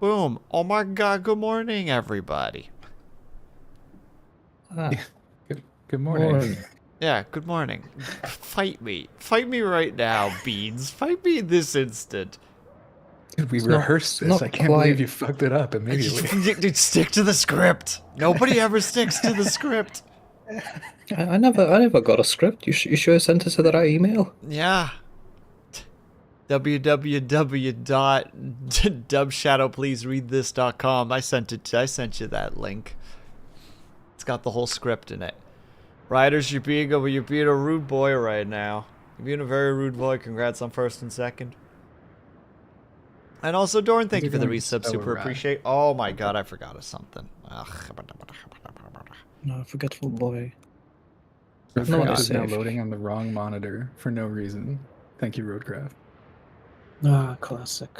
Boom. Oh my god, good morning, everybody. Good morning. Yeah, good morning. Fight me. Fight me right now, Beans. Fight me in this instant. Dude, we It's rehearsed this. not I can't believe quite. you fucked it up immediately. Dude, stick to the script. Nobody ever sticks to the script. I never got a script. You sure you sent it to the right email? Yeah. www.dubshadowpleasereadthis.com. I sent you that link. It's got the whole script in it. Riders, you're being a rude boy right now. You're being a very rude boy. Congrats on first and second. And also, Dorn, thank you for the resub. Super appreciate. Oh my god, I forgot of something. No, forgetful boy. Roadcraft is now loading on the wrong monitor for no reason. Thank you, Roadcraft. Ah, classic.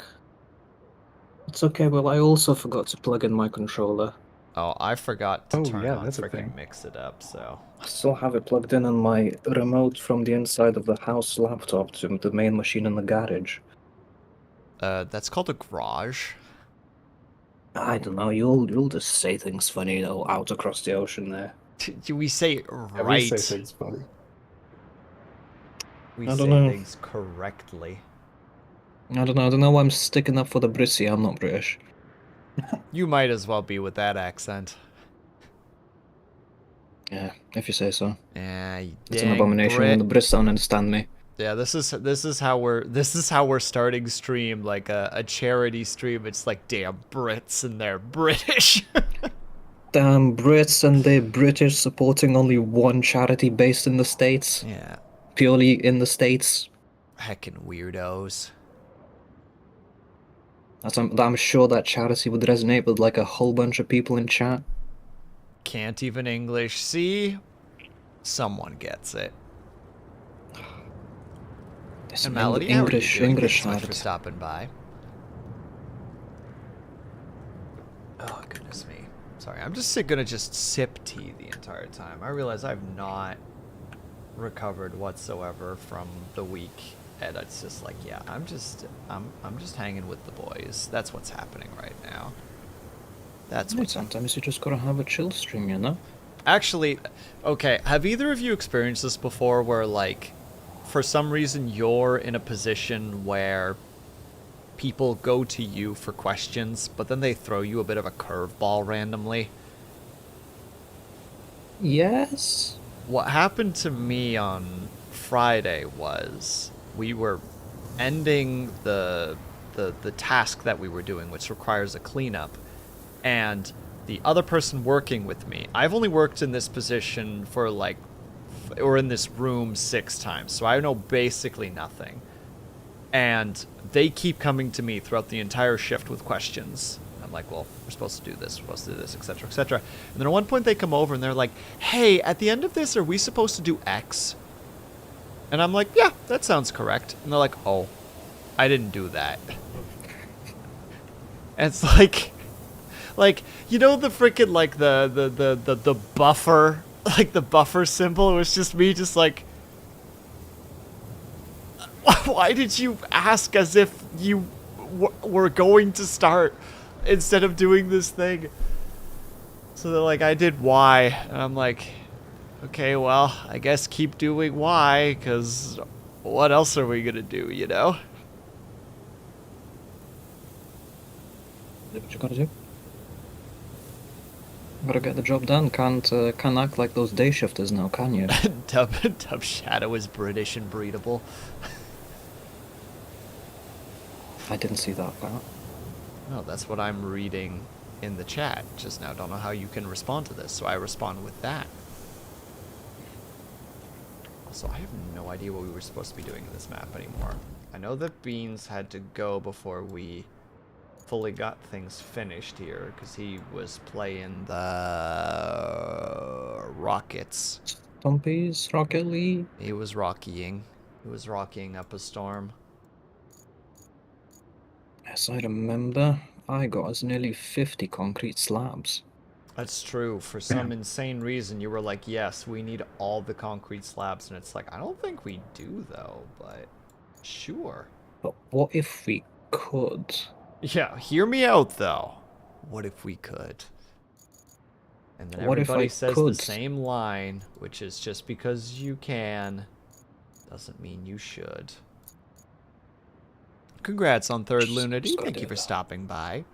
It's okay, well, I also forgot to plug in my controller. Oh, I forgot to turn on that's freaking mix it up, so. I still have it plugged in on my remote from the inside of the house laptop to the main machine in the garage. That's called a garage. I don't know, you'll just say things funny, though, out across the ocean there. Do we say right? Yeah, we say things funny. We say things correctly. I don't know why I'm sticking up for the Britsy, I'm not British. You might as well be with that accent. Yeah, if you say so. Yeah, it's an abomination when the Brits don't understand me. Yeah, this is how we're starting stream, like a charity stream. It's like, damn Brits and they're British. Damn Brits and they're British, supporting only one charity based in the States. Yeah. Purely in the States. Heckin' weirdos. I'm sure that charity would resonate with like a whole bunch of people in chat. Can't even English. See? Someone gets it. And Melody, English Thanks so much for stopping by. Oh, goodness me. Sorry, I'm just gonna sip tea the entire time. I realize I've not recovered whatsoever from the week, and it's just like, yeah, I'm just hanging with the boys. That's what's happening right now. That's what. Sometimes you just gotta have a chill stream, you know? Actually, okay, have either of you experienced this before where, like, for some reason you're in a position where people go to you for questions, but then they throw you a bit of a curveball randomly? Yes. What happened to me on Friday was we were ending the task that we were doing, which requires a cleanup, and the other person working with me, I've only worked in this position for like, or in this room 6 times, so I know basically nothing. And they keep coming to me throughout the entire shift with questions. I'm like, well, we're supposed to do this, etc., etc. And then at one point they come over and they're like, hey, at the end of this, are we supposed to do X? And I'm like, yeah, that sounds correct. And they're like, oh, I didn't do that. And it's like, you know, the freaking, like, the buffer, like the buffer symbol? It was just me just like, why did you ask as if you were going to start instead of doing this thing? So they're like, I did Y. And I'm like, okay, well, I guess keep doing Y, because what else are we going to do, you know? What you gotta do? Gotta get the job done. Can't act like those day shifters now, can you? Dub Shadow is British and breedable. I didn't see that part. No, that's what I'm reading in the chat just now. Don't know how you can respond to this, so I respond with that. Also, I have no idea what we were supposed to be doing in this map anymore. I know that Beans had to go before we fully got things finished here, because he was playing the Rockets. Stumpy's Rocket League? He was rockying. He was rockying up a storm. Yes, I remember. I got us nearly 50 concrete slabs. That's true. For some insane reason, you were like, yes, we need all the concrete slabs. And it's like, I don't think we do, though, but sure. But what if we could? Yeah, hear me out though. What if we could? And then What if everybody I says the could? same line, which is just because you can doesn't mean you should. Congrats on third Lunity. gotta Thank do you for that. stopping by.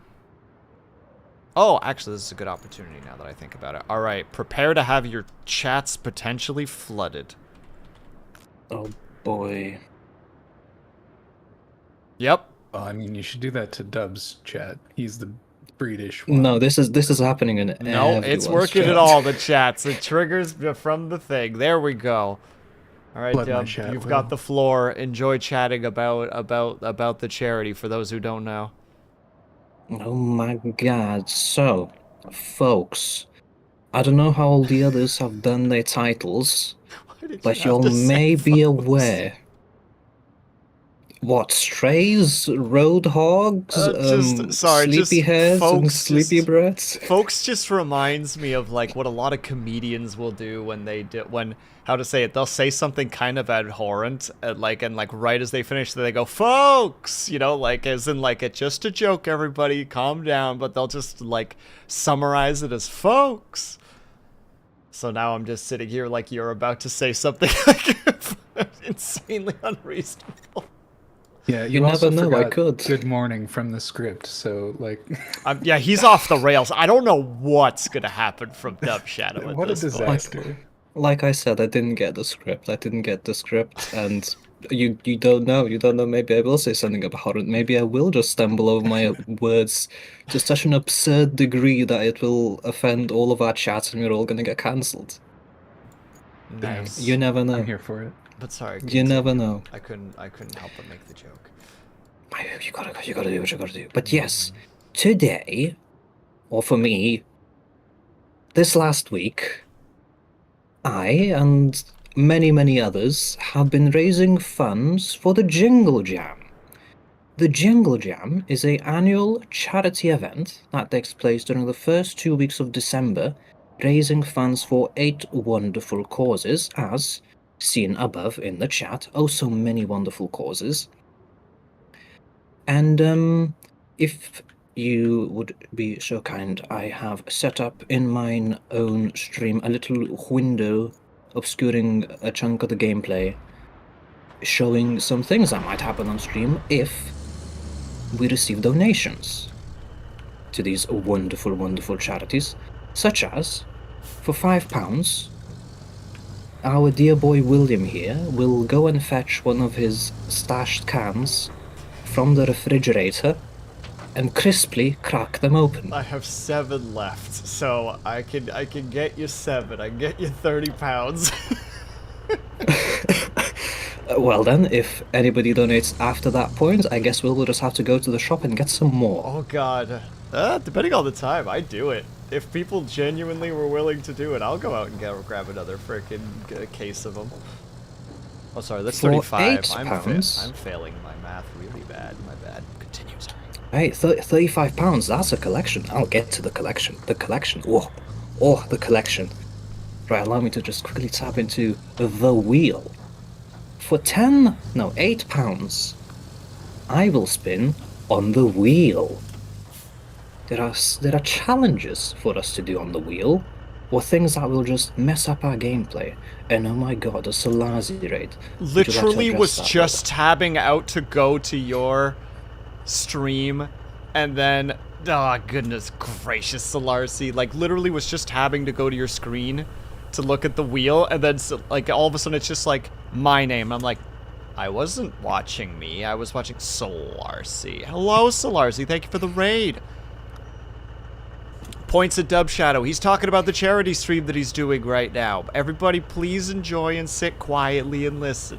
Oh, actually, this is a good opportunity now that I think about it. All right, prepare to have your chats potentially flooded. Oh boy. Yep. Well, I mean, you should do that to Dub's chat. He's the British one. No, this is happening in No, it's everyone's working chat. at all the chats. It triggers from the thing. There we go. All right, Flood my Dub, chat, you've Will. got the floor. Enjoy chatting about the charity for those who don't know. Oh my god. So, folks, I don't know how all the others have done their titles, Why did but you have you to say may be folks? aware. What, strays, roadhogs, sleepyheads, and sleepybrats? Folks just reminds me of like what a lot of comedians will do when they do how to say it, they'll say something kind of abhorrent and right as they finish they go folks, you know, like as in like it's just a joke, everybody calm down, but they'll just like summarize it as folks. So now I'm just sitting here like you're about to say something like insanely unreasonable. Yeah, You also never know, I forgot could. Good morning from the script, so like. Yeah, he's off the rails. I don't know what's gonna happen from Dub Shadow at What a this point. disaster! Like I said, I didn't get the script. And you don't know. You don't know. Maybe I will say something abhorrent. Maybe I will just stumble over my words to such an absurd degree that it will offend all of our chats and we're all gonna get cancelled. Nice. You never know. I'm here for it. But sorry, You never continue. know. I couldn't help but make the joke. You gotta do what you gotta do. But yes, today, or for me, this last week, I and many others have been raising funds for the Jingle Jam. The Jingle Jam is an annual charity event that takes place during the first 2 weeks of December, raising funds for 8 wonderful causes, as seen above in the chat. Oh, so many wonderful causes. And if you would be so kind, I have set up in mine own stream a little window obscuring a chunk of the gameplay, showing some things that might happen on stream if we receive donations to these wonderful charities, such as, for £5, our dear boy William here will go and fetch one of his stashed cans from the refrigerator and crisply crack them open. I have 7 left, so I can get you 7. I can get you 30 pounds. Well then, if anybody donates after that point, I guess we'll just have to go to the shop and get some more. Oh god. Depending on the time, I'd do it. If people genuinely were willing to do it, I'll go out and grab another freaking case of them. Oh, sorry, that's For 35. £8, I'm failing my math really bad. My bad. Continue, sorry. Hey, £35, that's a collection. I'll get to the collection. The collection. Oh, the collection. Right, allow me to just quickly tap into the wheel. For £8, I will spin on the wheel. There are challenges for us to do on the wheel, or things that will just mess up our gameplay. And oh my god, a Solazi raid. Literally was just tabbing out to go to your stream, and then, oh goodness gracious, Solarcy, like literally was just tabbing to go to your screen to look at the wheel, and then like all of a sudden it's just like my name. I'm like, I wasn't watching me, I was watching Solarcy. Hello Solarcy, thank you for the raid. Points at Dub Shadow. He's talking about the charity stream that he's doing right now. Everybody please enjoy and sit quietly and listen.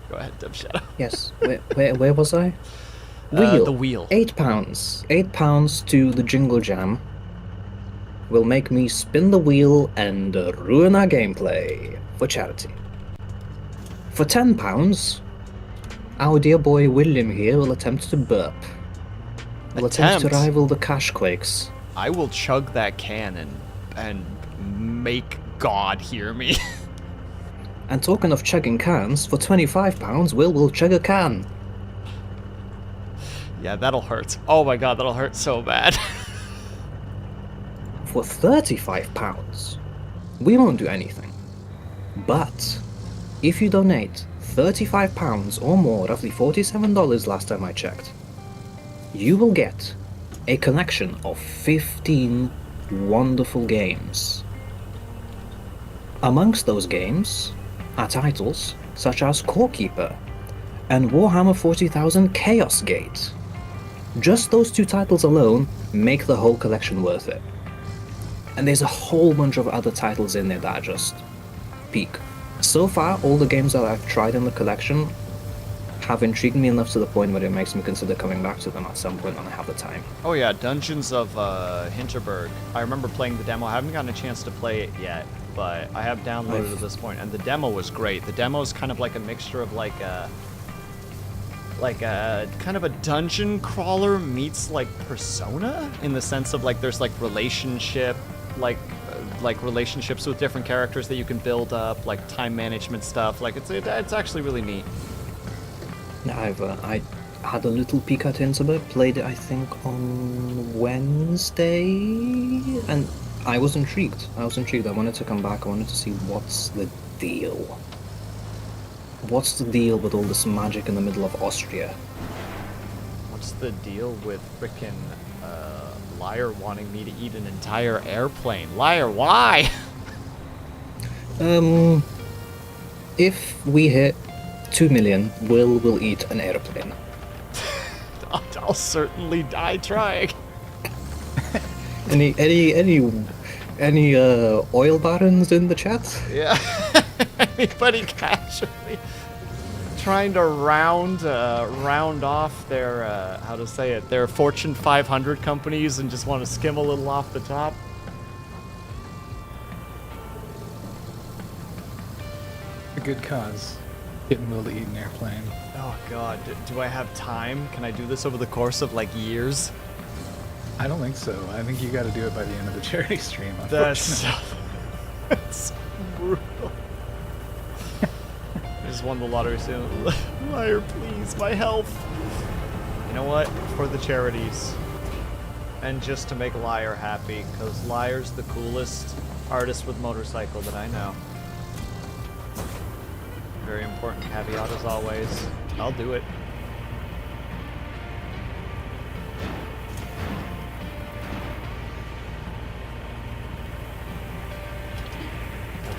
Go ahead, Dub Shadow. Yes, where was I? Wheel. The wheel. £8. £8 to the Jingle Jam will make me spin the wheel and ruin our gameplay for charity. For £10, our dear boy William here will attempt to burp. Will attempt to rival the Cash Quakes. I will chug that can and make God hear me. And talking of chugging cans, for £25, Will chug a can. Yeah, that'll hurt. Oh my god, that'll hurt so bad. For £35, we won't do anything. But if you donate £35 or more, roughly $47 last time I checked, you will get a collection of 15 wonderful games. Amongst those games are titles such as Core Keeper and Warhammer 40,000 Chaos Gate. Just those two titles alone make the whole collection worth it. And there's a whole bunch of other titles in there that are just peak. So far, all the games that I've tried in the collection have intrigued me enough to the point where it makes me consider coming back to them at some point when I have the time. Oh yeah, Dungeons of Hinterberg. I remember playing the demo. I haven't gotten a chance to play it yet, but I have downloaded at this point, and the demo was great. The demo is kind of like a mixture of like a kind of a dungeon crawler meets like Persona, in the sense of like there's like relationships with different characters that you can build up, like time management stuff. Like it's actually really neat. I had a little peek at Hinterberg, played it I think on Wednesday, and I was intrigued. I wanted to come back. I wanted to see what's the deal. What's the deal with all this magic in the middle of Austria? What's the deal with frickin' Liar wanting me to eat an entire airplane? Liar, why? If we hit 2 million, we'll eat an airplane. I'll certainly die trying. Any oil barons in the chat? Yeah. Anybody casually trying to round off their their Fortune 500 companies and just want to skim a little off the top? A good cause. Getting Will to eat an airplane. Oh god, do I have time? Can I do this over the course of like years? I don't think so. I think you got to do it by the end of the charity stream. That's brutal. I just won the lottery soon. Liar, please, my health. You know what? For the charities. And just to make Liar happy, because Liar's the coolest artist with motorcycle that I know. Very important caveat as always. I'll do it.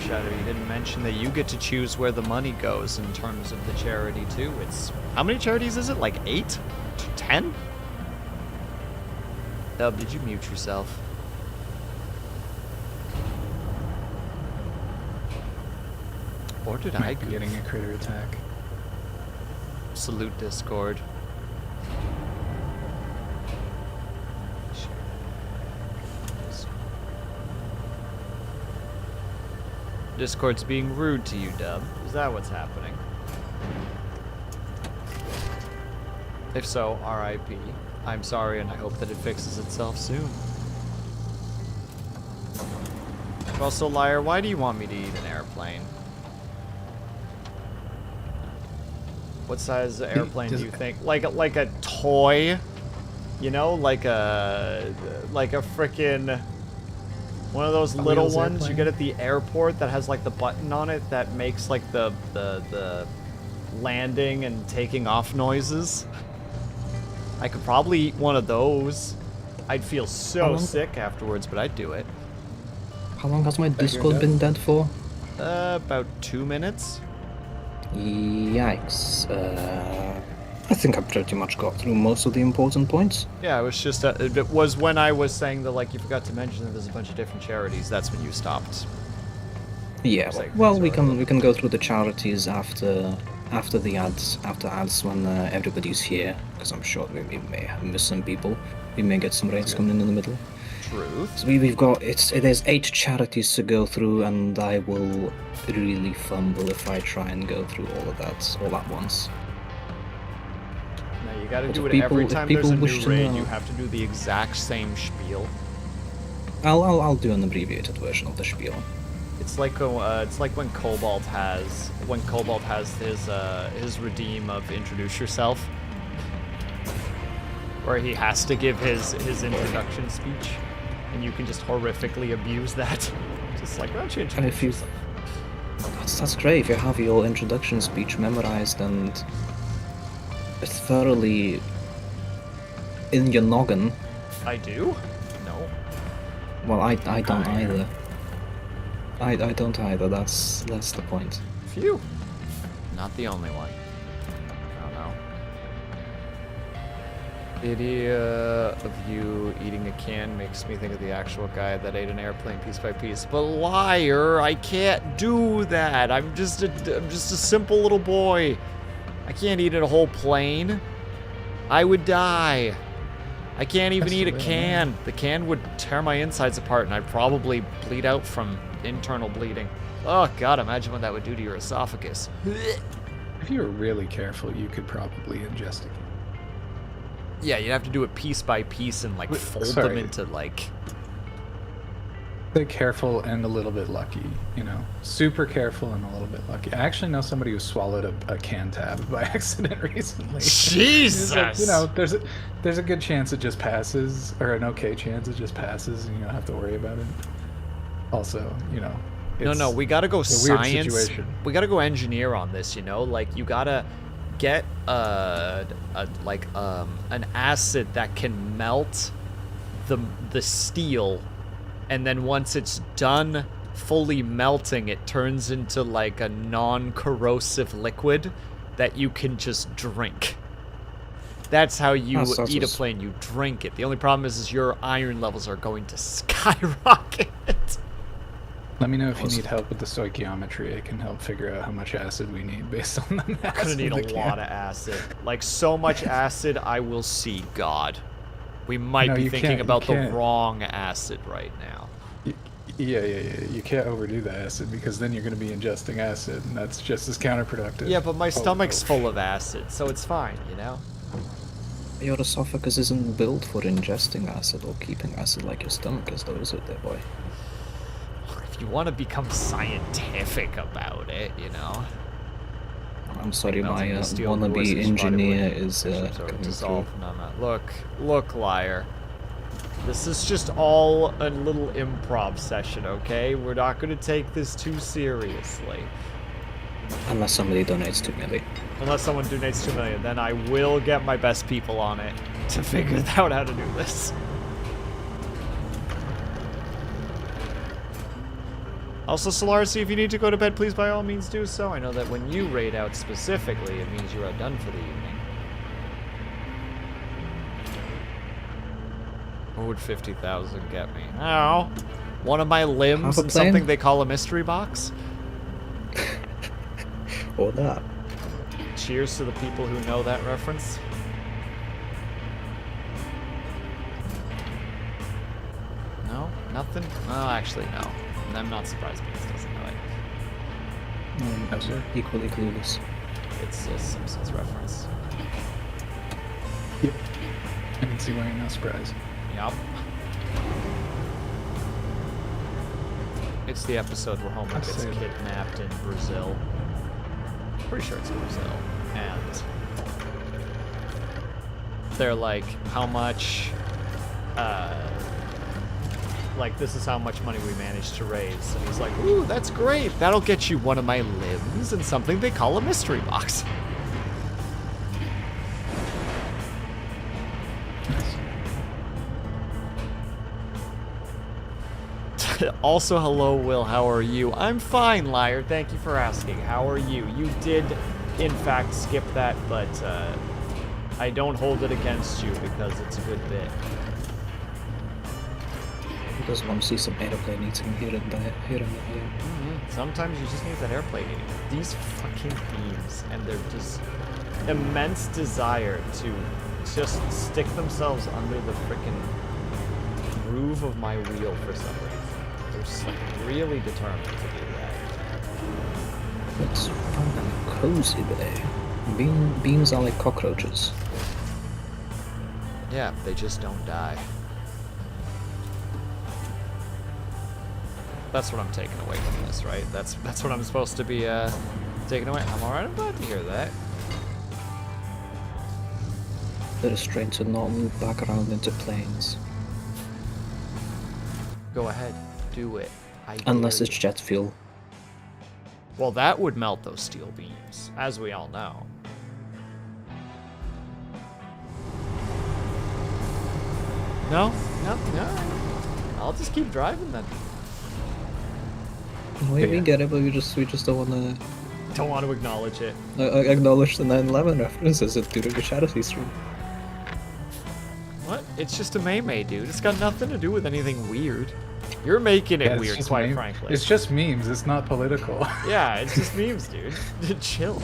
Shadow, you didn't mention that you get to choose where the money goes in terms of the charity too. It's how many charities is it? Like 8? 10? Dub, did you mute yourself? Or did I be getting a critter attack? Salute Discord. Discord's being rude to you, Dub. Is that what's happening? If so, RIP. I'm sorry, and I hope that it fixes itself soon. Also, Liar, why do you want me to eat an airplane? What size airplane do you think? Like a toy? You know, like a frickin'... one of those little ones you get at the airport that has like the button on it that makes like the landing and taking off noises. I could probably eat one of those. I'd feel so sick afterwards, but I'd do it. How long has my Discord been dead for? About 2 minutes. Yikes. I think I pretty much got through most of the important points. Yeah, it was just it was when I was saying that like you forgot to mention that there's a bunch of different charities. That's when you stopped. Yeah. Well, we can go through the charities after the ads when everybody's here, because I'm sure we may have missed some people. We may get some raids coming in the middle. Truth. So we've got there's 8 charities to go through, and I will really fumble if I try and go through all of that all at once. No, you gotta do it every time there's a new raid. You have to do the exact same spiel. I'll do an abbreviated version of the spiel. It's like when Cobalt has his redeem of introduce yourself. where he has to give his introduction speech, and you can just horrifically abuse that. Just like, why don't you And introduce if you, yourself? that's great. If you have your introduction speech memorized and thoroughly in your noggin. I do? No. Well, I don't either. I don't either. That's the point. Phew. Not the only one. I don't know. The idea of you eating a can makes me think of the actual guy that ate an airplane piece by piece. But liar, I can't do that. I'm just a simple little boy. I can't eat a whole plane. I would die. I can't even eat a can. The can would tear my insides apart, and I'd probably bleed out from internal bleeding. Oh god, imagine what that would do to your esophagus. If you were really careful, you could probably ingest it. Yeah, you'd have to do it piece by piece and like fold them into like... Say careful and a little bit lucky, you know? Super careful and a little bit lucky. I actually know somebody who swallowed a can tab by accident recently. Jesus! Like, you know, there's a good chance it just passes, or an okay chance it just passes, and you don't have to worry about it. Also, you know... No, we gotta go science. Situation. We gotta go engineer on this, you know? Like, you gotta get an acid that can melt the steel, and then once it's done fully melting, it turns into like a non-corrosive liquid that you can just drink. That's how you eat a plane. You drink it. The only problem is your iron levels are going to skyrocket. Let me know if you need help with the stoichiometry. I can help figure out how much acid we need based on the mass. I'm gonna need a lot of acid. Like, so much acid, I will see God. We might be thinking about the wrong acid right now. Yeah. You can't overdo the acid, because then you're going to be ingesting acid, and that's just as counterproductive. Yeah, but my stomach's full of acid, so it's fine, you know? Your esophagus isn't built for ingesting acid or keeping acid like your stomach is, though, is it, there, boy? If you want to become scientific about it, you know? I'm sorry, my wannabe engineer is dissolve. No. Look, liar. This is just all a little improv session, okay? We're not going to take this too seriously. Unless somebody donates 2 million. Unless someone donates 2 million, then I will get my best people on it to figure out how to do this. Also, Solarcy, if you need to go to bed, please by all means do so. I know that when you raid out specifically, it means you are done for the evening. What would 50,000 get me? Oh, one of my limbs and something they call a mystery box? Or that. Cheers to the people who know that reference. No? Nothing? Oh, actually, no. I'm not surprised Beans doesn't know it. No, sir. Equally clueless. It's a Simpsons reference. Yep. I can see why you're not surprised. Yup. It's the episode where Homer gets kidnapped in Brazil. Pretty sure it's Brazil. And they're like, how much, like, this is how much money we managed to raise. And he's like, ooh, that's great. That'll get you one of my limbs and something they call a mystery box. Also, hello, Will. How are you? I'm fine, liar. Thank you for asking. How are you? You did, in fact, skip that, but I don't hold it against you because it's a good bit. Who doesn't want to see some airplane eating here and there? Sometimes you just need that airplane eating. These fucking beams and their just immense desire to just stick themselves under the freaking groove of my wheel for some reason. They're just like really determined to do that. It's fucking cozy there. Beams are like cockroaches. Yeah, they just don't die. That's what I'm taking away from this, right? That's what I'm supposed to be taking away. I'm alright. I'm glad to hear that. the restraint to not loop back around into planes. Go ahead, do it. Unless dare it's you. jet fuel. Well, that would melt those steel beams, as we all know. No? No. I'll just keep driving then. We get it, but we just don't want Don't want to acknowledge it. to acknowledge the 9/11 references during the charity stream. What? It's just a meme, dude. It's got nothing to do with anything weird. You're making it Yeah, it's weird, just quite meme- frankly. It's just memes. It's not political. Yeah, it's just memes, dude. Chill.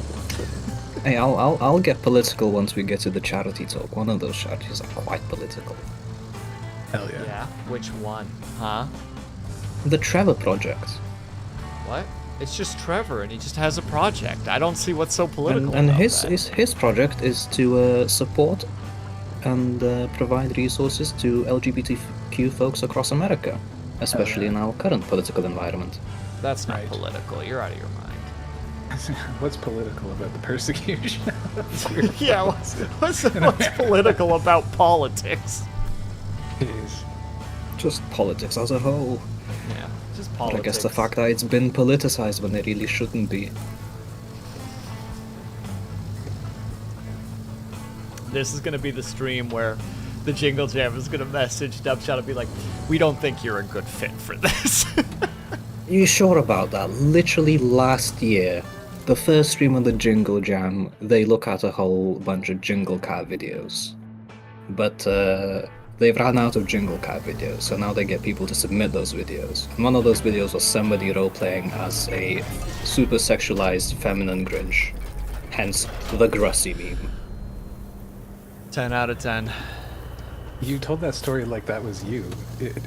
Hey, I'll get political once we get to the charity talk. One of those charities are quite political. Hell yeah. Yeah? Which one? Huh? The Trevor Project. What? It's just Trevor, and he just has a project. I don't see what's so political And about his, that. his project is to support and provide resources to LGBTQ folks across America, especially yeah. in our current political environment. That's not Right. political. You're out of your mind. What's political about the persecution? Yeah, what's political about politics? Jeez. Just politics as a whole. Yeah, just But politics. I guess the fact that it's been politicized when it really shouldn't be. This is gonna be the stream where the Jingle Jam is gonna message Dubshot and be like, "We don't think you're a good fit for this." You sure about that? Literally last year, the first stream on the Jingle Jam, they look at a whole bunch of Jingle Cat videos. But they've run out of Jingle Cat videos, so now they get people to submit those videos. And one of those videos was somebody role-playing as a super sexualized feminine Grinch. Hence, the Grussy meme. 10 out of 10. You told that story like that was you.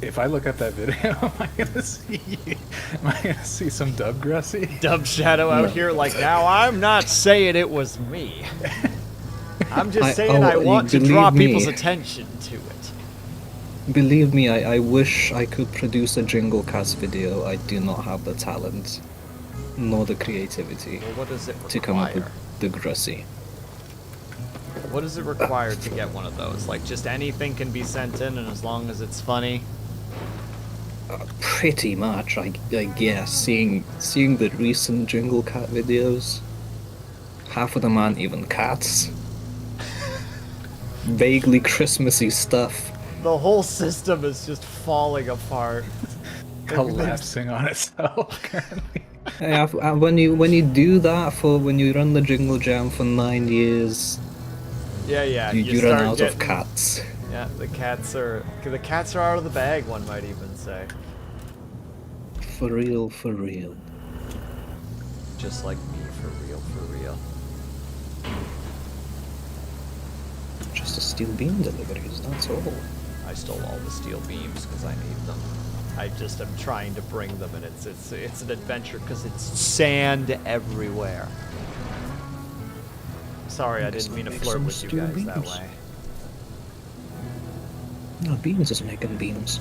If I look up that video, am I gonna see you? Am I gonna see some Dub Grussy? Dub Shadow out No. here like, now I'm not saying it was me. I'm just saying I you want to believe draw me. people's attention to it. Believe me, I wish I could produce a Jingle Cats video. I do not have the talent, nor the creativity Well, what does it to come up with require? the Grussy. What does it require to get one of those? Like, just anything can be sent in, and as long as it's funny? Pretty much, I guess. Seeing the recent Jingle Cat videos, half of them aren't even cats. Vaguely Christmassy stuff. The whole system is just falling apart. Collapsing on itself currently. Yeah, when you do that when you run the Jingle Jam for 9 years, Yeah, you start run out getting, of cats. Yeah, the cats are out of the bag. One might even say. For real, for real. Just like me, for real, for real. Just the steel beam deliveries, that's all. I stole all the steel beams because I need them. I just am trying to bring them, and it's an adventure because it's sand everywhere. Sorry, I didn't mean to Make flirt some with you steel guys that beams. way. No, beams is making beams.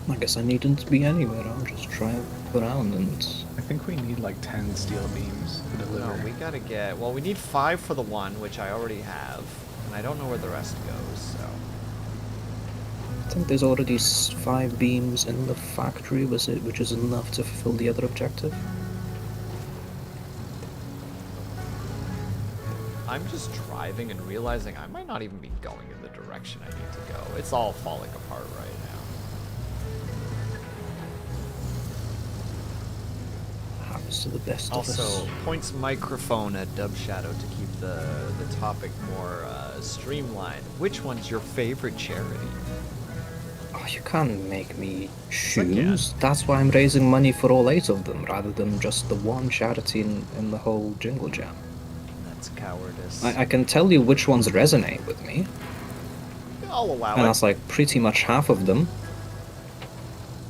I guess I needn't be anywhere, I'll just drive around and... I think we need like 10 steel beams to deliver. No, we gotta get. Well, we need 5 for the one, which I already have, and I don't know where the rest goes. So. I think there's already 5 beams in the factory, which is enough to fulfill the other objective. I'm just driving and realizing I might not even be going in the direction I need to go. It's all falling apart right now. Happens to the best of us. Also, points microphone at Dub Shadow to keep the topic more streamlined. Which one's your favorite charity? Oh, you can't make me Like, yeah. choose. That's why I'm raising money for all 8 of them, rather than just the one charity in the whole Jingle Jam. That's cowardice. I can tell you which ones resonate with me, I'll allow and it. that's like pretty much half of them.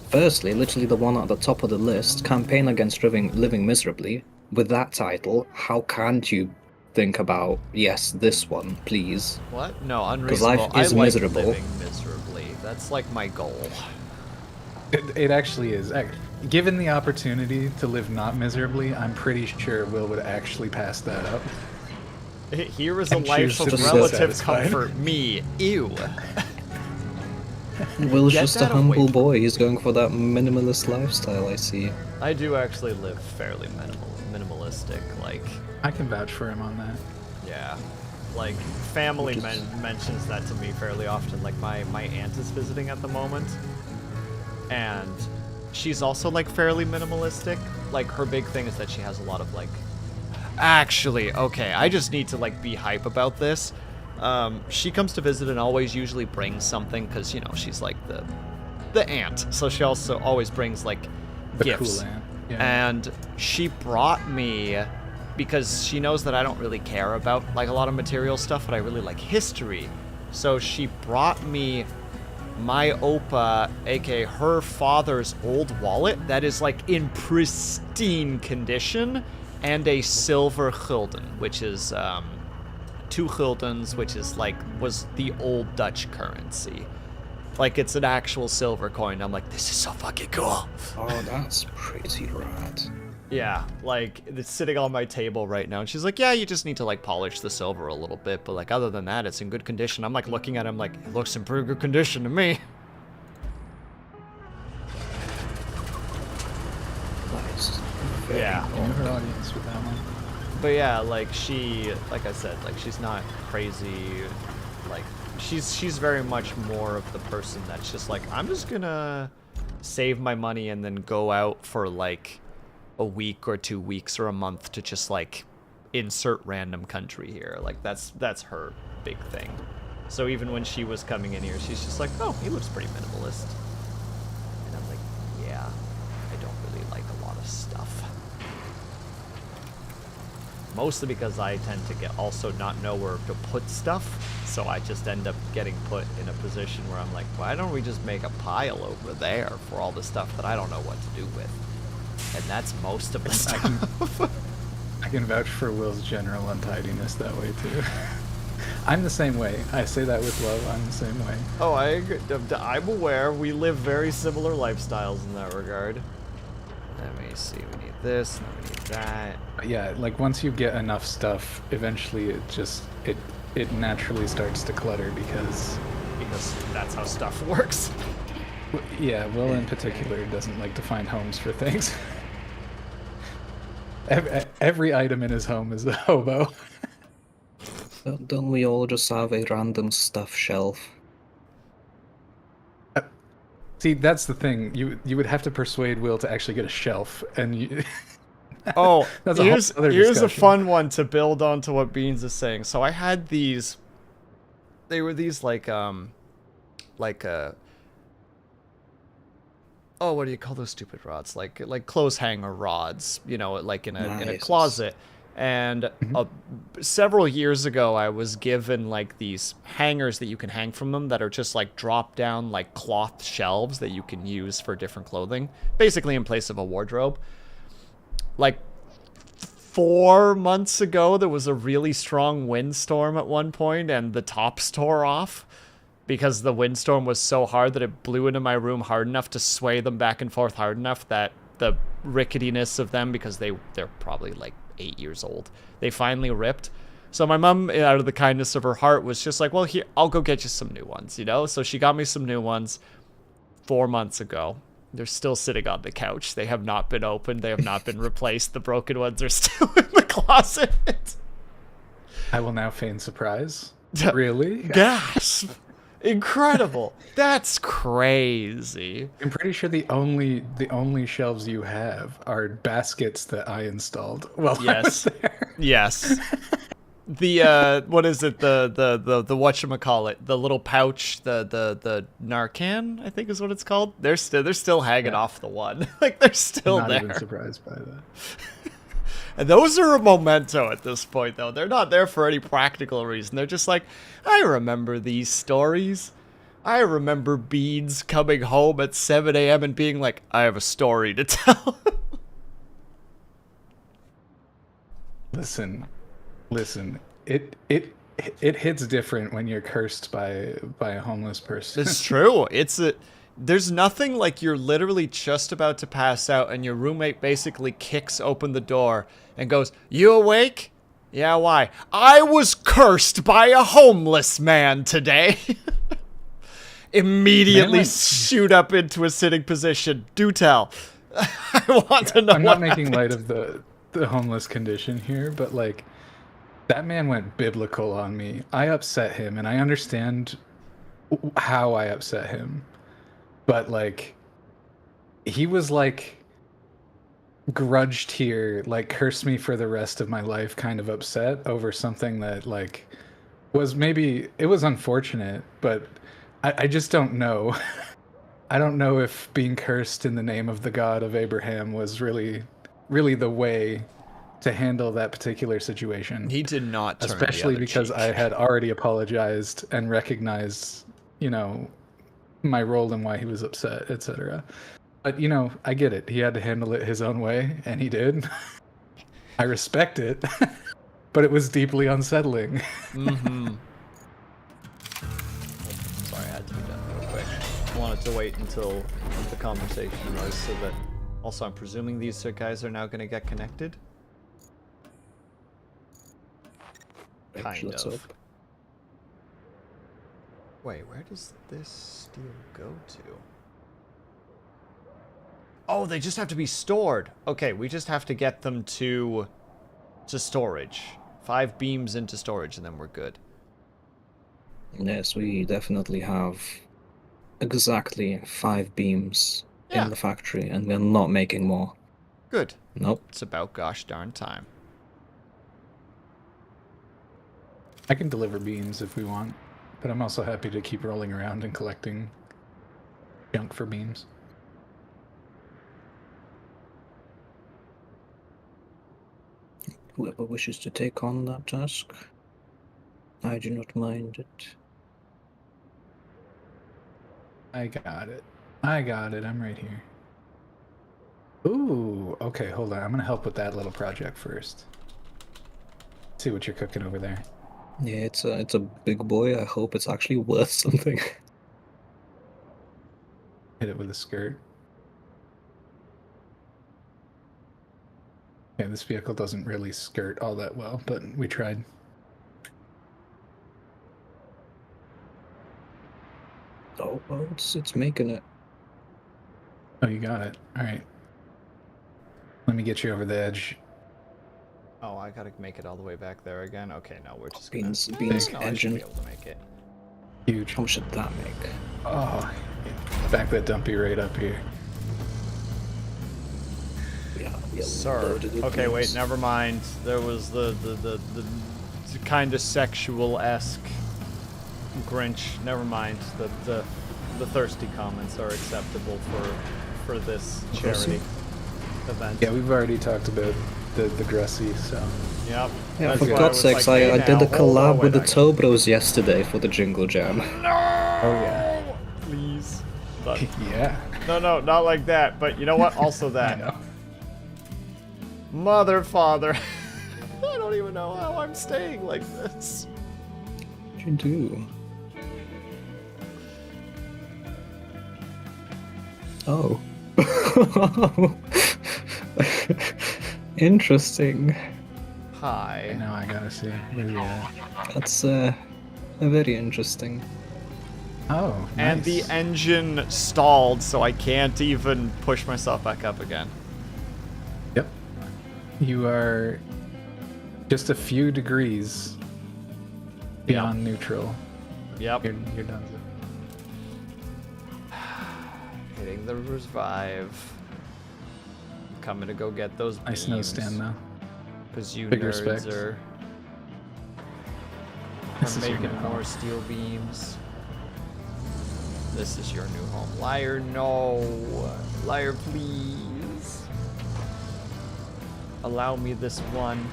Firstly, literally the one at the top of the list, Campaign Against Living Miserably. With that title, how can't you think about, yes, this one, please? What? No, unreasonable. life is I like miserable. living miserably. That's like my goal. It actually is. Given the opportunity to live not miserably, I'm pretty sure Will would actually pass that up. Here is a And life choose of to be relative dissatisfied. comfort. Me. Ew. Will's Get just a that away humble from- boy. He's going for that minimalist lifestyle, I see. I do actually live fairly minimalistic. Like, I can vouch for him on that. yeah. Like, family Which is- mentions that to me fairly often. Like, my aunt is visiting at the moment. And she's also, like, fairly minimalistic. Like, her big thing is that she has a lot of, like... Actually, okay, I just need to, like, be hype about this. She comes to visit and always usually brings something, because, you know, she's, like, the aunt. So she also always brings, like, The gifts. cool aunt. Yeah. And she brought me, because she knows that I don't really care about, like, a lot of material stuff, but I really like history. So she brought me my Opa, aka her father's old wallet that is, like, in pristine condition, and a silver gulden, which is, 2 guldens, which is, like, was the old Dutch currency. Like, it's an actual silver coin. I'm like, this is so fucking cool. Oh, that's pretty rad. Yeah, like, it's sitting on my table right now. And she's like, yeah, you just need to, like, polish the silver a little bit. But, like, other than that, it's in good condition. I'm, like, looking at him like, it looks in pretty good condition to me. Nice. Very Yeah. You knew her audience with that one. But yeah, like, she, like I said, like, she's not crazy. Like, she's very much more of the person that's just like, I'm just gonna save my money and then go out for, like, a week or 2 weeks or a month to just, like, insert random country here. Like, that's her big thing. So even when she was coming in here, she's just like, oh, he looks pretty minimalist. And I'm like, yeah, I don't really like a lot of stuff. Mostly because I tend to also not know where to put stuff, so I just end up getting put in a position where I'm like, why don't we just make a pile over there for all the stuff that I don't know what to do with? And that's most of the stuff. I can vouch for Will's general untidiness that way too. I'm the same way. I say that with love. I'm the same way. Oh, I'm aware. We live very similar lifestyles in that regard. Let me see. We need this, and then we need that. But yeah, like once you get enough stuff, eventually it naturally starts to clutter because That's how stuff works. yeah, Will in particular doesn't like to find homes for things. Every item in his home is a hobo. Don't we all just have a random stuff shelf? See, that's the thing. You would have to persuade Will to actually get a shelf, and you. Oh, That's a whole here's other a discussion. fun one to build onto what Beans is saying. So I had these. They were these like oh, what do you call those stupid rods? Like clothes hanger rods, you know, like in a Nice. closet. And several years ago, I was given like these hangers that you can hang from them that are just like drop down like cloth shelves that you can use for different clothing, basically in place of a wardrobe. Like 4 months ago, there was a really strong windstorm at one point, and the tops tore off because the windstorm was so hard that it blew into my room hard enough to sway them back and forth hard enough that the ricketiness of them, because they're probably like 8 years old, they finally ripped. So my mom, out of the kindness of her heart, was just like, well, here, I'll go get you some new ones, you know? So she got me some new ones 4 months ago. They're still sitting on the couch. They have not been opened. They have not been replaced. The broken ones are still in the closet. I will now feign surprise. Really? Gasp! Incredible. That's crazy. I'm pretty sure the only shelves you have are baskets that I installed while I was Yes. there. Yes. The what is it? The whatchamacallit, the little pouch, the Narcan, I think is what it's called. They're still hanging off the one. Like they're still Not there. even surprised by that. And those are a memento at this point, though. They're not there for any practical reason. They're just like, I remember these stories. I remember Beans coming home at 7 a.m. and being like, I have a story to tell. Listen, it hits different when you're cursed by a homeless person. It's true. There's nothing like you're literally just about to pass out and your roommate basically kicks open the door and goes, you awake? Yeah, why? I was cursed by a homeless man today. Immediately shoot up into a sitting position. Do tell. I want to know I'm what not making light happened. of the homeless condition here, but like that man went biblical on me. I upset him, and I understand how I upset him, but like he was like grudged here, like curse me for the rest of my life kind of upset over something that like was maybe it was unfortunate, but I just don't know. I don't know if being cursed in the name of the God of Abraham was really the way to handle that particular situation. He did not turn the Especially other because cheek. I had already apologized and recognized, you know, my role and why he was upset, etc. But you know, I get it. He had to handle it his own way, and he did. I respect it, but it was deeply unsettling. Mm-hmm. Sorry, I had to be done real quick. I wanted to wait until the conversation was so that... Also, I'm presuming these guys are now going to get connected? Kind Let's of. hope. Wait, where does this steel go to? Oh, they just have to be stored. Okay, we just have to get them to storage. 5 beams into storage, and then we're good. Yes, we definitely have exactly 5 beams Yeah. in the factory, and we're not making more. Good. Nope. It's about gosh darn time. I can deliver beans if we want, but I'm also happy to keep rolling around and collecting junk for beans. Whoever wishes to take on that task, I do not mind it. I got it. I'm right here. Ooh, okay, hold on. I'm gonna help with that little project first. See what you're cooking over there. Yeah, it's a big boy. I hope it's actually worth something. Hit it with a skirt. Yeah, this vehicle doesn't really skirt all that well, but we tried. Oh, well, it's making it. Oh, you got it. All right. Let me get you over the edge. Oh, I gotta make it all the way back there again? Okay, no, we're just gonna... Beans No, I should engine. be able to make it. Huge. How much did that make? Oh, back that dumpy right up here. Yeah, Sir. loaded with Okay, wait, beans. never mind. There was the kind of sexual-esque Grinch. Never mind. The thirsty comments are acceptable for this charity event. Yeah, we've already talked about the Grussy, so. Yep. Yeah, That's for why I God's was sakes, like, hey, I did now, a collab hold with the on, wait, Tobros yesterday for the Jingle Jam. No! Oh, yeah. Please. But, Yeah. no, not like that. But you know what? Also I that. know. Mother, father. I don't even know how I'm staying like this. What you do? Oh. Interesting. Hi. Now I gotta see. Where you at? That's very interesting. Oh, nice. And the engine stalled, so I can't even push myself back up again. Yep. You are just a few degrees beyond neutral. Yep. You're done. Hitting the revive. Coming to go get those Nice beams. nose stand though. Because you Big nerds respect. are This is your making new more home. steel beams. This is your new home. Liar, no. Liar, please. Allow me this one.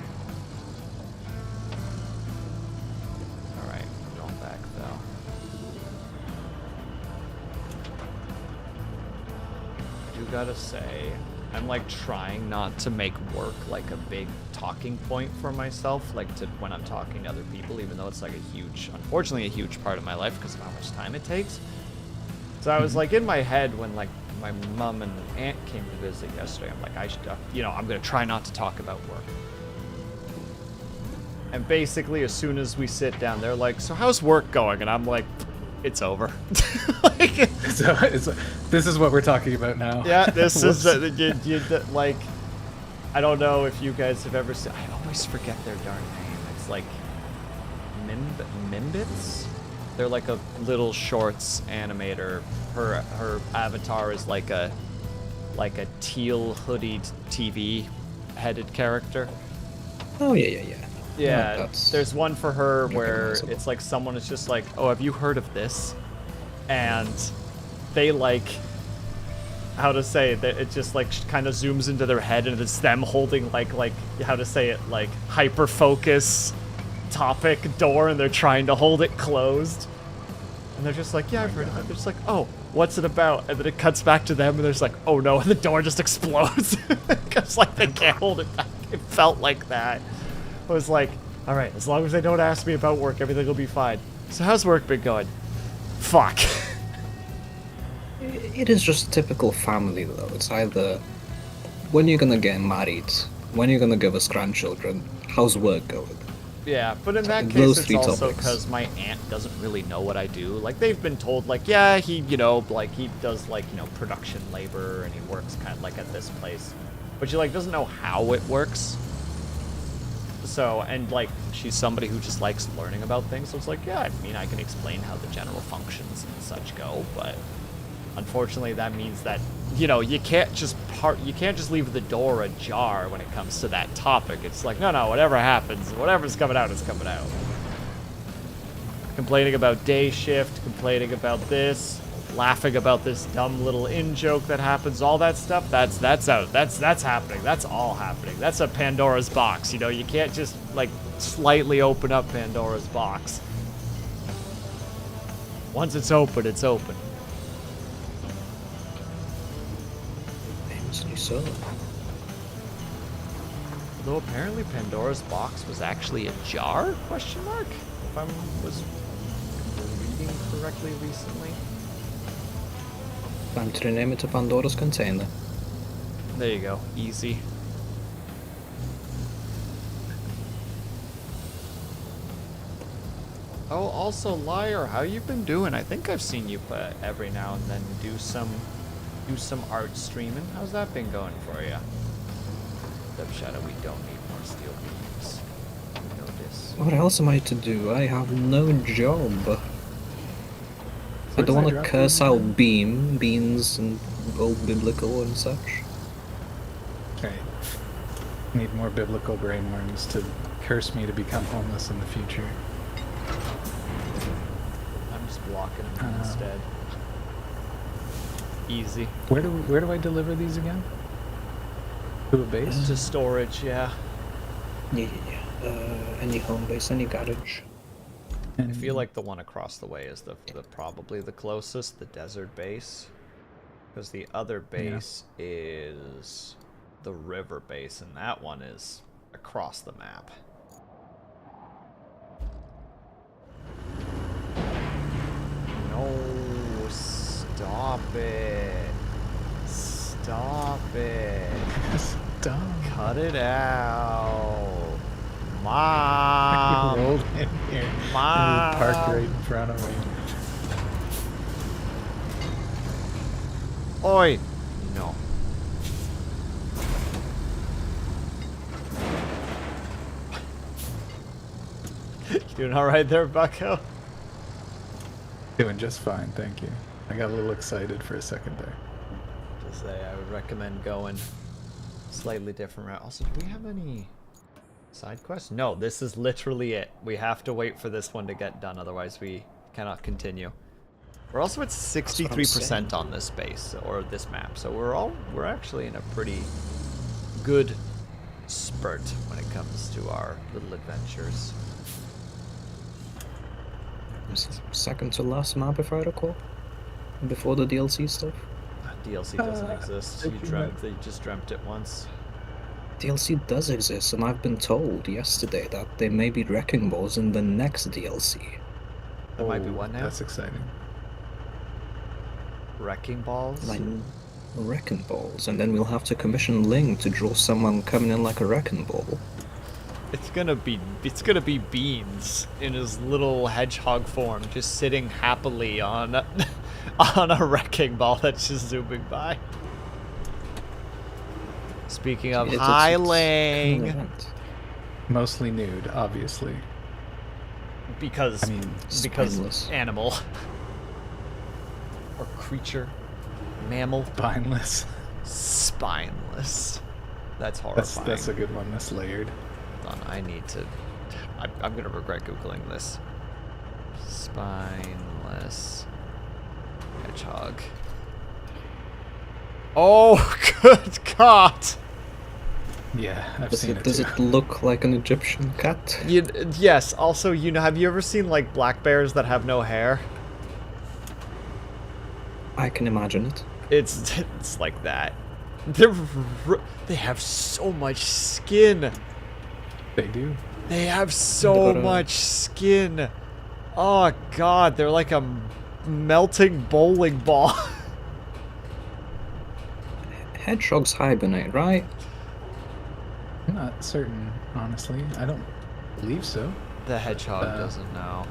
Alright, I'm going back though. I do gotta say, I'm like trying not to make work like a big talking point for myself, like to when I'm talking to other people, even though it's like a huge, unfortunately a huge part of my life because of how much time it takes. So I was like in my head when like my mom and aunt came to visit yesterday, I'm like, I should, I'm gonna try not to talk about work. And basically, as soon as we sit down, they're like, "So how's work going?" And I'm like, "It's over." Like, So this is what we're talking about now. yeah, this is Whoops. like, I don't know if you guys have ever seen. I always forget their darn name. It's like Mimbits. They're like a little shorts animator. Her avatar is like a teal hoodied TV headed character. Oh yeah. Yeah, that's- there's one for her where recognizable. it's like someone is just like, "Oh, have you heard of this?" And they like, how to say it, it just like kind of zooms into their head and it's them holding like how to say it, like hyper focus topic door, and they're trying to hold it closed. And they're just like, "Yeah, I've heard of it." They're just like, "Oh, what's it about?" And then it cuts back to them and there's like, "Oh no," and the door just explodes. Because like they can't hold it back. It felt like that. I was like, all right, as long as they don't ask me about work, everything will be fine. So how's work been going? Fuck. It is just typical family though. It's either when you're gonna get married, when you're gonna give us grandchildren, how's work going? Yeah, but in that Those case, it's three also topics. because my aunt doesn't really know what I do. Like, they've been told, like, yeah, he, like, he does, like, production labor, and he works kind of, like, at this place. But she, like, doesn't know how it works. So, and, like, she's somebody who just likes learning about things, so it's like, yeah, I mean, I can explain how the general functions and such go, but unfortunately that means that, you can't just leave the door ajar when it comes to that topic. It's like, no, whatever happens, whatever's coming out is coming out. Complaining about day shift, complaining about this, laughing about this dumb little in-joke that happens, all that stuff, that's happening. That's all happening. That's a Pandora's box, you can't just, like, slightly open up Pandora's box. Once it's open, it's open. Famously so. Although apparently Pandora's box was actually a jar? Question mark? If I was reading correctly recently. Time to rename it to Pandora's container. There you go. Easy. Oh, also, Liar, how you been doing? I think I've seen you every now and then do some art streaming. How's that been going for you? Dub Shadow, we don't need more steel beams. We know this. What else am I to do? I have no job. I don't want to curse out beans, and old biblical and such. Right. Need more biblical brainworms to curse me to become homeless in the future. I'm just blocking them instead. Easy. Where do I deliver these again? To a base? To storage, yeah. Yeah. Any home base, any garage. I feel like the one across the way is the probably the closest, the desert base. Because the other base is the river base, and that one is across the map. No, stop it. Stop it. Stop. Cut it out. Mom. Rolled in here. Mom. And parked right in front of me. Oi. No. You doing alright there, Bucko? Doing just fine, thank you. I got a little excited for a second there. Just say I would recommend going slightly different route. Also, do we have any side quests? No, this is literally it. We have to wait for this one to get done, otherwise we cannot continue. We're also at 63% on this base, or this map, so we're actually in a pretty good spurt when it comes to our little adventures. Second to last map, if I recall. Before the DLC stuff. DLC doesn't exist. You just dreamt it once. DLC does exist, and I've been told yesterday that there may be wrecking balls in the next DLC. There might be one now. That's exciting. Wrecking balls? Like wrecking balls, and then we'll have to commission Ling to draw someone coming in like a wrecking ball. It's gonna be Beans in his little hedgehog form, just sitting happily on on a wrecking ball that's just zooming by. Speaking of It's highling, kind of an event. Mostly nude, obviously. because I mean, spineless. animal or creature, mammal, Spineless. spineless. That's horrifying. That's a good one. That's layered. Hold on, I need to. I'm gonna regret googling this. Spineless hedgehog. Oh, good God! Yeah, I've seen it Does too. it look like an Egyptian cat? Yes. Also, have you ever seen like black bears that have no hair? I can imagine it. It's like that. They have so much skin. They do. They have so much skin. Oh God, they're like a melting bowling ball. Hedgehogs hibernate, right? I'm not certain, honestly. I don't believe so. The hedgehog doesn't know.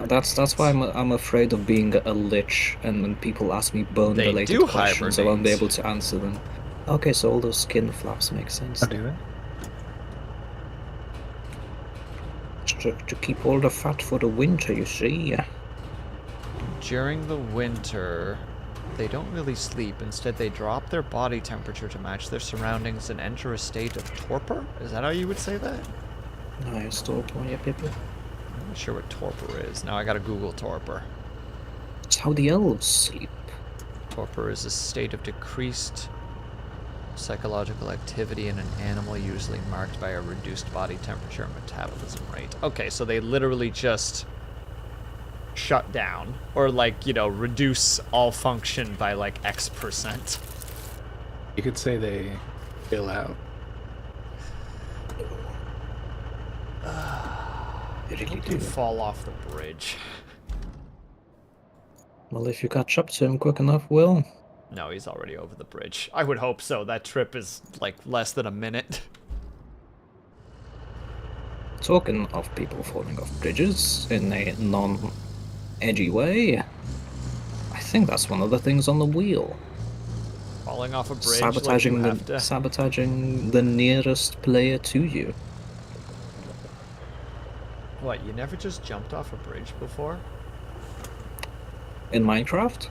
That's why I'm afraid of being a lich, and when people ask me bone-related do questions, I won't be hibernate. able to answer them. Okay, so all those skin flaps make sense. Oh, do they? To keep all the fat for the winter, you see. During the winter, they don't really sleep. Instead, they drop their body temperature to match their surroundings and enter a state of torpor? Is that how you would say that? Nice torpor, yeah, people. I'm not sure what torpor is. Now I gotta Google torpor. It's how the elves sleep. Torpor is a state of decreased psychological activity in an animal, usually marked by a reduced body temperature and metabolism rate. Okay, so they literally just shut down, or like, reduce all function by like X%. You could say they fill out. They really Hope do. you fall off the bridge. Well, if you catch up to him quick enough, Will. No, he's already over the bridge. I would hope so. That trip is like less than a minute. Talking of people falling off bridges in a non-edgy way, I think that's one of the things on the wheel. Falling off a bridge. Sabotaging like you have to... sabotaging the nearest player to you. What? You never just jumped off a bridge before? In Minecraft?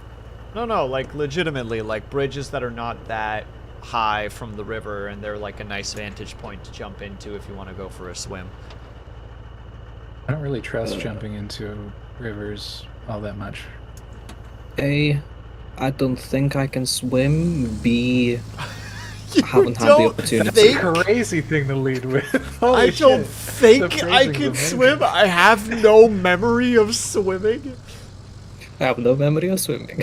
No, like legitimately, like bridges that are not that high from the river, and they're like a nice vantage point to jump into if you want to go for a swim. I don't really trust jumping into rivers all that much. A, I don't think I can swim. B, I haven't had the opportunity. That's a crazy thing to lead with. Holy I don't shit. think The I phrasing's can amazing. swim. I have no memory of swimming. I have no memory of swimming.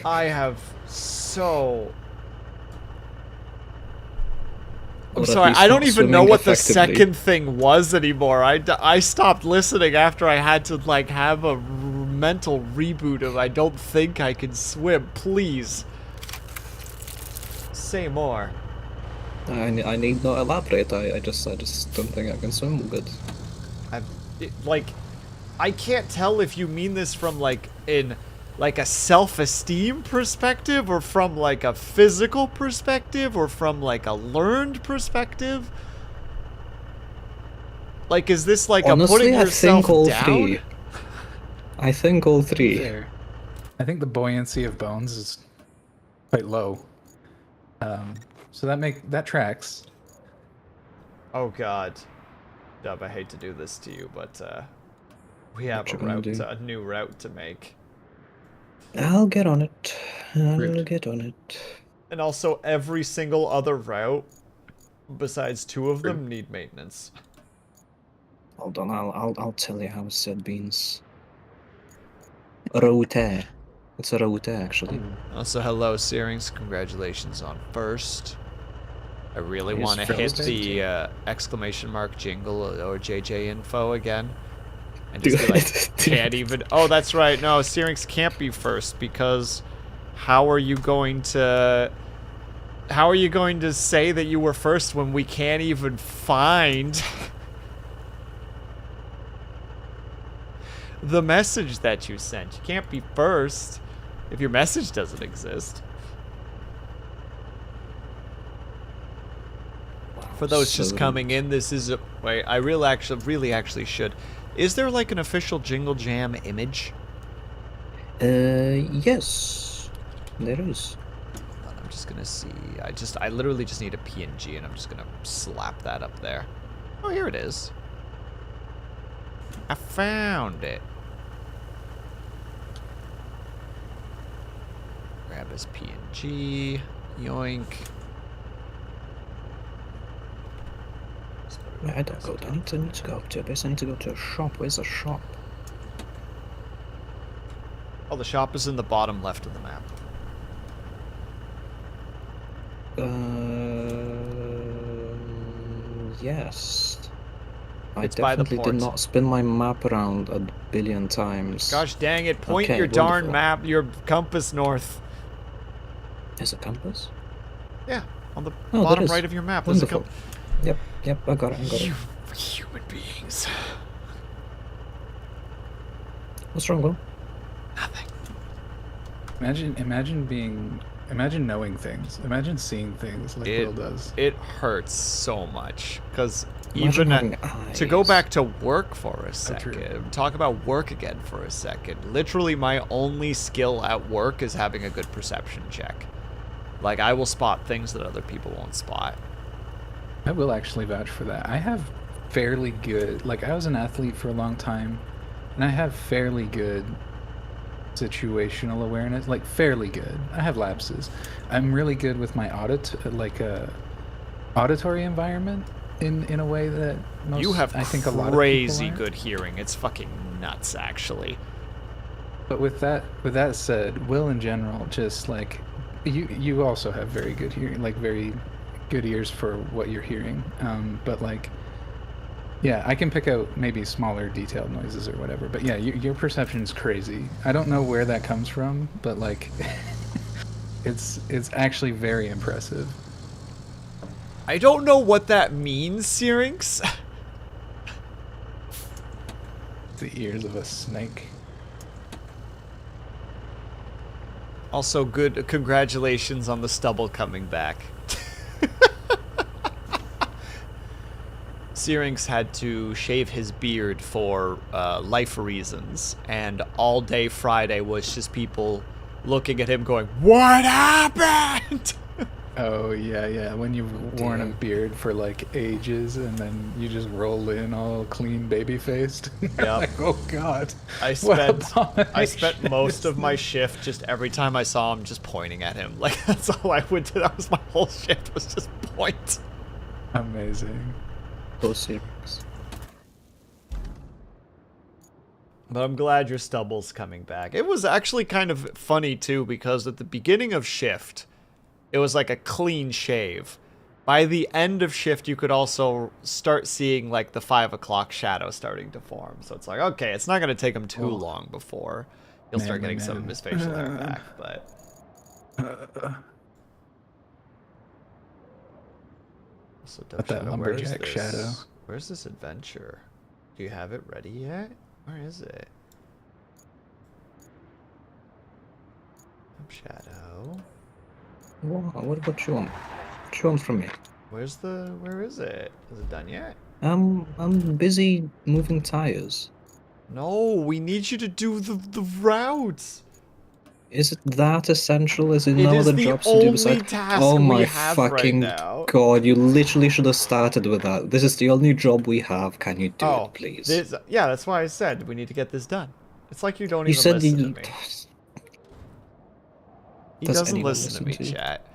I have so... I'm Or at sorry, least I don't not even know swimming what the effectively. second thing was anymore. I stopped listening after I had to, like, have a mental reboot of I don't think I can swim. Please. Say more. I need not elaborate. I just don't think I can swim good. I can't tell if you mean this from, like, like a self-esteem perspective, or from like a physical perspective, or from like a learned perspective. Like, is this like Honestly, a putting I yourself think all down? three. I think all three. Fair. I think the buoyancy of bones is quite low. So that tracks. Oh God, Dub, I hate to do this to you, but we have What you gonna do? a new route to make. I'll get on it. I'll Rude. get on it. And also, every single other route, besides two of them, Rude. need maintenance. Hold on, I'll tell you how it's said, Beans. Route. It's a route, actually. Also, hello, Searings. Congratulations on first. I really Here's want to hit Frozen. the exclamation mark jingle or JJ info again. And Do just be like, it. can't even... Oh, that's right. No, Searings can't be first, because how are you going to... How are you going to say that you were first when we can't even find the message that you sent? You can't be first if your message doesn't exist. For those just coming in, this is a... Wait, I really actually should. Is there like an official Jingle Jam image? Yes, there is. I'm just gonna see. I literally just need a PNG, and I'm just gonna slap that up there. Oh, here it is. I found it. Grab his PNG. Yoink. Wait, I don't go. I need to go up to a base. I need to go to a shop. Where's the shop? Oh, the shop is in the bottom left of the map. Yes. I It's by the definitely port. did not spin my map around a billion times. Gosh dang it, point Okay, your darn wonderful. map, your compass north. Is it compass? Yeah, on the Oh, bottom that is right of your map. There's a wonderful. Yep, I got it. You human beings. What's wrong, Will? Nothing. Imagine knowing things. Imagine seeing things like Will does. It hurts so much, because Imagine even having to go eyes. back to work for a true. second, talk about work again for a second. Literally, my only skill at work is having a good perception check. Like, I will spot things that other people won't spot. I will actually vouch for that. I have fairly good, like I was an athlete for a long time, and I have fairly good situational awareness, like fairly good. I have lapses. I'm really good with my auditory environment in a way that most, You have I think a lot of crazy people aren't. good hearing. It's fucking nuts, actually. But with that said, Will in general, just like you also have very good hearing, like very good ears for what you're hearing. But like, yeah, I can pick out maybe smaller detailed noises or whatever. But yeah, your perception is crazy. I don't know where that comes from, but like, it's actually very impressive. I don't know what that means, Syrinx. The ears of a snake. Also, good congratulations on the stubble coming back. Syrinx had to shave his beard for life reasons, and all day Friday was just people looking at him going, "What happened?" Oh yeah. When you've worn a beard for like ages and then you just roll in all clean, baby faced. Yep. Like, oh god. I spent most of my shift just every time I saw him just pointing at him. Like, that's all I would do. That was my whole shift, was just point. Amazing. Those series. But I'm glad your stubble's coming back. It was actually kind of funny too, because at the beginning of shift, it was like a clean shave. By the end of shift, you could also start seeing like the 5 o'clock shadow starting to form. So it's like, okay, it's not going to take him too long before he'll start getting some of his facial hair back. But also, Got that lumberjack shadow. Where's this adventure? Do you have it ready yet? Where is it? Shadow. What you want? What you want from me? Where is it? Is it done yet? I'm busy moving tires. No, we need you to do the routes. Is it that essential? Is it It no is other the jobs to do only besides? task Oh we my have right fucking now. god! You literally should have started with that. This is the only job we have. Can you do it, please? Yeah, that's why I said we need to get this done. It's like you don't You even said listen you. to me. He Does doesn't anyone listen to me, listen to you? chat.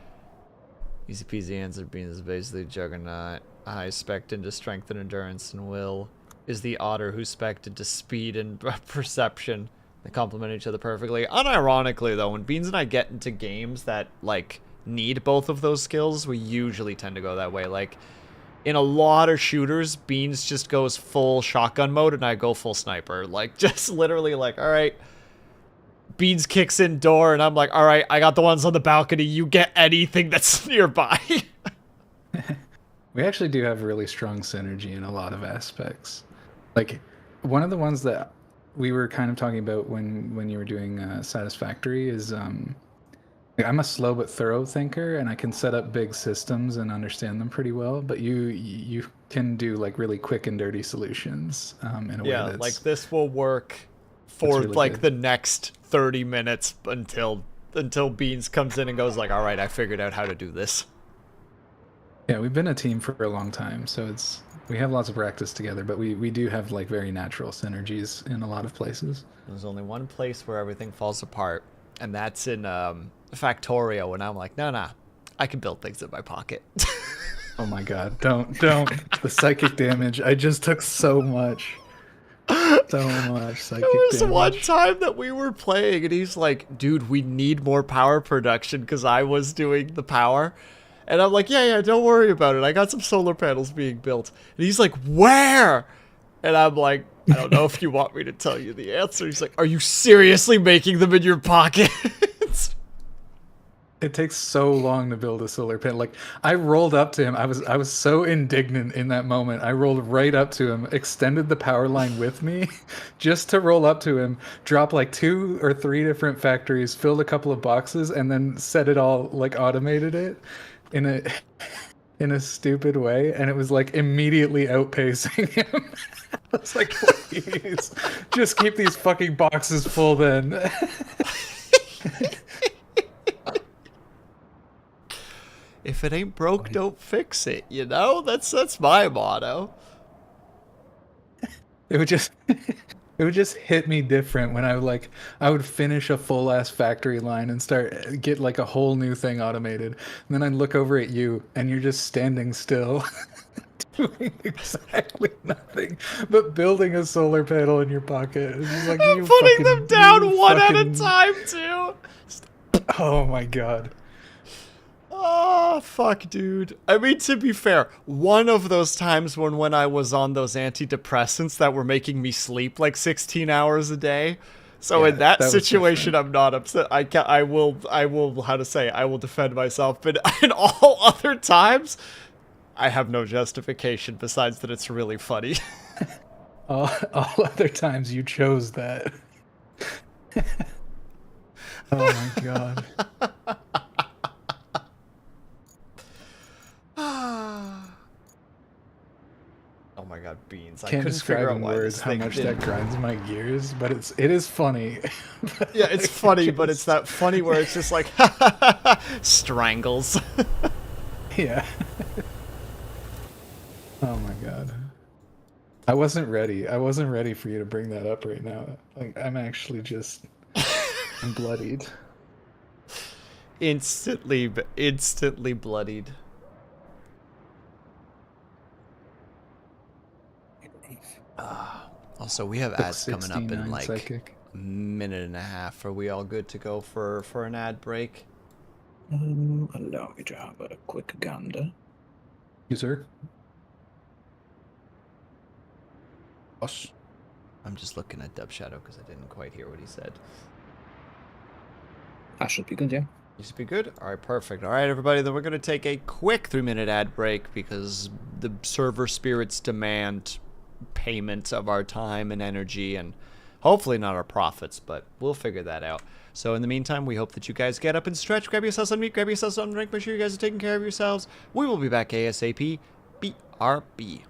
Easy peasy answer being is basically Juggernaut. High spec into strength and endurance and will. Is the otter who's spec into speed and perception. They complement each other perfectly. Unironically, though, when Beans and I get into games that, like, need both of those skills, we usually tend to go that way. Like, in a lot of shooters, Beans just goes full shotgun mode and I go full sniper. Like, just literally like, alright, Beans kicks in door, and I'm like, all right, I got the ones on the balcony. You get anything that's nearby. We actually do have really strong synergy in a lot of aspects. Like, one of the ones that we were kind of talking about when you were doing Satisfactory is like, I'm a slow but thorough thinker, and I can set up big systems and understand them pretty well. But you can do like really quick and dirty solutions in a way that's like this will work for really like good. the next 30 minutes until Beans comes in and goes like, all right, I figured out how to do this. Yeah, we've been a team for a long time, so we have lots of practice together, but we do have like very natural synergies in a lot of places. There's only one place where everything falls apart, and that's in Factorio, and I'm like, no, I can build things in my pocket. Oh my god, don't. The psychic damage. I just took so much. So much psychic There was damage. one time that we were playing, and he's like, dude, we need more power production because I was doing the power. And I'm like, yeah, don't worry about it. I got some solar panels being built. And he's like, where? And I'm like, I don't know if you want me to tell you the answer. He's like, are you seriously making them in your pocket? It takes so long to build a solar panel. Like, I rolled up to him. I was so indignant in that moment. I rolled right up to him, extended the power line with me, just to roll up to him, drop like 2 or 3 different factories, filled a couple of boxes, and then set it all, like automated it in a stupid way, and it was like immediately outpacing him. I was like, please, just keep these fucking boxes full then. If it ain't broke, don't fix it. You know, that's my motto. It would just hit me different when I would finish a full ass factory line and get like a whole new thing automated. And then I'd look over at you and you're just standing still doing exactly nothing but building a solar panel in your pocket. It's just like I'm you putting them fucking- down you one at a fucking- time, too. Oh my god. Oh, fuck, dude. I mean, to be fair, one of those times when I was on those antidepressants that were making me sleep like 16 hours a day. So Yeah, in that, that was situation, I'm not upset. I will, how to say, I will defend myself. But in all other times, I have no justification besides that it's really funny. All other times you chose that. Oh my god. Oh my god, Beans. I Can't couldn't describe figure out in why words this how thing much didn't- that grinds my gears, but it is funny. Yeah, it's funny, but it's that funny where it's just like, strangles. Yeah. Oh my god. I wasn't ready. I wasn't ready for you to bring that up right now. Like, I'm actually just I'm bloodied. Instantly bloodied. Also, we have ads coming up in 69 like psychic. a minute and a half. Are we all good to go for an ad break? Allow me to have a quick gander. You sir? Us. I'm just looking at Dub Shadow because I didn't quite hear what he said. That should be good, yeah. You should be good? Alright, perfect. Alright, everybody, then we're going to take a quick 3-minute ad break because the server spirits demand payment of our time and energy and hopefully not our profits, but we'll figure that out. So in the meantime, we hope that you guys get up and stretch, grab yourselves some meat, grab yourselves some drink, make sure you guys are taking care of yourselves. We will be back ASAP. BRB.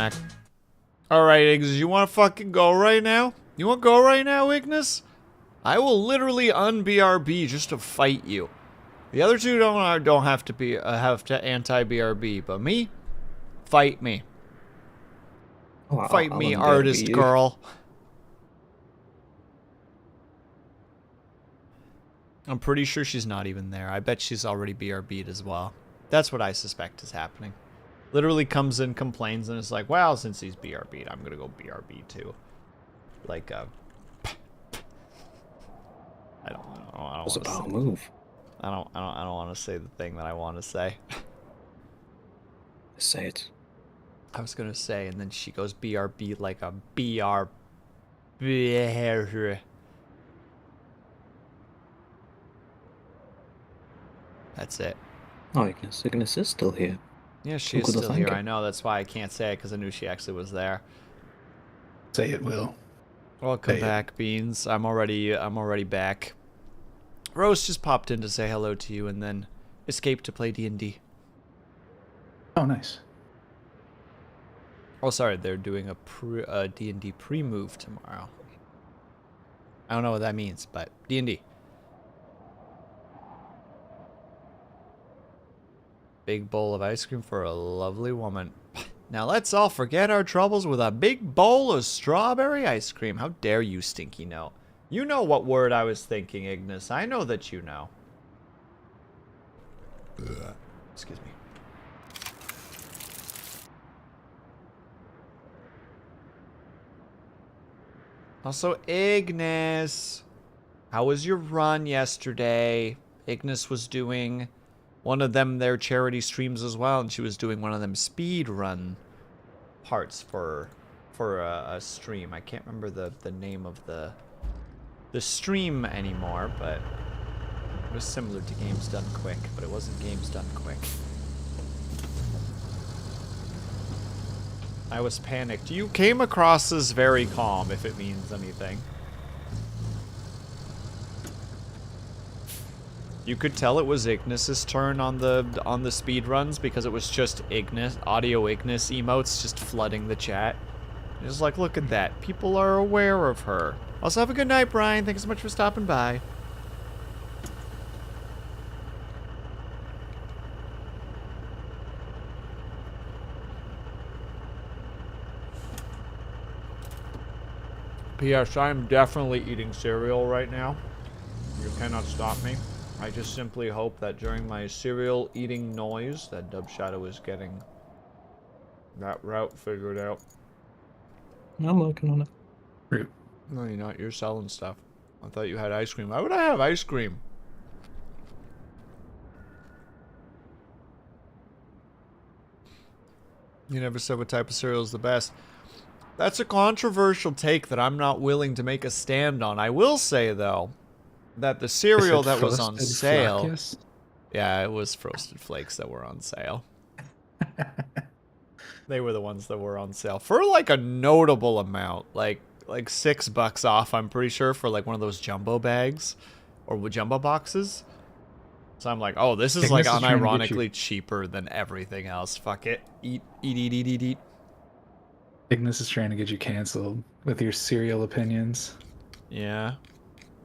smack. Alright, Ignis, you wanna fucking go right now? You wanna go right now, Ignis? I will literally un-BRB just to fight you. The other two don't have to be anti-BRB, but me? Fight me. Oh, Fight I'll me, un-BRB artist you. girl. I'm pretty sure she's not even there. I bet she's already BRB'd as well. That's what I suspect is happening. Literally comes in, complains, and is like, well, since he's BRB'd, I'm gonna go BRB too. Like, I don't That's a want to power say. move. I don't want to say the thing that I want to say. Say it. I was gonna say, and then she goes BRB like a BR. That's it. Oh, Ignis is still here. Yeah, she Who is could have still here. thunk it? I know. That's why I can't say it, because I knew she actually was there. Say it, Will. Welcome Say it. back, Beans. I'm already back. Rose just popped in to say hello to you, and then escaped to play D&D. Oh, nice. Oh, sorry, they're doing a D&D pre-move tomorrow. I don't know what that means, but D&D. Big bowl of ice cream for a lovely woman. Now let's all forget our troubles with a big bowl of strawberry ice cream. How dare you, Stinky Note? You know what word I was thinking, Ignis. I know that you know. Ugh. Excuse me. Also, Ignis, how was your run yesterday? Ignis was doing one of their charity streams as well, and she was doing one of them speed run parts for a stream. I can't remember the name of the stream anymore, but it was similar to Games Done Quick, but it wasn't Games Done Quick. I was panicked. You came across as very calm, if it means anything. You could tell it was Ignis's turn on the speed runs because it was just Ignis, audio Ignis emotes just flooding the chat. Just like, look at that. People are aware of her. Also, have a good night, Brian. Thanks so much for stopping by. P.S. I'm definitely eating cereal right now. You cannot stop me. I just simply hope that during my cereal eating noise that Dub Shadow is getting that route figured out. I'm working on it. Root. No, you're not. You're selling stuff. I thought you had ice cream. Why would I have ice cream? You never said what type of cereal is the best. That's a controversial take that I'm not willing to make a stand on. I will say, though, that the cereal that was on sale... Flockus? Yeah, it was Frosted Flakes that were on sale. They were the ones that were on sale for like a notable amount, like $6 off. I'm pretty sure for like one of those jumbo bags or jumbo boxes. So I'm like, oh, this is like unironically cheaper than everything else. Fuck it, eat. Ignis is trying to get you canceled with your cereal opinions. Yeah.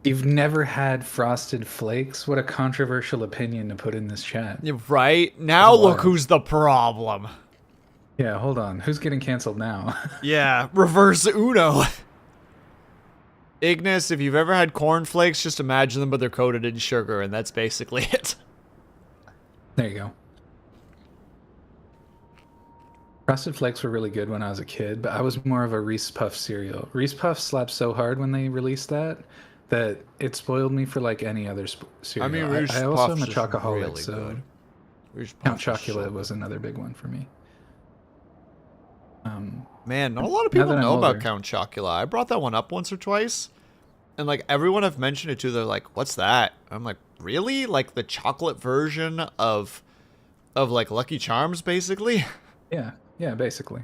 You've never had Frosted Flakes? What a controversial opinion to put in this chat. You're right. Now look who's the problem. Yeah, hold on. Who's getting canceled now? Yeah, reverse Uno. Ignis, if you've ever had cornflakes, just imagine them, but they're coated in sugar, and that's basically it. There you go. Frosted Flakes were really good when I was a kid, but I was more of a Reese Puff cereal. Reese Puff slapped so hard when they released that it spoiled me for like any other cereal. I mean, Reese I also am a Puffs is chocoholic, really so good. Reese Count Puffs is so Chocula good. was another big one for me. Man, not a lot of people that I'm know about older. Count Chocula. I brought that one up once or twice, and like everyone I've mentioned it to, they're like, "What's that?" I'm like, "Really? Like the chocolate version of like Lucky Charms, basically?" Yeah, basically.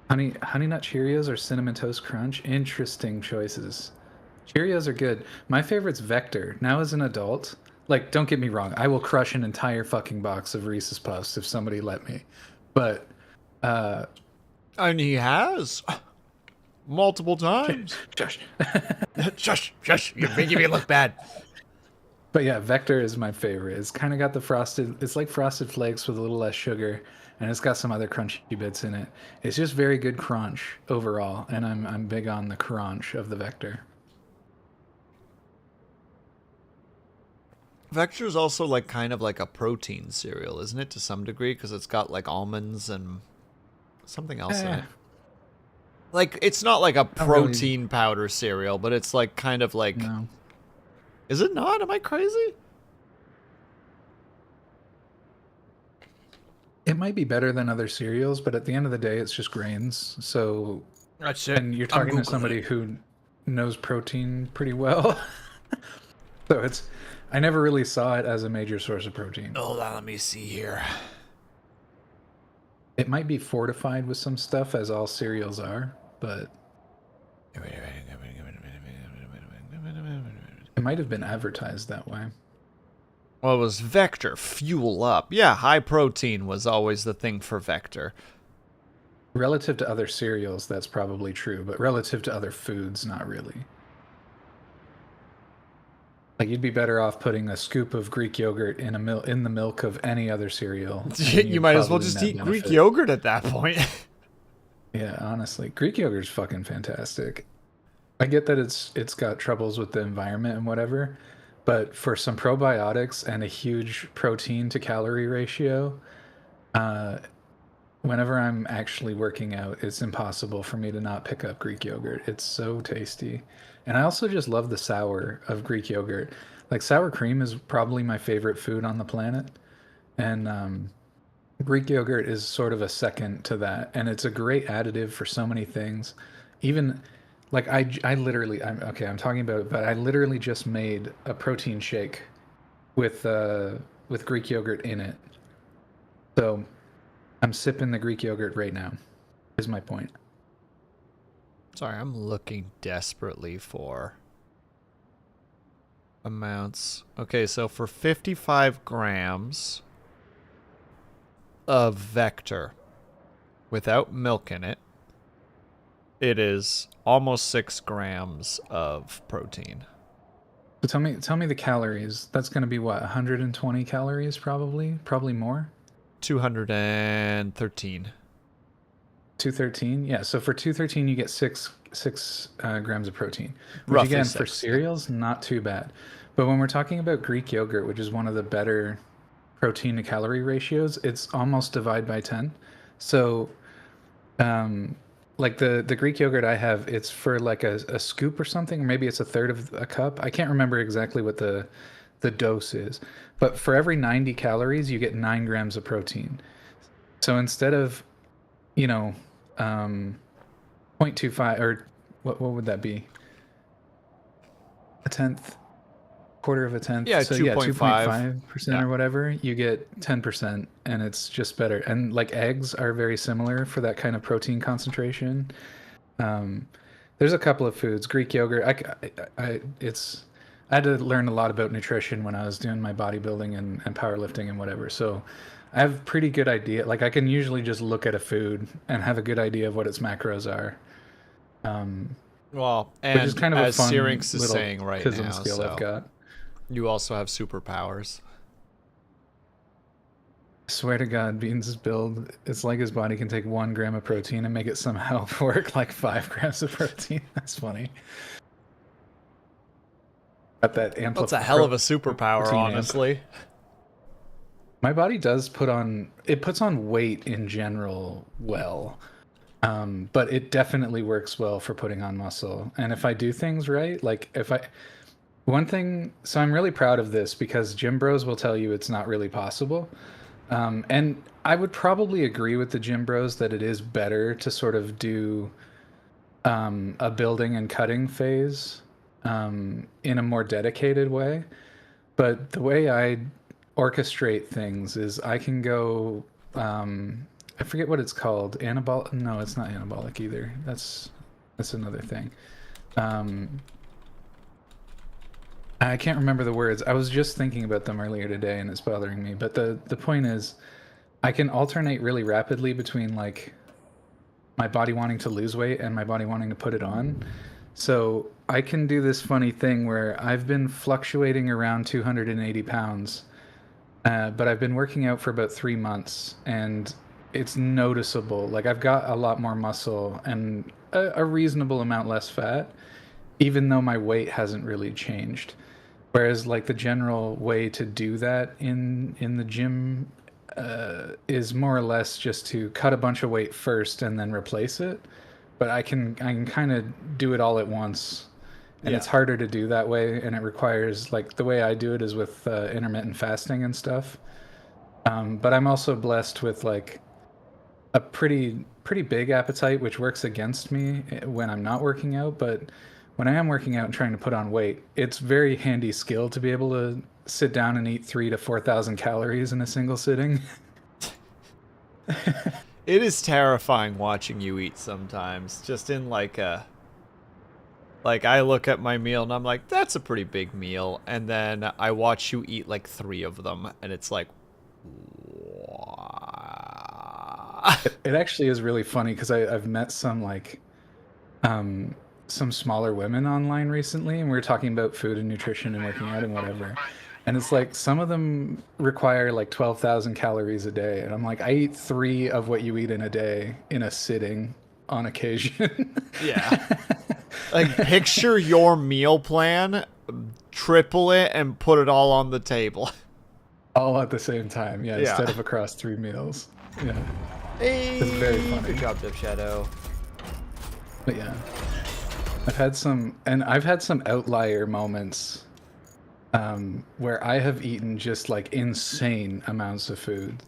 Honey Nut Cheerios or Cinnamon Toast Crunch? Interesting choices. Cheerios are good. My favorite's Vector. Now as an adult, Like, don't get me wrong, I will crush an entire fucking box of Reese's Puffs if somebody let me. But And he has multiple times. Josh. Shush, shush! You're making me look bad. But yeah, Vector is my favorite. It's kind of got the frosted. It's like Frosted Flakes with a little less sugar, and it's got some other crunchy bits in it. It's just very good crunch overall, and I'm big on the crunch of the Vector. Vector is also like kind of like a protein cereal, isn't it, to some degree? Because it's got like almonds and something else in it. Like, it's not like a protein powder cereal, but it's like kind of like. No. Is it not? Am I crazy? It might be better than other cereals, but at the end of the day, it's just grains. So, That's it. and you're talking to somebody who knows protein pretty well. So it's, I never really saw it as a major source of protein. Hold on, let me see here. It might be fortified with some stuff, as all cereals are, but it might have been advertised that way. Well, it was Vector, fuel up. Yeah, high protein was always the thing for Vector. Relative to other cereals, that's probably true, but relative to other foods, not really. Like, you'd be better off putting a scoop of Greek yogurt in the milk of any other cereal. You might as well just eat Greek yogurt at that point. Yeah, honestly, Greek yogurt's fucking fantastic. I get that it's got troubles with the environment and whatever, but for some probiotics and a huge protein to calorie ratio, whenever I'm actually working out, it's impossible for me to not pick up Greek yogurt. It's so tasty. And I also just love the sour of Greek yogurt. Like, sour cream is probably my favorite food on the planet. And Greek yogurt is sort of a second to that. And it's a great additive for so many things. Even, like, I literally, I'm talking about it, but I literally just made a protein shake with Greek yogurt in it. So I'm sipping the Greek yogurt right now, is my point. Sorry, I'm looking desperately for amounts. Okay, so for 55 grams of Vector without milk in it, it is almost 6 grams of protein. So tell me the calories. That's going to be what, 120 calories probably? Probably more? 213. 213? Yeah, so for 213 you get 6 grams of protein. Which Roughly again, 6. for cereals, not too bad. But when we're talking about Greek yogurt, which is one of the better protein to calorie ratios, it's almost divide by 10. So like the Greek yogurt I have, it's for like a scoop or something, or maybe it's a third of a cup. I can't remember exactly what the dose is. But for every 90 calories, you get 9 grams of protein. So instead of, 0.25, or what would that be? A tenth, quarter of a tenth. Yeah, so 2.5% or whatever. You get 10%, and it's just better. And like eggs are very similar for that kind of protein concentration. There's a couple of foods. Greek yogurt. I had to learn a lot about nutrition when I was doing my bodybuilding and powerlifting and whatever. So I have a pretty good idea. Like, I can usually just look at a food and have a good idea of what its macros are. Well, and which is kind of as a fun Syrinx is saying right now, skill I've got. You also have superpowers. I swear to God, Beans' build, it's like his body can take 1 gram of protein and make it somehow work like 5 grams of protein. That's funny. Got that That's a hell of a superpower, honestly. My body does puts on weight in general well. But it definitely works well for putting on muscle. And if I do things right, like so I'm really proud of this because gym bros will tell you it's not really possible. And I would probably agree with the gym bros that it is better to sort of do a building and cutting phase in a more dedicated way. But the way I orchestrate things is I can go, I forget what it's called. Anabolic? No, it's not anabolic either. That's another thing. I can't remember the words. I was just thinking about them earlier today, and it's bothering me. But the point is, I can alternate really rapidly between like my body wanting to lose weight and my body wanting to put it on. So I can do this funny thing where I've been fluctuating around 280 pounds, but I've been working out for about 3 months, and it's noticeable. Like I've got a lot more muscle and a reasonable amount less fat, even though my weight hasn't really changed. Whereas like the general way to do that in the gym is more or less just to cut a bunch of weight first and then replace it. But I can kind of do it all at once, and it's harder to do that way, and it requires like the way I do it is with intermittent fasting and stuff. But I'm also blessed with like a pretty big appetite, which works against me when I'm not working out. But when I am working out and trying to put on weight, it's very handy skill to be able to sit down and eat 3 to 4,000 calories in a single sitting. It is terrifying watching you eat sometimes. Just in like a... Like, I look at my meal and I'm like, that's a pretty big meal. And then I watch you eat like 3 of them, and it's like... It actually is really funny because I've met some like some smaller women online recently, and we were talking about food and nutrition and working out and whatever. And it's like some of them require like 12,000 calories a day, and I'm like, I eat 3 of what you eat in a day in a sitting on occasion. Yeah. Like, picture your meal plan, triple it, and put it all on the table. All at the same time, yeah, instead of across 3 meals. Yeah. Hey, It's very funny. good job, Dip Shadow. But yeah, I've had some outlier moments where I have eaten just like insane amounts of food.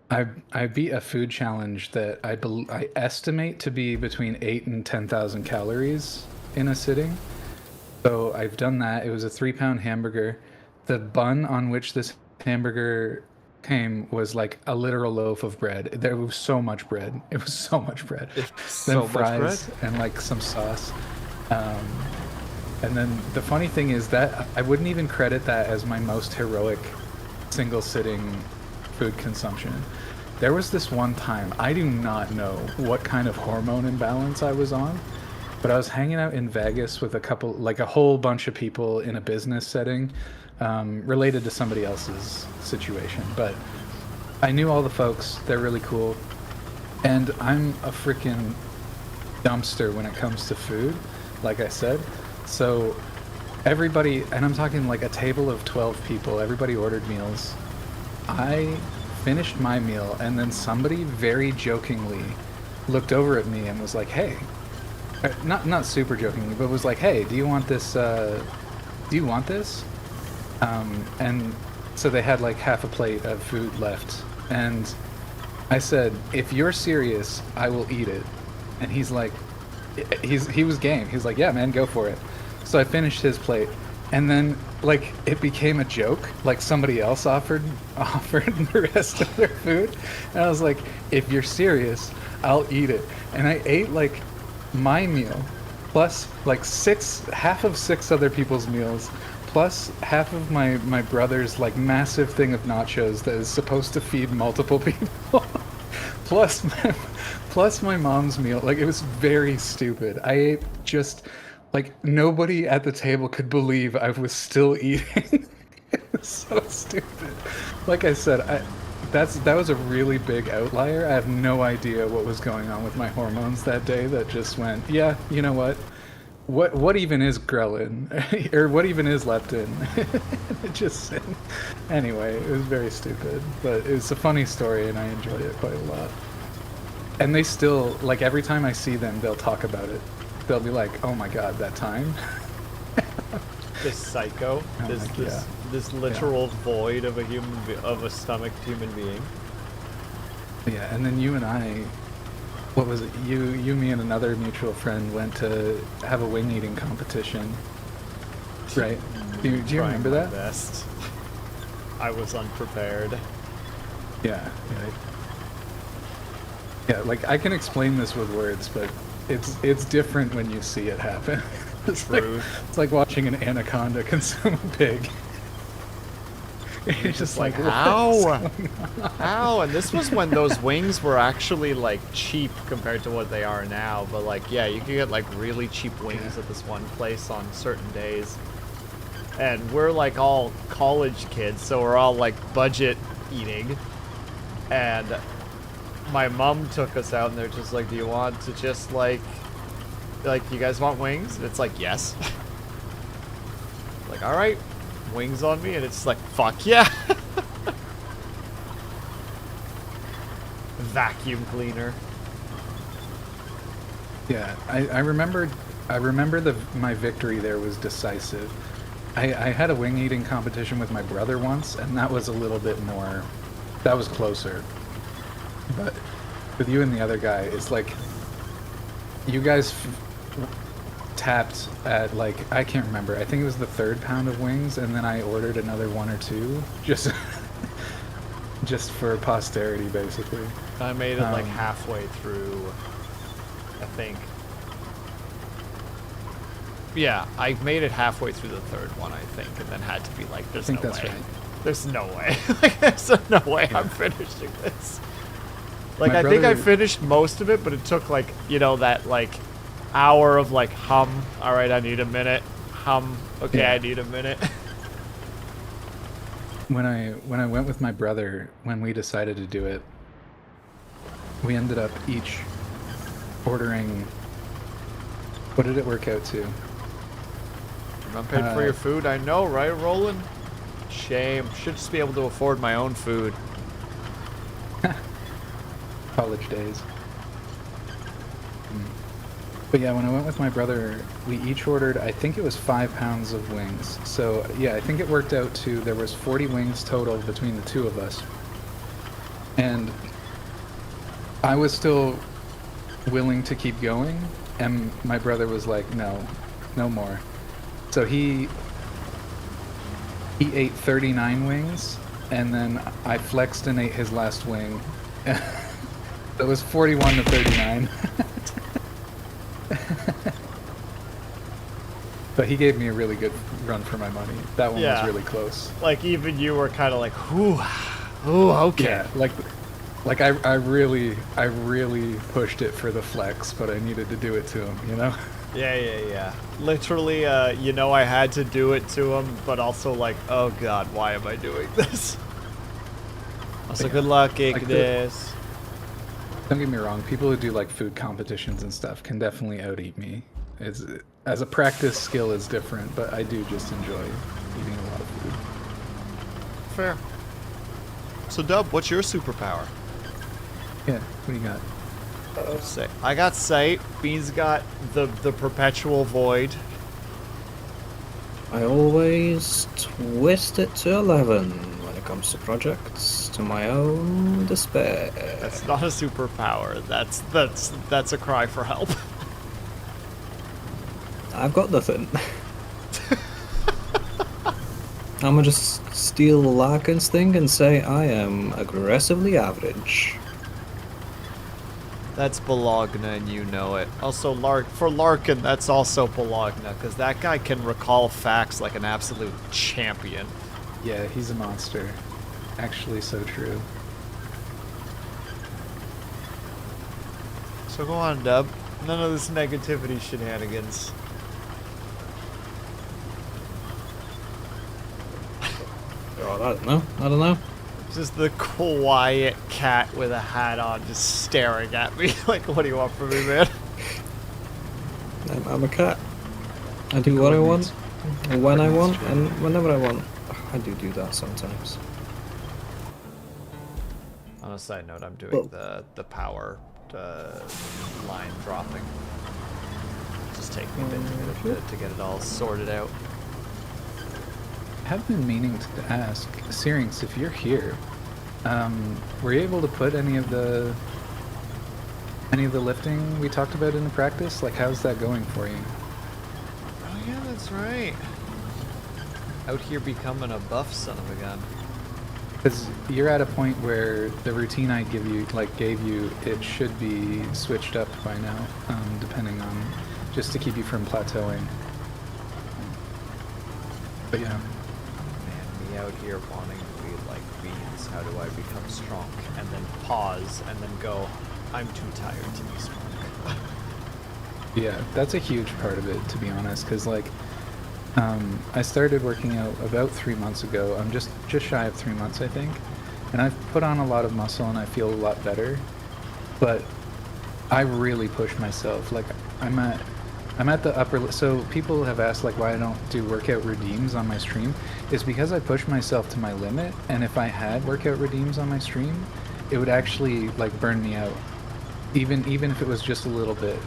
I beat a food challenge that I estimate to be between 8 and 10,000 calories in a sitting. So I've done that. It was a 3-pound hamburger. The bun on which this hamburger came was like a literal loaf of bread. There was so much bread. It was so much bread. So Then fries much bread? and like some sauce. And then the funny thing is that I wouldn't even credit that as my most heroic single sitting food consumption. There was this one time, I do not know what kind of hormone imbalance I was on, but I was hanging out in Vegas with a whole bunch of people in a business setting, related to somebody else's situation. But I knew all the folks, they're really cool. And I'm a freaking dumpster when it comes to food, like I said. So everybody, and I'm talking like a table of 12 people, everybody ordered meals. I finished my meal, and then somebody very jokingly looked over at me and was like, hey, not super jokingly, but was like, hey, do you want this, and so they had like half a plate of food left, and I said, if you're serious, I will eat it. And he's like, he was game. He's like, yeah, man, go for it. So I finished his plate, and then like it became a joke. Like somebody else offered the rest of their food, and I was like, if you're serious, I'll eat it. And I ate like my meal, plus like half of 6 other people's meals, plus half of my brother's like massive thing of nachos that is supposed to feed multiple people, plus my mom's meal. Like it was very stupid. I ate just like nobody at the table could believe I was still eating. It was so stupid. Like I said, that was a really big outlier. I have no idea what was going on with my hormones that day that just went, yeah, you know what? What even is ghrelin? Or what even is leptin? It just... Anyway, it was very stupid. But it's a funny story, and I enjoyed it quite a lot. And they still, like, every time I see them, they'll talk about it. They'll be like, oh my god, that time? This psycho, this literal void of a stomached human being. Yeah, and then you and I, what was it? You, me, and another mutual friend went to have a wing eating competition, right? Do you remember that? Best. I was unprepared. Yeah. Like I can explain this with words, but it's different when you see it happen. It's like watching an anaconda consume a pig. It's just like, how? How? And this was when those wings were actually like cheap compared to what they are now. But like, yeah, you could get like really cheap wings at this one place on certain days. And we're like all college kids, so we're all like budget eating. And my mom took us out, and they're just like, "Do you want to just like, you guys want wings?" And it's like, "Yes." Like, all right, wings on me, and it's like, "Fuck yeah!" Vacuum cleaner. Yeah, I remember my victory there was decisive. I had a wing eating competition with my brother once, and that was a little bit more, that was closer. But with you and the other guy, it's like you guys tapped at like, I can't remember, I think it was the 3rd pound of wings, and then I ordered another 1 or 2 just for posterity, basically. I made it like halfway through, I think. Yeah, I made it halfway through the 3rd one, I think, and then had to be like, "There's no way. That's right. There's no way. Like, there's no way I'm finishing this." Like, My I think I brother- finished most of it, but it took like, you know, that like hour of like hum. All right, I need a minute. Hum. Okay, Yeah. I need a minute. When I went with my brother, when we decided to do it, we ended up each ordering. What did it work out to? I'm paid for your food. I know, right, Roland? Shame. Should just be able to afford my own food. College days. But yeah, when I went with my brother, we each ordered, I think it was 5 pounds of wings. So yeah, I think it worked out to, there was 40 wings total between the 2 of us. And I was still willing to keep going, and my brother was like, no more. So he ate 39 wings, and then I flexed and ate his last wing. It was 41 to 39. But he gave me a really good run for my money. That one Yeah. was really close. Like, even you were kind of like, "Whew, ooh, okay." Yeah, like I really pushed it for the flex, but I needed to do it to him, you know? Yeah. Literally, you know, I had to do it to him, but also like, oh god, why am I doing this? Also, good luck, Ignis. Don't get me wrong, people who do like food competitions and stuff can definitely out-eat me. As a practice skill is different, but I do just enjoy eating a lot of food. Fair. So, Dub, what's your superpower? Yeah, what do you got? Sight. I got sight. Bean's got the perpetual void. I always twist it to 11 when it comes to projects, to my own despair. That's not a superpower. That's a cry for help. I've got nothing. I'ma just steal Larkin's thing and say I am aggressively average. That's Bologna, and you know it. Also, for Larkin, that's also Bologna, because that guy can recall facts like an absolute champion. Yeah, he's a monster. Actually, so true. So go on, Dub. None of this negativity shenanigans. God, I don't know. Just the quiet cat with a hat on just staring at me like, what do you want from me, man? I'm a cat. I do what I want, when I want, and whenever I want. I do that sometimes. On a side note, I'm doing the power line dropping. Just take me a bit to get it all sorted out. I have been meaning to ask, Syrinx, if you're here, were you able to put any of the lifting we talked about into practice? Like, how's that going for you? Oh yeah, that's right. Out here becoming a buff son of a gun. Because you're at a point where the routine I gave you, it should be switched up by now, depending on, just to keep you from plateauing. But yeah. Man, me out here wanting to be like beans. How do I become strong? And then pause and then go, I'm too tired to be strong. Yeah, that's a huge part of it, to be honest, because like I started working out about 3 months ago. I'm just shy of 3 months, I think, and I've put on a lot of muscle and I feel a lot better. But I really push myself. Like I'm at the upper. So people have asked like why I don't do workout redeems on my stream. It's because I push myself to my limit, and if I had workout redeems on my stream, it would actually like burn me out, even if it was just a little bit.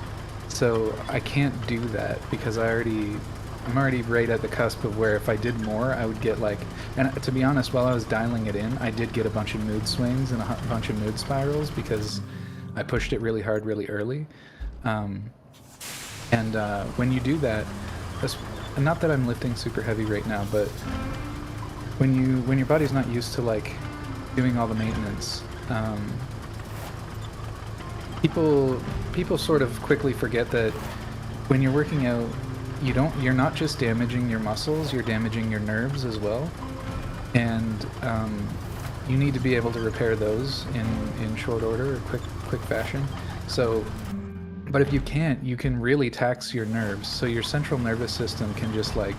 So I can't do that because I'm already right at the cusp of where if I did more, I would get like, and to be honest, while I was dialing it in, I did get a bunch of mood swings and a bunch of mood spirals because I pushed it really hard really early. When you do that, not that I'm lifting super heavy right now, but when your body's not used to like doing all the maintenance, people sort of quickly forget that when you're working out, you're not just damaging your muscles, you're damaging your nerves as well, and you need to be able to repair those in short order or quick fashion. So, but if you can't, you can really tax your nerves. So your central nervous system can just like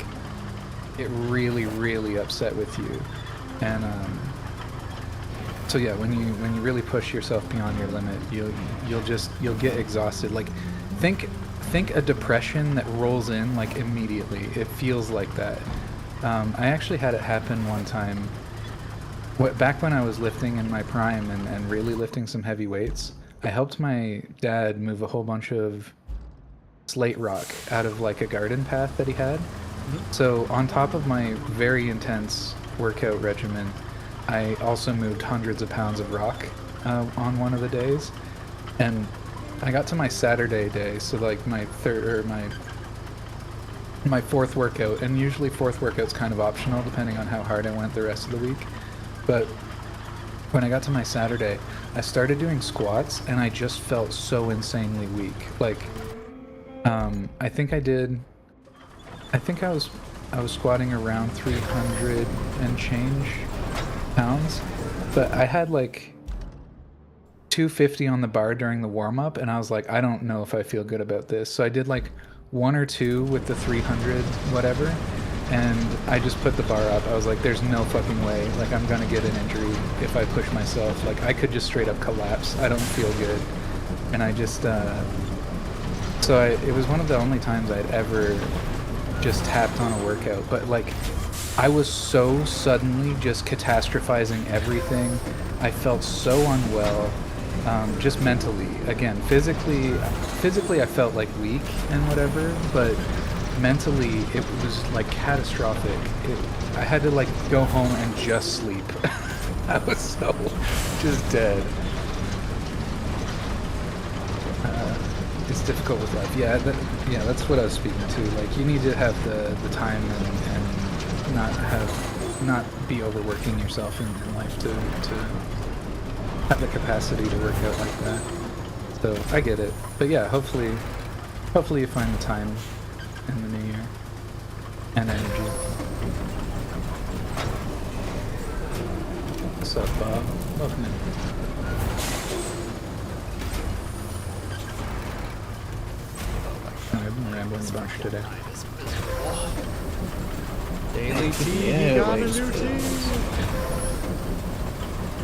get really upset with you, and so yeah, when you really push yourself beyond your limit, you'll get exhausted. Like think a depression that rolls in like immediately. It feels like that. I actually had it happen one time. Back when I was lifting in my prime and really lifting some heavy weights, I helped my dad move a whole bunch of slate rock out of like a garden path that he had. So on top of my very intense workout regimen, I also moved hundreds of pounds of rock on one of the days. And I got to my Saturday day, so like my fourth workout, and usually fourth workout's kind of optional depending on how hard I went the rest of the week. But when I got to my Saturday, I started doing squats and I just felt so insanely weak. Like I think I was squatting around 300 and change pounds, but I had like 250 on the bar during the warm-up, and I was like, I don't know if I feel good about this. So I did like 1 or 2 with the 300 whatever, and I just put the bar up. I was like, there's no fucking way, like I'm gonna get an injury if I push myself. Like I could just straight up collapse. I don't feel good. And I just it was one of the only times I'd ever just tapped on a workout, but like I was so suddenly just catastrophizing everything. I felt so unwell, just mentally. Again, physically I felt like weak and whatever, but mentally it was like catastrophic. I had to like go home and just sleep. I was so just dead. It's difficult with life. Yeah, that's what I was speaking to. Like you need to have the time and not be overworking yourself in life to have the capacity to work out like that. So I get it, but yeah, hopefully you find the time in the new year and energy. What's up, Bob? Welcome in. I've been rambling a bunch today. Daily tea, you got a new tea.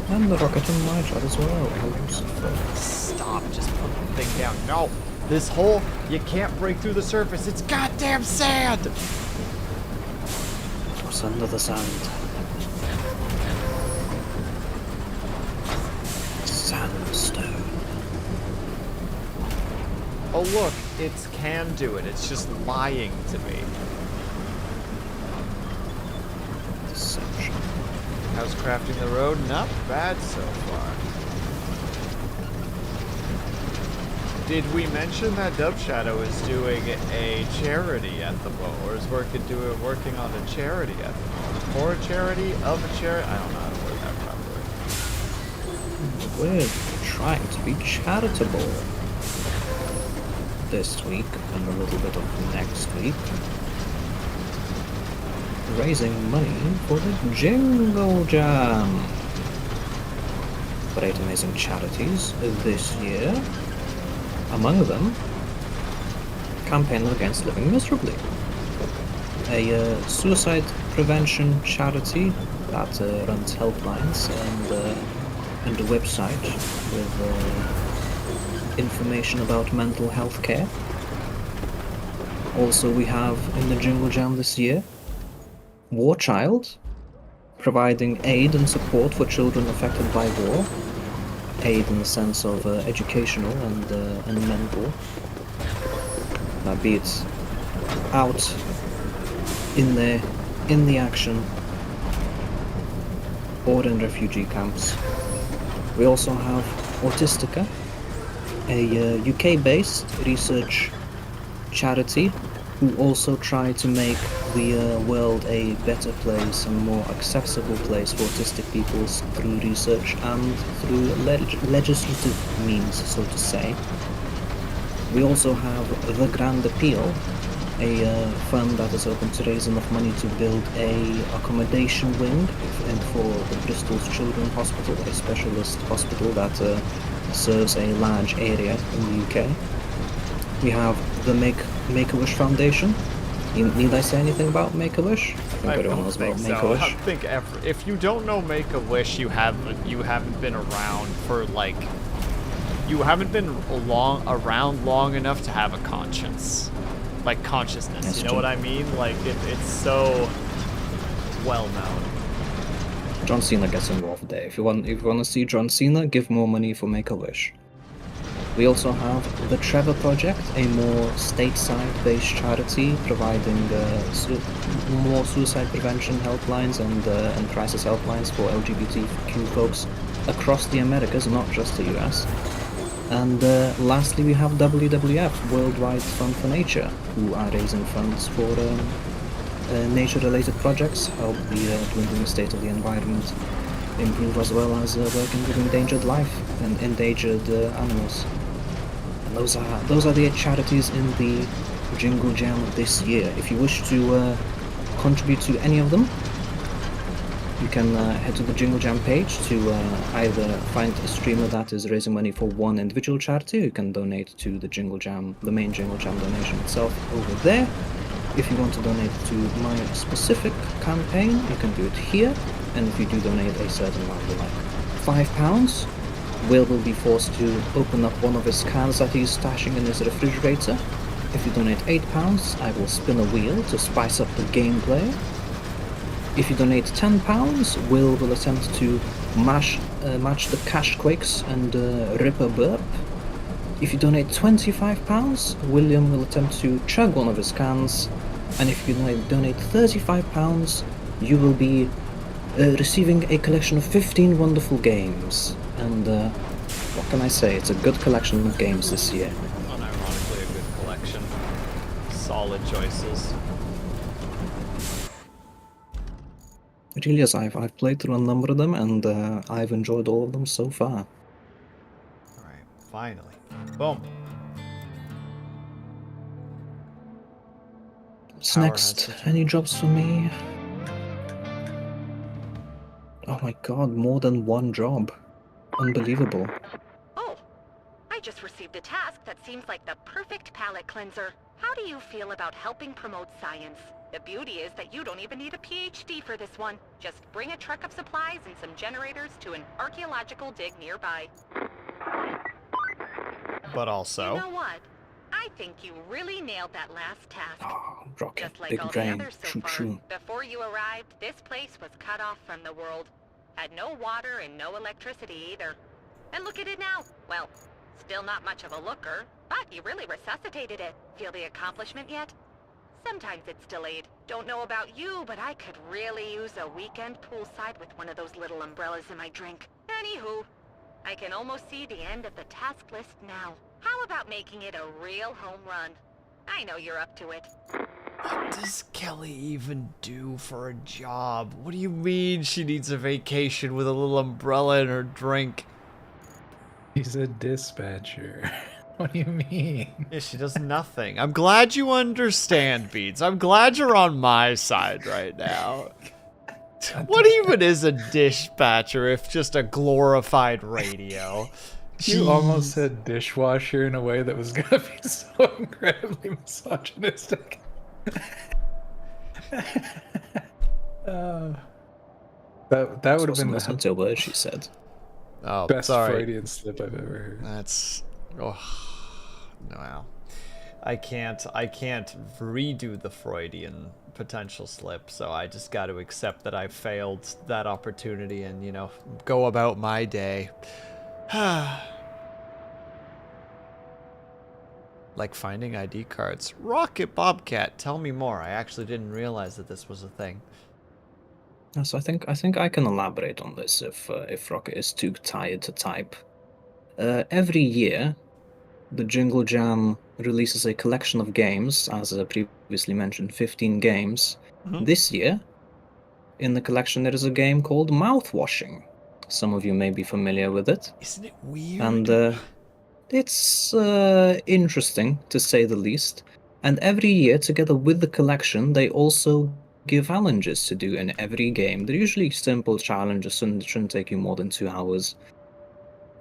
And the rocket in my job as well. Stop, just put the thing down. No, this hole, you can't break through the surface. It's goddamn sand. What's under the sand? Sandstone. Oh look, it's can do it. It's just lying to me. Deception. How's crafting the road? Not bad so far. Did we mention that Dub Shadow is doing a charity at the moment, or is working on a charity at the moment? For a charity, of a charity? I don't know how to word that properly. We're trying to be charitable this week and a little bit of next week. raising money for the Jingle Jam. For 8 amazing charities this year. Among them, Campaign Against Living Miserably, a suicide prevention charity that runs helplines and a website with information about mental health care. Also, we have in the Jingle Jam this year, War Child, providing aid and support for children affected by war. Aid in the sense of educational and mental. Be it out in the action or in refugee camps. We also have Autistica, a UK-based research charity who also try to make the world a better place and more accessible place for autistic people through research and through legislative means, so to say. We also have The Grand Appeal, a fund that is open to raise enough money to build a accommodation wing for the Bristol's Children's Hospital, a specialist hospital that serves a large area in the UK. We have the Make-A-Wish Foundation. Need I say anything about Make-A-Wish? I think everyone knows about Make-A-Wish. I think if you don't know Make-A-Wish, you haven't been around for like. You haven't been around long enough to have a conscience, like consciousness. That's you know true. what I mean? Like it's so well known. John Cena gets involved there. If you want to see John Cena, give more money for Make-A-Wish. We also have the Trevor Project, a more stateside-based charity providing more suicide prevention helplines and crisis helplines for LGBTQ folks across the Americas, not just the US. And lastly, we have WWF, Worldwide Fund for Nature, who are raising funds for nature-related projects, help the dwindling state of the environment improve, as well as working with endangered life and endangered animals. And those are the charities in the Jingle Jam this year. If you wish to contribute to any of them, you can head to the Jingle Jam page to either find a streamer that is raising money for one individual charity. You can donate to the Jingle Jam, the main Jingle Jam donation itself over there. If you want to donate to my specific campaign, you can do it here. And if you do donate a certain amount, like £5, Will be forced to open up one of his cans that he's stashing in his refrigerator. If you donate £8, I will spin a wheel to spice up the gameplay. If you donate £10, Will attempt to match the cash quakes and rip a burp. If you donate £25, William will attempt to chug one of his cans. And if you donate £35, you will be receiving a collection of 15 wonderful games. And what can I say? It's a good collection of games this year. Unironically, a good collection. Solid choices. It really is. I've played through a number of them, and I've enjoyed all of them so far. Alright, finally. Boom. What's Power next? has Any jobs for me? Oh my god, more than one job. Unbelievable. Oh, I just received a task that seems like the perfect palate cleanser. How do you feel about helping promote science? The beauty is that you don't even need a PhD for this one. Just bring a truck of supplies and some generators to an archaeological dig nearby. But also... You know what? I think you really nailed that last task. Oh, rocket, Just like big all the brain, others so choo far, choo. before you arrived, this place was cut off from the world. Had no water and no electricity either. And look at it now. Well, still not much of a looker, but you really resuscitated it. Feel the accomplishment yet? Sometimes it's delayed. Don't know about you, but I could really use a weekend poolside with one of those little umbrellas in my drink. Anywho, I can almost see the end of the task list now. How about making it a real home run? I know you're up to it. What does Kelly even do for a job? What do you mean she needs a vacation with a little umbrella in her drink? He's a dispatcher. What do you mean? Yeah, she does nothing. I'm glad you understand, Beats. I'm glad you're on my side right now. What even is a dispatcher if just a glorified radio? You almost Jeez. said dishwasher in a way that was gonna be so incredibly misogynistic. That would have been That's the not a word she said. Oh, best sorry. Freudian slip I've ever heard. That's wow. I can't redo the Freudian potential slip, so I just got to accept that I failed that opportunity and, go about my day. Like finding ID cards. Rocket Bobcat, tell me more. I actually didn't realize that this was a thing. So I think I can elaborate on this if Rocket is too tired to type. Every year, the Jingle Jam releases a collection of games, as previously mentioned, 15 games. Mhm. This year, in the collection, there is a game called Mouthwashing. Some of you may be familiar with it. Isn't it weird? And it's interesting, to say the least. And every year, together with the collection, they also give challenges to do in every game. They're usually simple challenges, and it shouldn't take you more than 2 hours.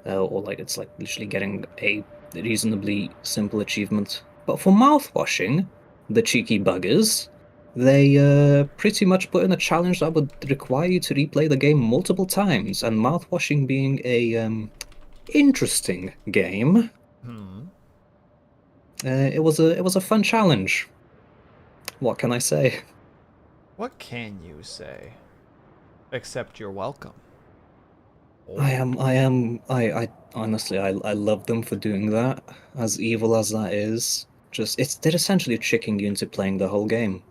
Or it's like literally getting a reasonably simple achievement. But for mouthwashing, the cheeky buggers, they pretty much put in a challenge that would require you to replay the game multiple times. And mouthwashing being a interesting game, it was a fun challenge. What can I say? What can you say? Except you're welcome. I honestly, I love them for doing that. As evil as that is, they're essentially tricking you into playing the whole game.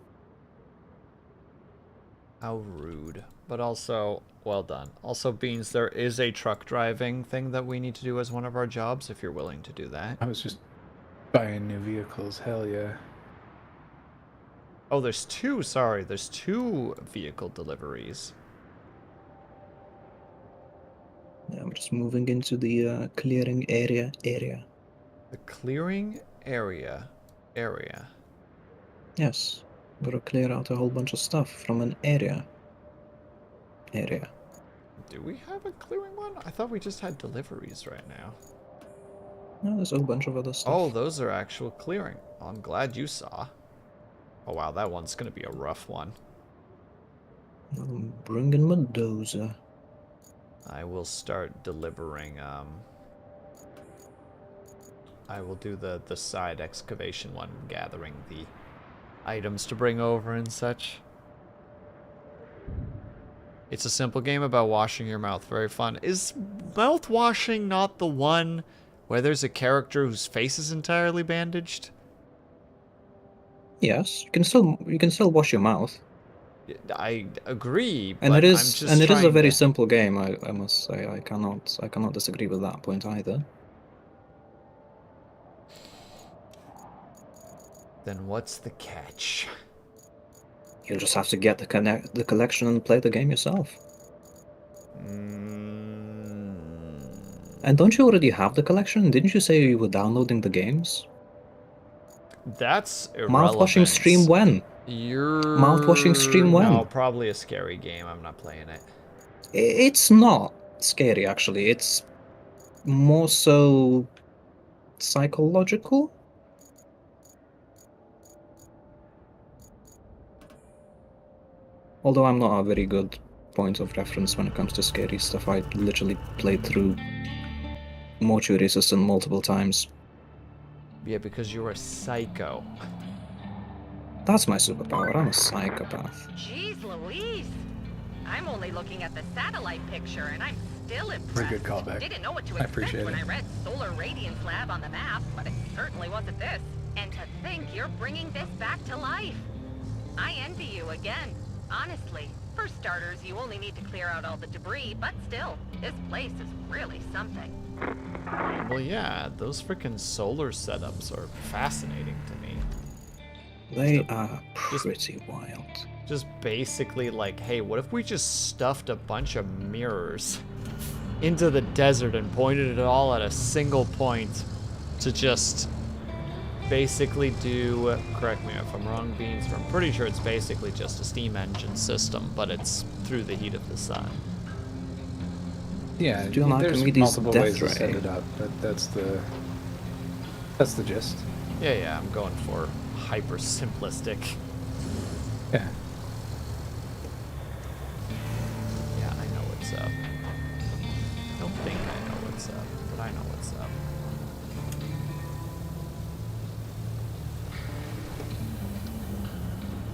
How rude. But also, well done. Also, Beans, there is a truck driving thing that we need to do as one of our jobs, if you're willing to do that. I was just buying new vehicles. Hell yeah. Oh, there's two, sorry. There's two vehicle deliveries. Yeah, I'm just moving into the clearing area. The clearing area. Yes, gotta clear out a whole bunch of stuff from an area. Do we have a clearing one? I thought we just had deliveries right now. No, there's a whole bunch of other stuff. Oh, those are actual clearing. Well, I'm glad you saw. Oh wow, that one's gonna be a rough one. I'm bringing my dozer. I will start delivering, I will do the side excavation one, gathering the items to bring over and such. It's a simple game about washing your mouth. Very fun. Is mouth washing not the one where there's a character whose face is entirely bandaged? Yes, you can still wash your mouth. I agree, And but it I'm is just a trying very to... simple game. I must say, I cannot disagree with that point either. Then what's the catch? You'll just have to get the collection and play the game yourself. And don't you already have the collection? Didn't you say you were downloading the games? That's irrelevant. Mouthwashing stream when? Mouthwashing stream when? No, probably a scary game. I'm not playing it. It's not scary, actually. It's more so psychological. Although I'm not a very good point of reference when it comes to scary stuff. I literally played through Mortuary Assistant multiple times. Yeah, because you're a psycho. That's my superpower. I'm a psychopath. Jeez Louise! I'm only looking at the satellite picture and I'm still impressed. Pretty good callback. Didn't know what to I expect appreciate when it. I read Solar Radiance Lab on the map, but it certainly wasn't this. And to think you're bringing this back to life. I envy you again, honestly. For starters, you only need to clear out all the debris, but still, this place is really something. Well, yeah, those freaking solar setups are fascinating to me. They are pretty wild. Just basically like, hey, what if we just stuffed a bunch of mirrors into the desert and pointed it all at a single point? to just basically do, correct me if I'm wrong, Beans, but I'm pretty sure it's basically just a steam engine system, but it's through the heat of the sun. Yeah, Do you like there's me these multiple ways to death set ray? it up, but that's the gist. Yeah, I'm going for hyper simplistic. Yeah. Yeah, I know what's up. I don't think I know what's up, but I know what's up.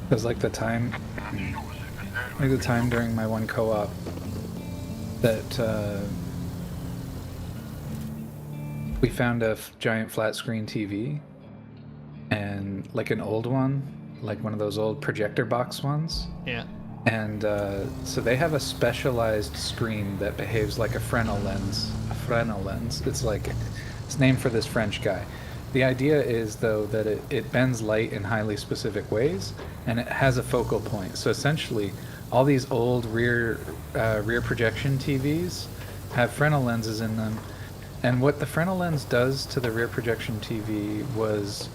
Because like the time during my one co-op that we found a giant flat screen TV, and like an old one, like one of those old projector box ones. Yeah. And so they have a specialized screen that behaves like a Fresnel lens. A Fresnel lens. It's named for this French guy. The idea is, though, that it bends light in highly specific ways, and it has a focal point. So essentially, all these old rear projection TVs have Fresnel lenses in them. And what the Fresnel lens does to the rear projection TV was,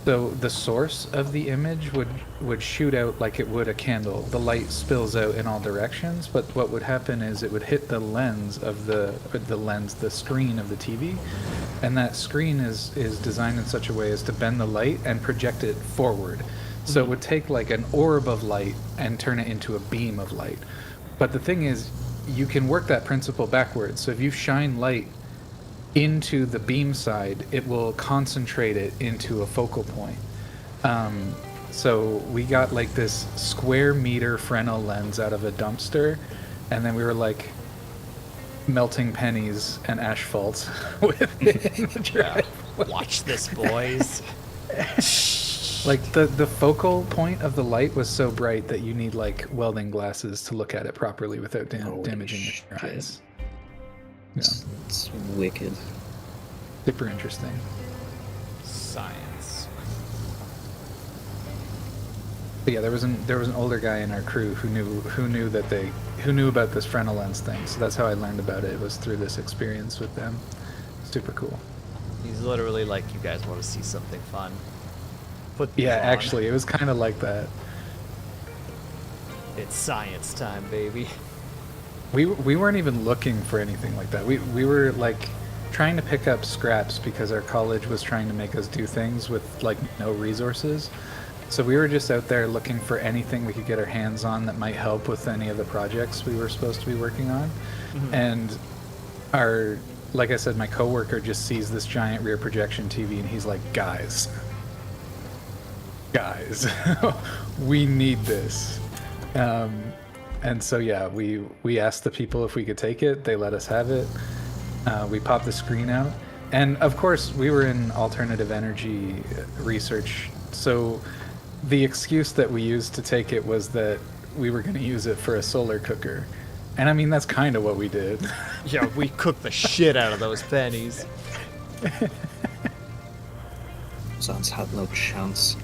so the source of the image would shoot out like it would a candle. The light spills out in all directions, but what would happen is it would hit the lens of the screen of the TV, and that screen is designed in such a way as to bend the light and project it forward. So it would take like an orb of light and turn it into a beam of light. But the thing is, you can work that principle backwards. So if you shine light into the beam side, it will concentrate it into a focal point. So we got like this square meter Fresnel lens out of a dumpster, and then we were like melting pennies and asphalt with it in the drive. Watch this, boys. Like the focal point of the light was so bright that you need like welding glasses to look at it properly without damaging your shit. eyes. Yeah, It's wicked. super interesting. Science. But yeah, there was an older guy in our crew who knew about this Fresnel lens thing. So that's how I learned about it. It was through this experience with them. Super cool. He's literally like, you guys want to see something fun? Put these Yeah, on. actually, it was kind of like that. It's science time, baby. We weren't even looking for anything like that. We were like trying to pick up scraps because our college was trying to make us do things with like no resources. So we were just out there looking for anything we could get our hands on that might help with any of the projects we were supposed to be working on. Mhm. And like I said, my coworker just sees this giant rear projection TV and he's like, guys, we need this. And so yeah, we asked the people if we could take it. They let us have it. We popped the screen out, and of course we were in alternative energy research, so the excuse that we used to take it was that we were going to use it for a solar cooker. And I mean, that's kind of what we did. Yeah, we cooked the shit out of those pennies. Sans had no chance.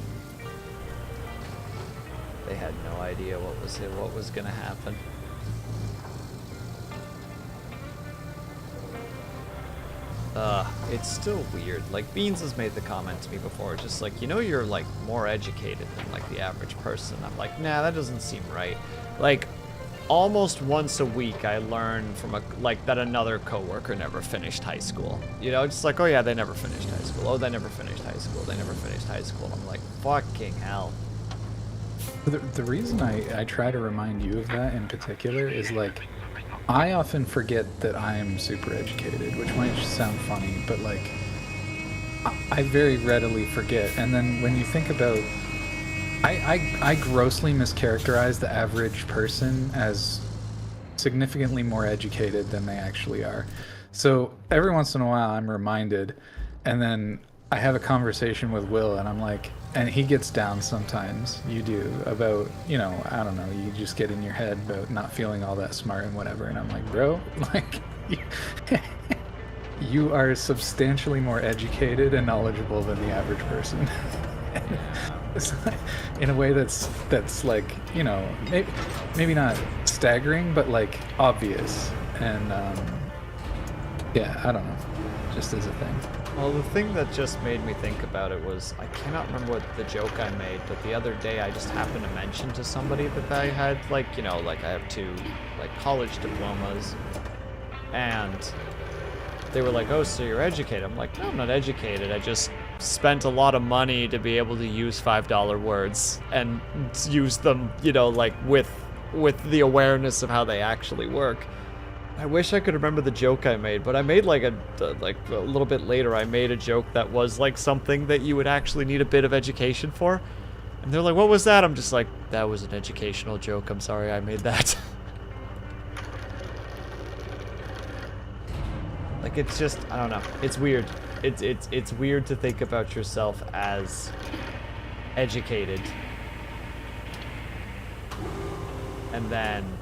They had no idea what was gonna happen. It's still weird. Like, Beans has made the comment to me before, just like, you're like more educated than like the average person. I'm like, nah, that doesn't seem right. Like, almost once a week I learn from that another coworker never finished high school. Just like, oh yeah, they never finished high school. Oh, they never finished high school. They never finished high school. I'm like, fucking hell. The reason I try to remind you of that in particular is like, I often forget that I'm super educated, which might sound funny, but like, I very readily forget. And then when you think about, I grossly mischaracterize the average person as significantly more educated than they actually are. So every once in a while I'm reminded, and then I have a conversation with Will, and I'm like, and he gets down sometimes, you do, about, I don't know, you just get in your head about not feeling all that smart and whatever, and I'm like, bro, like, you are substantially more educated and knowledgeable than the average person. In a way that's like, maybe not staggering, but like obvious. And yeah, I don't know, just as a thing. Well, the thing that just made me think about it was, I cannot remember what the joke I made, but the other day I just happened to mention to somebody that I had, like, you know, like I have 2, like, college diplomas, and they were like, oh, so you're educated. I'm like, no, I'm not educated. I just spent a lot of money to be able to use $5 words and use them, you know, like, with the awareness of how they actually work. I wish I could remember the joke I made, but I made like a little bit later. I made a joke that was like something that you would actually need a bit of education for, and they're like, "What was that?" I'm just like, "That was an educational joke. I'm sorry, I made that." Like it's just, I don't know. It's weird. It's weird to think about yourself as educated, and then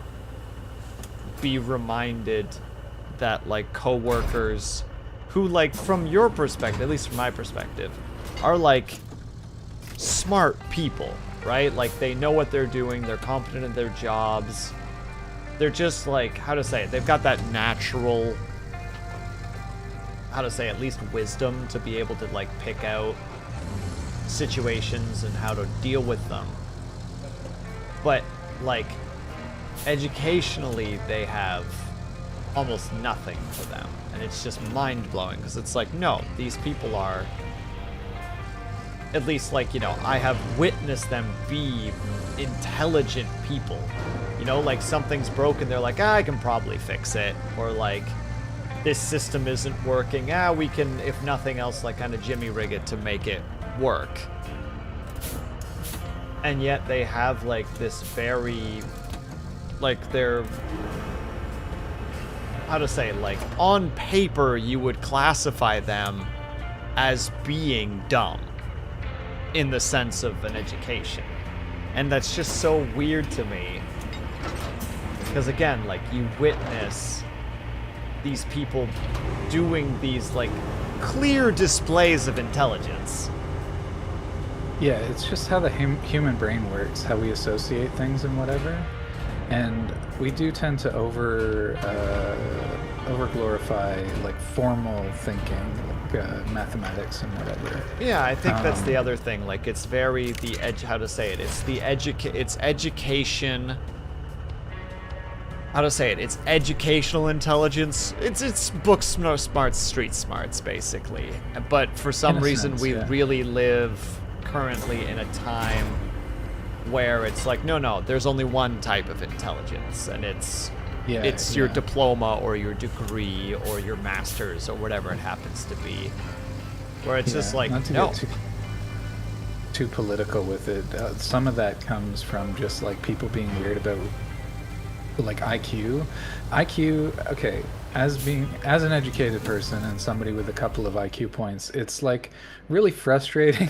be reminded that like coworkers who, like, from your perspective, at least from my perspective, are like smart people, right? Like they know what they're doing, they're competent in their jobs. They're just like, how to say it, they've got that natural, how to say, at least wisdom to be able to like pick out situations and how to deal with them. But like educationally, they have almost nothing for them, and it's just mind-blowing because it's like, no, these people are, at least, like, you know, I have witnessed them be intelligent people, you know, like something's broken, they're like, I can probably fix it, or like this system isn't working, we can, if nothing else, like kind of jimmy rig it to make it work. And yet they have like this very, like, they're, how to say, like, on paper you would classify them as being dumb in the sense of an education. And that's just so weird to me. Because again, like, you witness these people doing these, like, clear displays of intelligence. Yeah, it's just how the human brain works, how we associate things and whatever. And we do tend to over glorify like formal thinking, like mathematics and whatever. Yeah, I think that's the other thing. Like, it's very how to say it? It's the it's education. How to say it? It's educational intelligence. It's book smarts, street smarts, basically. But for some reason, we really live currently in a time where it's like, no, there's only one type of intelligence, and it's your diploma or your degree or your master's or whatever it happens to be. Where it's just like, not to no. get too political with it. Some of that comes from just like people being weird about like IQ. Okay, as an educated person and somebody with a couple of IQ points, it's like really frustrating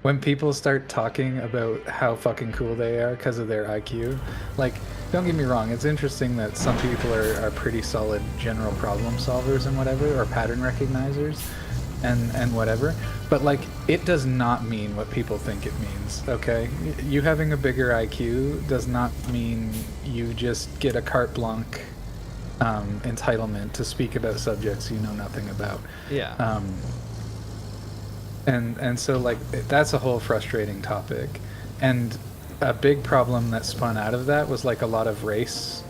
when people start talking about how fucking cool they are because of their IQ. Like, don't get me wrong, it's interesting that some people are pretty solid general problem solvers and whatever, or pattern recognizers and whatever, but like, it does not mean what people think it means, okay? You having a bigger IQ does not mean you just get a carte blanche entitlement to speak about subjects you know nothing about. Yeah. And so, like, that's a whole frustrating topic. And a big problem that spun out of that was, like, a lot of race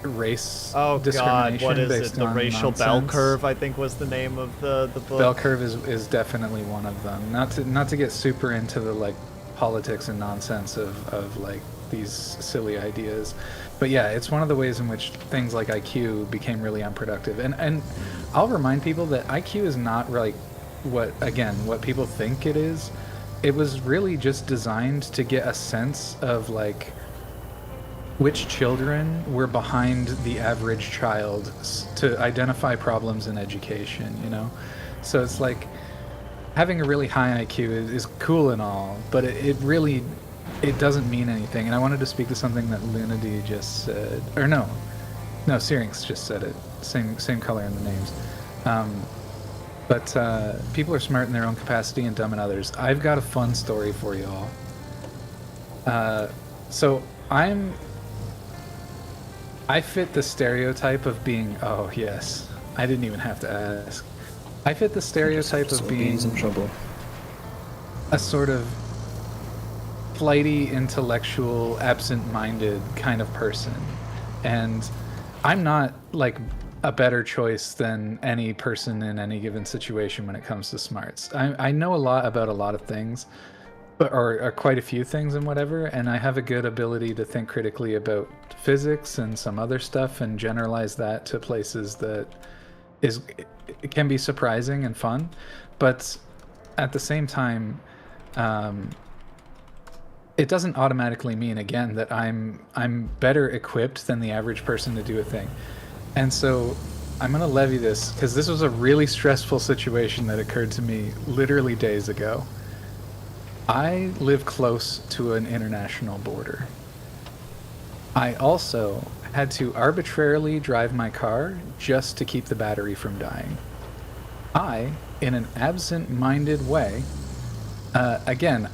oh discrimination. God, what is based it? The on racial nonsense. bell curve, I think, was the name of the book. Bell curve is definitely one of them. Not to get super into the, like, politics and nonsense of like, these silly ideas. But yeah, it's one of the ways in which things like IQ became really unproductive. And I'll remind people that IQ is not, like, what people think it is. It was really just designed to get a sense of like which children were behind the average child to identify problems in education, you know? So it's like having a really high IQ is cool and all, but it really doesn't mean anything. And I wanted to speak to something that Lunady just said, or no, Syrinx just said it. Same color in the names. But people are smart in their own capacity and dumb in others. I've got a fun story for you all. So I fit the stereotype of being, oh yes, I didn't even have to ask. I fit the stereotype So of being being in trouble. a sort of flighty, intellectual, absent-minded kind of person. And I'm not like a better choice than any person in any given situation when it comes to smarts. I know a lot about a lot of things, or quite a few things and whatever, and I have a good ability to think critically about physics and some other stuff and generalize that to places that it can be surprising and fun. But at the same time, it doesn't automatically mean, again, that I'm better equipped than the average person to do a thing. And so I'm going to levy this because this was a really stressful situation that occurred to me literally days ago. I live close to an international border. I also had to arbitrarily drive my car just to keep the battery from dying. I, in an absent-minded way, again,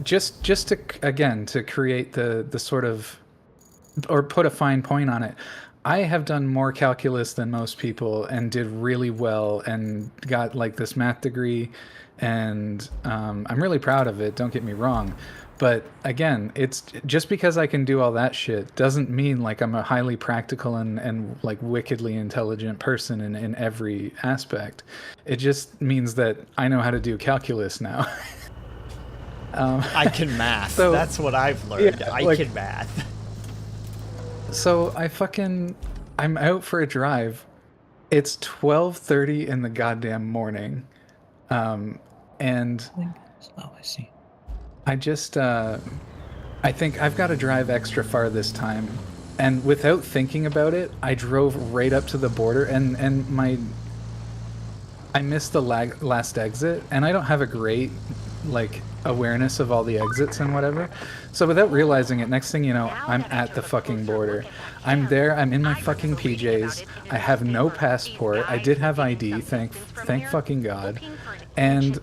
just to again to create the sort of, or put a fine point on it, I have done more calculus than most people and did really well and got like this math degree, and I'm really proud of it, don't get me wrong. But again, it's just because I can do all that shit doesn't mean like I'm a highly practical and like wickedly intelligent person in every aspect. It just means that I know how to do calculus now. I can math. So- That's what I've learned. Yeah, I like- can math. So I'm out for a drive. It's 12:30 in the goddamn morning. And Oh, I see. I just, I think I've got to drive extra far this time. And without thinking about it, I drove right up to the border and I missed the last exit, and I don't have a great, like, awareness of all the exits and whatever. So without realizing it, next thing you know, I'm at the fucking border. I'm there, I'm in my fucking PJs, I have no passport, I did have ID, thank fucking God. And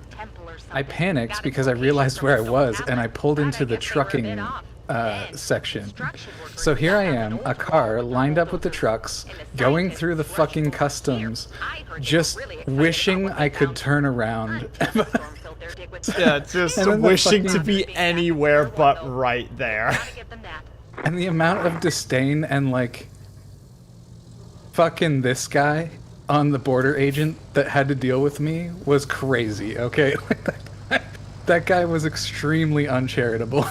I panicked because I realized where I was, and I pulled into the trucking section. So here I am, a car lined up with the trucks, going through the fucking customs, just wishing I could turn around. Yeah, just And then the wishing to fucking- be anywhere but right there. And the amount of disdain and like, fucking this guy on the border agent that had to deal with me was crazy, okay? That guy was extremely uncharitable.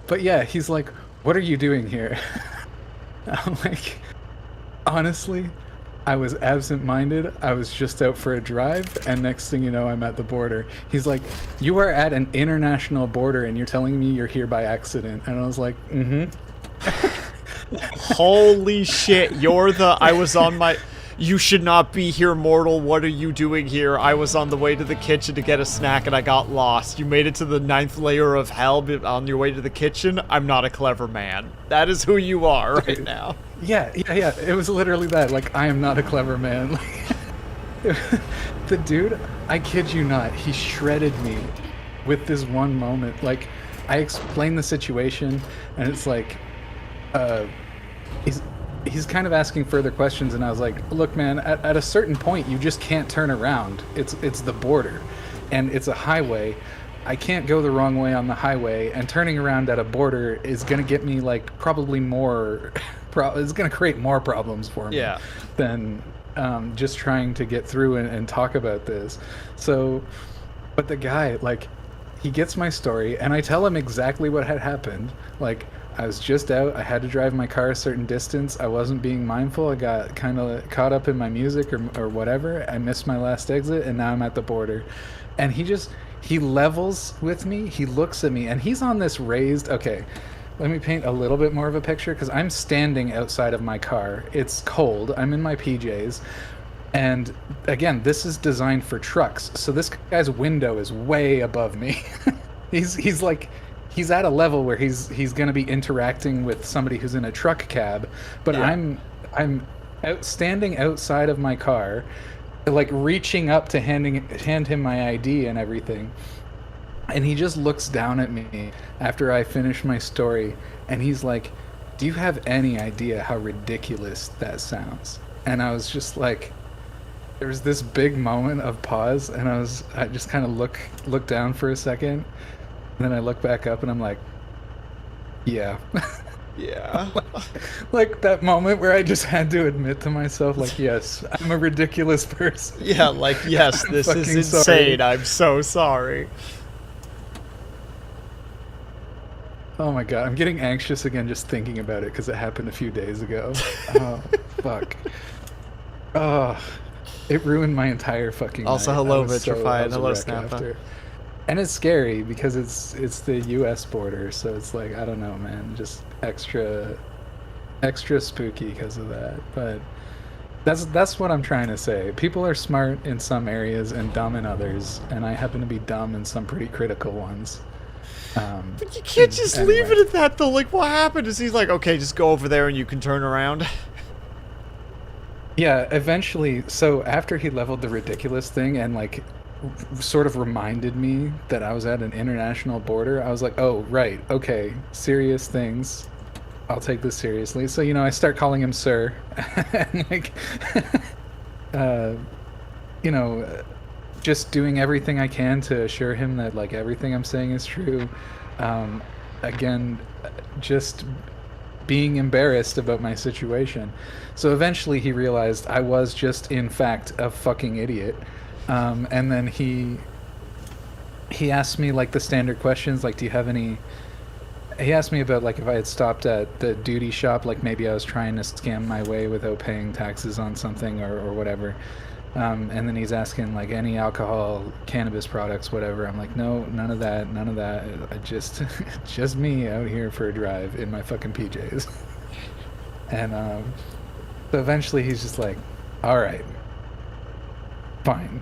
But yeah, he's like, what are you doing here? I'm like, honestly, I was absent-minded. I was just out for a drive, and next thing you know, I'm at the border. He's like, you are at an international border, and you're telling me you're here by accident. And I was like, mm-hmm. Holy shit, you're the I was on my you should not be here, mortal. What are you doing here? I was on the way to the kitchen to get a snack and I got lost. You made it to the 9th layer of hell on your way to the kitchen? I'm not a clever man. That is who you are right now. Yeah. It was literally that. Like, I am not a clever man. The dude, I kid you not, he shredded me with this one moment. Like, I explained the situation, and it's like, he's kind of asking further questions, and I was like, look, man, at a certain point, you just can't turn around. It's the border, and it's a highway. I can't go the wrong way on the highway, and turning around at a border is going to get me, like, probably more... it's going to create more problems for me than just trying to get through and talk about this. So, but the guy, like, he gets my story, and I tell him exactly what had happened. Like, I was just out, I had to drive my car a certain distance, I wasn't being mindful, I got kind of caught up in my music or whatever, I missed my last exit, and now I'm at the border. And he levels with me, he looks at me, and he's on this raised, okay, let me paint a little bit more of a picture, because I'm standing outside of my car, it's cold, I'm in my PJs, and again, this is designed for trucks, so this guy's window is way above me. He's like... He's at a level where he's going to be interacting with somebody who's in a truck cab, but I'm standing outside of my car, like reaching up to hand him my ID and everything, and he just looks down at me after I finish my story, and he's like, "Do you have any idea how ridiculous that sounds?" And I was just like, there was this big moment of pause, and I just kind of look down for a second, and then I look back up, and I'm like, yeah. Yeah. Like that moment where I just had to admit to myself, like, yes, I'm a ridiculous person. Yeah, like, yes, I'm this is fucking insane. sorry. I'm so sorry. Oh my god, I'm getting anxious again just thinking about it because it happened a few days ago. Oh, fuck. Oh, it ruined my entire fucking Also, night. hello, I was I Vitrified. was a Hello, wreck Snappa. after. And it's scary because it's the U.S. border, so it's like, I don't know, man, just extra spooky because of that. But that's what I'm trying to say. People are smart in some areas and dumb in others, and I happen to be dumb in some pretty critical ones. But you can't just anyway. leave it at that, though. Like, what happened is he's like, okay, just go over there and you can turn around. Yeah, eventually. So after he leveled the ridiculous thing and like sort of reminded me that I was at an international border, I was like, oh, right, okay, serious things. I'll take this seriously. So, I start calling him sir. And like, uh, you know, just doing everything I can to assure him that like everything I'm saying is true. Again, just being embarrassed about my situation. So eventually he realized I was just in fact a fucking idiot. And then he asked me like the standard questions, like, do you have any... He asked me about like if I had stopped at the duty shop, like maybe I was trying to scam my way without paying taxes on something or whatever. And then he's asking like any alcohol, cannabis products, whatever. I'm like, no, none of that. I just just me out here for a drive in my fucking PJs. And so eventually he's just like, all right, fine.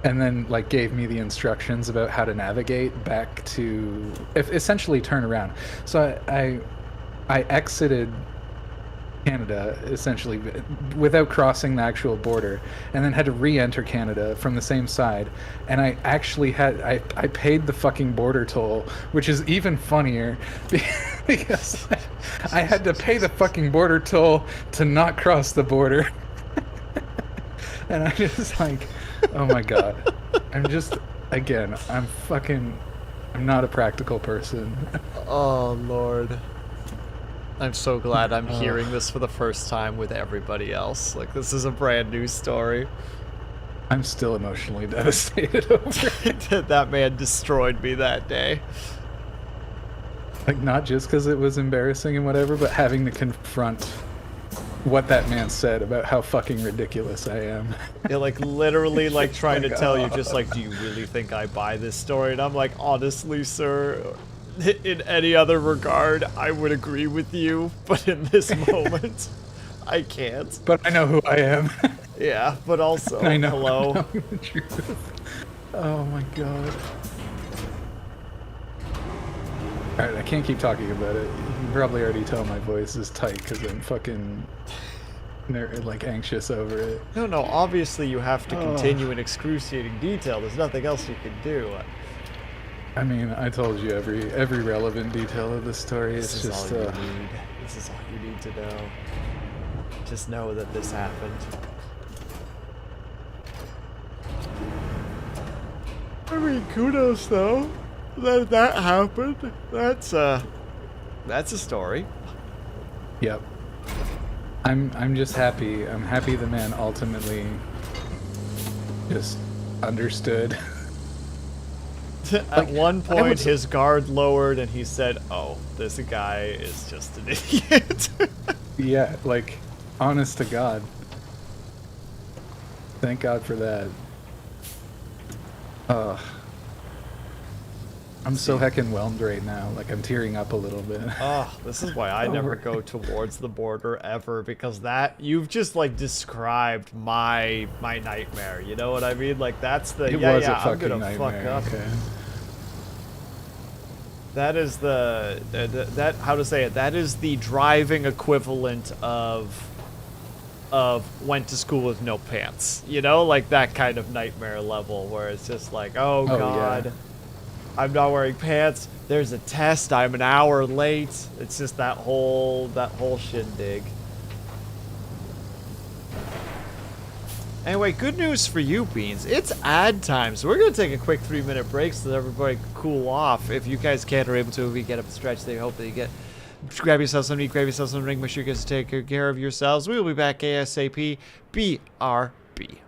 And then like gave me the instructions about how to navigate back to essentially turn around. So I exited Canada essentially without crossing the actual border, and then had to re-enter Canada from the same side. And I actually I paid the fucking border toll, which is even funnier because I had to pay the fucking border toll to not cross the border. And I just like, oh my god, I'm not a practical person. Oh, Lord. I'm so glad I'm hearing this for the first time with everybody else. Like, this is a brand new story. I'm still emotionally devastated over it. That man destroyed me that day. Like, not just because it was embarrassing and whatever, but having to confront what that man said about how fucking ridiculous I am. Yeah, like, literally, like, trying to Like, tell you, just like, do you really think I buy this story? And I'm like, honestly, sir, in any other regard, I would agree with you, but in this moment, I can't. But I know who I am. Yeah, but also, I know hello. the truth. Oh my god. Alright, I can't keep talking about it. You can probably already tell my voice is tight because I'm fucking like anxious over it. No, obviously you have to continue in excruciating detail. There's nothing else you can do. I mean, I told you every relevant detail of the story. This It's is just all you need. This is all you need to know. Just know that this happened. I mean, kudos though. That happened. That's a story. Yep. I'm just happy. I'm happy the man ultimately just understood. At one point, his guard lowered and he said, "Oh, this guy is just an idiot." Yeah, like, honest to God. Thank God for that. I'm so heckin' whelmed right now. Like, I'm tearing up a little bit. Oh, this is why I never go towards the border ever, because that you've just like described my nightmare. You know what I mean? Like that's the It yeah was yeah a I'm fucking gonna nightmare. fuck up. Okay. That is that how to say it? That is the driving equivalent of went to school with no pants. You know, like that kind of nightmare level where it's just like, oh god. Yeah. I'm not wearing pants. There's a test. I'm an hour late. It's just that whole shindig. Anyway, good news for you, Beans. It's ad time, so we're going to take a quick 3-minute break so that everybody can cool off. If you guys can or able to, we get up and stretch. They hope that you get... Grab yourself something to eat, grab yourself some drink. Make sure you guys take good care of yourselves. We will be back ASAP. BRB.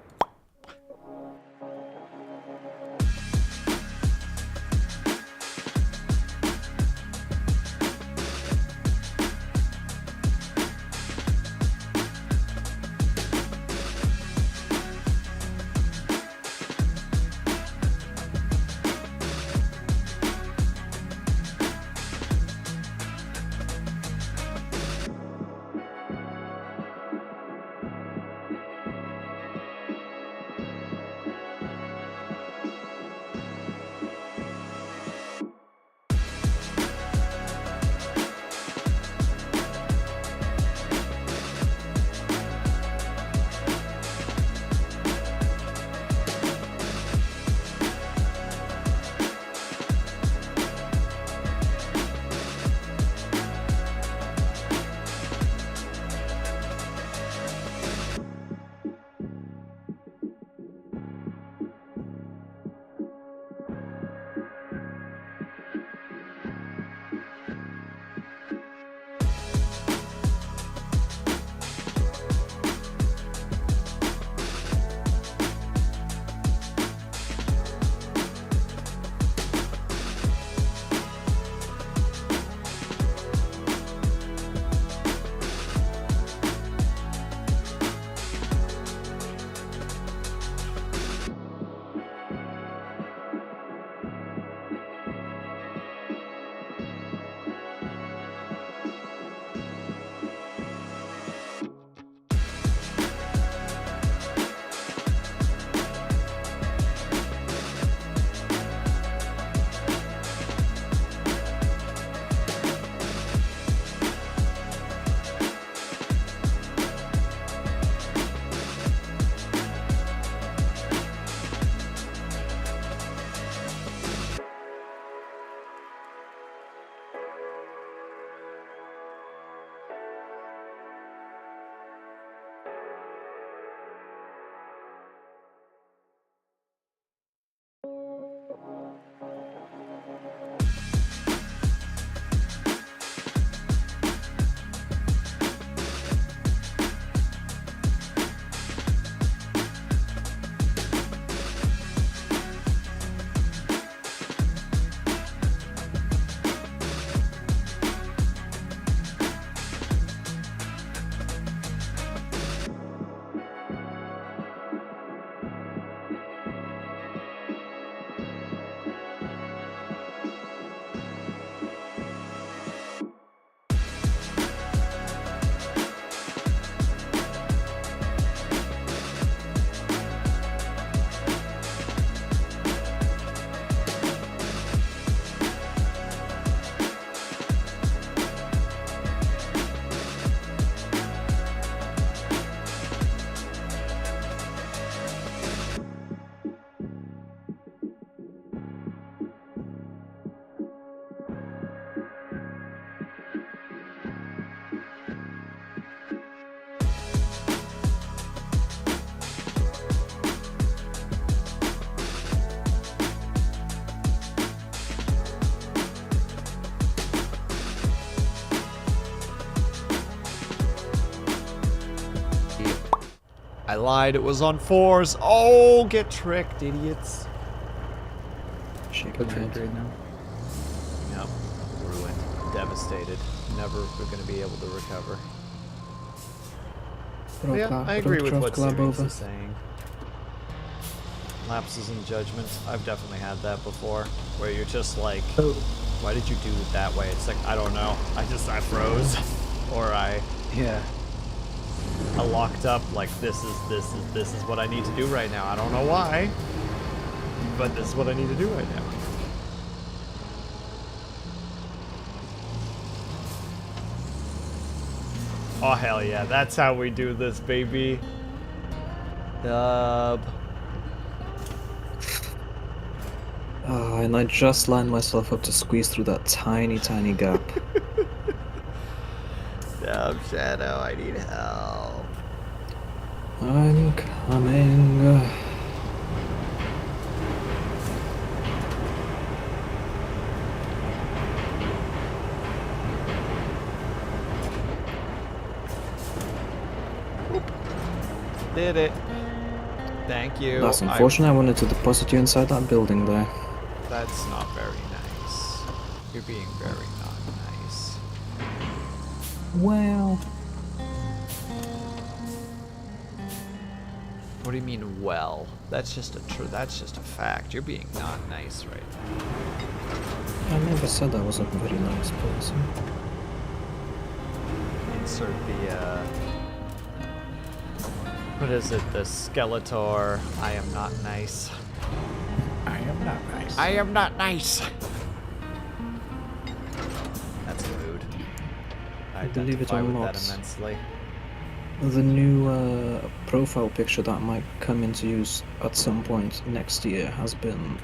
I lied, it was on 4s. Oh, get tricked, idiots. Shaking my head right now. Yep, ruined, devastated. Never going to be able to recover. Yeah, I agree with what Sirius is saying. Lapses in judgment. I've definitely had that before, where you're just like, why did you do it that way? It's like, I don't know. I froze, or I locked up. Like this is what I need to do right now. I don't know why, but this is what I need to do right now. Oh hell yeah, that's how we do this, baby. And I just lined myself up to squeeze through that tiny, tiny gap. Damn, Shadow, I need help. I'm coming. Did it. Thank you. That's unfortunate. I wanted to deposit you inside that building there. That's not very nice. You're being very not nice. Well, What do you mean, well? That's just a fact. You're being not nice right now. I never said I was a very nice person. Insert the, what is it? The Skeletor. I am not nice. I am not nice. I am not nice. That's a mood. I Believe it identify or with not. that immensely. The new profile picture that might come into use at some point next year has been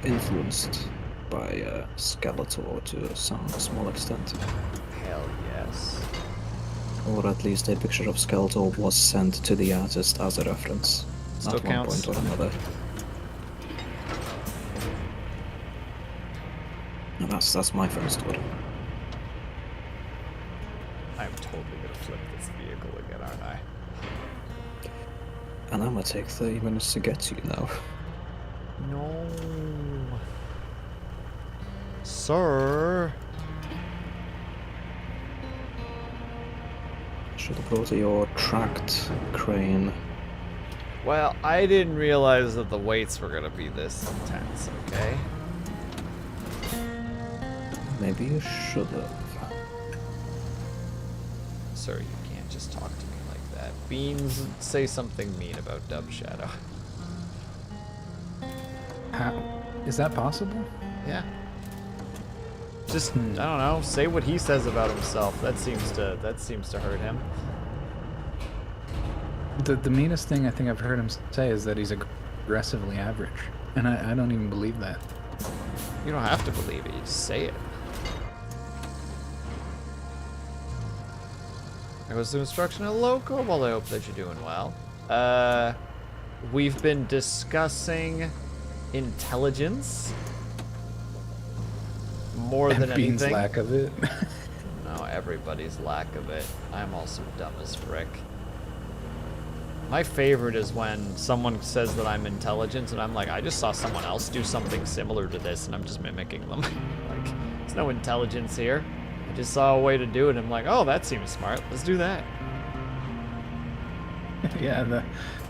influenced by Skeletor to some small extent. Hell yes. Or at least a picture of Skeletor was sent to the artist as a reference Still at one counts. point or another. And that's my first one. I'm totally gonna flip this vehicle again, aren't I? And I'm gonna take 30 minutes to get to you now. No. Sir. Should have brought your tracked crane. Well, I didn't realize that the weights were gonna be this intense, okay? Maybe you should have. Sir, you can't just talk to me like that. Beans, say something mean about Dub Shadow. How is that possible? Yeah. Just, I don't know, say what he says about himself. That seems to hurt him. The meanest thing I think I've heard him say is that he's aggressively average, and I don't even believe that. You don't have to believe it, you just say it. There goes the instruction at local. Well, I hope that you're doing well. We've been discussing intelligence more than Bean's anything. lack of it. No, everybody's lack of it. I'm also dumb as frick. My favorite is when someone says that I'm intelligent and I'm like, I just saw someone else do something similar to this and I'm just mimicking them. Like, there's no intelligence here. I just saw a way to do it. I'm like, oh, that seems smart. Let's do that. Yeah,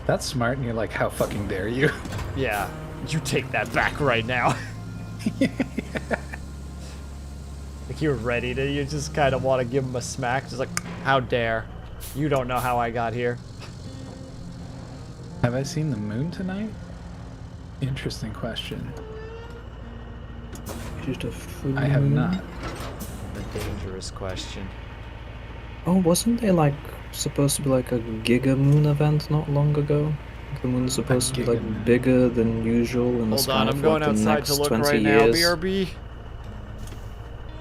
that's smart, and you're like, how fucking dare you? Yeah, you take that back right now. Like you're ready to, you just kind of want to give him a smack. Just like, how dare. You don't know how I got here. Have I seen the moon tonight? Interesting question. Beautiful. I have not. The dangerous question. Oh, wasn't there like supposed to be like a Giga Moon event not long ago? The moon's supposed to be like Giga bigger than usual in the Hold sky on, I'm for going like the outside next to look 20 right now, years. BRB.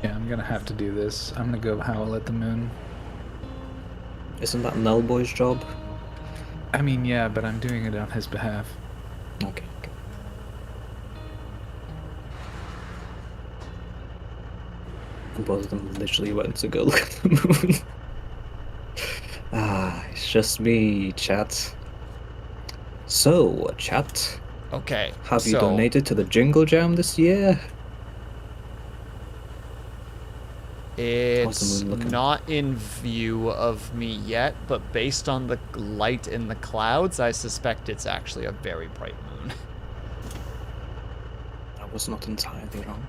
Yeah, I'm gonna have to do this. I'm gonna go howl at the moon. Isn't that Nullboy's job? I mean, yeah, but I'm doing it on his behalf. Okay. Both of them literally went to go look at the moon. It's just me, chat. So, chat, Okay. have you so, donated to the Jingle Jam this year? How's the It's moon looking? not in view of me yet, but based on the light in the clouds, I suspect it's actually a very bright moon. I was not entirely wrong.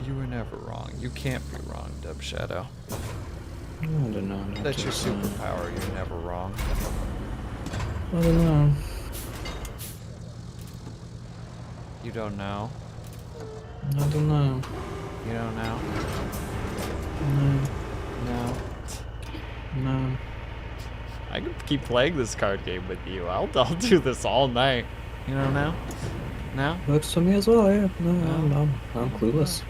You were never wrong. You can't be wrong, Dub Shadow. I don't know. That's your superpower. You're never wrong. I don't know. You don't know. I don't know. You don't know. No. No. No. I can keep playing this card game with you. I'll do this all night. You don't know? No? Works for me as well, yeah. No, No. I'm clueless.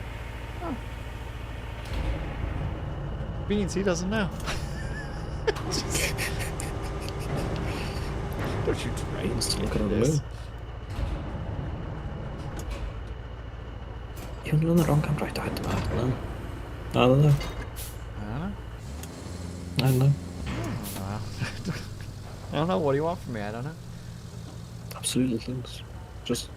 Beans, he doesn't know. Don't you try and Let's look get at the this. moon. You're on the wrong camera. Right, I don't know. I don't know. I don't know. I don't know. I don't know. What do you want from me? I don't know. Absolutely things. Just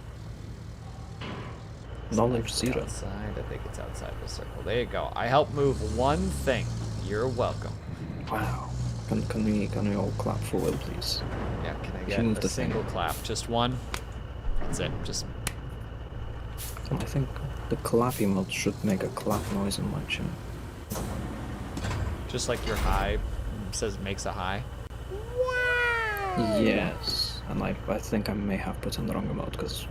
knowledge zero. Outside. I think it's outside the circle. There you go. I helped move one thing. You're welcome. Wow. Can we all clap for Will, please? Yeah, can I She get moved a the thing. single clap? Just one? That's it. Just And I think the clap emote should make a clap noise in my chat. just like your high says makes a high. Yes. And I think I may have put in the wrong emote because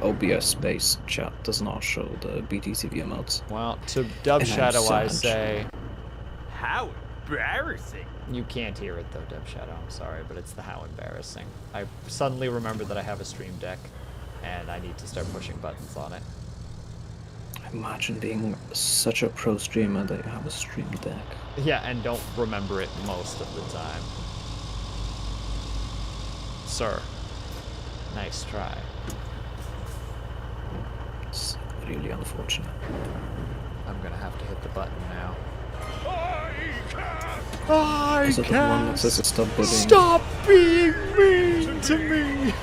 OBS-based chat does not show the BTTV emotes. Well, to Dub And I'm Shadow I sad. say How embarrassing. you can't hear it though, Dub Shadow. I'm sorry, but it's the how embarrassing. I suddenly remembered that I have a stream deck and I need to start pushing buttons on it. Imagine being such a pro streamer that you have a stream deck. Yeah, and don't remember it most of the time. Sir. Nice try. It's really unfortunate. I'm gonna have to hit the button now. I I Is it the one that says stop bullying? Stop being mean to me!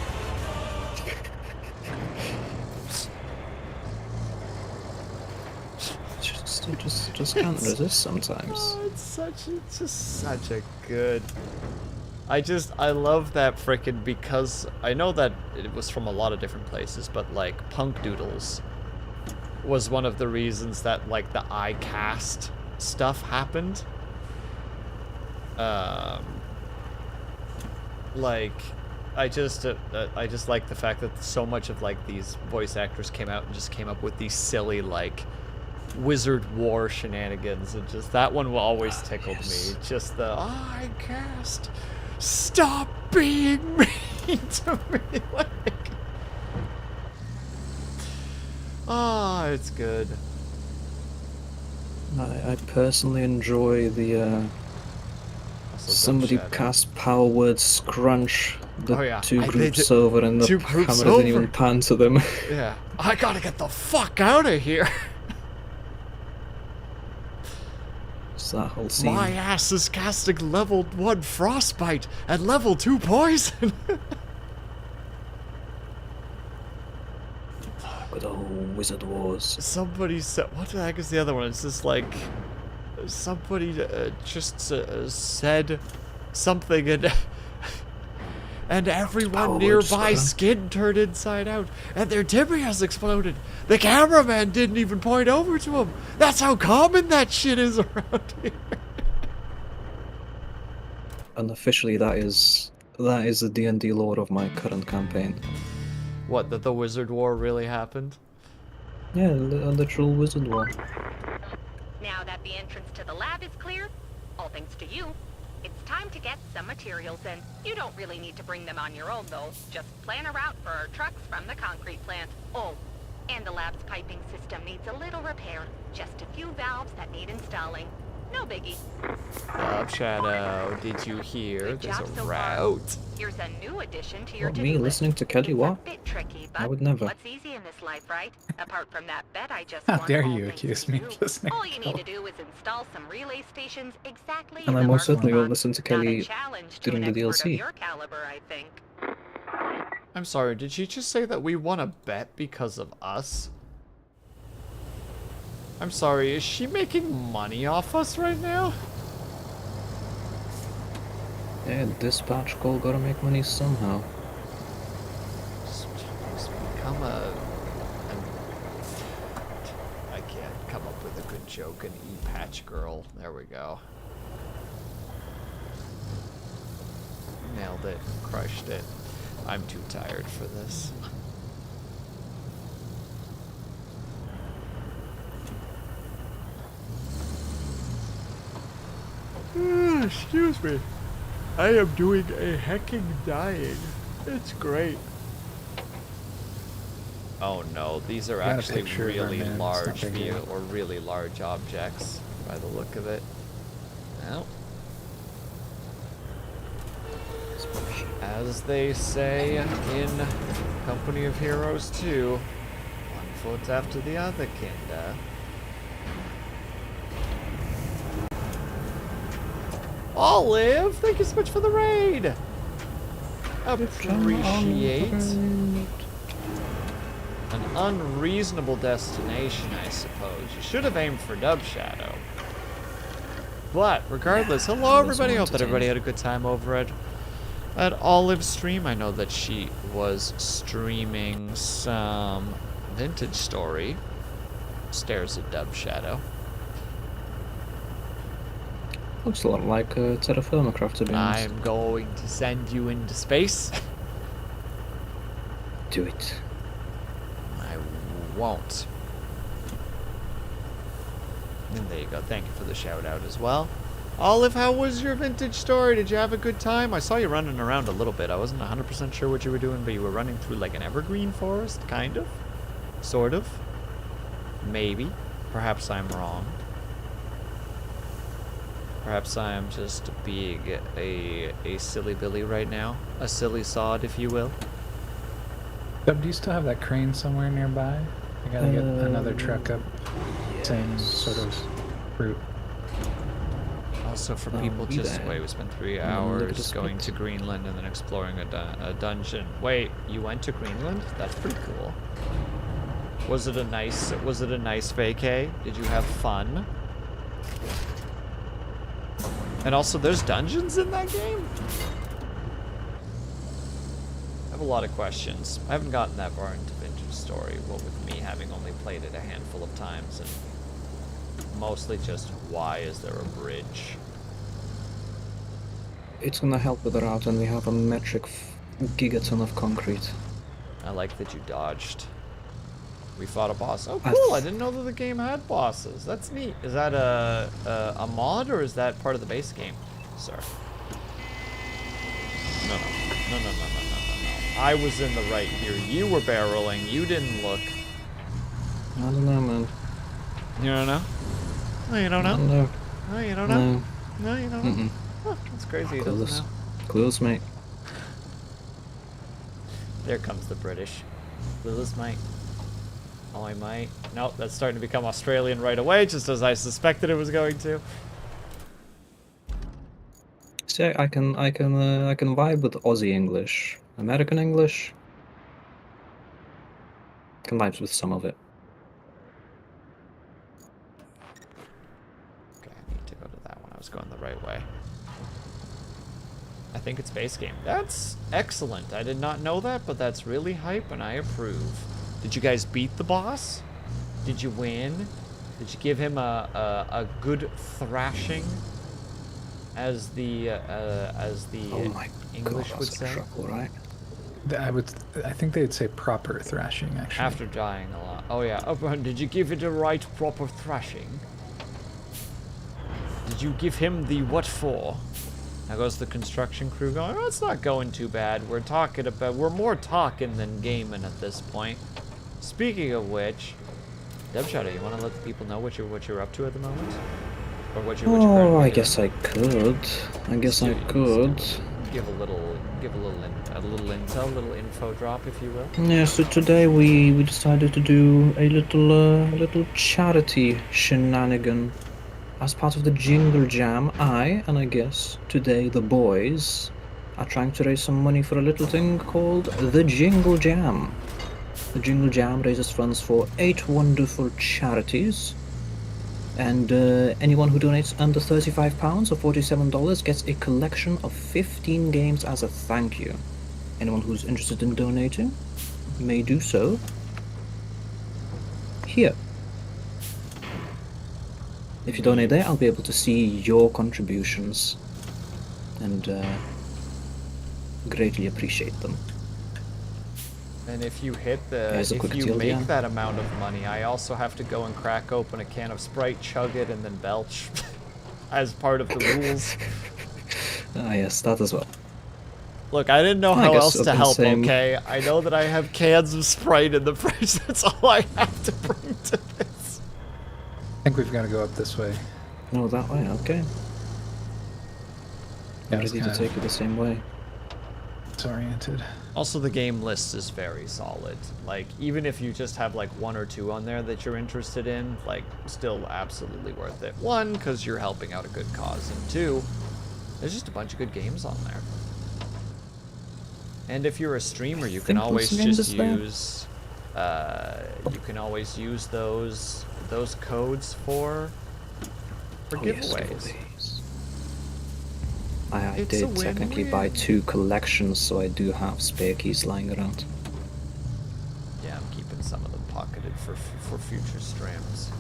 Just can't resist sometimes. Oh, it's just such a good. I love that frickin' because I know that it was from a lot of different places, but like Punk Doodles was one of the reasons that like the iCast stuff happened. Like I just like the fact that so much of like these voice actors came out and just came up with these silly like Wizard War shenanigans, and just that one will always tickled me. Just the iCast, stop being mean to me, like. It's good. I personally enjoy the Also, somebody Shadow. cast Power Word Scrunch the Oh, yeah. two I groups did- over and the two groups camera didn't over. even pan to them. Yeah, I gotta get the fuck out of here. It's that whole scene. My ass is casting level 1 frostbite and level 2 poison. Good old Wizard Wars. Somebody said, what the heck is the other one? It's just like, somebody just said something and everyone Power nearby Scrunch. skin turned inside out and their tibias exploded. The cameraman didn't even point over to him. That's how common that shit is around here. Unofficially, that is the D&D lore of my current campaign. What, that the Wizard War really happened? Yeah, a literal Wizard War. Now that the entrance to the lab is clear, all thanks to you, it's time to get some materials in. You don't really need to bring them on your own, though. Just plan a route for our trucks from the concrete plant. Oh, and the lab's piping system needs a little repair. Just a few valves that need installing. No biggie. Shadow, did you hear? Good There's job a so far. route. Here's a new addition to your What, to-do me list. listening to Kelly It's Watt? a bit tricky, but I would never. what's easy in this life, right? Apart from that bet I just How won, dare all you thanks accuse to me you. of listening All to you need to Kelly. do is install some relay stations exactly And in I the most certainly will marked listen to spot. Not a Kelly challenge to during an the expert of DLC. your caliber, I think. I'm sorry, did she just say that we won a bet because of us? I'm sorry, is she making money off us right now? Yeah, dispatch call gotta make money somehow. Just become I can't come up with a good joke, an E-patch girl. There we go. Nailed it. Crushed it. I'm too tired for this. Excuse me. I am doing a hecking dying. It's great. Oh no, these are Got a actually picture of her, really man. It's large not big deal. or really large objects by the look of it. Well, As they say in Company of Heroes 2, one foot after the other, kinda. Olive, thank you so much for the raid. Appreciate. An unreasonable destination, I suppose. You should have aimed for Dub Shadow. But regardless, Yeah, hello I was everybody. Hope that wanted everybody to. had a good time over at Olive's stream. I know that she was streaming some Vintage Story. Stares at Dub Shadow. Looks a lot like Terra Firma Craft, to be honest. I'm going to send you into space. Do it. I won't. And there you go. Thank you for the shout out as well. Olive, how was your Vintage Story? Did you have a good time? I saw you running around a little bit. I wasn't 100% sure what you were doing, but you were running through like an evergreen forest, kind of? Sort of? Maybe. Perhaps I'm wrong. Perhaps I'm just being a silly Billy right now. A silly sod, if you will. Dub, do you still have that crane somewhere nearby? I gotta get another truck up. Same sort of route. Also, for people be just there. wait, we spent 3 Look at hours this going bit. to Greenland and then exploring a dungeon. Wait, you went to Greenland? That's pretty cool. Was it a nice vacay? Did you have fun? And also, there's dungeons in that game? I have a lot of questions. I haven't gotten that far into Vintage Story, what with me having only played it a handful of times, and mostly just why is there a bridge? It's gonna help with the route, and we have a metric gigaton of concrete. I like that you dodged. We fought a boss. Oh, I cool! I didn't know that the game had bosses. That's neat. Is that a mod or is that part of the base game, sir? No. I was in the right here. You were barreling. You didn't look. I don't know, man. You don't know? No, you don't know. No. No, you don't know. No. No, you don't know. Mm-mm. Huh, that's crazy. He doesn't Close. know. Close, mate. There comes the British. Lilith might. Oh, I might. Nope, that's starting to become Australian right away, just as I suspected it was going to. See, I can vibe with Aussie English, American English. Can vibe with some of it. Okay, I need to go to that one. I was going the right way. I think it's base game. That's excellent. I did not know that, but that's really hype, and I approve. Did you guys beat the boss? Did you win? Did you give him a good thrashing, as the Oh my English god, would that's say? trouble, right? I think they'd say proper thrashing, actually. After dying a lot. Oh yeah. Oh, but did you give it a right proper thrashing? Did you give him the what for? Now goes the construction crew going, oh, it's not going too bad. We're more talking than gaming at this point. Speaking of which, Deb Shadow, you want to let the people know what you're up to at the moment? Or what you're Oh, currently I doing? guess I could. I guess I could. Give a little intel, a little info drop, if you will. Yeah, so today we decided to do a little charity shenanigan. As part of the Jingle Jam, and I guess today the boys are trying to raise some money for a little thing called the Jingle Jam. The Jingle Jam raises funds for 8 wonderful charities, and anyone who donates under £35 or $47 gets a collection of 15 games as a thank you. Anyone who's interested in donating may do so here. If you donate there, I'll be able to see your contributions and greatly appreciate them. And if you hit There's a if quick you deal, make yeah. that amount of money, I also have to go and crack open a can of Sprite, chug it, and then belch, as part of the rules. Ah, yes, that as well. Look, I didn't know I how guess else I've to been help, saying- okay? I know that I have cans of Sprite in the fridge, that's all I have to bring to this. I think we've got to go up this way. No, that way, okay. Yeah, I'm it's ready to kinda- take it the same way. oriented. Also, the game list is very solid. Like, even if you just have like 1 or 2 on there that you're interested in, like, still absolutely worth it. 1, because you're helping out a good cause, and 2, there's just a bunch of good games on there. And if you're a streamer, you can always just use those codes for giveaways. I did technically buy 2 collections, so I do have spare keys lying around. Yeah, I'm keeping some of them pocketed for future streams.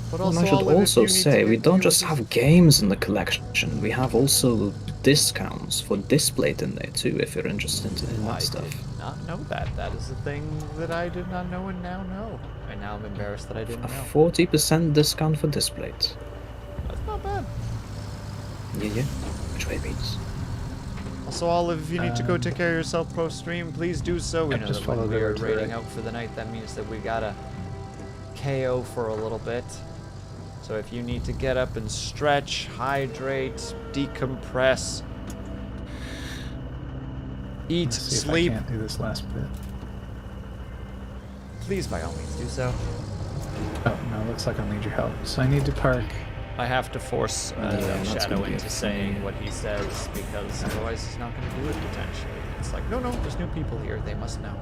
But And I should also say, we don't just have games in the collection, we have also discounts for Displayed in there too, if you're interested in that stuff. I did not know that. That is a thing that I did not know and now know. And now I'm embarrassed that I didn't A know. 40% discount for Displayed. That's not bad. Yeah. Which way beats? Also, Olive, if you need to go take care of yourself post-stream, please do so. We know just that when follow the we are road to the raiding right. out for the night, that means that we gotta KO for a little bit. So if you need to get up and stretch, hydrate, decompress, eat, Let's see sleep, if I can't do this last bit. please by all means do so. Oh no, looks like I'll need your help. So I need to park. I have to force that's Shadow gonna be into a saying funny- what he says, because otherwise he's not going to do it potentially. It's like, no, there's new people here. They must know.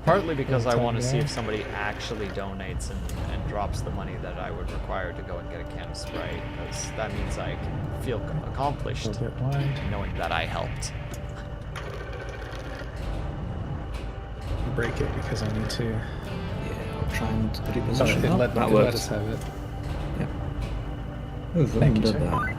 Partly because I want to see if somebody actually donates and drops the money that I would require to go and get a can of spray, because that means I can feel A accomplished little bit wide. knowing that I helped. Break it because I need to. Yeah, I'll try and Oh, reposition it it. let That let works. us have it. Thank you, sir.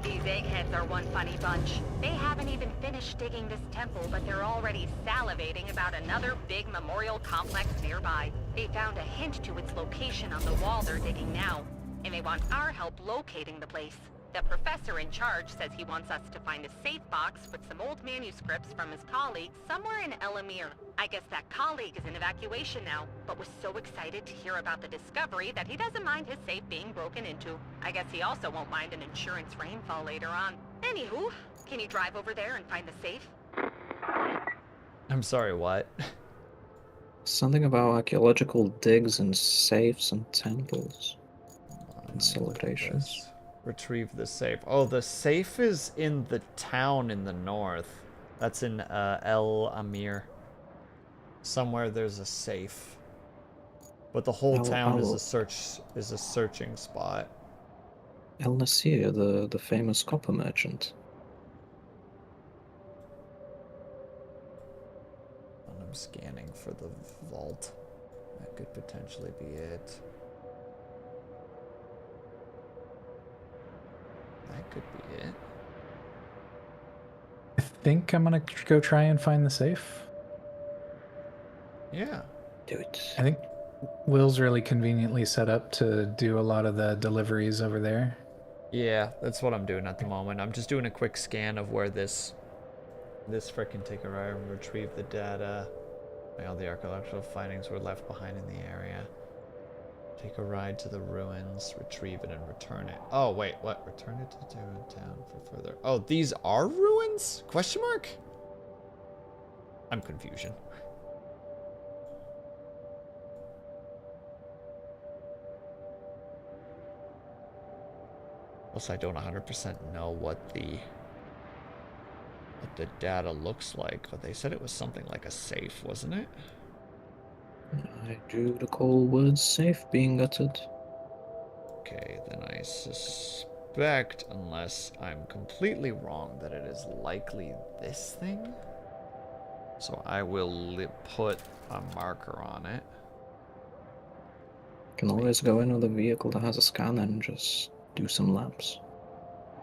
These eggheads are one funny bunch. They haven't even finished digging this temple, but they're already salivating about another big memorial complex nearby. They found a hint to its location on the wall they're digging now, and they want our help locating the place. The professor in charge says he wants us to find a safe box with some old manuscripts from his colleague somewhere in Elamir. I guess that colleague is in evacuation now, but was so excited to hear about the discovery that he doesn't mind his safe being broken into. I guess he also won't mind an insurance rainfall later on. Anywho, can you drive over there and find the safe? I'm sorry, what? Something about archaeological digs and safes and temples and celebrations. Retrieve the safe. Oh, the safe is in the town in the north. That's in El Amir. Somewhere there's a safe. But the whole town is a searching spot. El Nasir, the famous copper merchant. And I'm scanning for the vault. That could potentially be it. That could be it. I think I'm gonna go try and find the safe. Yeah. Do it. I think Will's really conveniently set up to do a lot of the deliveries over there. Yeah, that's what I'm doing at the moment. I'm just doing a quick scan of where this frickin' take a ride and retrieve the data. All the archaeological findings were left behind in the area. Take a ride to the ruins, retrieve it, and return it. Oh, wait, what? Return it to town for further... Oh, these are ruins? Question mark? I'm confusion. Also, I don't 100% know what the data looks like, but they said it was something like a safe, wasn't it? I do recall words safe being uttered. Okay, then I suspect, unless I'm completely wrong, that it is likely this thing. So I will put a marker on it. Can always go in with a vehicle that has a scanner and just do some laps.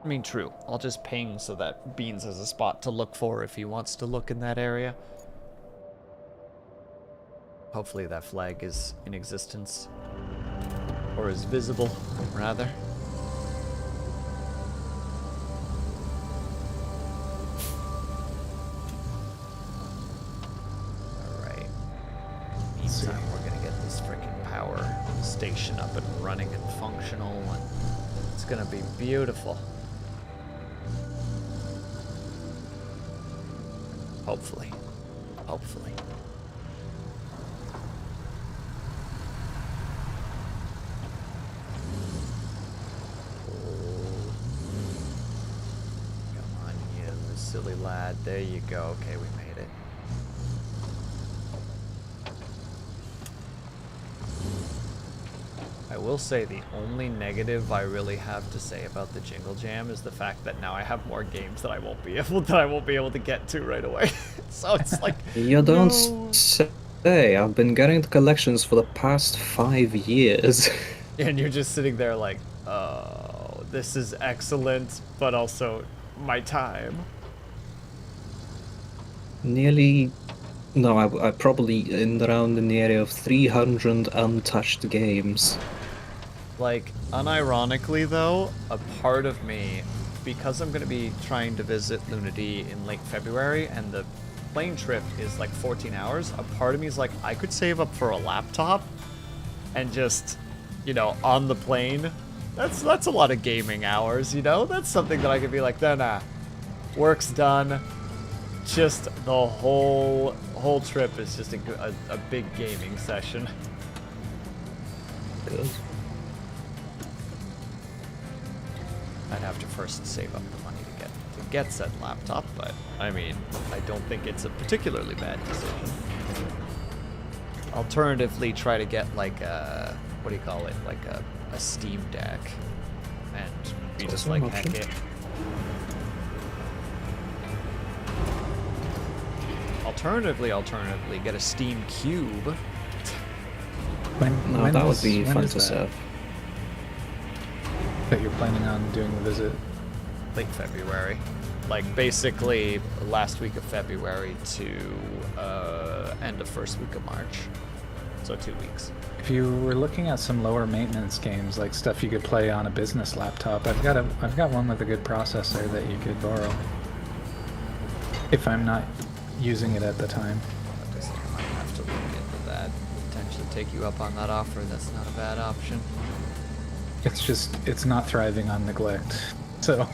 I mean, true. I'll just ping so that Beans has a spot to look for if he wants to look in that area. Hopefully that flag is in existence. Or is visible, rather. Alright. Meantime, we're gonna get this freaking power station up and running and functional, and it's gonna be beautiful. Hopefully. Hopefully. Come on, you silly lad. There you go. Okay, we made it. I will say the only negative I really have to say about the Jingle Jam is the fact that now I have more games that I won't be able to get to right away. So it's like You don't no. say. I've been getting the collections for the past 5 years. And you're just sitting there like, oh, this is excellent, but also my time. Nearly... No, I probably in around in the area of 300 untouched games. Like, unironically though, a part of me, because I'm going to be trying to visit Lunity in late February, and the plane trip is like 14 hours, a part of me is like, I could save up for a laptop, and just, you know, on the plane, that's a lot of gaming hours, you know? That's something that I could be like, nah, work's done, just the whole trip is just a big gaming session. Good. I'd have to first save up the money to get said laptop, but I mean, I don't think it's a particularly bad decision. Alternatively, try to get like a, what do you call it, like a Steam Deck, and be just Also an like, heck option. it. Alternatively, get a Steam Cube. No, When that would is- be when fun is to that? serve. That you're planning on doing the visit. Late February. Like, basically, last week of February to end of first week of March. So 2 weeks. If you were looking at some lower maintenance games, like stuff you could play on a business laptop, I've got one with a good processor that you could borrow. If I'm not using it at the time. I just might have to look into that. Potentially take you up on that offer. That's not a bad option. It's not thriving on neglect. So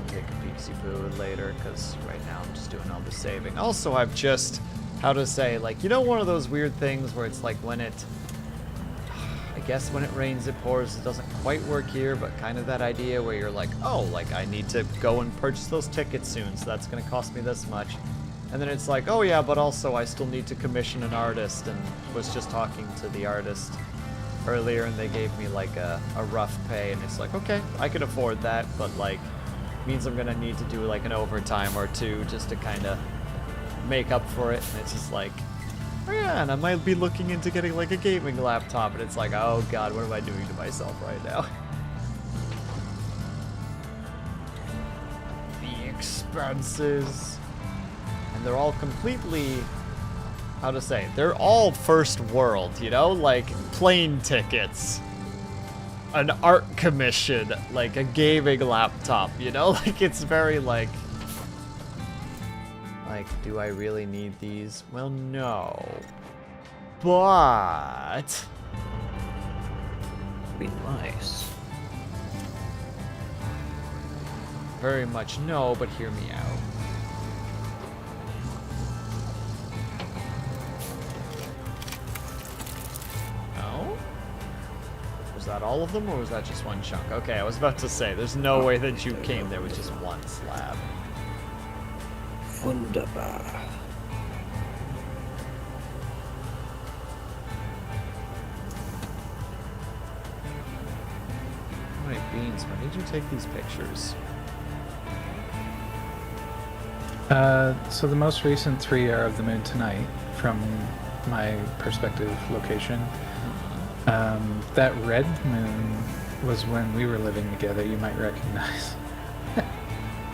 Take a peepsy poo later, because right now I'm just doing all the saving. Also, I've just, how to say, like, you know, one of those weird things where it's like when it, I guess when it rains it pours. It doesn't quite work here, but kind of that idea where you're like, oh, like I need to go and purchase those tickets soon, so that's going to cost me this much. And then it's like, oh yeah, but also I still need to commission an artist, and was just talking to the artist earlier, and they gave me like a rough pay, and it's like, okay, I could afford that, but like means I'm gonna need to do like an overtime or two just to kind of make up for it. And it's just like, oh yeah, and I might be looking into getting like a gaming laptop, and it's like, oh god, what am I doing to myself right now? The expenses, and they're all completely, how to say, they're all first world, you know, like plane tickets, an art commission, like a gaming laptop, you know, like it's very like, do I really need these? Well, no, but Be nice. very much no, but hear me out. No? Was that all of them, or was that just one chunk? Okay, I was about to say, there's no way that you came there with just one slab. Wunderbar. Alright, Beans, when did you take these pictures? so the most recent 3 are of the moon tonight from my perspective location. That red moon was when we were living together, you might recognize.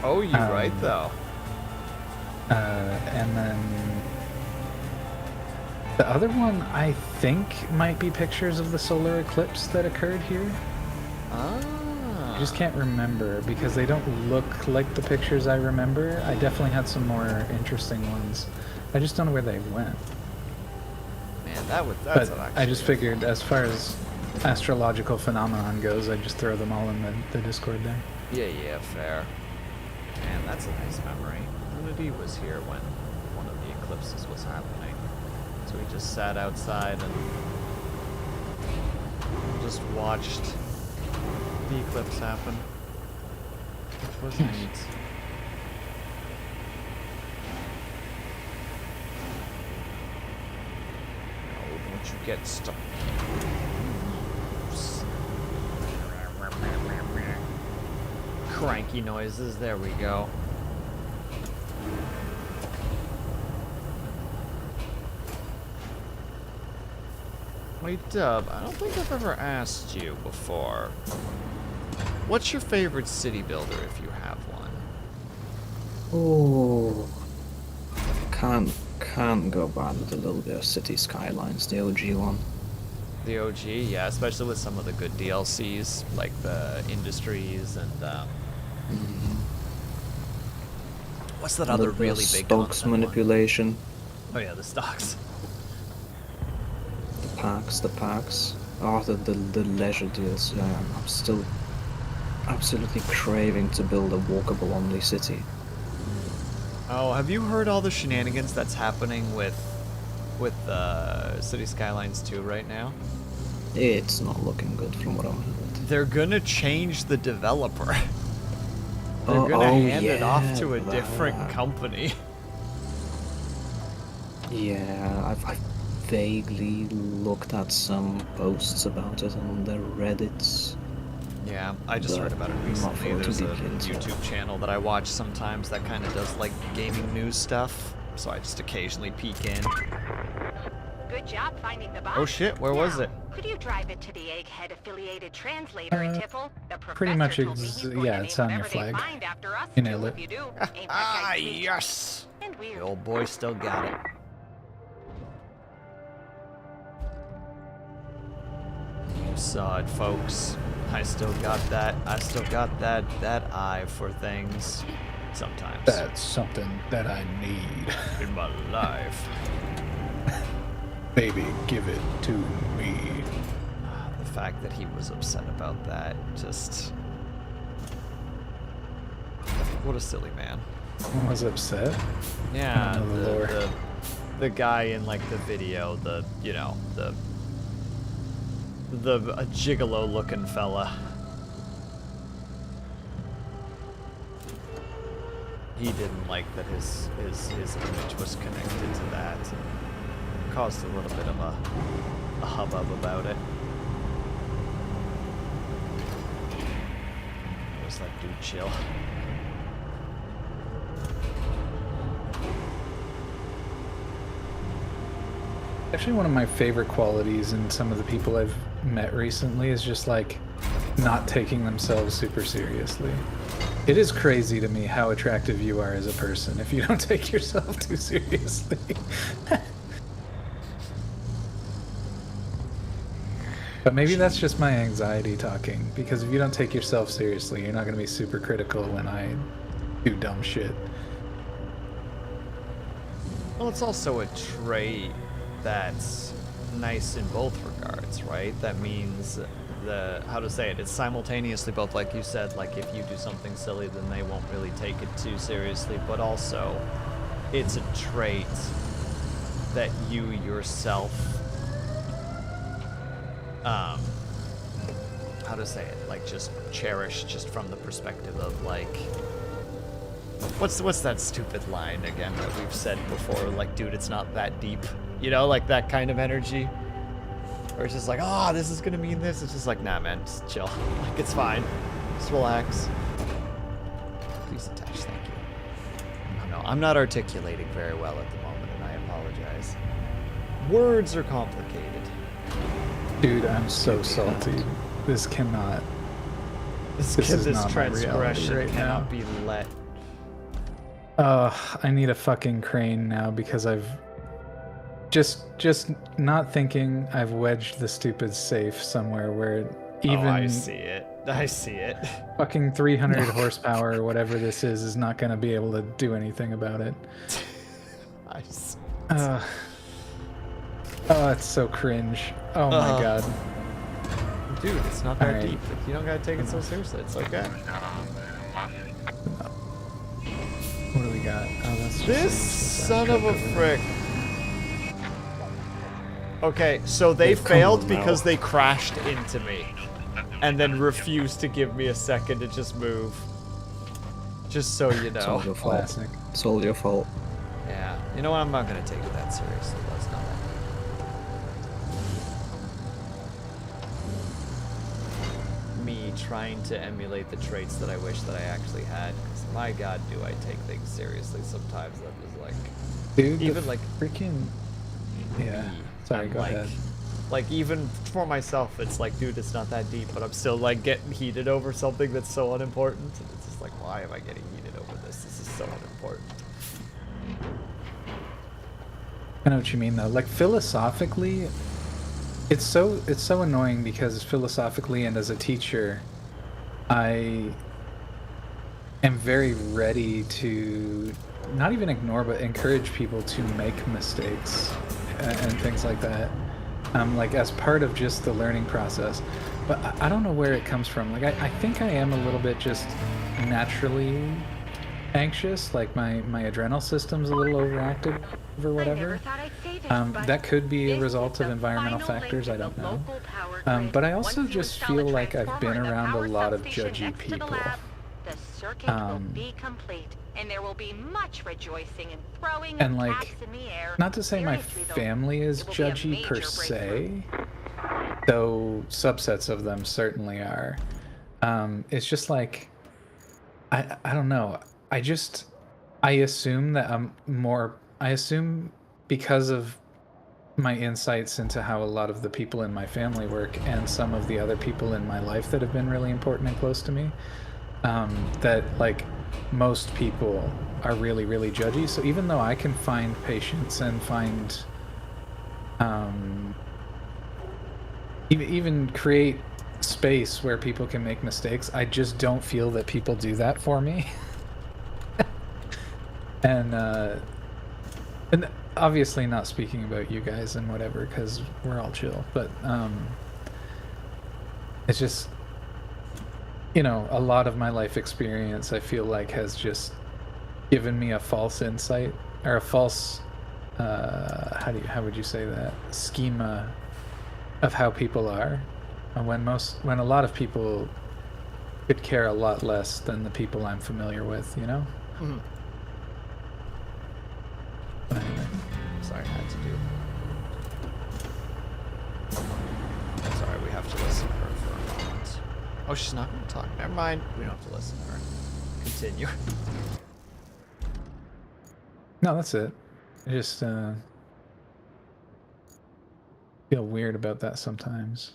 Oh, you're right, though. And then the other one I think might be pictures of the solar eclipse that occurred here. I just can't remember because they don't look like the pictures I remember. I definitely had some more interesting ones. I just don't know where they went. Man, that's But I just figured as far as astrological phenomenon goes, I just throw them all in the Discord there. Yeah, fair. Man, that's a nice memory. Unity was here when one of the eclipses was happening. So we just sat outside and just watched the eclipse happen. Which was neat. No, don't you get stuck. Cranky noises, there we go. Wait, Dub, I don't think I've ever asked you before. What's your favorite city builder if you have one? Oh, can't go bad with a little bit of City Skylines, the OG one. The OG, yeah, especially with some of the good DLCs, like the Industries and, what's that other really big stocks continent one? manipulation. Oh yeah, the stocks. The packs. Oh, the leisure deals. I'm still absolutely craving to build a walkable only city. Oh, have you heard all the shenanigans that's happening with City Skylines 2 right now? It's not looking good from what I'm heard. They're gonna change the developer. They're gonna hand it off to a different company. Yeah, I've vaguely looked at some posts about it on the Reddits. Yeah, I just heard about it recently. There's a YouTube channel that I watch sometimes that kind of does like gaming news stuff, so I just occasionally peek in. Good job finding the box. Oh shit, where was it? Could you drive it to the Egghead affiliated translator in Tiffle? The Pretty much, professor told me he's going to it's name on your whatever they flag. find after us, You too, nailed if it. you do. Ain't that Ah, guy sweet? yes! And weird. The old boy still got it. You saw it, folks. I still got that eye for things. Sometimes. That's something that I need. In my life. Baby, give it to me. The fact that he was upset about that, just... What a silly man. I was upset. Yeah, I don't know the lore. the guy in like the video, the a gigolo looking fella. He didn't like that his image was connected to that, and caused a little bit of a hubbub about it. Just let dude chill. Actually, one of my favorite qualities in some of the people I've met recently is just like not taking themselves super seriously. It is crazy to me how attractive you are as a person if you don't take yourself too seriously. But maybe that's just my anxiety talking, because if you don't take yourself seriously, you're not going to be super critical when I do dumb shit. Well, it's also a trait that's nice in both regards, right? That means how to say it, it's simultaneously both, like you said, like if you do something silly, then they won't really take it too seriously, but also it's a trait that you yourself, how to say it, like just cherish, just from the perspective of like, what's that stupid line again that we've said before, like, dude, it's not that deep, you know, like that kind of energy, or it's just like, oh, this is gonna mean this. It's just like, nah, man, just chill. Like, it's fine. Just relax. Please attach, thank you. Oh, no, I'm not articulating very well at the moment, and I apologize. Words are complicated. Dude, I'm so salty. This cannot. This is not my reality transgression right cannot now. be let. I need a fucking crane now because I've just not thinking I've wedged the stupid safe somewhere where even Oh, I see it. I see it. fucking 300 horsepower or whatever this is not going to be able to do anything about it. I see. Oh, it's so cringe. Oh my god. Dude, it's not that Alright. deep. You don't gotta take it so seriously. It's okay. What do we got? Oh, that's just This son of a frick. Okay, so they Wait, come failed on now. because they crashed into me. And then refused to give me a second to just move. Just so you It's all know. your fault. Classic. It's all your fault. Yeah. You know what? I'm not gonna take it that seriously. Let's not. Me trying to emulate the traits that I wish that I actually had. 'Cause my god, do I take things seriously sometimes. That was like... Dude, Even the like... freaking. Yeah. me, Sorry, I'm go like, ahead. Like, even for myself, it's like, dude, it's not that deep, but I'm still, like, getting heated over something that's so unimportant. And it's just like, why am I getting heated over this? This is so unimportant. I know what you mean though. Like philosophically, it's so annoying because philosophically and as a teacher, I am very ready to not even ignore but encourage people to make mistakes and things like that. Like as part of just the learning process. But I don't know where it comes from. Like I think I am a little bit just naturally anxious. Like my adrenal system's a little overactive or whatever. That could be a result of environmental factors. I don't know. But I also just feel like I've been around a lot of judgy people. The circuit will be complete, and there will be much rejoicing and throwing And of like, caps in the air. not to say my Seriously, though, family is it will be a judgy per major se, though subsets of them certainly are. It's just like, I don't know. I assume that I assume because of my insights into how a lot of the people in my family work and some of the other people in my life that have been really important and close to me, that like most people are really, really judgy. So even though I can find patience and find even create space where people can make mistakes, I just don't feel that people do that for me. And obviously not speaking about you guys and whatever, because we're all chill, but it's just, you know, a lot of my life experience I feel like has just given me a false insight or a false how would you say that, schema of how people are, when a lot of people could care a lot less than the people I'm familiar with, you know. Mm-hmm. But anyway. Sorry, I had to do. Sorry, we have to listen to her for a moment. Oh, she's not going to talk. Never mind. We don't have to listen to her. Continue. No, that's it. I just feel weird about that sometimes.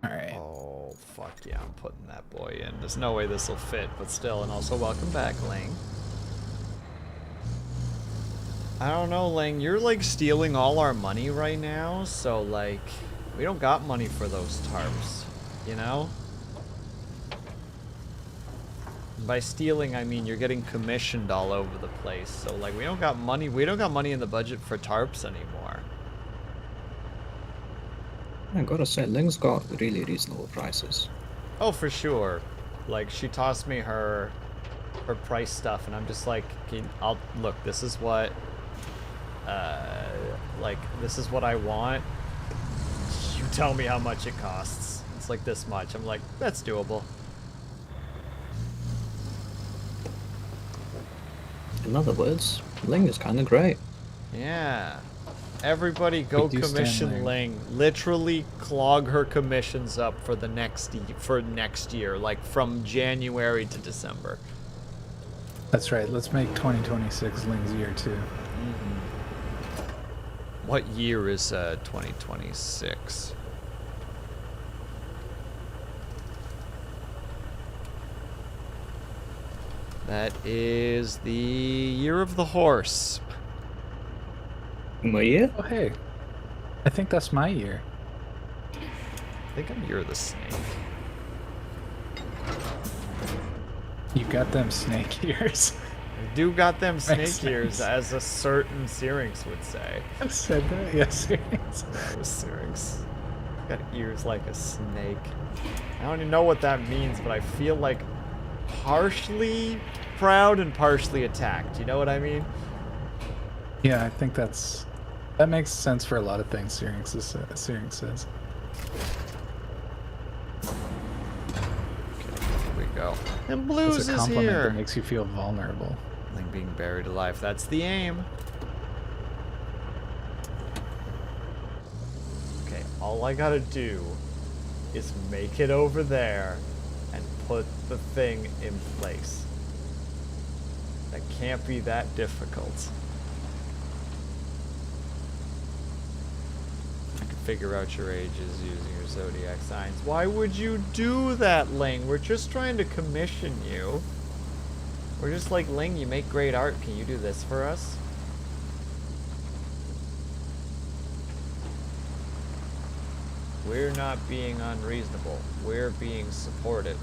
Alright. Oh, fuck yeah, I'm putting that boy in. There's no way this will fit, but still. And also, welcome back, Lang. I don't know, Lang. You're, like, stealing all our money right now, so, like, we don't got money for those tarps, you know? By stealing, I mean you're getting commissioned all over the place. So, like, we don't got money in the budget for tarps anymore. I gotta say, Ling's got really reasonable prices. Oh, for sure. Like, she tossed me her price stuff, and I'm just like, look, this is what, like, this is what I want. You tell me how much it costs. It's like this much. I'm like, that's doable. In other words, Ling is kind of great. Yeah. Everybody go do stand commission there. Ling. Literally clog her commissions up for the next year, like from January to December. That's right. Let's make 2026 Ling's year too. What year is 2026? That is the year of the horse. My year? Oh hey, I think that's my year. I think I'm year of the snake. You got them snake ears. I do got them snake Makes ears, sense. as a certain Syrinx would say. I said that. Yes. That was Syrinx. Got ears like a snake. I don't even know what that means, but I feel like partially proud and partially attacked. You know what I mean? Yeah, I think that makes sense for a lot of things Syrinx says. Okay, here we go. And Blues It's a is compliment here. that makes you feel vulnerable. Ling being buried alive. That's the aim. Okay, all I gotta do is make it over there and put the thing in place. That can't be that difficult. You can figure out your ages using your zodiac signs. Why would you do that, Ling? We're just trying to commission you. We're just like, Ling, you make great art. Can you do this for us? We're not being unreasonable. We're being supportive.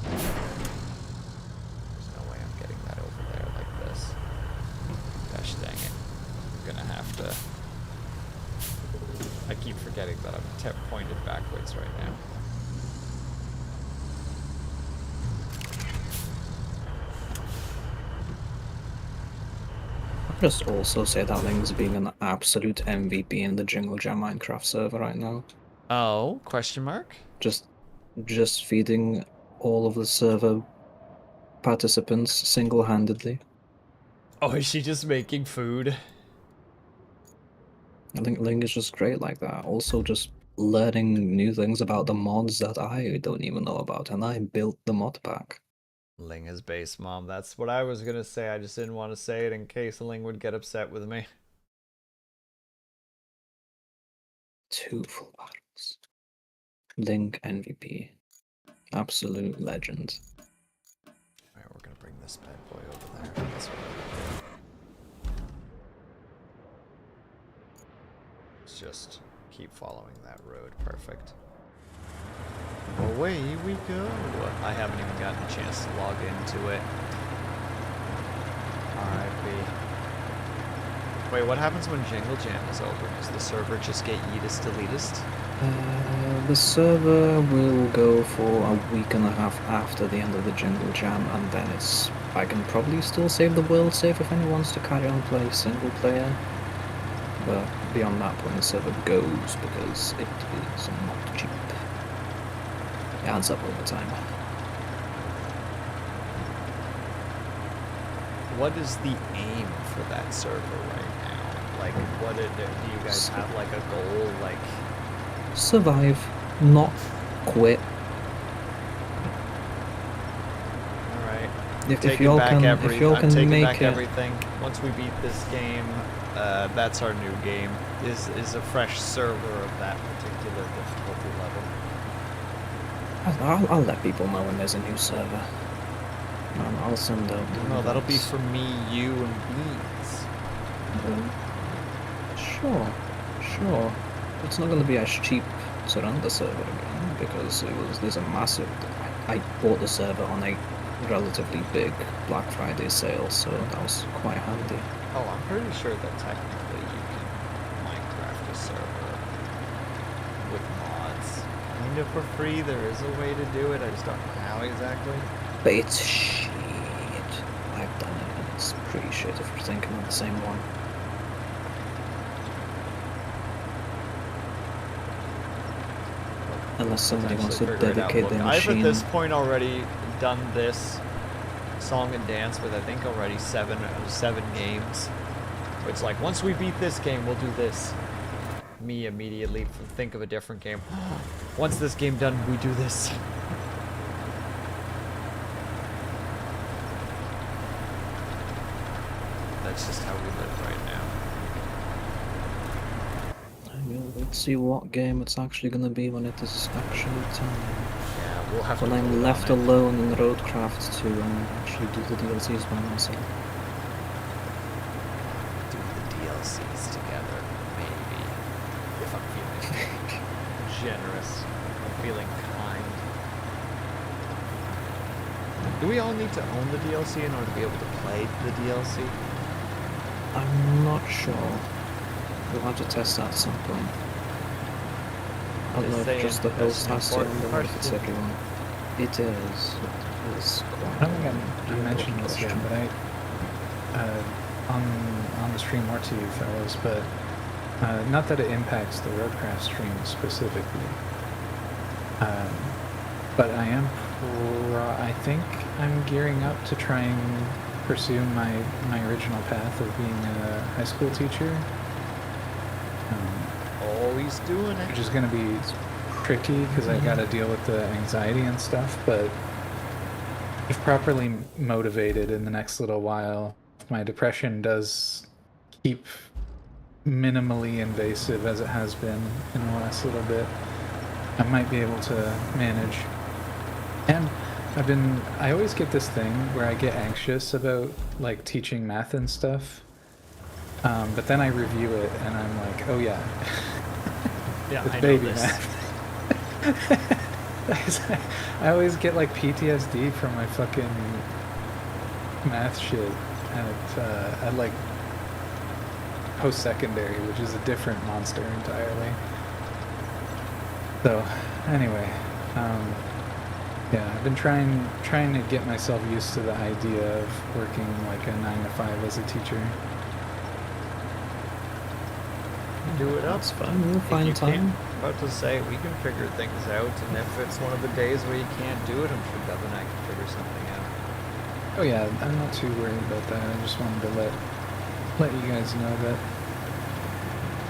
There's no way I'm getting that over there like this. Gosh dang it. I'm gonna have to... I keep forgetting that I'm pointed backwards right now. Just also say that Ling's being an absolute MVP in the Jingle Jam Minecraft server right now. Oh, question mark? Just feeding all of the server participants single-handedly. Oh, is she just making food? I think Ling is just great like that. Also just learning new things about the mods that I don't even know about, and I built the mod pack. Ling is base, Mom. That's what I was gonna say. I just didn't want to say it in case Ling would get upset with me. 2 full battles. Ling MVP. Absolute legend. Alright, we're gonna bring this bad boy over there. That's what we're gonna do. Let's just keep following that road. Perfect. Away we go. I haven't even gotten a chance to log into it. R.I.P. Wait, what happens when Jingle Jam is over? Does the server just get yeetest deletest? The server will go for a week and a half after the end of the Jingle Jam, and then I can probably still save the world save if anyone wants to carry on play single player. But beyond that point, the server goes because it is not cheap. It adds up over time. What is the aim for that server right now? Like, do you guys have like a goal? Like, Survive, not quit. alright. If y'all can, I'm taking make back it. everything. Once we beat this game, that's our new game. Is a fresh server of that particular difficulty level. I'll let people know when there's a new server. I'll send out the No, that'll be invites. for me, you, and Beans. Sure. It's not going to be as cheap to run the server again because there's a massive. I bought the server on a relatively big Black Friday sale, so that was quite handy. Oh, I'm pretty sure that technically you can Minecraft a server with mods. Kind of for free, there is a way to do it, I just don't know how exactly. But it's shit. I've done it, and it's pretty shit if you're thinking of the same one. Unless somebody wants to Figure it out. dedicate Look, their I've machine. at this point already done this song and dance with I think already seven games. It's like once we beat this game, we'll do this. Me immediately think of a different game. Once this game done, we do this. That's just how we live right now. Let's see what game it's actually going to be when it is actually time. Yeah, we'll have When to I'm vote left on it. alone in Roadcraft to actually do the DLCs by myself. Do the DLCs together, maybe. If I'm feeling generous, I'm feeling kind. Do we all need to own the DLC in order to be able to play the DLC? I'm not sure. We'll have to test that at some point. I don't know Just if just the saying, host that's has to, an or if important it's part to do. everyone. It is. It is I quite don't think I an mentioned important this yet, question. but on the stream more to you fellows, but not that it impacts the Roadcraft stream specifically, but I think I'm gearing up to try and pursue my original path of being a high school teacher, Always doing it. which is going to be tricky because I got to deal with the anxiety and stuff, but if properly motivated in the next little while, if my depression does keep minimally invasive as it has been in the last little bit, I might be able to manage. And I always get this thing where I get anxious about like teaching math and stuff, but then I review it and I'm like, oh yeah, Yeah, it's I know baby this. math. I always get like PTSD from my fucking math shit at like post-secondary, which is a different monster entirely. So anyway, yeah, I've been trying to get myself used to the idea of working like a 9 to 5 as a teacher. Do it up. That's fine. We'll If find you time. can't, about to say, we can figure things out, and if it's one of the days where you can't do it, I'm sure Deb and I can figure something out. Oh yeah, I'm not too worried about that. I just wanted to let you guys know that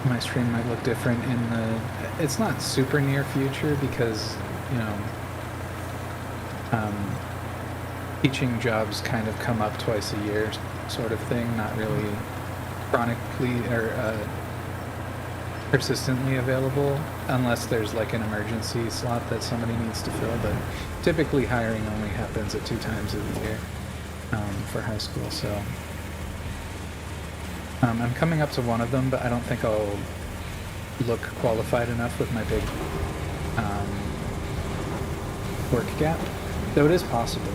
my stream might look different in the... It's not super near future because, you know, teaching jobs kind of come up twice a year sort of thing, not really chronically or persistently available unless there's like an emergency slot that somebody needs to fill, but typically hiring only happens at 2 times a year for high school, so I'm coming up to one of them, but I don't think I'll look qualified enough with my big work gap, though it is possible.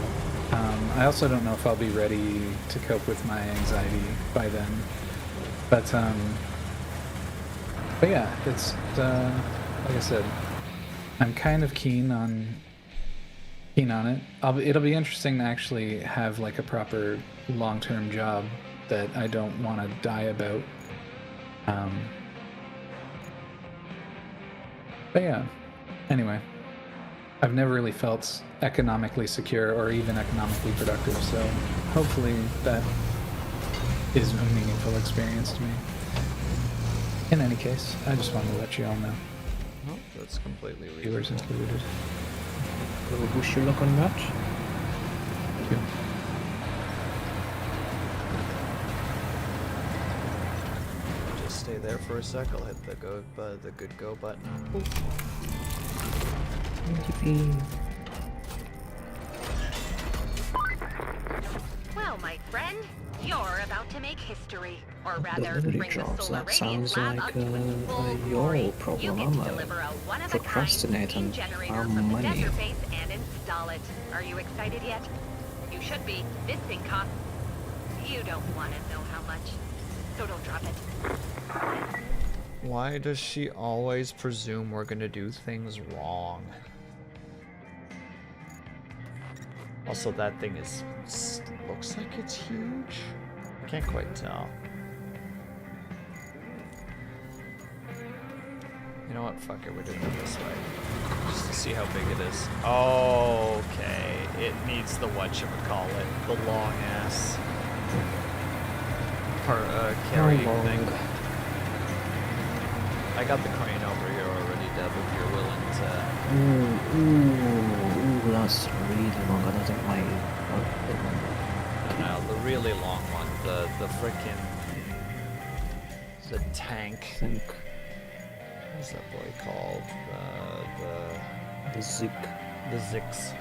I also don't know if I'll be ready to cope with my anxiety by then, but yeah, it's like I said, I'm kind of keen on it. It'll be interesting to actually have like a proper long-term job that I don't want to die about. But yeah, anyway, I've never really felt economically secure or even economically productive, so hopefully that is a meaningful experience to me. In any case, I just wanted to let you all know, No, that's completely viewers reasonable. included. We'll wish you luck on that. Thank you. Just stay there for a sec. I'll hit the good go button. Yippee. Well, my friend, you're about to make history. Or rather, Delivery bring the jobs, solar that radiant sounds lab like up to its full your glory. problem. You I'm get to deliver a one-of-a-kind procrastinating steam generator our from the money. desert base and install it. Are you excited yet? You should be. This thing costs... You don't want to know how much. So don't drop it. Why does she always presume we're gonna do things wrong? Also, that thing looks like it's huge. Can't quite tell. You know what? Fuck it, we're doing it this way. Just to see how big it is. Okay, it needs the whatchamacallit, the long ass carrying thing. I got the crane over here already, Deb, if you're willing to... Ooh, that's really long. I don't think my... No, the really long one, the frickin' the tank. think What's that boy called? the Zig. The Zix.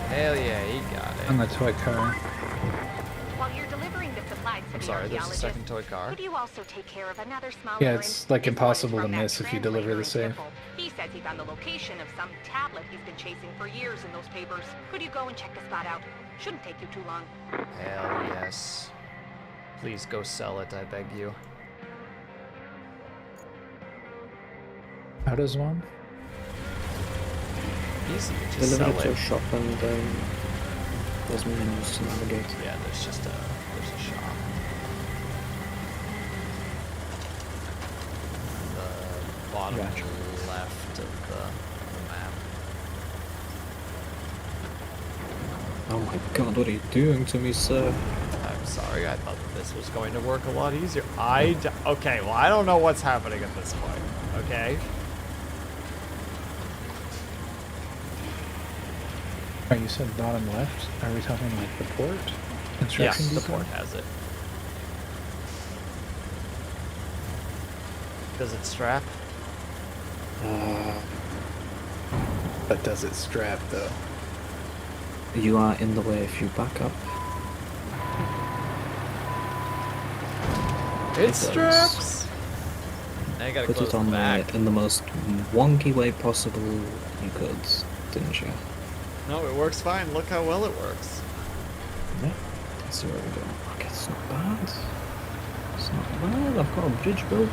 Hell yeah, he got On it. the toy car. While you're delivering the supplies to I'm the sorry, there's a archaeologist, second toy car. could you also take care of another small Yeah, errand? it's, like, This one is impossible to from that miss if you deliver the translator in safe. Temple. He says he found the location of some tablet he's been chasing for years in those papers. Could you go and check the spot out? Shouldn't take you too long. Hell yes. Please go sell it, I beg you. How does one? Easy, you just Deliver sell it to a it. shop and there's menus to navigate. Yeah, there's a shop. The bottom Gotcha. left of the map. Oh my god, what are you doing to me, sir? I'm sorry, I thought that this was going to work a lot easier. Okay, well, I don't know what's happening at this point, okay? Oh, you said bottom left? Are we talking like the port? Yeah, Construction the depot? port has it. Does it strap? But does it strap though? You are in the way if you back up. It does. straps! Now you gotta Put close it the on back. in the most wonky way possible you could, didn't you? No, it works fine. Look how well it works. Yeah. Let's see where we go. Okay, it's not bad. It's not bad. I've got a bridge built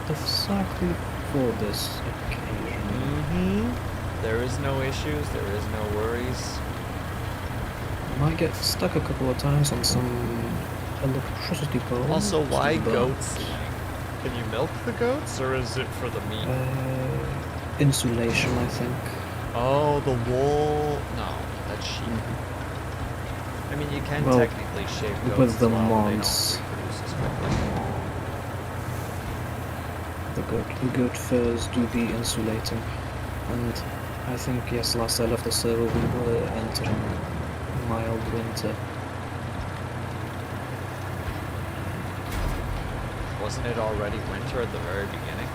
exactly for this occasion. Mm-hmm. There is no issues. There is no worries. Might get stuck a couple of times on some electricity poles. Also, why but, goats? Can you milk the goats, or is it for the meat? Insulation, I think. Oh, the wool. No, that's sheep. I mean, you can Well, technically shave goats with as the well, but they mods. don't reproduce as quickly. The goat furs do be insulating. And I think, yes, last I left the server we were entering mild winter. Wasn't it already winter at the very beginning?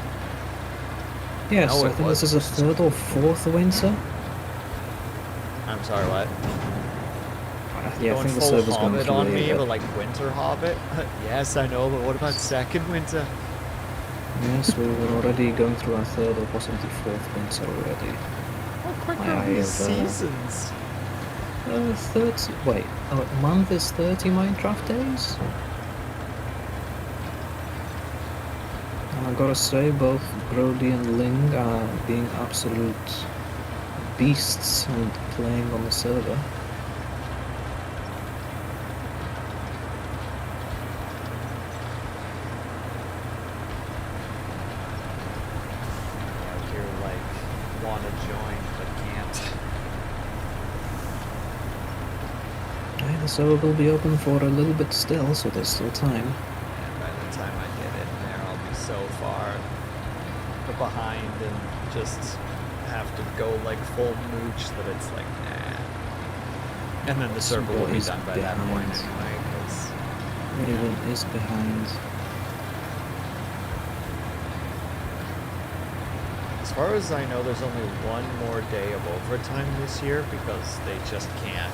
Yes, No, I it think this is wasn't. a third or fourth winter. I'm sorry, what? Yeah, I Going think the full server's going Hobbit through on me, a, but like winter Hobbit? Yes, I know, but what about second winter? yes, we were already going through our third or possibly fourth winter already. How quick I are these have, seasons? 30, wait, a month is 30 Minecraft days? And I gotta say, both Brody and Ling are being absolute beasts and playing on the server. You're like, wanna join, but can't. Yeah, the server will be open for a little bit still, so there's still time. And by the time I get in there, I'll be so far behind and just have to go like full mooch that it's like, nah. And then the server will be Is done by that point behind. anyway, because Everyone is behind. as far as I know, there's only one more day of overtime this year because they just can't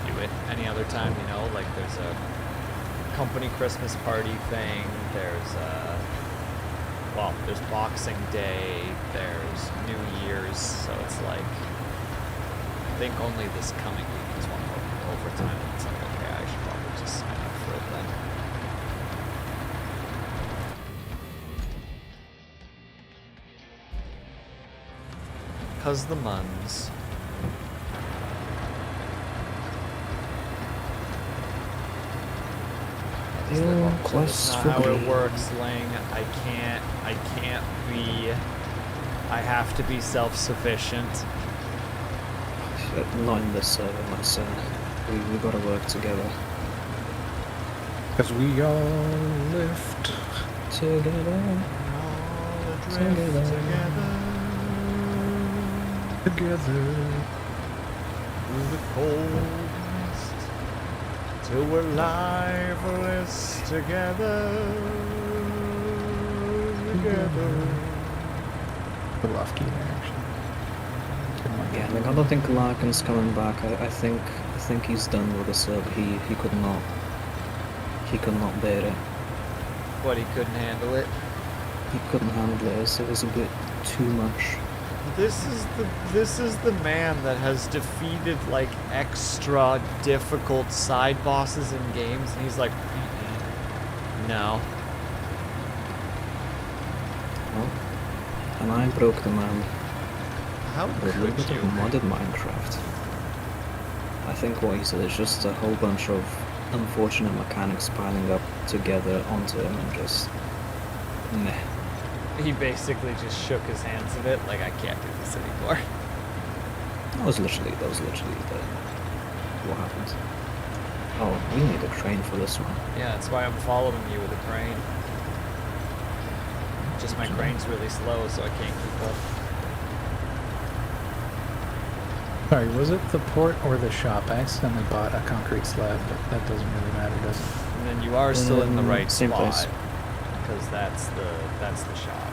do it any other time, you know? Like there's a company Christmas party thing, there's Boxing Day, there's New Year's, so it's like, I think only this coming week is one more overtime, and it's like, okay, I should probably just sign up for it then. Cause the muns. Your That's quests not for how it greed. works, Lang. I can't be. I have to be self-sufficient. Not in this server, my son. We gotta work together. Because we all lift. Together. All adrift Together. Together. through the cold mist, till we're lifeless together. Bluesky there, actually. Didn't like Yeah, it. like, I don't think Larkin's coming back. I think he's done with the server. He could not bear it. But he couldn't handle it. He couldn't handle it. It was a bit too much. This is the man that has defeated like extra difficult side bosses in games, and he's like, no. Well, and I broke the man How with a little could bit of you? modded Minecraft. I think what he said is just a whole bunch of unfortunate mechanics piling up together onto him and just meh. He basically just shook his hands of it, like I can't do this anymore. That was literally what happened. Oh, we need a crane for this one. Yeah, that's why I'm following you with a crane. Just my crane's really slow, so I can't keep up. Sorry, was it the port or the shop? I accidentally bought a concrete slab, but that doesn't really matter, does it? And then you are still in the right Same spot, place. because that's the shop.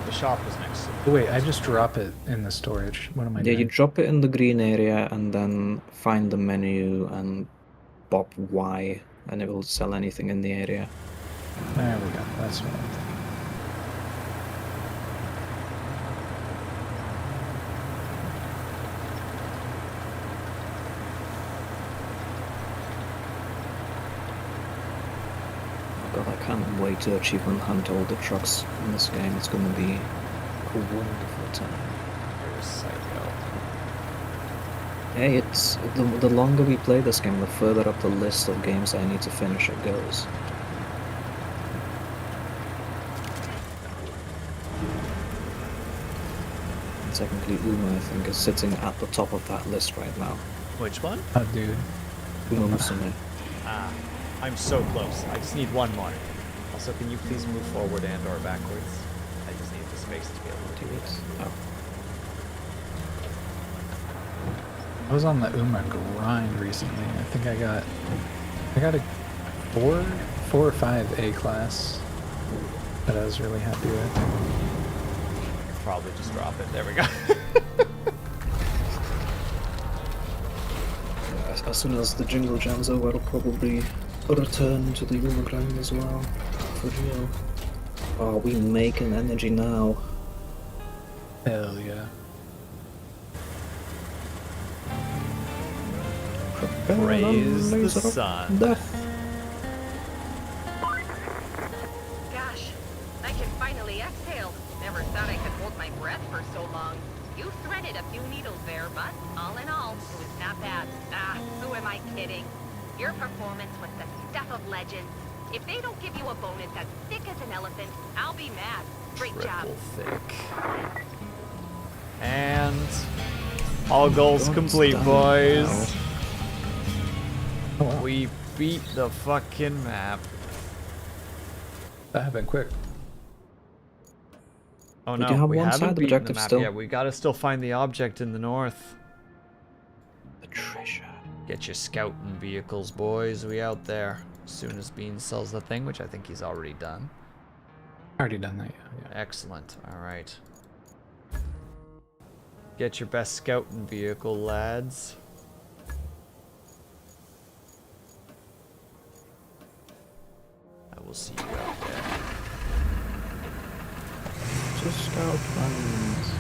The shop was next to Oh, wait, I just drop it in the storage. What am I Yeah, doing? you drop it in the green area and then find the menu and pop Y and it will sell anything in the area. There we go. That's what I'm thinking. Oh god, I can't wait to achievement hunt all the trucks in this game. It's going to be a wonderful time. You're a psycho. Hey, it's the longer we play this game, the further up the list of games I need to finish it goes. And technically, Uma, I think, is sitting at the top of that list right now. Which one? Oh, dude. Uma Musume. Ah, I'm so close. I just need one more. Also, can you please move forward and or backwards? I just need the space to be able to do it. Oh. I was on the Uma grind recently. I think I got a four or five A class that I was really happy with. Probably just drop it. There we go. As soon as the jingle jam's over, I'll probably return to the Uma grind as well. For real. Oh, we making energy now. Hell yeah. Praise the sun. Death. Gosh, I can finally exhale. Never thought I could hold my breath for so long. You threaded a few needles there, but all in all, it was not bad. Ah, who am I kidding? Your performance was the stuff of legends. If they don't give you a bonus as thick as an elephant, I'll be mad. Great job. Triple thick. And all goals Don't complete, stop boys. now. Oh, wow. We beat the fucking map. That happened quick. Oh We no, do have we one haven't side of the beaten the objective map still. yet. We gotta still find the object in the north. The treasure. Get your scouting vehicles, boys. We out there. As soon as Bean sells the thing, which I think he's already done. Already done that, yeah. Excellent. All right. Get your best scouting vehicle, lads. I will see you out there. Just scout plans.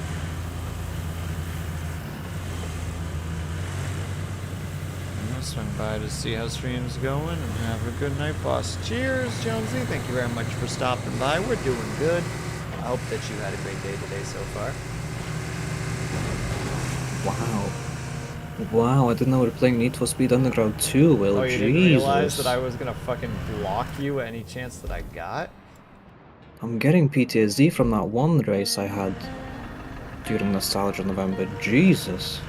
I'm gonna swing by to see how stream's going and have a good night, boss. Cheers, Jonesy. Thank you very much for stopping by. We're doing good. I hope that you had a great day today so far. Wow. Wow, I didn't know we were playing Need for Speed Underground 2, Will. Oh, you Jesus. didn't realize that I was gonna fucking block you any chance that I got? I'm getting PTSD from that one race I had during Nostalgia November. Jesus.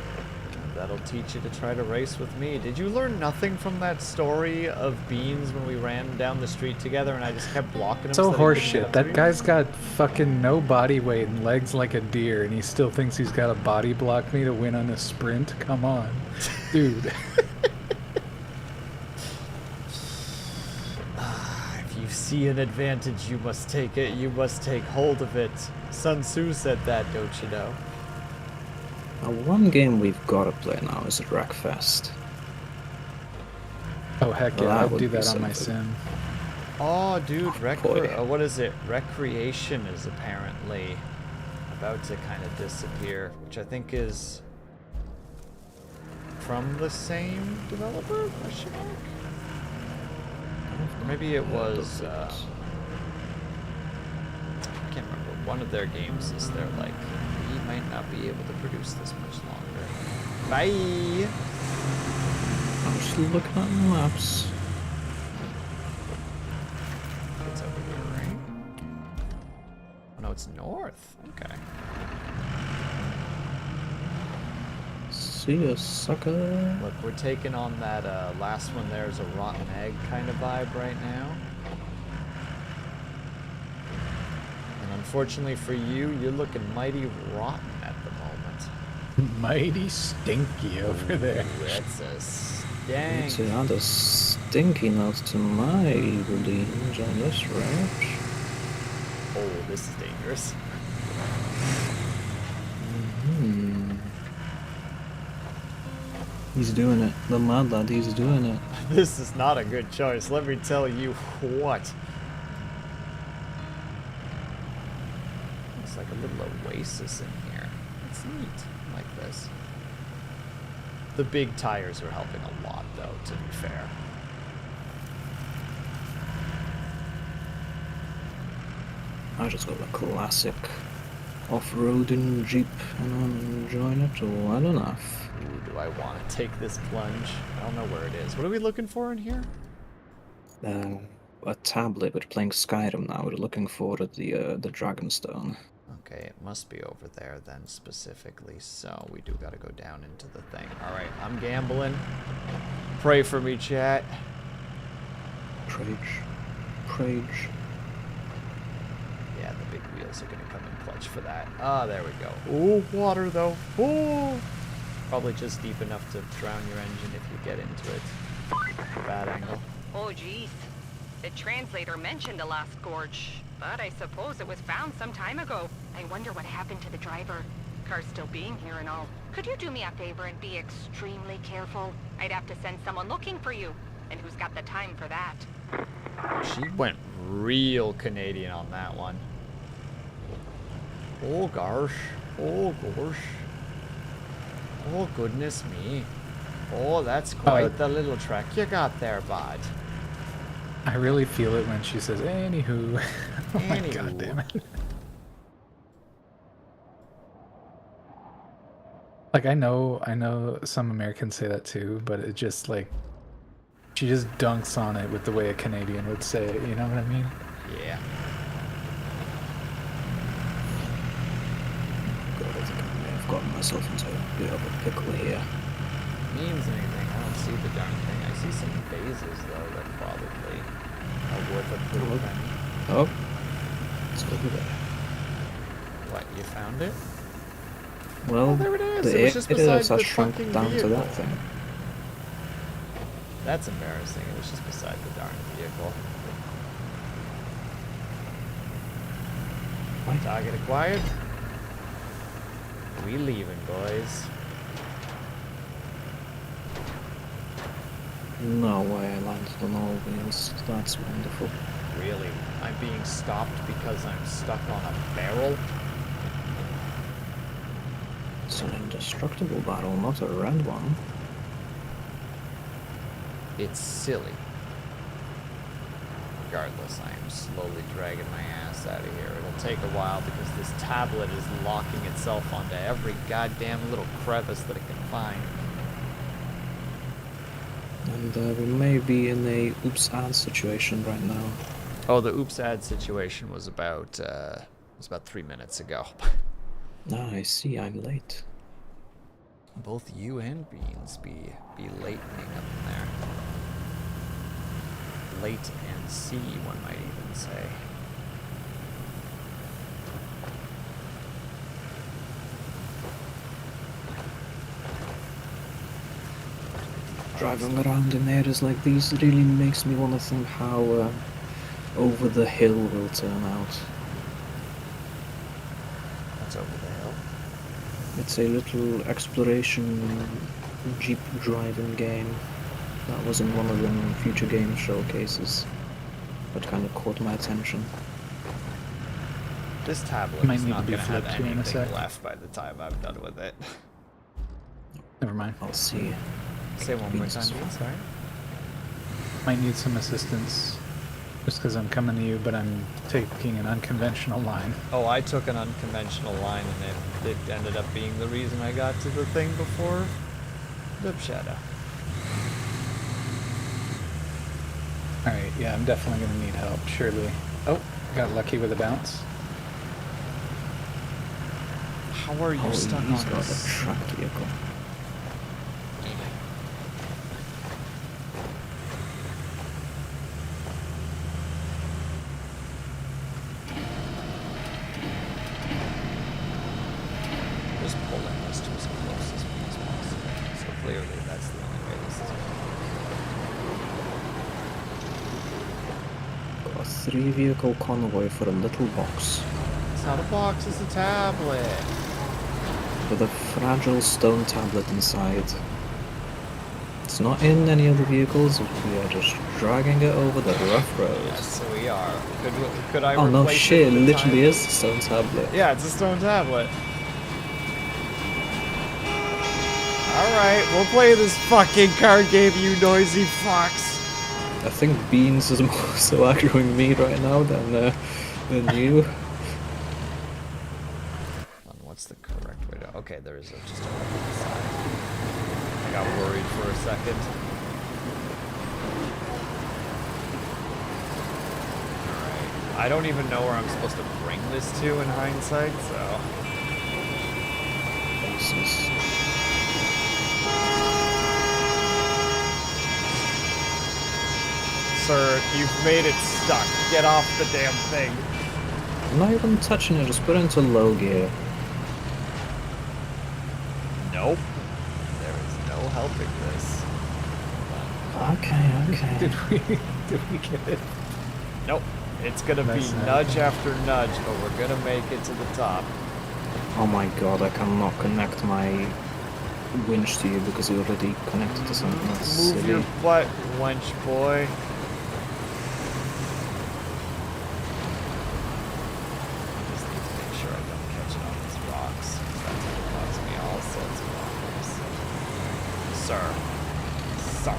That'll teach you to try to race with me. Did you learn nothing from that story of Beans when we ran down the street together and I just kept blocking him? So that he couldn't get horseshit. up to That me? guy's got fucking no body weight and legs like a deer, and he still thinks he's got to body block me to win on a sprint? Come on. Dude. If you see an advantage, you must take it. You must take hold of it. Sun Tzu said that, don't you know? Now, one game we've got to play now is Wreckfest. Oh, heck Well, yeah. that I'll would do be that on my something. sim. Oh, dude, boy. what is it? Recreation is apparently a about to kind of disappear, which I think is from the same developer? Question mark? Or maybe it was. I can't remember. One of their games is they're like, we might not be able to produce this much longer. Bye. I'm just looking at maps. It's over here, right? Oh no, it's north. Okay. See ya, sucker. Look, we're taking on that last one there's a rotten egg kind of vibe right now. And unfortunately for you, you're looking mighty rotten at the moment. Mighty stinky over there. Ooh, that's a stank. It's a rather stinky note to my relief on this ranch. Oh, this is dangerous. He's doing it. The mad lad, he's doing it. This is not a good choice, let me tell you what. Looks like a little oasis in here. It's neat, I like this. The big tires are helping a lot, though, to be fair. I just got a classic off-roading Jeep and I'm enjoying it well enough. Ooh, do I want to take this plunge? I don't know where it is. What are we looking for in here? A tablet, but playing Skyrim now. We're looking for the Dragonstone. Okay, it must be over there then specifically. So we do got to go down into the thing. All right, I'm gambling. Pray for me, chat. Prage. Yeah, the big wheels are going to come in clutch for that. Ah, there we go. Ooh, water though. Ooh. Probably just deep enough to drown your engine if you get into it. Bad angle. Oh, geez. The translator mentioned a lost gorge, but I suppose it was found some time ago. I wonder what happened to the driver. Car's still being here and all. Could you do me a favor and be extremely careful? I'd have to send someone looking for you. And who's got the time for that? She went real Canadian on that one. Oh gosh. Oh gosh. Oh goodness me. Oh, that's quite the little trek you got there, bud. I really feel it when she says, anywho. Oh my Anywho. god damn it. Like, I know some Americans say that too, but it just, like, she just dunks on it with the way a Canadian would say it, you know what I mean? Yeah. God, I think I may have gotten myself into a bit of a pickle here. Means anything. I don't see the darn thing. I see some vases though that probably are worth a pretty penny. Oh, it's over there. What, you found it? Well, Oh, there it is. the It was just beside areas are the shrunk fucking down to vehicle. that thing. That's embarrassing. It was just beside the darn vehicle. What? Target acquired. We leaving, boys. No way I landed on all wheels. That's wonderful. Really? I'm being stopped because I'm stuck on a barrel? It's an indestructible barrel, not a red one. It's silly. Regardless, I am slowly dragging my ass out of here. It'll take a while because this tablet is locking itself onto every goddamn little crevice that it can find. And we may be in a oops ad situation right now. Oh, the oops ad situation was about 3 minutes ago. Ah, I see, I'm late. Both you and Beans be latening up in there. Late and C, one might even say. Driving around in areas like these really makes me want to think how over the hill will turn out. What's over the hill? It's a little exploration Jeep driving game that was in one of them future game showcases that kind of caught my attention. This tablet Might is need not to be going to have flipped here in a anything sec. left by the time I'm done with it. Never mind. I'll see. Say one more time, Beans. please. Sorry. Might need some assistance. Just because I'm coming to you, but I'm taking an unconventional line. Oh, I took an unconventional line, and it ended up being the reason I got to the thing before the shadow. Alright, yeah, I'm definitely going to need help, surely. Oh, got lucky with a bounce. How are you Oh, stuck he's on got a this? tracked vehicle. Just pulling this to as close as possible. So clearly that's the only way this is going. Got a 3-vehicle convoy for a little box It's not a box, it's a tablet. with a fragile stone tablet inside. It's not in any other vehicles. We are just dragging it over the rough road. Yes, we are. Could I Oh no replace shit! It with a literally time- is a stone tablet. Yeah, it's a stone tablet. Alright, we'll play this fucking card game, you noisy fox. I think Beans is more so aggroing me right now than you. What's the correct way to... Okay, there is just a way to the side. I got worried for a second. Alright. I don't even know where I'm supposed to bring this to in hindsight, so... Jesus. Sir, you've made it stuck. Get off the damn thing. I'm not even touching it. Just put it into low gear. Nope. There is no helping this. Okay. Did we get it? Nope. It's gonna be That's not nudge okay. after nudge, but we're gonna make it to the top. Oh my god! I cannot connect my winch to you because you already connected to something. That's Move silly. your butt, wench boy. I just need to make sure I don't catch it on these rocks. 'Cause that's gonna cause me all sorts of problems. Sir. Sir.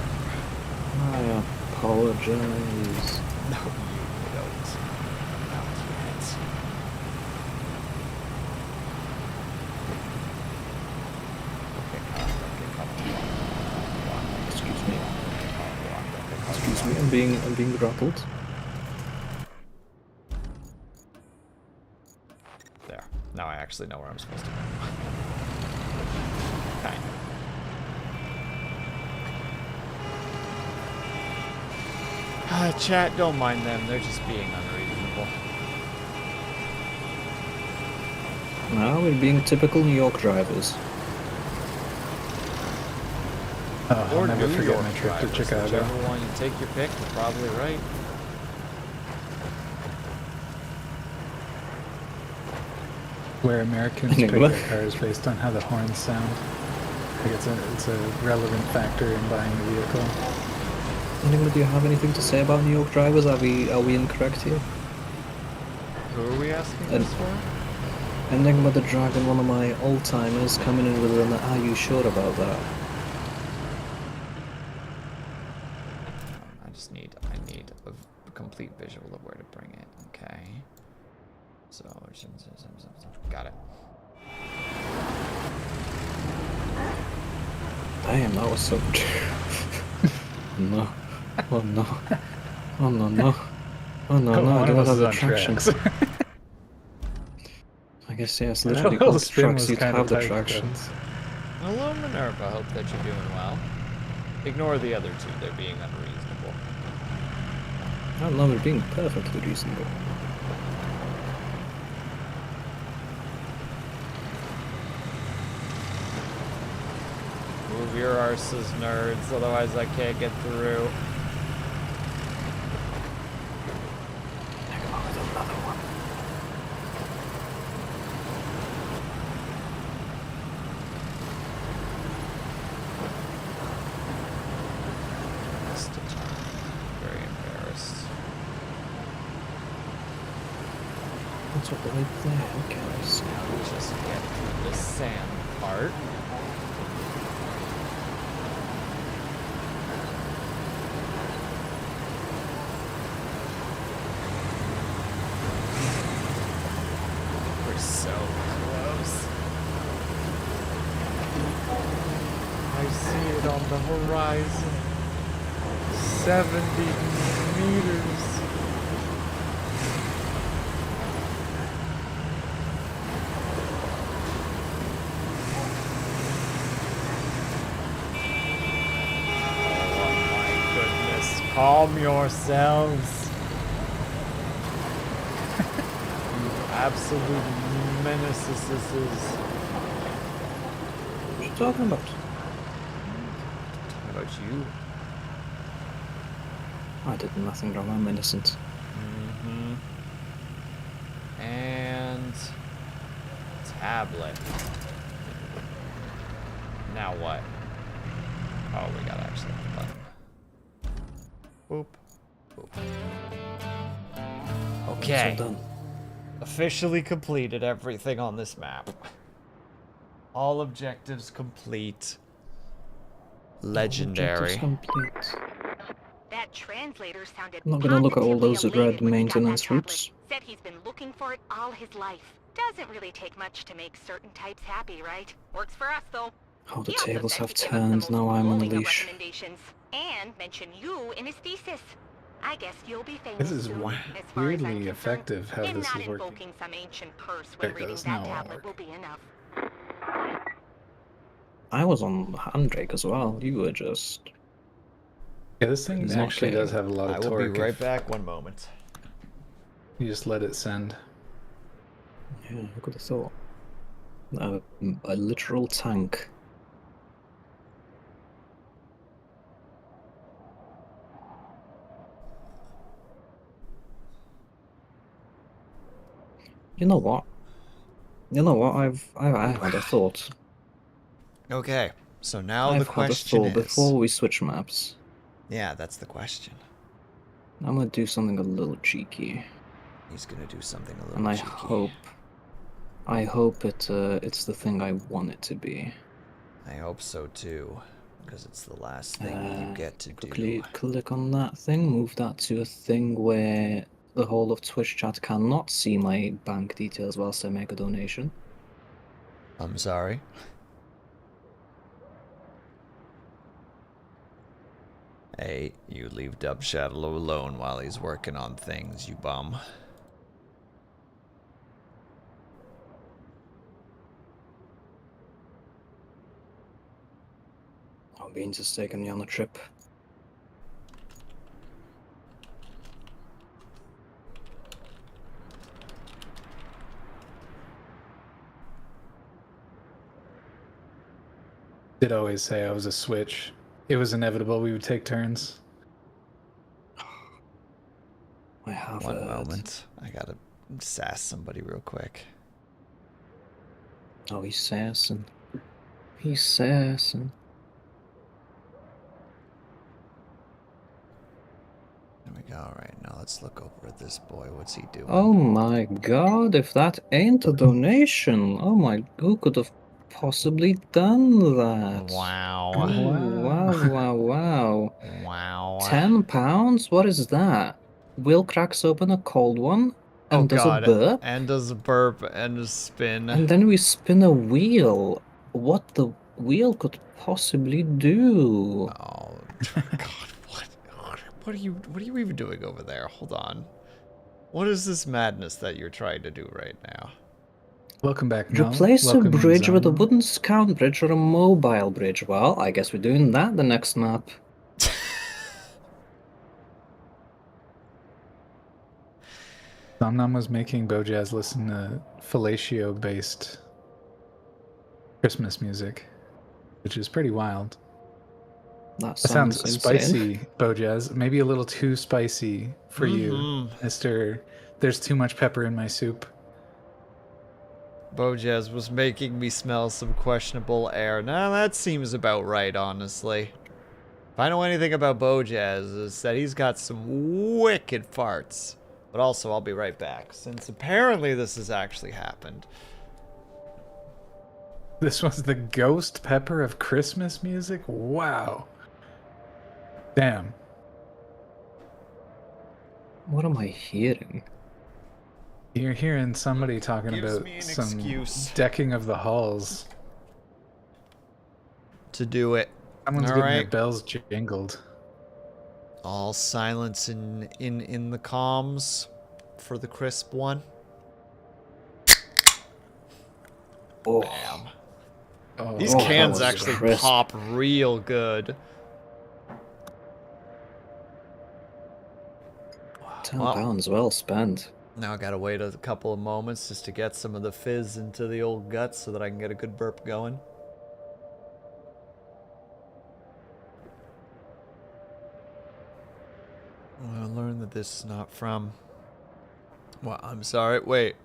I apologize. No, you don't. Not yet. Okay, come on. Excuse me. Excuse Excuse me. I'm being grappled. There. Now I actually know where I'm supposed to go. Kind of. Chat, don't mind them. They're just being unreasonable. Now we're being typical New York drivers. Oh, I'll Or never New forget York my trip to drivers, Chicago. Whichever one you take your pick, you're probably right. Where Americans pick What? their cars based on how the horns sound. Like it's a relevant factor in buying the vehicle. Anybody, do you have anything to say about New York drivers? Are we incorrect here? Who are we asking And- this for? Enigma the Dragon, one of my old timers, coming in with an "Are you sure about that?" I need a complete visual of where to bring it. Okay. So, got it. Damn, that was so. No. Oh no. Oh no no. Oh no no. I One don't of us have is the on traction. tracks. I guess yes. That Literally, little all spin trucks was you'd kind have of the tight, traction. Hello, Minerva. Hope that you're doing well. Ignore the other two. They're being unreasonable. I don't know. We're being perfectly reasonable. Move your arses, nerds. Otherwise, I can't get through. Enigma with another one. Missed a turn. Very embarrassed. It's it's up right there. Okay, I see. Just get through the sand part. We're so close. I see it on the horizon. 70 meters. Calm yourselves. You absolute menaces. What are you talking about? What about you? I did nothing wrong. I'm innocent. And tablet. Now what? Oh, we gotta actually hit the button. Boop. Boop. Okay. It's all done. Officially completed everything on this map. All objectives complete. Legendary. Objectives complete. That translator sounded I'm not gonna look at all those positively red elated when he got that maintenance tablet. routes. Said he's been looking for it all his life. Doesn't really take much to make certain types happy, right? Works for us, though. Oh, the He also tables said have he'd give us the turned. most Now I'm on the glowing of leash. recommendations, and mention you in his thesis. I guess you'll be famous This is soon. wa- As far as I'm weirdly concerned, effective how and this not is working. invoking some ancient curse There when it reading goes, that now it'll tablet work. will be enough. I was on Handrake as well. You were just... Yeah, this thing He's not actually does kidding. have a lot of I will torque. be right if back. One moment. You just let it send. Yeah, who could have thought? A literal tank. You know what? I had a thought. Okay. So now the I've had a question thought is. before we switch maps. Yeah, that's the question. I'm gonna do something a little cheeky, He's gonna do something a little and cheeky. I hope it's the thing I want it to be. I hope so too, because it's the last thing you get to Quickly do. click on that thing, move that to a thing where the whole of Twitch chat cannot see my bank details whilst I make a donation. I'm sorry. Hey, you leave Dub Shadow alone while he's working on things, you bum. Oh, Beans has taken me on a trip. Did always say I was a switch. It was inevitable we would take turns. I have One heard. moment. I gotta sass somebody real quick. Oh, he's sassing. He's sassing. There we go. Alright, now let's look over at this boy. What's he doing? Oh my god, if that ain't a donation. Oh my, who could have possibly done that? Wow. Ooh, wow, wow. Wow. £10? What is that? Will cracks open a cold one and Oh does god. a burp, And does a burp and a spin. and then we spin a wheel. What the wheel could possibly do? Oh god, what are you even doing over there? Hold on. What is this madness that you're trying to do right now? Welcome back, Mel. Replace a Welcome in, bridge with a Zone. wooden scout bridge or a mobile bridge. Well, I guess we're doing that the next map. Somnam was making Bojazz listen to fellatio-based Christmas music, which is pretty wild. That That sounds insane. spicy, Bojazz. Maybe a little too spicy for you, Mhm. Mister. There's too much pepper in my soup. Bojaz was making me smell some questionable air. Now that seems about right, honestly. If I know anything about Bojaz, is that he's got some wicked farts. But also, I'll be right back, since apparently this has actually happened. This was the ghost pepper of Christmas music? Wow. Damn. What am I hearing? You're hearing somebody talking Gives about me an some excuse. decking of the halls. To do it. Someone's All getting their right. bells jingled. All silence in the comms for the crisp one. Oh, Bam. Oh, These that cans was actually crisp. pop real good. £10 well spent. Now I gotta wait a couple of moments just to get some of the fizz into the old guts so that I can get a good burp going. I learned that this is not from... Well, I'm sorry. Wait.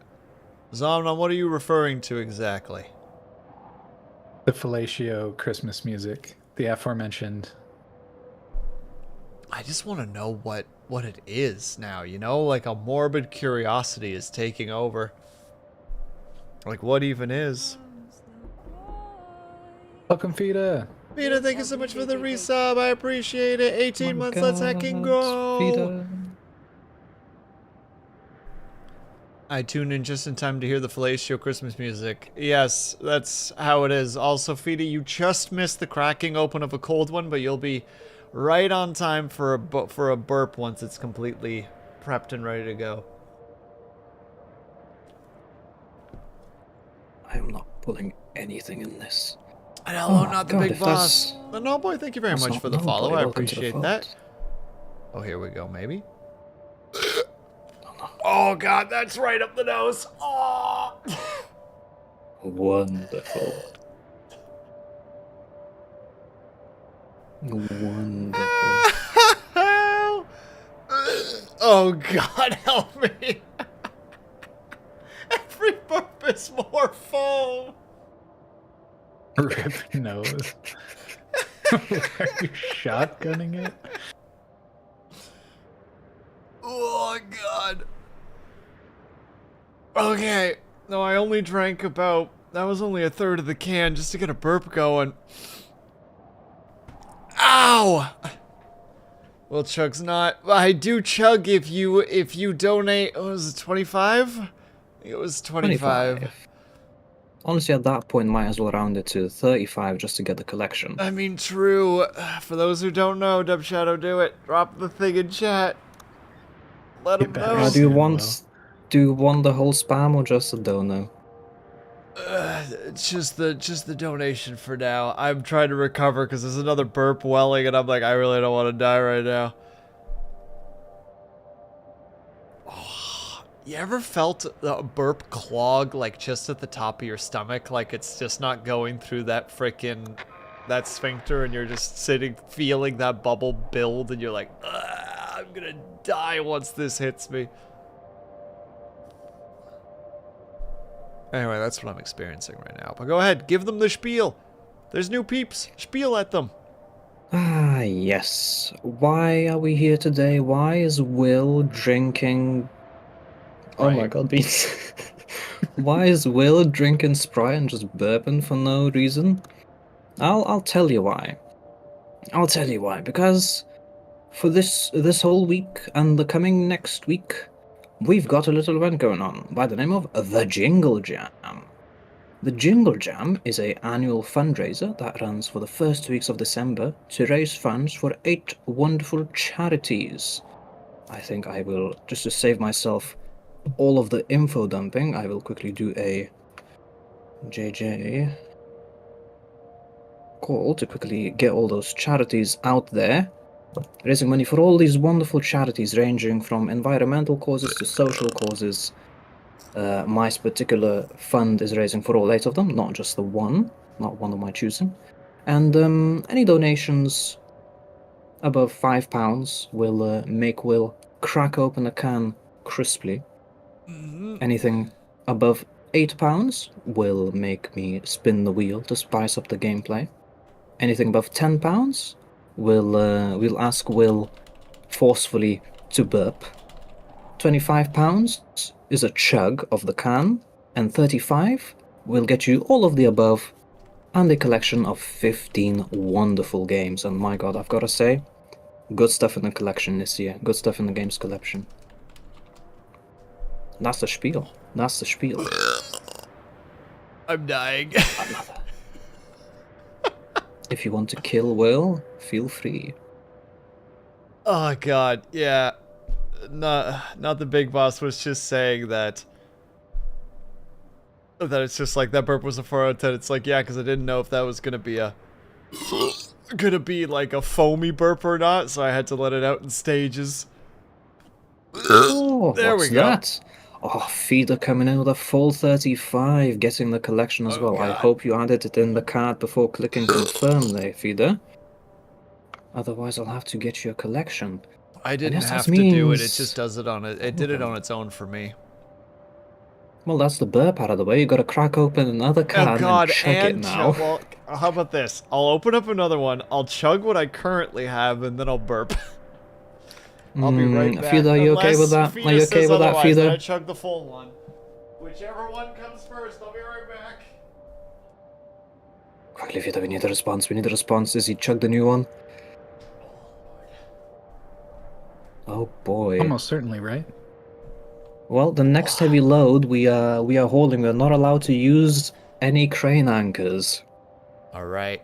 Zomna, what are you referring to exactly? The fellatio Christmas music. The aforementioned. I just want to know what it is now, you know? Like a morbid curiosity is taking over. Like what even is? Welcome, Fida. Mina, thank you so much for the resub. I appreciate it. 18 months, let's hecking go. Peter. I tuned in just in time to hear the fellatio Christmas music. Yes, that's how it is. Also, Fida, you just missed the cracking open of a cold one, but you'll be right on time for a burp once it's completely prepped and ready to go. I am not pulling anything in this. And hello, Oh my not the God, big if boss. that's- The no boy, thank you very That's much not for the no follow. boy, I welcome to the appreciate that. fault. Oh, here we go, maybe. Oh god, that's right up the nose. Oh. Wonderful. Wonderful. Oh god, help me. Every burp is more foam. Rip nose. Are you shotgunning it? Oh god. Okay. No, I only drank about... That was only a third of the can just to get a burp going. Ow! Well, chug's not... I do chug if you donate... What was it, 25? It was 25. Honestly, at that point, might as well round it to 35 just to get the collection. I mean, true. For those who don't know, Dub Shadow, do it. Drop the thing in chat. Let Get them better know. Do you soon, want Will. do you want the whole spam or just a dono? It's just the donation for now. I'm trying to recover because there's another burp welling, and I'm like, I really don't want to die right now. Oh, you ever felt a burp clog like just at the top of your stomach, like it's just not going through that that sphincter, and you're just sitting feeling that bubble build, and you're like, I'm gonna die once this hits me. Anyway, that's what I'm experiencing right now. But go ahead, give them the spiel. There's new peeps. Spiel at them. Ah, yes. Why are we here today? Why is Will drinking... Oh my Right. god, Beans. Why is Will drinking Sprite and just burping for no reason? I'll tell you why. I'll tell you why. Because for this whole week and the coming next week, we've got a little event going on by the name of the Jingle Jam. The Jingle Jam is an annual fundraiser that runs for the first 2 weeks of December to raise funds for 8 wonderful charities. I think I will, just to save myself all of the info dumping, I will quickly do a JJ call to quickly get all those charities out there, raising money for all these wonderful charities ranging from environmental causes to social causes. My particular fund is raising for all 8 of them, not just the one, not one of my choosing. And any donations above £5 will make Will crack open a can crisply. Anything above £8 will make me spin the wheel to spice up the gameplay. Anything above £10 will we'll ask Will forcefully to burp £25 is a chug of the can, and 35 will get you all of the above and a collection of 15 wonderful games. And my god, I've got to say, good stuff in the collection this year. Good stuff in the games collection. That's the spiel. That's the spiel. I'm dying. If you want to kill Will, feel free. Oh god, yeah. Not the big boss was just saying that it's just like that burp was a 4 out of 10. It's like, yeah, because I didn't know if that was gonna be like a foamy burp or not, so I had to let it out in stages. Oh, There what's we go. that? Oh, Feeder coming in with a full 35, getting the collection as well. I God. hope you added it in the card before clicking confirm there, Feeder. Otherwise, I'll have to get you a collection. I didn't guess that have to do it. It means- just does it on it. It did it on its own for me. Well, that's the burp out of the way. You gotta crack open another can Oh god, and chug it and now. well, how about this? I'll open up another one. I'll chug what I currently have, and then I'll burp. I'll be right back. Feeder, are you okay with that? Unless Are you Feeder okay says with that, otherwise, then Feeder? I chug the full one. Whichever one comes first, I'll be right back. Quickly, Feeder, we need a response. We need a response. Is he chugged the new one? Oh boy. Almost certainly, right? Well, the next heavy load we are hauling. We're not allowed to use any crane anchors. All right.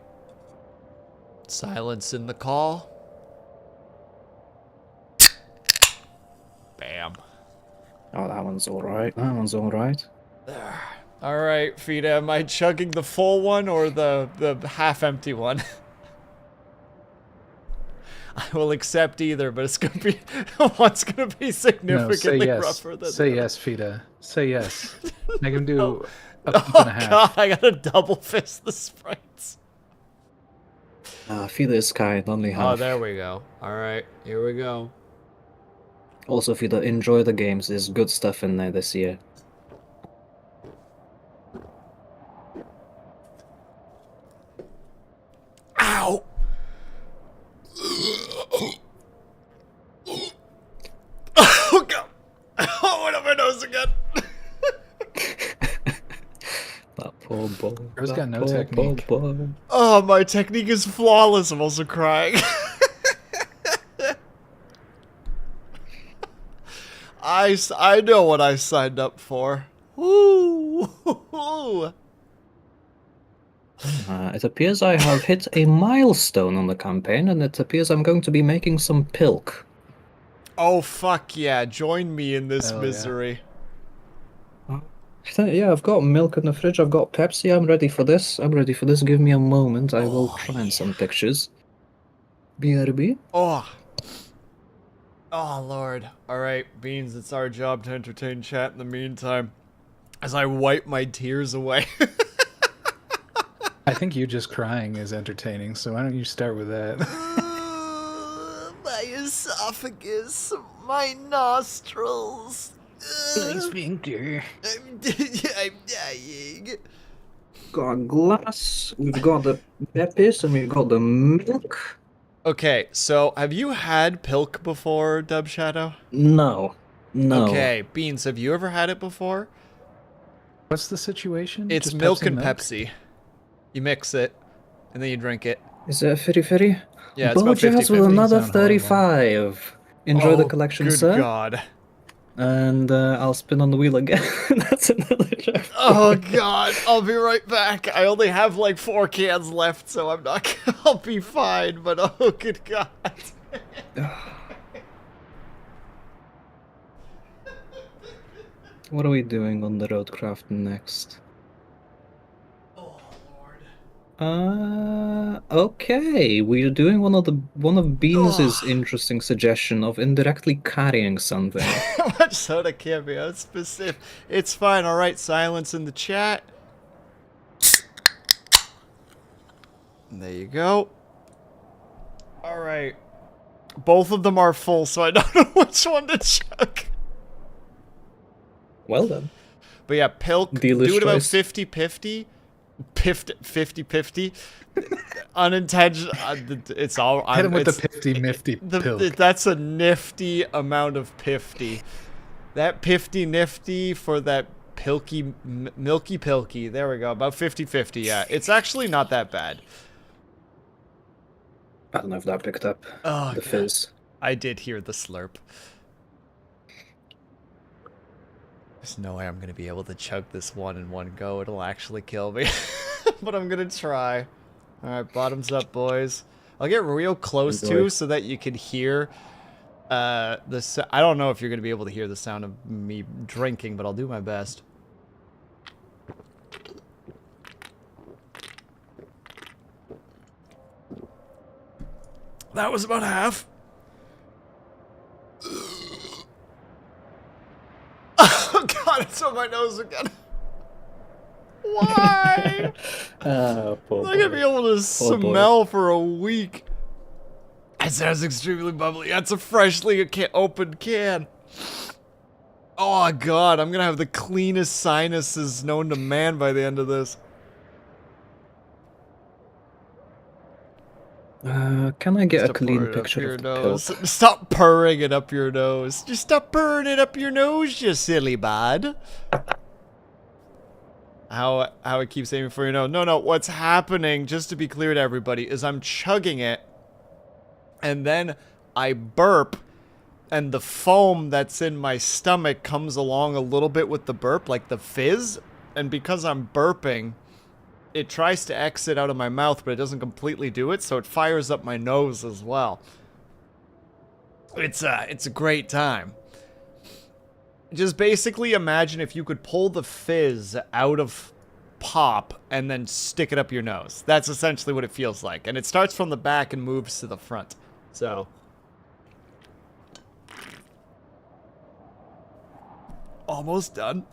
Silence in the call. Bam. Oh, that one's alright. That one's alright. There. All right, Fida, am I chugging the full one or the half-empty one? I will accept either, but it's gonna be one's gonna be No, say significantly yes. rougher than Say the yes, Fida. Say yes. Make him do Oh. a pump Oh and a half. god, I gotta double fist the sprites. Feeder is kind, only half. Oh, there we go. All right, here we go. Also, Feeder, enjoy the games. There's good stuff in there this year. Ow! Oh god! Oh, went up my nose again. That poor boy. Bro's that got no poor, technique. Poor boy. Oh, my technique is flawless. I'm also crying. I know what I signed up for. Woo! It appears I have hit a milestone on the campaign, and it appears I'm going to be making some pilk. Oh fuck yeah! Join me in this Hell yeah. misery. Yeah, I've got milk in the fridge, I've got Pepsi, I'm ready for this. I'm ready for this. Give me a moment, I will try and some pictures. BRB? Oh. Oh lord. All right, Beans. It's our job to entertain chat in the meantime, as I wipe my tears away. I think you just crying is entertaining, so why don't you start with that? My esophagus, my nostrils. sphincter. I'm dying. Got a glass, we've got the Pepis, and we've got the milk. Okay, so have you had pilk before, Dub Shadow? No. No. Okay, Beans, have you ever had it before? What's the situation? It's Just milk Pepsi and Pepsi. You mix it, and then you drink it. Is it a firi-firi? Yeah, it's about Bojazz 50-50. with another Sound horrible. 35. Enjoy the Oh, collection, good sir. God. And I'll spin on the wheel again. That's another job. Oh god, I'll be right back. I only have like 4 cans left, so I'm not. I'll be fine. But oh, good god. What are we doing on the Roadcraft next? Oh lord. Okay. We are doing one of Beans's interesting suggestion of indirectly carrying something. How much soda can't be specific? It's fine. All right, silence in the chat. There you go. All right. Both of them are full, so I don't know which one to chug. Well done. But yeah, Pilk, Dealer's do it about choice. 50-50. 50-50. Unintentional. It's all. Hit him with it's, the pifty mifty pill. That's a nifty amount of pifty. That pifty nifty for that milky pilky. There we go. About 50-50. Yeah, it's actually not that bad. I don't know if that picked up Oh, the God. fizz. I did hear the slurp. There's no way I'm going to be able to chug this one in one go. It'll actually kill me. But I'm going to try. Alright, bottoms up, boys. I'll get real close Enjoy. too so that you can hear I don't know if you're going to be able to hear the sound of me drinking, but I'll do my best. That was about half. Oh god, it's on my nose again. Why? Poor I'm not gonna be able to boy. smell for a week. It sounds extremely bubbly. That's a freshly opened can. Oh god, I'm gonna have the cleanest sinuses known to man by the end of this. Can I get a Stop clean pouring it up picture your of the nose. pill? Stop purring it up your nose. Just stop purring it up your nose, you silly bud. How it keeps aiming for your nose. No, what's happening, just to be clear to everybody, is I'm chugging it, and then I burp, and the foam that's in my stomach comes along a little bit with the burp, like the fizz, and because I'm burping, it tries to exit out of my mouth, but it doesn't completely do it, so it fires up my nose as well. It's a great time. Just basically imagine if you could pull the fizz out of pop and then stick it up your nose. That's essentially what it feels like. And it starts from the back and moves to the front. So almost done.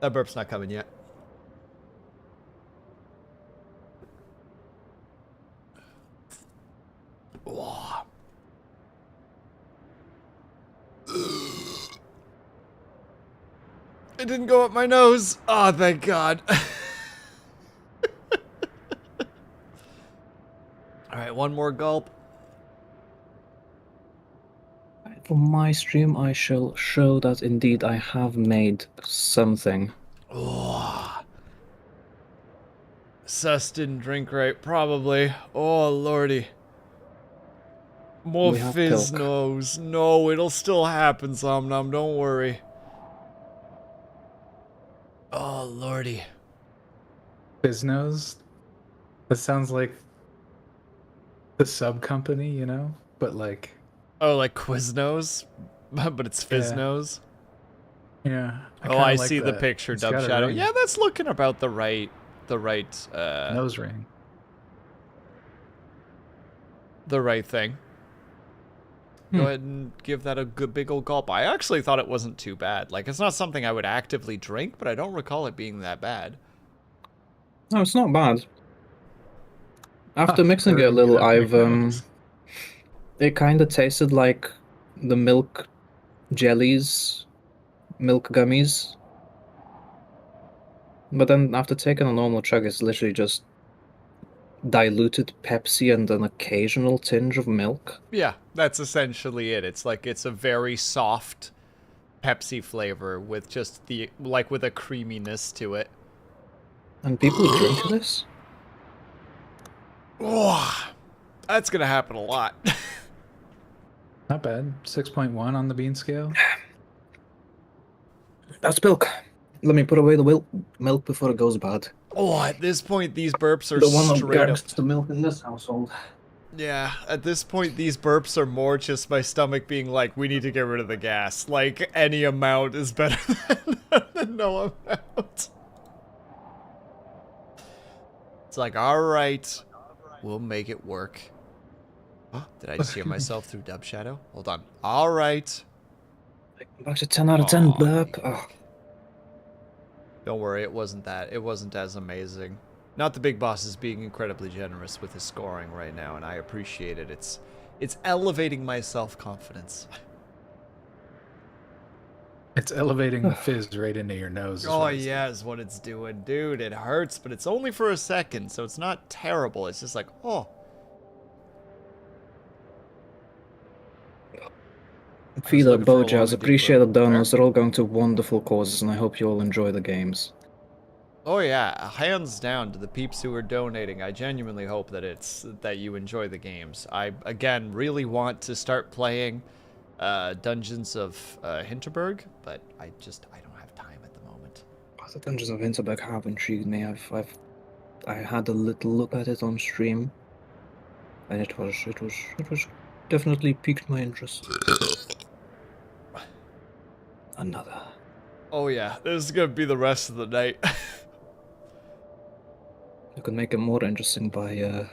That burp's not coming yet. Oh. It didn't go up my nose. Oh, thank God. Alright, one more gulp. For my stream, I shall show that indeed I have made something. Oh. Sus didn't drink right, probably. Oh, lordy. More We have fizz pilk. nose. No, it'll still happen, Somnum, don't worry. Oh, lordy. Quiznos? That sounds like the sub company, you know? But like, Oh, like Quiznos? But it's Fizznos? yeah. Oh, kinda I like see the that. picture, It's Dub got a Shadow. ring. Yeah, that's looking about the right Nose ring. the right thing. Go ahead and give that a good big old gulp. I actually thought it wasn't too bad. Like, it's not something I would actively drink, but I don't recall it being that bad. No, it's not bad. After mixing it a Purring little, up your nose. it kind of tasted like the milk jellies, milk gummies. But then after taking a normal chug, it's literally just diluted Pepsi and an occasional tinge of milk. Yeah, that's essentially it. It's like it's a very soft Pepsi flavor with just with a creaminess to it. And people drink this? Oh, that's gonna happen a lot. Not bad. 6.1 on the bean scale. That's milk. Let me put away the milk before it goes bad. Oh, at this point, these burps are The one that straight up. guards the milk in this household. Yeah, at this point, these burps are more just my stomach being like, we need to get rid of the gas. Like, any amount is better than no amount. It's like, alright, we'll make it work. Huh? Did I just hear myself through Dub Shadow? Hold on. Alright. Back to 10 out of 10 Aw. burp. Oh. Don't worry, it wasn't as amazing. Not the Big Boss is being incredibly generous with his scoring right now, and I appreciate it. It's elevating my self-confidence. It's elevating the fizz right into your nose. is Oh what it's yeah, is what it's doing. Dude, it hurts, but it's only for a second, so it's not terrible. It's just like, oh. Feeder, looking for a Bojaz, long and deep appreciate the road. donors. They're all going to wonderful causes, and I hope you all enjoy the games. Oh yeah, hands down to the peeps who are donating. I genuinely hope that you enjoy the games. I again really want to start playing Dungeons of Hinterberg, but I don't have time at the moment. The Dungeons of Winterberg have intrigued me. I had a little look at it on stream, and it was definitely piqued my interest. Another. Oh yeah, this is gonna be the rest of the night. You can make it more interesting by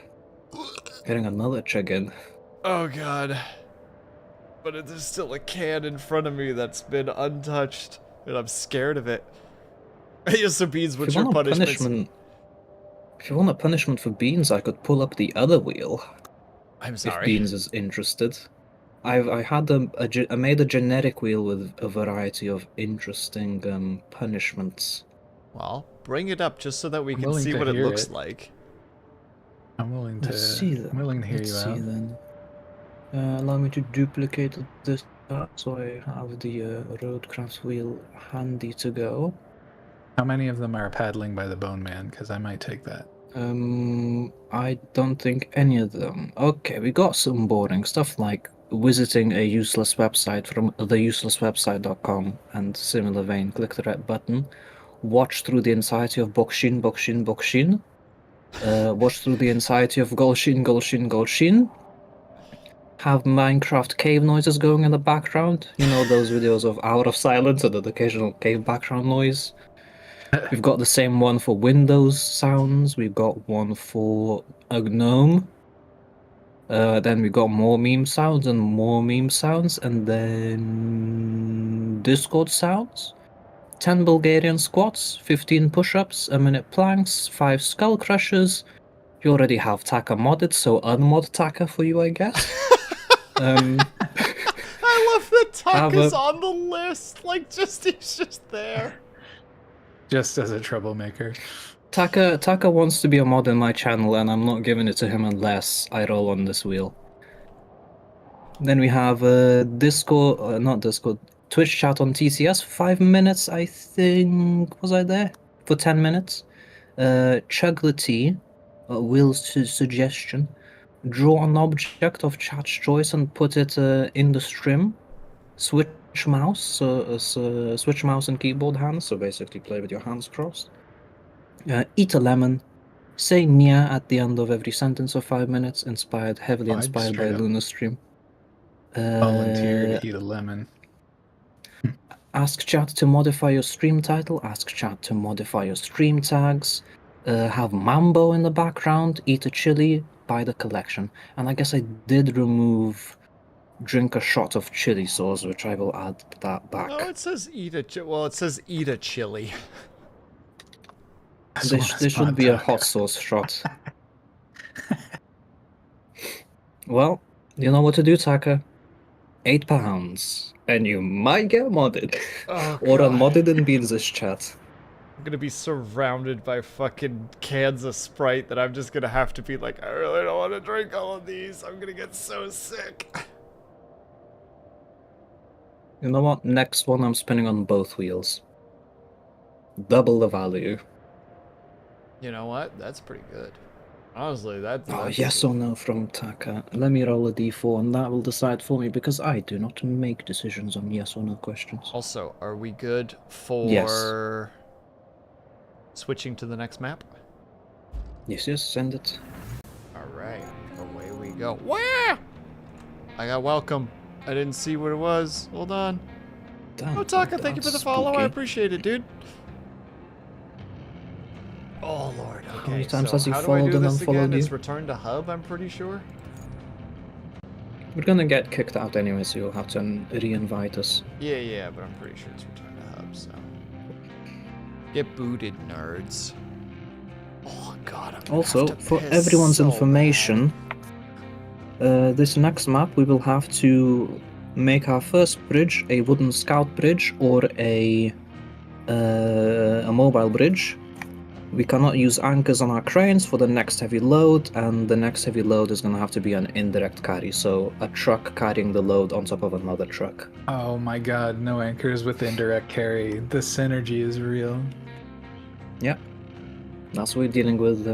getting another check in. Oh god. But there's still a can in front of me that's been untouched, and I'm scared of it. Yes, so Beans, what's your punishment? If you want a punishment for Beans, I could pull up the other wheel. I'm sorry. If Beans is interested. I made a generic wheel with a variety of interesting punishments. Well, bring it up just so that we I'm can willing see to what it hear looks it. like. I'm willing to. Let's see then. I'm willing to hear Let's you see out. then. Allow me to duplicate this so I have the Roadcraft wheel handy to go. How many of them are paddling by the Bone Man? Because I might take that. I don't think any of them. Okay, we got some boring stuff like visiting a useless website from theuselesswebsite.com and similar vein. Click the red button. Watch through the entirety of Bokshin. Watch through the entirety of Golshin. Have Minecraft cave noises going in the background. You know those videos of Hour of Silence and the occasional cave background noise. We've got the same one for Windows sounds. We've got one for a gnome. Then we got more meme sounds, and then Discord sounds. 10 Bulgarian squats, 15 push-ups, a minute planks, 5 skull crushers. You already have Taka modded, so unmod Taka for you, I guess. I love that Taka's on the list. Like, he's just there. Just as a troublemaker. Taka wants to be a mod in my channel, and I'm not giving it to him unless I roll on this wheel. Then we have Twitch chat on TCS for 5 minutes, I think. Was I there? For 10 minutes. Chug the tea. Will's suggestion. Draw an object of chat's choice and put it in the stream. Switch mouse and keyboard hands, so basically play with your hands crossed. Eat a lemon. Say Nia at the end of every sentence of 5 minutes, heavily inspired by Luna's stream. Volunteer to eat a lemon. Ask chat to modify your stream title, ask chat to modify your stream tags, have Mambo in the background, eat a chili, buy the collection. And I guess I did remove drink a shot of chili sauce, which I will add that back. No, it says eat a chili. This should be a hot sauce shot. Well, you know what to do, Taka. £8, and you might get modded. Oh, or God. unmodded in Beans' chat. I'm gonna be surrounded by fucking cans of Sprite that I'm just gonna have to be like, I really don't want to drink all of these. I'm gonna get so sick. You know what? Next one I'm spinning on both wheels. Double the value. You know what? That's pretty good. Honestly, that's Yes or no from Taka. Let me roll a d4 and that will decide for me because I do not make decisions on yes or no questions. Also, are we good for switching to the next map? Yes, send it. Alright, away we go. Where? I got welcome. I didn't see what it was. Hold on. Damn, Oh, Taka, thank you for the follow. I appreciate it, dude. Oh, Lord. Okay, How many times so has he how do I followed do and this unfollowed again? you? It's return to hub, I'm pretty sure. We're gonna get kicked out anyway, so you'll have to re-invite us. Yeah, but I'm pretty sure it's return to hub, so. Get booted, nerds. Oh, God, I'm gonna Also, have to for piss everyone's so information, this next map we will have to make our first bridge a wooden scout bridge or a mobile bridge. we cannot use anchors on our cranes for the next heavy load, and the next heavy load is gonna have to be an indirect carry, so a truck carrying the load on top of another truck. Oh my god, no anchors with indirect carry. The synergy is real. Yeah, that's what we're dealing with.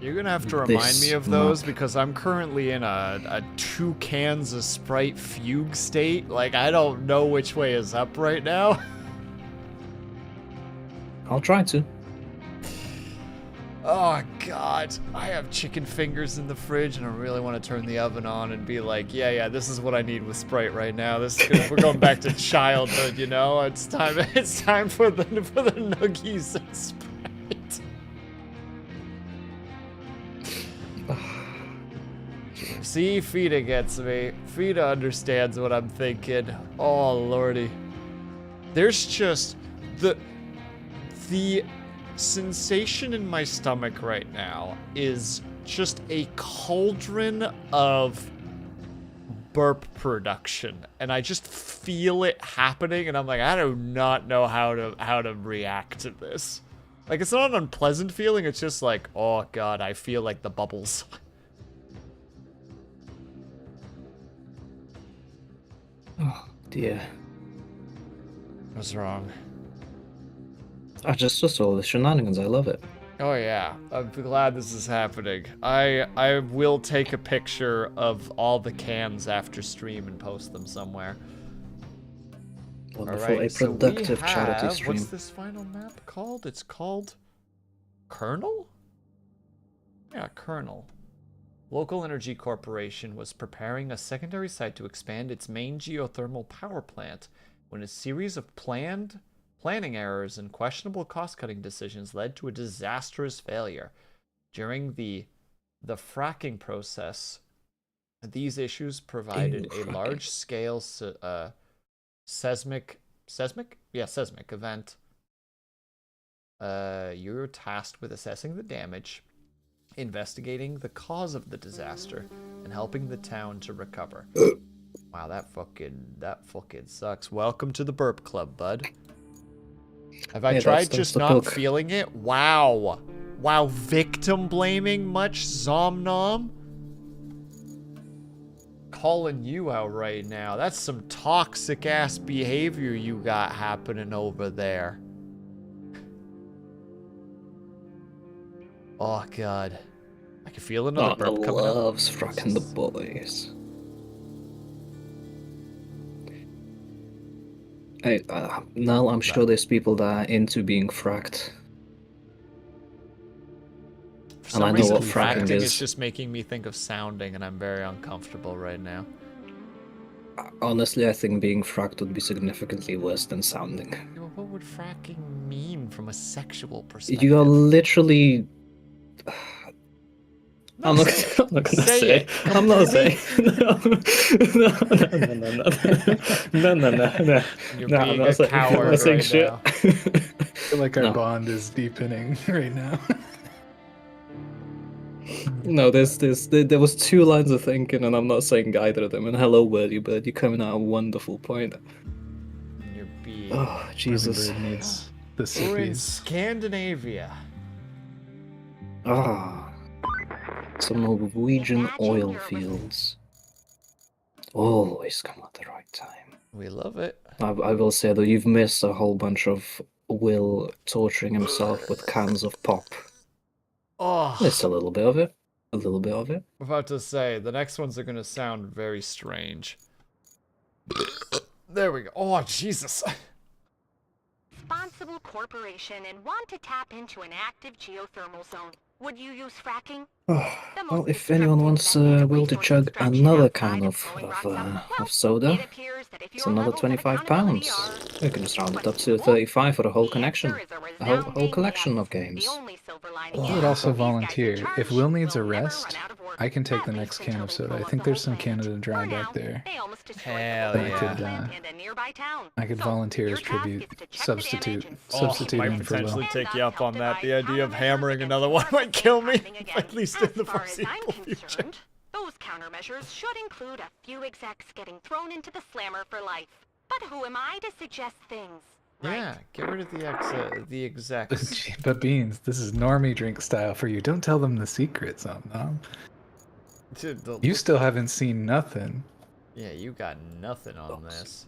You're gonna have to remind me of those map. because I'm currently in a 2 cans of Sprite fugue state. Like, I don't know which way is up right now. I'll try to. Oh god, I have chicken fingers in the fridge and I really want to turn the oven on and be like, yeah, this is what I need with Sprite right now. This is we're going back to childhood, you know? It's time for the nuggies and Sprite. See, Fida gets me. Fida understands what I'm thinking. Oh lordy. There's just the sensation in my stomach right now is just a cauldron of burp production, and I just feel it happening, and I'm like, I do not know how to react to this. Like, it's not an unpleasant feeling, it's just like, oh god, I feel like the bubbles. Oh dear. What's wrong? Just all the shenanigans. I love it. Oh yeah, I'm glad this is happening. I will take a picture of all the cans after stream and post them somewhere. Wonderful. Alright, A so we productive charity have, stream. what's this final map called? It's called Colonel? Yeah, Colonel. Local Energy Corporation was preparing a secondary site to expand its main geothermal power plant when a series of planning errors and questionable cost-cutting decisions led to a disastrous failure. During the fracking process, these issues provided a large-scale seismic event. You're tasked with assessing the damage, investigating the cause of the disaster, and helping the town to recover. Wow, that fucking sucks. Welcome to the Burp Club, bud. Have I tried just not feeling it? Wow. Wow, victim blaming much, Zomnom? Calling you out right now. That's some toxic ass behavior you got happening over there. Oh god. I can feel another burp coming up. Loves fracking the boys. Now I'm sure there's people that are into being fracked. For some reason, fracking is just making me think of sounding, and I'm very uncomfortable right now. Honestly, I think being fracked would be significantly worse than sounding. What would fracking mean from a sexual perspective? You are literally... No, I'm not gonna say. I'm not saying. No. You're being a coward right now. I feel like our bond is deepening right now. No, there was 2 lines of thinking, and I'm not saying either of them. And hello, Wordy Bird, you're coming at a wonderful point. You're being... Oh, Jesus. Bird needs the We're in sippies. Scandinavia. Some Norwegian oil fields. Always come at the right time. We love it. I will say, though, you've missed a whole bunch of Will torturing himself with cans of pop. Oh. Just a little bit of it. A little bit of it. I'm about to say, the next ones are going to sound very strange. There we go. Oh, Jesus. Responsible corporation and want to tap into an active geothermal zone. Would you use fracking? Well, if anyone wants Will to chug another can of soda, it's another £25. We can just round it up to 35 for a whole connection. A whole collection of games. I would also volunteer. If Will needs a rest, I can take the next can of soda. I think there's some Canada Dry back there. Hell yeah. I could volunteer as tribute. Substitute Might in for Will. potentially take you up on that. The idea of hammering another one might kill me, at least in the foreseeable future. Those countermeasures should include a few execs getting thrown into the slammer for life. But who am I to suggest things? Yeah, get rid of the execs. But Beans, this is normie drink style for you. Don't tell them the secrets on them. Dude, You still haven't seen nothing. Yeah, you got nothing on this.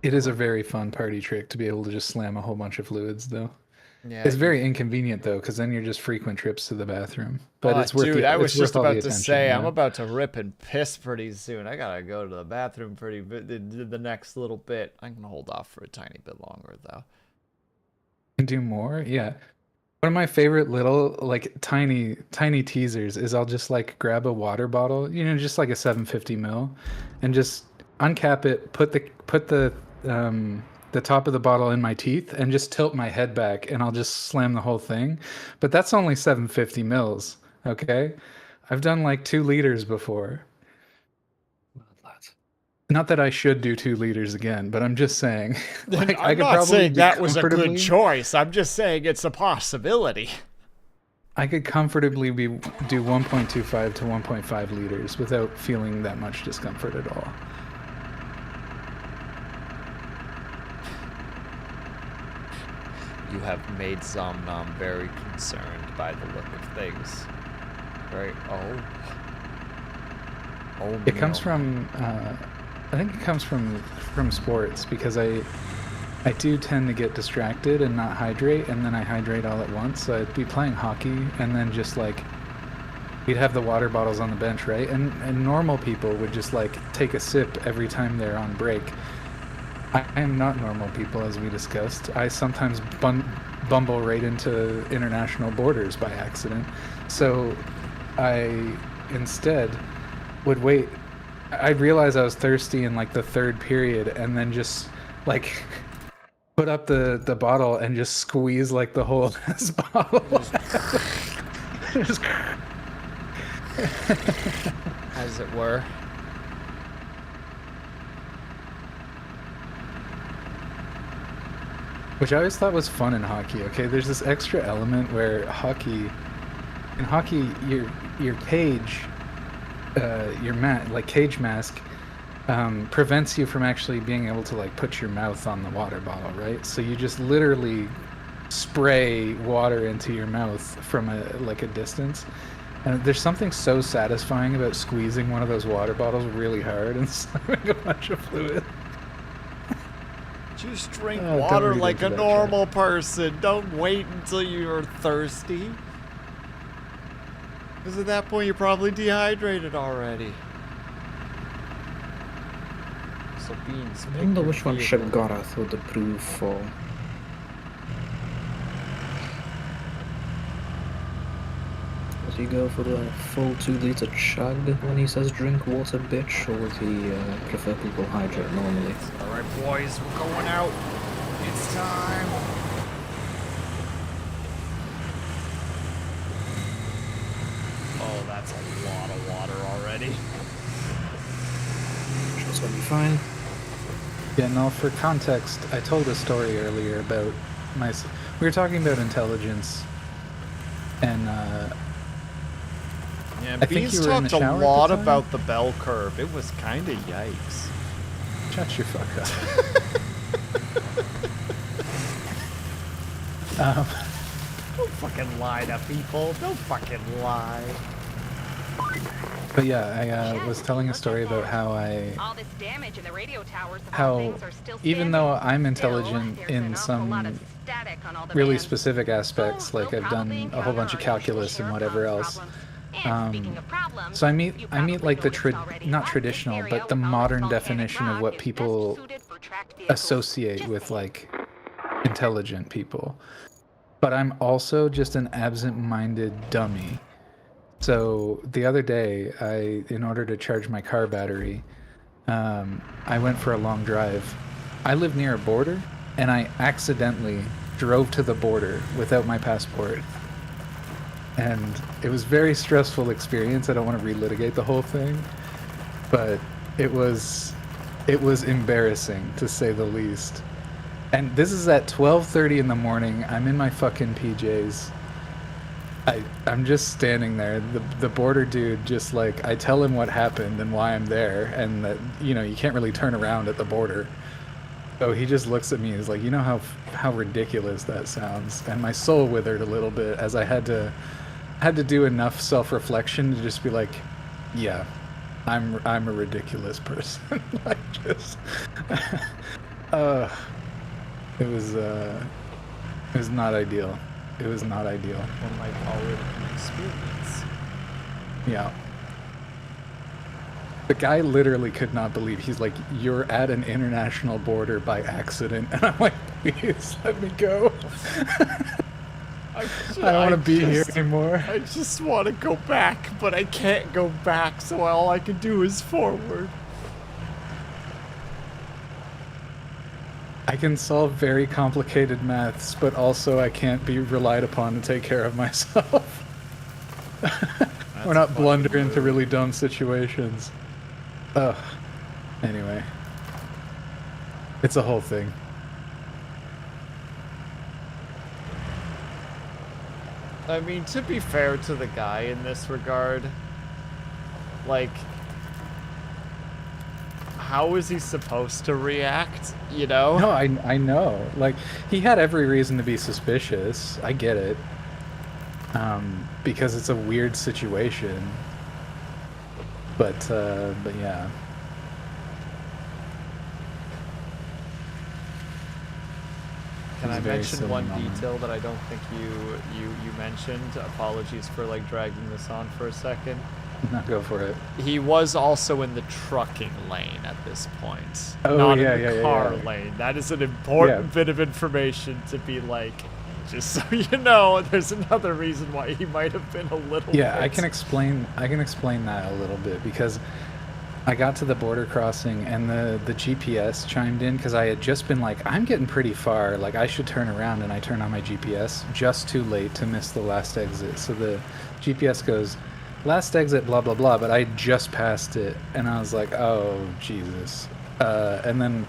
It is a very fun party trick to be able to just slam a whole bunch of fluids, though. Yeah, It's very inconvenient though, because then you're just frequent trips to the bathroom. But oh, it's worth dude, the, I was it's worth just all the about to attention, say you I'm know? about to rip and piss pretty soon. I gotta go to the bathroom the next little bit. I'm gonna hold off for a tiny bit longer though. Can do more. Yeah. One of my favorite little like tiny teasers is I'll just like grab a water bottle, you know, just like a 750 ml, and just uncap it, put the top of the bottle in my teeth, and just tilt my head back, and I'll just slam the whole thing. But that's only 750 mils. Okay, I've done like 2 liters before. Well, that. Not that I should do 2 liters again, but I'm just saying. Like, I I'm could not probably saying do that was a good comfortably- choice. I'm just saying it's a possibility. I could comfortably do 1.25 to 1.5 liters without feeling that much discomfort at all. You have made Zomnom very concerned by the look of things. Right? Oh. It comes no. from, I think it comes from sports, because I do tend to get distracted and not hydrate, and then I hydrate all at once. So I'd be playing hockey, and then just like we'd have the water bottles on the bench, right? And normal people would just like take a sip every time they're on break. I am not normal people, as we discussed. I sometimes bumble right into international borders by accident. So I instead would wait. I'd realize I was thirsty in like the 3rd period, and then just like put up the bottle and just squeeze like the whole last bottle. Just As it were. Which I always thought was fun in hockey. Okay, there's this extra element where in hockey, your cage, cage mask, prevents you from actually being able to like put your mouth on the water bottle, right? So you just literally spray water into your mouth from a distance. And there's something so satisfying about squeezing one of those water bottles really hard and slamming a bunch of fluid. Just drink Oh, don't water read like into a that, normal person. Don't wait until you're thirsty. Because at that point, you're probably dehydrated already. So Beans, I pick wonder your which one vehicle. Shaggorath would approve for. Does he go for the full 2-liter chug when he says drink water, bitch, or would he prefer people hydrate normally? Alright, boys, we're going out. It's time. Oh, that's a lot of water already. It's gonna be fine. Yeah, no, for context, I told a story earlier about we were talking about intelligence, and Yeah, I think Beans you were in the talked a shower at the lot time? about the bell curve. It was kind of yikes. shut your fuck up. Don't fucking lie to people. Don't fucking lie. But yeah, I was telling a story about how All this damage in the radio towers of all how things are still even standing. though I'm Still, intelligent there's in an awful lot some of static on all the really bands. specific aspects, So like we'll I've probably done a whole bunch of encounter our calculus usual and share of whatever problems. else. And speaking of problems, So I you meet probably like the noticed already, not this traditional, area but the with all its modern volcanic definition of rock what is best people suited for tracked vehicles. associate Just with saying. like intelligent people. But I'm also just an absent-minded dummy. So the other day, in order to charge my car battery, I went for a long drive. I live near a border, and I accidentally drove to the border without my passport. And it was a very stressful experience. I don't want to relitigate the whole thing, but it was embarrassing, to say the least. And this is at 12:30 in the morning. I'm in my fucking PJs. I'm just standing there. The border dude just like, I tell him what happened and why I'm there, and that, you know, you can't really turn around at the border. Oh, he just looks at me. He's like, you know how ridiculous that sounds, and my soul withered a little bit as I had to do enough self-reflection to just be like, yeah, I'm a ridiculous person. Like just, it was not ideal. It was not ideal. One might call it an experience. Yeah. The guy literally could not believe. He's like, "You're at an international border by accident," and I'm like, "Please let me go. I don't want to be here anymore." I just want to go back, but I can't go back, so all I can do is forward. I can solve very complicated maths, but also I can't be relied upon to take care of myself. We're not blunder into really dumb situations. Ugh. Anyway. It's a whole thing. I mean, to be fair to the guy in this regard, like, how is he supposed to react, you know? No, I know. Like, he had every reason to be suspicious. I get it. Because it's a weird situation. But yeah. Can I It's a very mention silly one moment. detail that I don't think you mentioned? Apologies for, like, dragging this on for a second. No, go for it. He was also in the trucking lane at this point, Oh, not yeah, in the yeah, car yeah. lane. That is an important bit of information to be like, just so you know, there's another reason why he might have been a little Yeah, bit. I can explain that a little bit because I got to the border crossing and the GPS chimed in because I had just been like, I'm getting pretty far, like I should turn around, and I turn on my GPS just too late to miss the last exit. So the GPS goes, last exit, blah, blah, blah, but I just passed it, and I was like, oh, Jesus. And then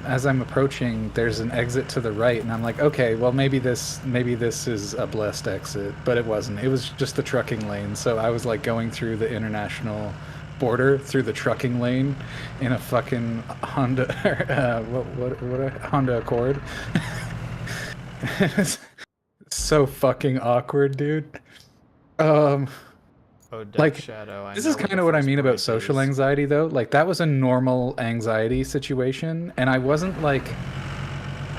as I'm approaching, there's an exit to the right, and I'm like, okay, well, maybe this is a blessed exit, but it wasn't. It was just the trucking lane, so I was like going through the international border through the trucking lane in a fucking Honda, what a Honda Accord. It's so fucking awkward, dude. Oh, Dark like, Shadow. This is kind of what I mean about social anxiety, though. Like, that was a normal anxiety situation, and I wasn't like,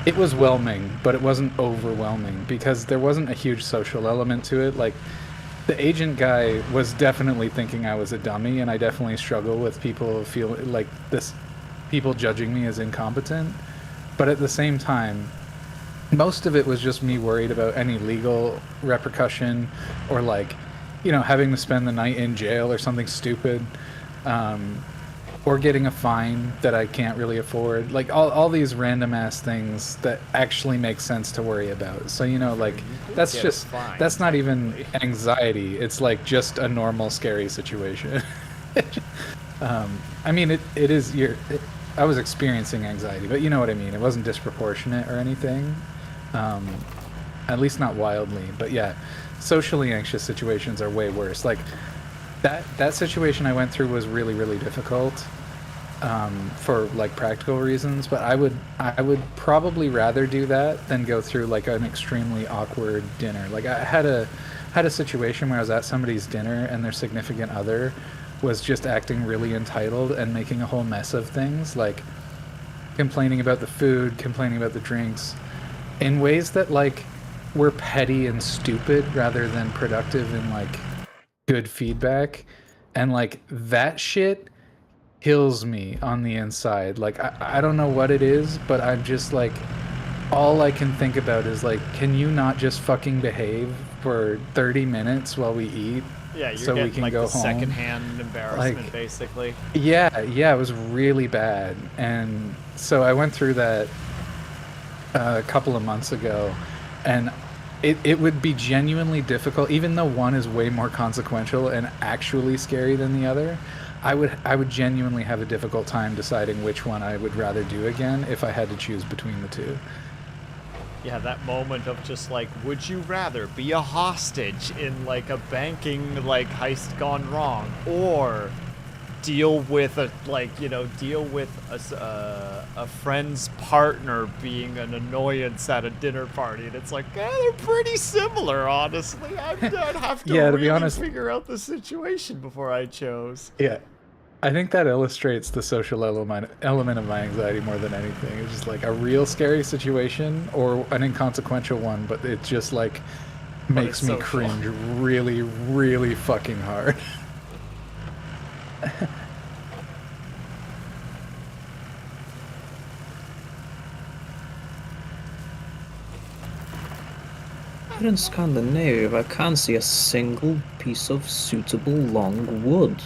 it was whelming, but it wasn't overwhelming because there wasn't a huge social element to it. Like, the agent guy was definitely thinking I was a dummy, and I definitely struggle with people people judging me as incompetent. But at the same time, most of it was just me worried about any legal repercussion or, like, you know, having to spend the night in jail or something stupid, or getting a fine that I can't really afford. Like, all these random ass things that actually make sense to worry about. So, you know, like, that's just, that's not even anxiety. It's like just a normal scary situation. I mean, it is, I was experiencing anxiety, but you know what I mean. It wasn't disproportionate or anything. At least not wildly, but yeah, socially anxious situations are way worse. Like, that situation I went through was really, really difficult, for like practical reasons, but I would probably rather do that than go through like an extremely awkward dinner. Like, I had a situation where I was at somebody's dinner and their significant other was just acting really entitled and making a whole mess of things, like complaining about the food, complaining about the drinks, in ways that like were petty and stupid rather than productive and like good feedback. And like, that shit kills me on the inside. Like, I don't know what it is, but I'm just like, all I can think about is like, can you not just fucking behave for 30 minutes while we eat? Yeah, you're so getting we can like go the home? secondhand embarrassment, Like, basically. Yeah, it was really bad. And so I went through that a couple of months ago, and it would be genuinely difficult, even though one is way more consequential and actually scary than the other. I would genuinely have a difficult time deciding which one I would rather do again if I had to choose between the two. Yeah, that moment of just like, would you rather be a hostage in like a banking like heist gone wrong, or deal with a a friend's partner being an annoyance at a dinner party, and it's like, they're pretty similar, honestly. I'd have to Yeah, to really be honest- figure out the situation before I chose. Yeah. I think that illustrates the social element of my anxiety more than anything. It's just like a real scary situation or an inconsequential one, but it just like makes it's me social. cringe really, really fucking hard. Here in Scandinavia, I can't see a single piece of suitable long wood.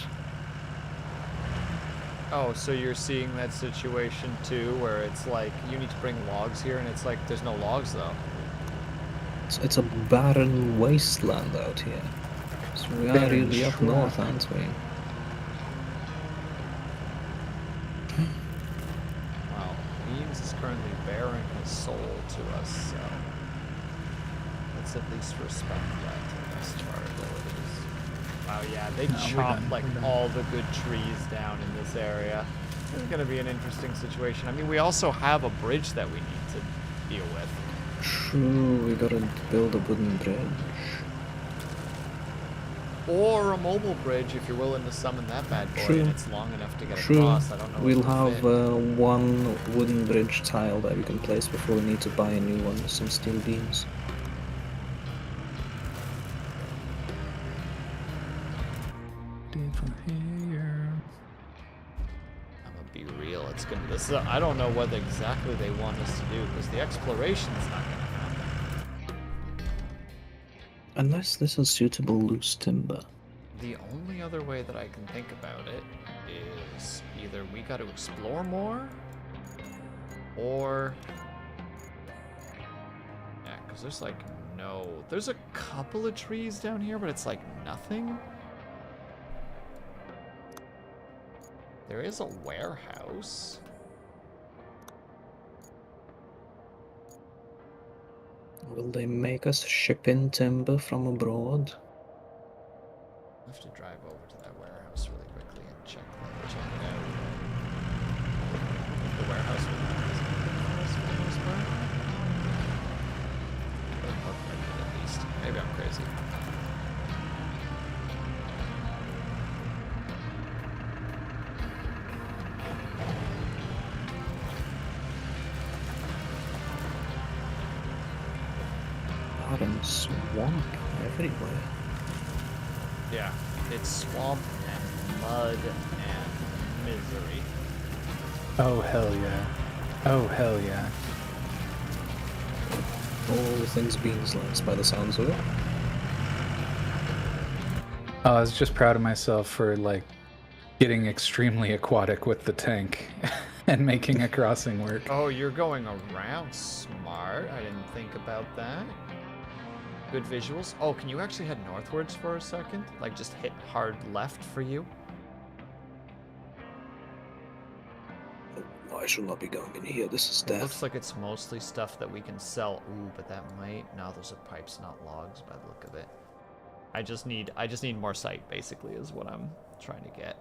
Oh, so you're seeing that situation too, where it's like you need to bring logs here, and it's like there's no logs though. It's a barren wasteland out here. So we are Barren really up shrub. north, aren't we? Wow, Beans is currently bearing his soul to us, so let's at least respect that to the best of our abilities. Wow, yeah, they No, we're chopped done, like we're done. all the good trees down in this area. This is gonna be an interesting situation. I mean, we also have a bridge that we need to deal with. True, we gotta build a wooden bridge. Or a mobile bridge if you're willing to summon that bad boy True. and it's long enough to get True. across. I don't know. We'll if it'll have fit. one wooden bridge tile that we can place before we need to buy a new one with some steel beams. I'm gonna be real. It's gonna. This is. I don't know what exactly they want us to do because the exploration is not gonna happen. Unless this is suitable loose timber. The only other way that I can think about it is either we got to explore more, or yeah, because there's like no. There's a couple of trees down here, but it's like nothing. There is a warehouse. Will they make us ship in timber from abroad? I have to drive over to that warehouse really quickly and check it out. The warehouse will be for the most part. Or look like it at least. Maybe I'm crazy. Barren swamp everywhere. Yeah, it's swamp and mud and misery. Oh hell yeah. Oh hell yeah. All things beans likes by the sounds of it. Oh, I was just proud of myself for like getting extremely aquatic with the tank and making a crossing work. Oh, you're going around smart. I didn't think about that. Good visuals. Oh, can you actually head northwards for a second? Like just hit hard left for you? Oh, I should not be going in here. This is It death. looks like it's mostly stuff that we can sell. Ooh, but that might. No, those are pipes, not logs, by the look of it. I just need more sight, basically, is what I'm trying to get.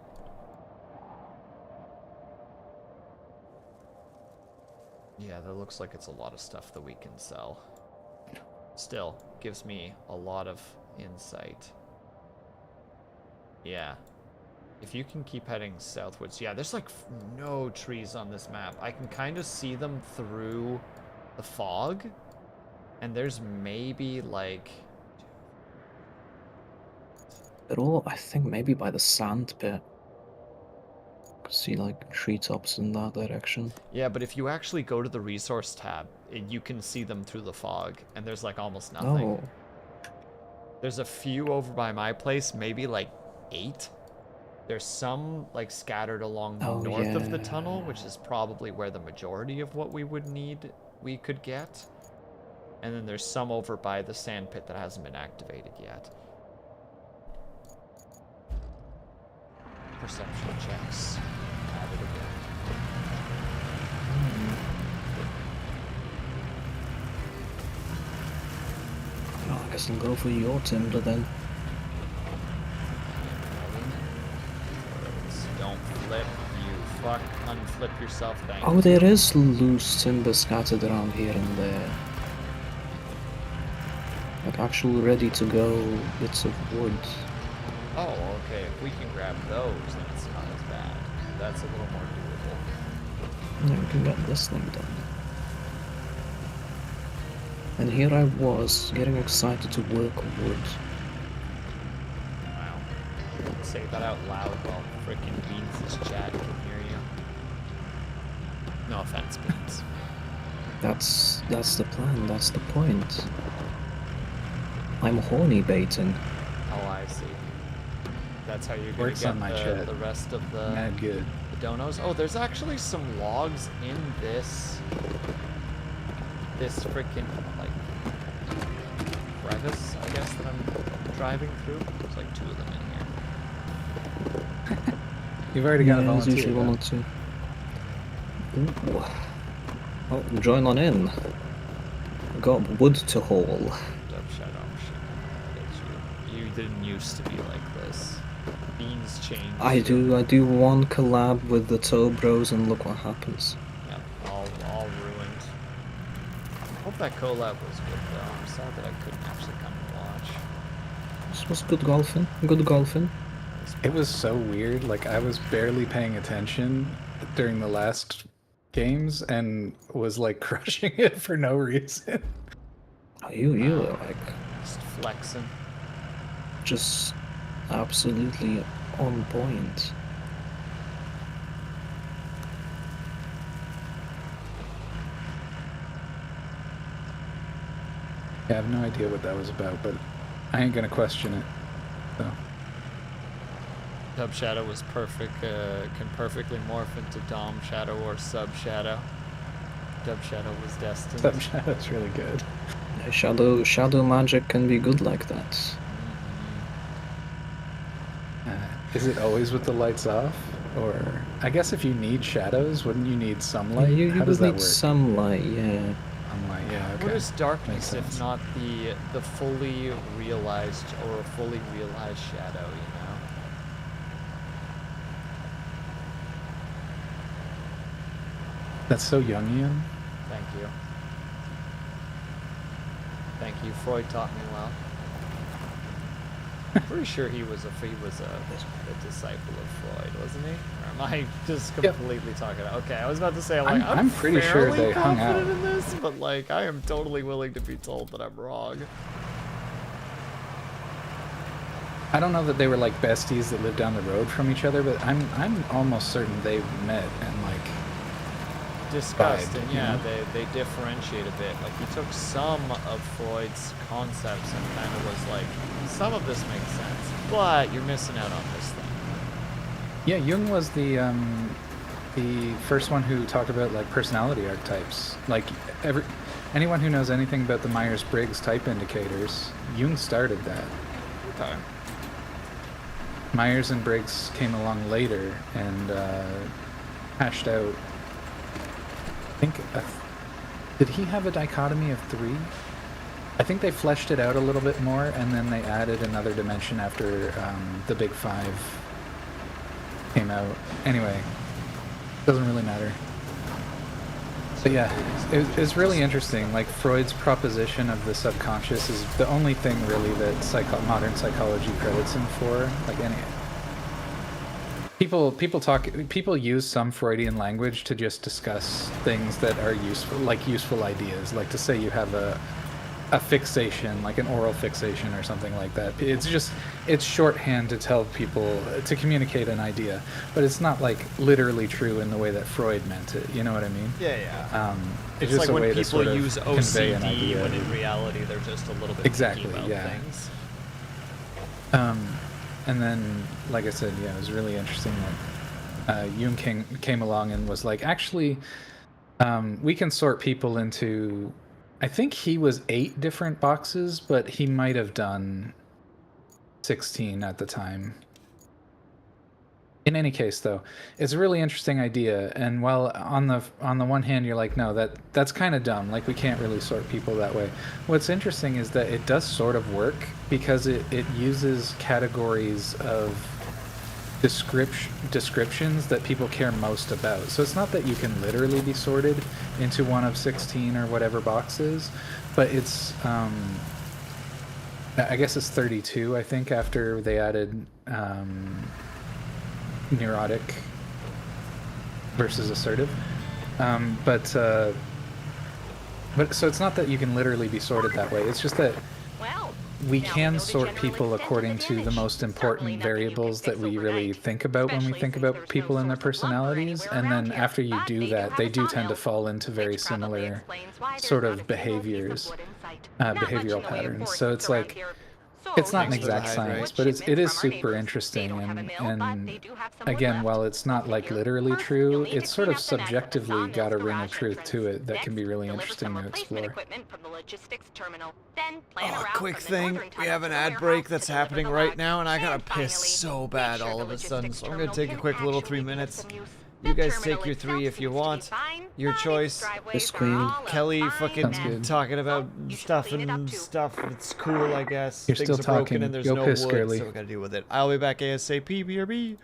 Yeah, that looks like it's a lot of stuff that we can sell. Still, gives me a lot of insight. Yeah. If you can keep heading southwards. Yeah, there's like no trees on this map. I can kind of see them through the fog. And there's maybe like... They're all, I think, maybe by the sand pit. See, like, treetops in that direction. Yeah, but if you actually go to the resource tab, you can see them through the fog. And there's like almost nothing. Oh, There's a few over by my place, maybe like 8. There's some like scattered along Oh, north of the yeah. tunnel, which is probably where the majority of what we would need we could get. And then there's some over by the sand pit that hasn't been activated yet. Perception checks. Added again. well, I guess I'll go for your timber then. Don't flip yourself, thank Oh, you. there is loose timber scattered around here and there. Like actual ready to go bits of wood. Oh, okay. If we can grab those, then it's not as bad. That's a little more doable. Now we can get this thing done. And here I was, getting excited to work wood. Wow. Say that out loud while frickin' Beans' chat can hear you. No offense, Beans. That's the plan, that's the point. I'm horny baiting. Oh, I see. That's how you're gonna Works get on my chat. the rest of the Mad good. donos. Oh, there's actually some logs in this freaking like crevice, I guess, that I'm driving through. There's like 2 of them in here. You've already got a there's volunteer. usually one or two. Ooh. Oh, join on in. Got wood to haul. Dub Shadow, you didn't used to be like this. Beans changed. I do one collab with the Toe Bros and look what happens. Yep, all ruined. I hope that collab was good though. I'm sad that I couldn't actually come and watch. This was good golfing. Good golfing. It was so weird. Like I was barely paying attention during the last games and was like crushing it for no reason. Oh, you were like Just flexing. just absolutely on point. I have no idea what that was about, but I ain't gonna question it. So Dub Shadow was perfect, can perfectly morph into Dom Shadow or Sub Shadow. Dub Shadow was destined. Sub Shadow's really good. Shadow magic can be good like that. Is it always with the lights off? Or I guess if you need shadows, wouldn't you need some light? You How would does that need work? some light, yeah. Sunlight, yeah, okay. What is darkness Makes if sense. not the fully realized or a fully realized shadow, you know? That's so Jungian. Thank you. Thank you. Freud taught me well. I'm pretty sure he was a disciple of Freud, wasn't he? Or am I just Yep. completely talking about? Okay, I was about to say like I'm pretty sure fairly they hung out. confident in this, but like I am totally willing to be told that I'm wrong. I don't know that they were like besties that lived down the road from each other, but I'm almost certain they met and like Discussed, vibe, and you yeah, know? they differentiate a bit. Like he took some of Freud's concepts and kind of was like, some of this makes sense, but you're missing out on this thing. Yeah, Jung was the first one who talked about like personality archetypes. Like anyone who knows anything about the Myers-Briggs type indicators, Jung started that. Okay. Myers and Briggs came along later and hashed out. I think did he have a dichotomy of 3? I think they fleshed it out a little bit more, and then they added another dimension after the Big 5 came out. Anyway, doesn't really matter. But yeah, it's really interesting. Like Freud's proposition of the subconscious is the only thing really that modern psychology credits him for. Like any people use some Freudian language to just discuss things that are useful ideas. Like to say you have a fixation, like an oral fixation or something like that. It's shorthand to tell people to communicate an idea, but it's not like literally true in the way that Freud meant it. You know what I mean? Yeah. It's It's just like a when way to people sort of use convey an OCD idea. when in reality they're just a little bit Exactly, picky about yeah. things. And then, like I said, yeah, it was really interesting that Jung came along and was like, actually, we can sort people into, I think he was 8 different boxes, but he might have done 16 at the time. In any case, though, it's a really interesting idea. And while on the one hand, you're like, no, that's kind of dumb. Like we can't really sort people that way. What's interesting is that it does sort of work because it uses categories of descriptions that people care most about. So it's not that you can literally be sorted into one of 16 or whatever boxes, but it's I guess it's 32, I think, after they added neurotic versus assertive. But so it's not that you can literally be sorted that way. It's just that Well, we now can know the sort general people extent of according the to the damage. most Certainly important nothing you can variables that fix we really overnight, think about when we especially think since about there's people no and their source of lumber personalities. anywhere And around then here. after you But do they that, have they a do tend to sawmill, fall into very which probably similar explains why there's sort not of a single piece of behaviors, wood in sight. Not much in behavioral the way of patterns. forest So goods it's around like here. So it's not an Thanks for the exact science, hydrate. but it is from our super neighbors. They interesting. don't have a mill, but And they do have some wood again, left. while it's not So like figure, literally first, true, you'll need to it's sort clean of up the mess at the subjectively got a sawmill's ring of garage truth entrance. to it that can be Next, really deliver interesting some to replacement explore. equipment from the logistics terminal. Then plan a Oh, route quick from the thing. northern We tunnel have to an the ad warehouse break to that's deliver happening the right logs. now, and I gotta And piss finally, so make bad sure all the of a sudden. logistics So I'm gonna terminal take a can quick little actually 3 be of minutes. some use. You The guys terminal take your itself 3 if you seems to be want. fine, Your but its choice. driveways Yes, are Queen. all a Kelly fine fucking Sounds mess. good. talking about So you should stuff clean it up and too. stuff. It's cool, I guess. You're Things still are broken talking. and there's Go no piss, wood, girly. so we gotta deal with it. I'll be back ASAP, BRB.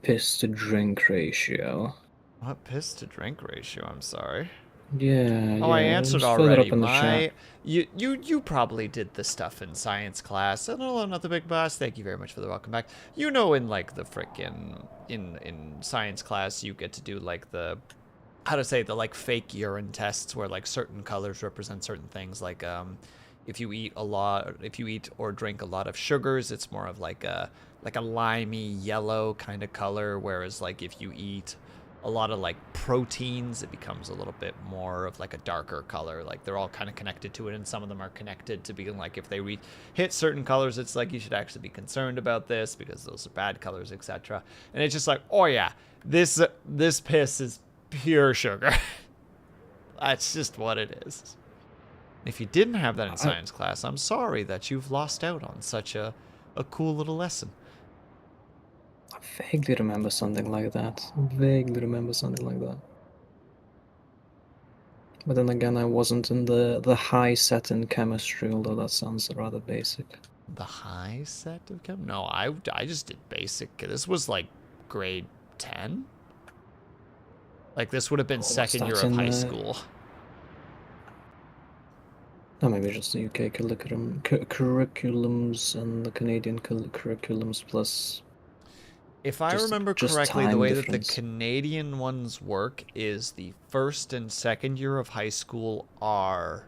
piss to drink ratio. What piss to drink ratio? I'm sorry. Yeah, Oh, I yeah. answered Just throw that already. up in the chat. You probably did the stuff in science class. And hello, not the big boss. Thank you very much for the welcome back. You know, in like the frickin' in science class, you get to do like the how to say the like fake urine tests where like certain colors represent certain things. Like if you eat or drink a lot of sugars, it's more of like a limey yellow kind of color. Whereas like if you eat a lot of like proteins, it becomes a little bit more of like a darker color. Like they're all kind of connected to it, and some of them are connected to being like if they hit certain colors, it's like you should actually be concerned about this because those are bad colors, etc. And it's just like, oh yeah, this piss is pure sugar. That's just what it is. If you didn't have that in science class, I'm sorry that you've lost out on such a cool little lesson. I vaguely remember something like that. Vaguely remember something like that. But then again, I wasn't in the high set in chemistry, although that sounds rather basic. The high set of chem? No, I just did basic. This was like grade 10. Like this would have been second year of high school. No, maybe just the UK curriculums and the Canadian curriculums plus. If I remember correctly, the way that the Canadian ones work is the first and second year of high school are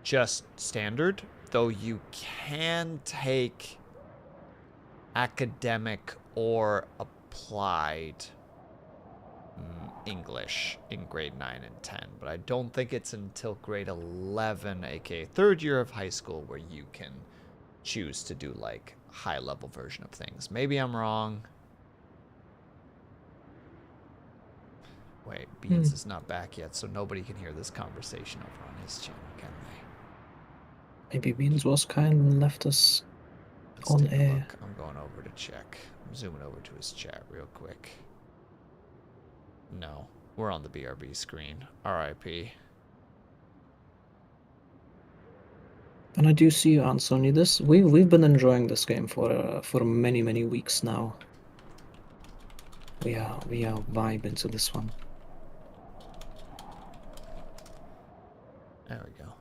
just standard, though you can take academic or applied English in grade 9 and 10, but I don't think it's until grade 11, aka third year of high school, where you can choose to do like high level version of things. Maybe I'm wrong. Wait, Beans is not back yet, so nobody can hear this conversation over on his channel, can they? Maybe Beans was kind and left us on air. Look. I'm going over to check. I'm zooming over to his chat real quick. No, we're on the BRB screen. RIP. And I do see you, Anthony. We've been enjoying this game for many weeks now. We are vibing to this one. There we go.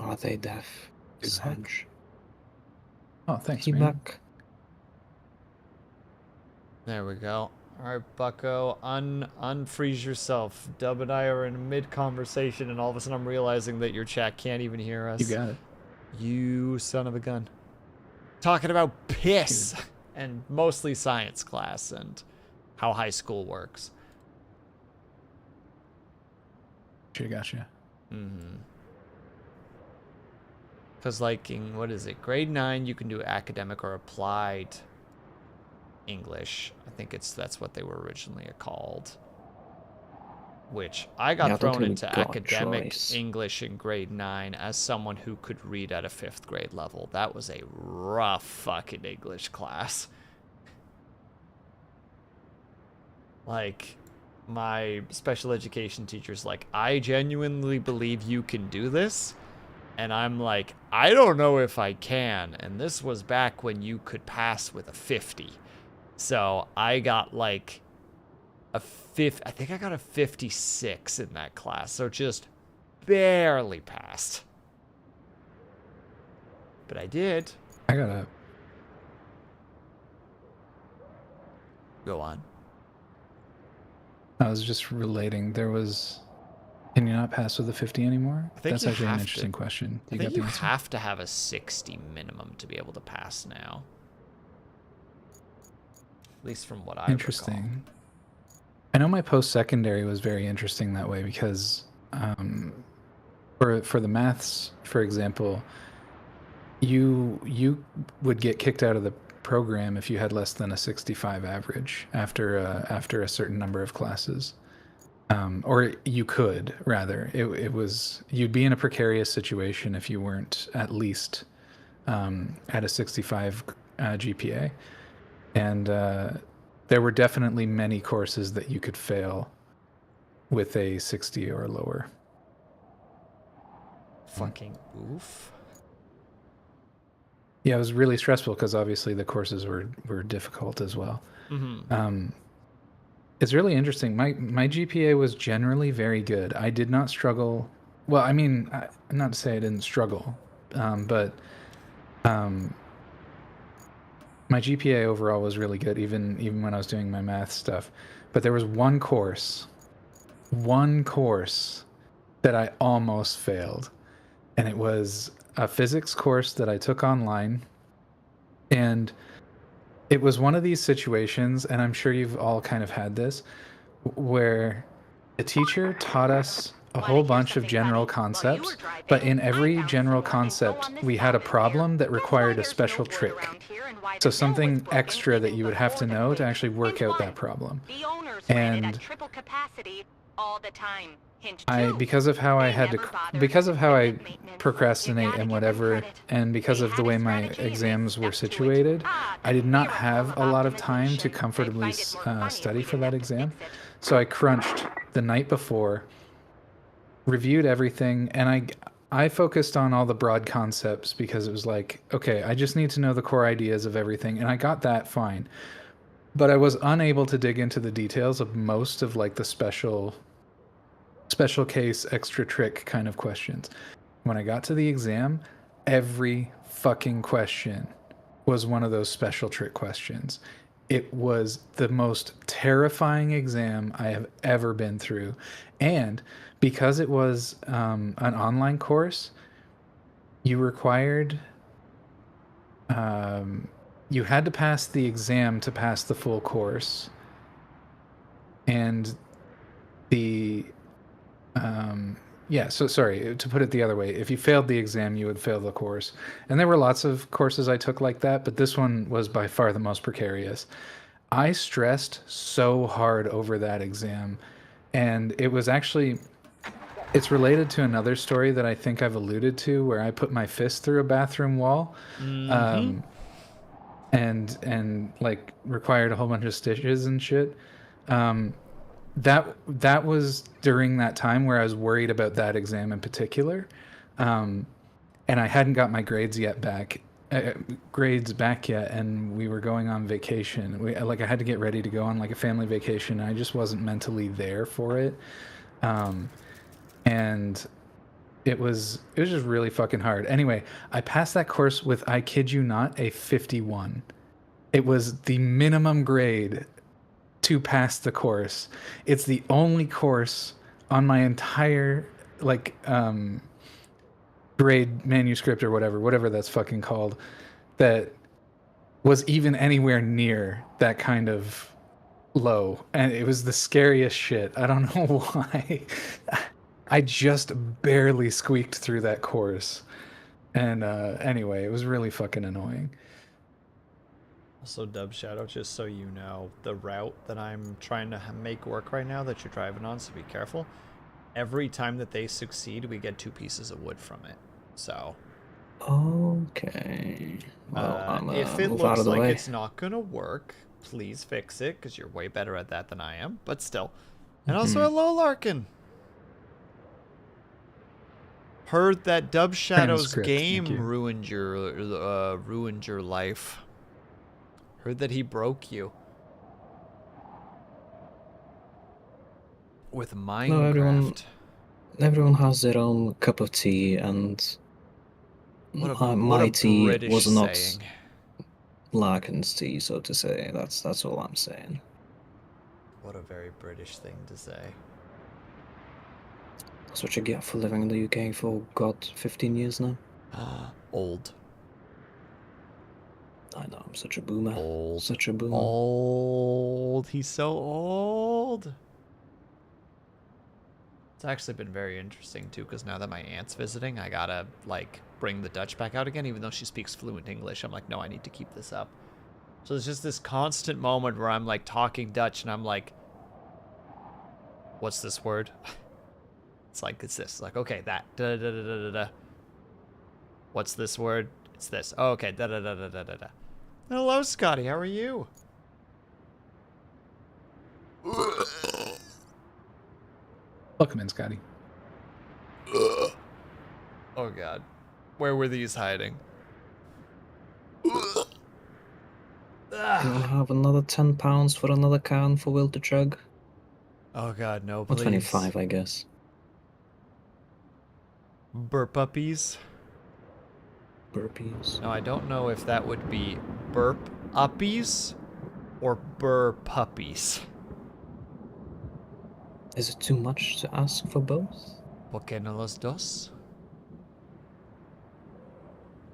Are they deaf? Sage. Oh, thanks, He man. back. There we go. All right, Bucko, unfreeze yourself. Dub and I are in mid-conversation, and all of a sudden I'm realizing that your chat can't even hear us. You got it. You son of a gun. Talking about piss and mostly science class and how high school works. Gotcha. Mm-hmm. Because like in, what is it, grade 9, you can do academic or applied English. I think that's what they were originally called. Which I got thrown into academic English in grade 9 as someone who could read at a 5th grade level. That was a rough fucking English class. Like, my special education teacher's like, I genuinely believe you can do this. And I'm like, I don't know if I can. And this was back when you could pass with a 50. So I got like I think I got a 56 in that class. So just barely passed. But I did. I got a... Go on. I was just relating. There was... Can you not pass with a 50 anymore? That's actually an interesting question. I think you have to have a 60 minimum to be able to pass now. At least from what I Interesting. recall. I know my post-secondary was very interesting that way because for the maths, for example, you would get kicked out of the program if you had less than a 65 average after a certain number of classes. Or you could, rather. It was, you'd be in a precarious situation if you weren't at least at a 65 GPA. And there were definitely many courses that you could fail with a 60 or lower. Fucking oof. Yeah, it was really stressful because obviously the courses were difficult as well. Mm-hmm. It's really interesting. My GPA was generally very good. I did not struggle. Well, I mean, not to say I didn't struggle, but my GPA overall was really good, even when I was doing my math stuff. But there was one course that I almost failed, and it was a physics course that I took online, and it was one of these situations, and I'm sure you've all kind of had this, where the teacher taught us a whole bunch of general concepts, but in every general concept, we had a problem that required a special trick. So something extra that you would have to know to actually work out that problem. The owners ran it And at triple capacity all the time. Hint I, two, because of how I they had to, never bothered because of with how I equipment maintenance. You procrastinate gotta and give them whatever, credit. and because They of the had a way my strategy, they exams were stuck to it. situated, I did not Miracle have of a lot of time to optimization. comfortably I'd find it more funny if study we for didn't that have to exam. fix it. So I crunched the night before, reviewed everything, and I focused on all the broad concepts because it was like, okay, I just need to know the core ideas of everything, and I got that fine. But I was unable to dig into the details of most of like the special case extra trick kind of questions. When I got to the exam, every fucking question was one of those special trick questions. It was the most terrifying exam I have ever been through. And because it was an online course, you required, you had to pass the exam to pass the full course. And the, yeah, so sorry, to put it the other way, if you failed the exam, you would fail the course. And there were lots of courses I took like that, but this one was by far the most precarious. I stressed so hard over that exam, and it was actually, it's related to another story that I think I've alluded to where I put my fist through a bathroom wall. And like required a whole bunch of stitches and shit. That was during that time where I was worried about that exam in particular, and I hadn't got my grades back yet, and we were going on vacation. I had to get ready to go on like a family vacation, and I just wasn't mentally there for it, and it was just really fucking hard. Anyway, I passed that course with, I kid you not, a 51. It was the minimum grade to pass the course. It's the only course on my entire grade manuscript or whatever that's fucking called, that was even anywhere near that kind of low. And it was the scariest shit. I don't know why. I just barely squeaked through that course. And anyway, it was really fucking annoying. Also, Dub Shadow, just so you know, the route that I'm trying to make work right now that you're driving on, so be careful. Every time that they succeed, we get 2 pieces of wood from it. So, Okay. Well, I'm if it move out looks of the like way. it's not gonna work, please fix it, because you're way better at that than I am. But still. And also, hello, Larkin. Heard that Dub Shadow's Transcript, thank game you. ruined your life. Heard that he broke you. With Minecraft. Everyone has their own cup of tea, and What my a tea British was not saying. Larkin's tea, so to say. That's all I'm saying. What a very British thing to say. That's what you get for living in the UK for, God, 15 years now. Old. I know, I'm such a boomer. Old. Such a boomer. Old. He's so old. It's actually been very interesting, too, because now that my aunt's visiting, I gotta, bring the Dutch back out again, even though she speaks fluent English. I'm like, no, I need to keep this up. So there's just this constant moment where I'm, talking Dutch, and I'm like, what's this word? It's this. Okay, that. Da-da-da-da-da-da. What's this word? It's this. Oh, okay, da-da-da-da-da-da. Hello, Scotty. How are you? Welcome in, Scotty. Oh, God. Where were these hiding? Can I have another £10 for another can for Will to chug? Oh god, no, Or please. 25, I guess. Burp uppies? Burpees. No, I don't know if that would be burp uppies or burr puppies. Is it too much to ask for both? ¿Por qué no los dos?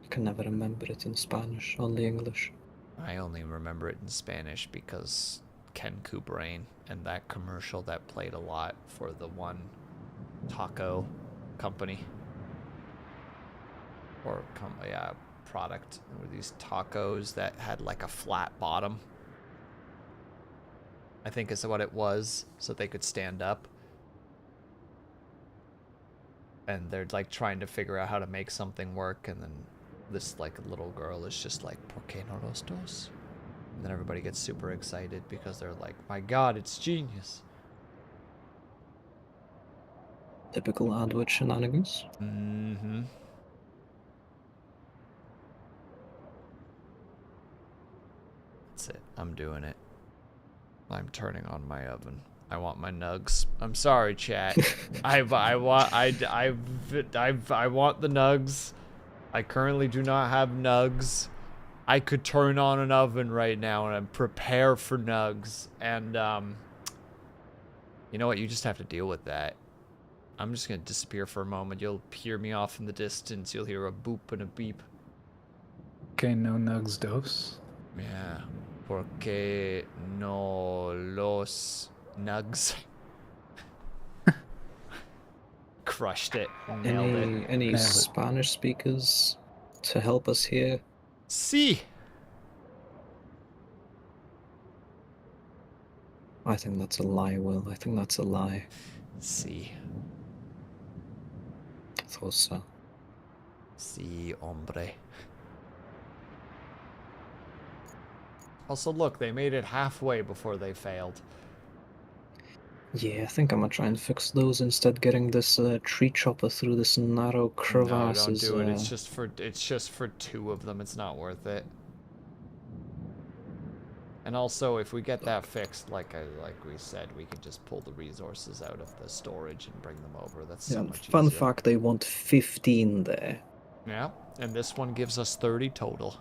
I can never remember it in Spanish, only English. I only remember it in Spanish because Ken Kubrain and that commercial that played a lot for the one taco company. Or, yeah, product. There were these tacos that had like a flat bottom. I think is what it was, so they could stand up. And they're like trying to figure out how to make something work, and then this like little girl is just like, ¿Por qué no los dos? And then everybody gets super excited because they're like, my god, it's genius. Typical AdWords shenanigans. Mm-hmm. That's it. I'm doing it. I'm turning on my oven. I want my nugs. I'm sorry, chat. I want the nugs. I currently do not have nugs. I could turn on an oven right now and I'm prepared for nugs. And you know what? You just have to deal with that. I'm just gonna disappear for a moment. You'll hear me off in the distance. You'll hear a boop and a beep. Okay, no nugs dos. Yeah. Porque no los nugs? Crushed it. Nailed it. Any Nailed it. Spanish speakers to help us here? See. I think that's a lie, Will. I think that's a lie. See. Thought so. See, hombre. Also, look, they made it halfway before they failed. Yeah, I think I'm gonna try and fix those instead. Getting this tree chopper through this narrow crevasse. No, don't is, do it. It's just for 2 of them. It's not worth it. And also, if we get that fixed, like we said, we can just pull the resources out of the storage and bring them over. That's so much easier. Fun fact: they want 15 there. Yeah, and this one gives us 30 total.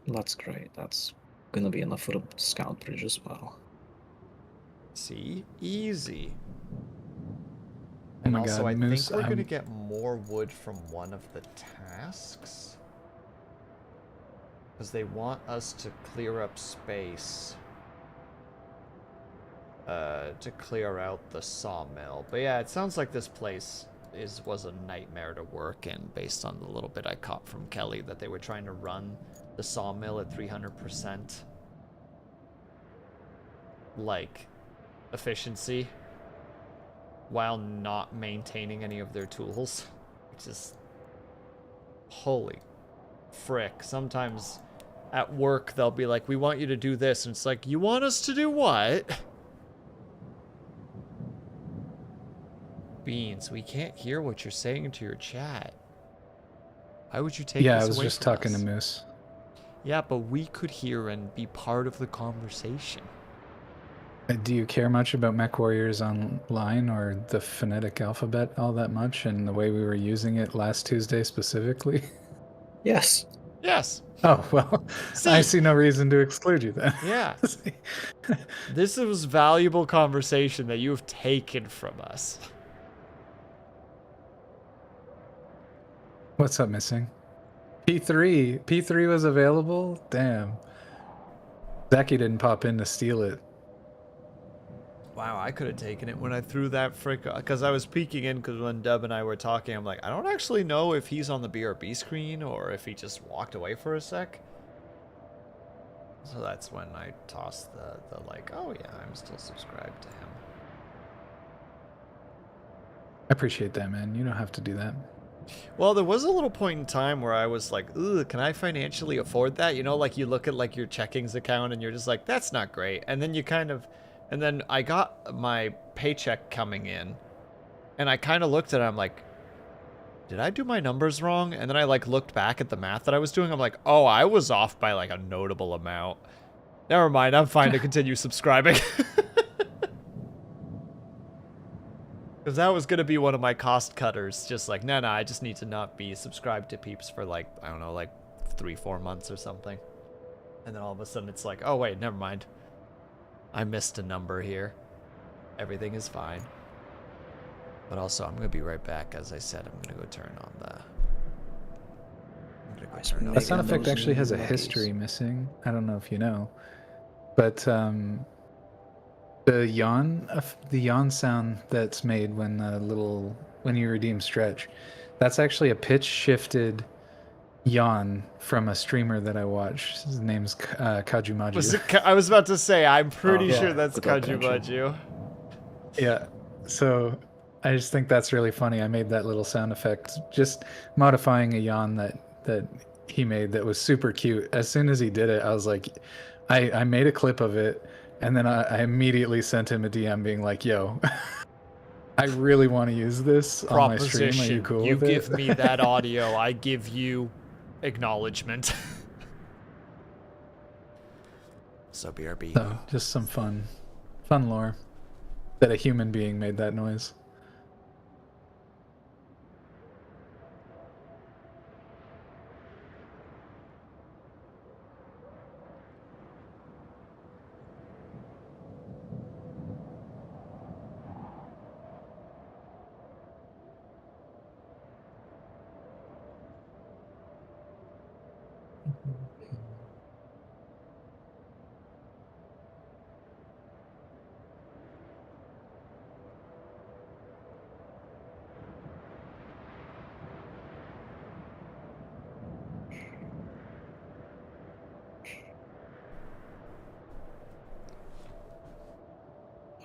That's great. That's gonna be enough for a scout bridge as well. See? Easy. Oh And my also, God, I Moose, think we're going to get more wood from one of the tasks. Because they want us to clear up space. To clear out the sawmill. But yeah, it sounds like this place was a nightmare to work in based on the little bit I caught from Kelly that they were trying to run the sawmill at 300%. Like, efficiency while not maintaining any of their tools. Which is... Holy frick. Sometimes at work they'll be like, we want you to do this. And it's like, you want us to do what? Beans, we can't hear what you're saying to your chat. Why would you take this away Yeah, I was just from talking us? to Moose. Yeah, but we could hear and be part of the conversation. Do you care much about Mech Warriors Online or the phonetic alphabet all that much and the way we were using it last Tuesday specifically? Yes. Yes. Oh, well, I see no reason to exclude you then. Yeah. This was valuable conversation that you've taken from us. What's up, missing? P3 was available? Damn. Zaki didn't pop in to steal it. Wow, I could have taken it when I threw that frick... Because I was peeking in, because when Dub and I were talking, I'm like, I don't actually know if he's on the BRB screen or if he just walked away for a sec. So that's when I tossed the like, oh yeah, I'm still subscribed to him. I appreciate that, man. You don't have to do that. Well, there was a little point in time where I was like, ugh, can I financially afford that? You know, like you look at like your checkings account and you're just like, that's not great. And then you kind of... And then I got my paycheck coming in, and I kind of looked at it, I'm like, did I do my numbers wrong? And then I like looked back at the math that I was doing, I'm like, oh, I was off by like a notable amount. Never mind, I'm fine to continue subscribing. Because that was going to be one of my cost cutters. Just like, no, I just need to not be subscribed to Peeps for like, I don't know, like 3-4 months or something. And then all of a sudden it's like, oh wait, never mind. I missed a number here. Everything is fine. But also, I'm going to be right back. As I said, I'm going to go turn on the... That sound effect actually has a history missing. I don't know if you know. But the yawn sound that's made when when you redeem stretch, that's actually a pitch shifted yawn from a streamer that I watch. His name's Kajumaju. I was about to say, I'm pretty yeah. sure that's Good luck, Kajumaju. Yeah. So I just think that's really funny. I made that little sound effect, just modifying a yawn that he made that was super cute. As soon as he did it, I was like, I made a clip of it, and then I immediately sent him a DM being like, yo, I really want to use this on my stream. Are you cool You with give it? me that audio, I give you acknowledgement. So BRB. So just some fun lore that a human being made that noise.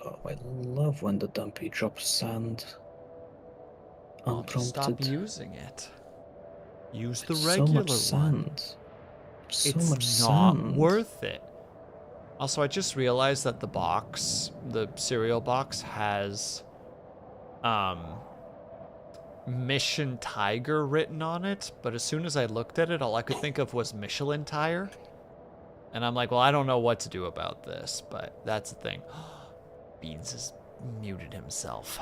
Oh, I love when the dumpy drops sand I'll just stop unprompted. using it. Use the It's regular so much one. sand. So It's much not sand. worth it. Also, I just realized that the cereal box has Mission Tiger written on it, but as soon as I looked at it, all I could think of was Michelin Tire. And I'm like, well, I don't know what to do about this, but that's the thing. Beans has muted himself.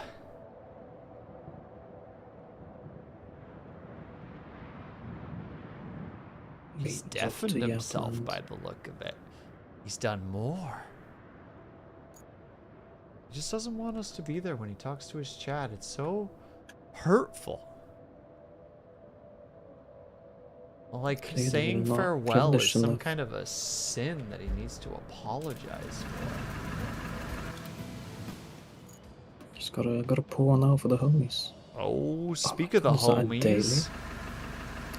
He's deafened himself by the look of it. He's done more. He just doesn't want us to be there when he talks to his chat. It's so hurtful. Like, Clearly saying not farewell is some traditional. kind of a sin that he needs to apologize for. Just gotta pour one out for the homies. Oh, speak of the is that a daily? homies.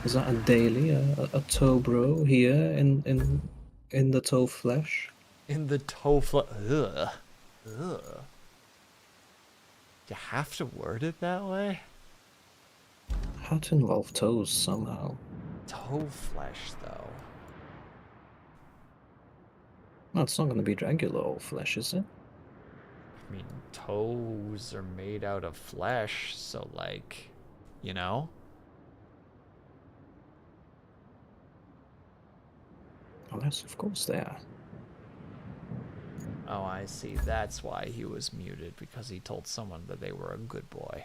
Is that a daily, a toe bro here in the toe flesh? In the tofu. Ugh. Ugh. You have to word it that way? Had to involve toes somehow. Toe flesh, though. No, it's not gonna be regular old flesh, is it? I mean, toes are made out of flesh, so, like, you know? Oh, yes, of course they are. Oh, I see. That's why he was muted, because he told someone that they were a good boy.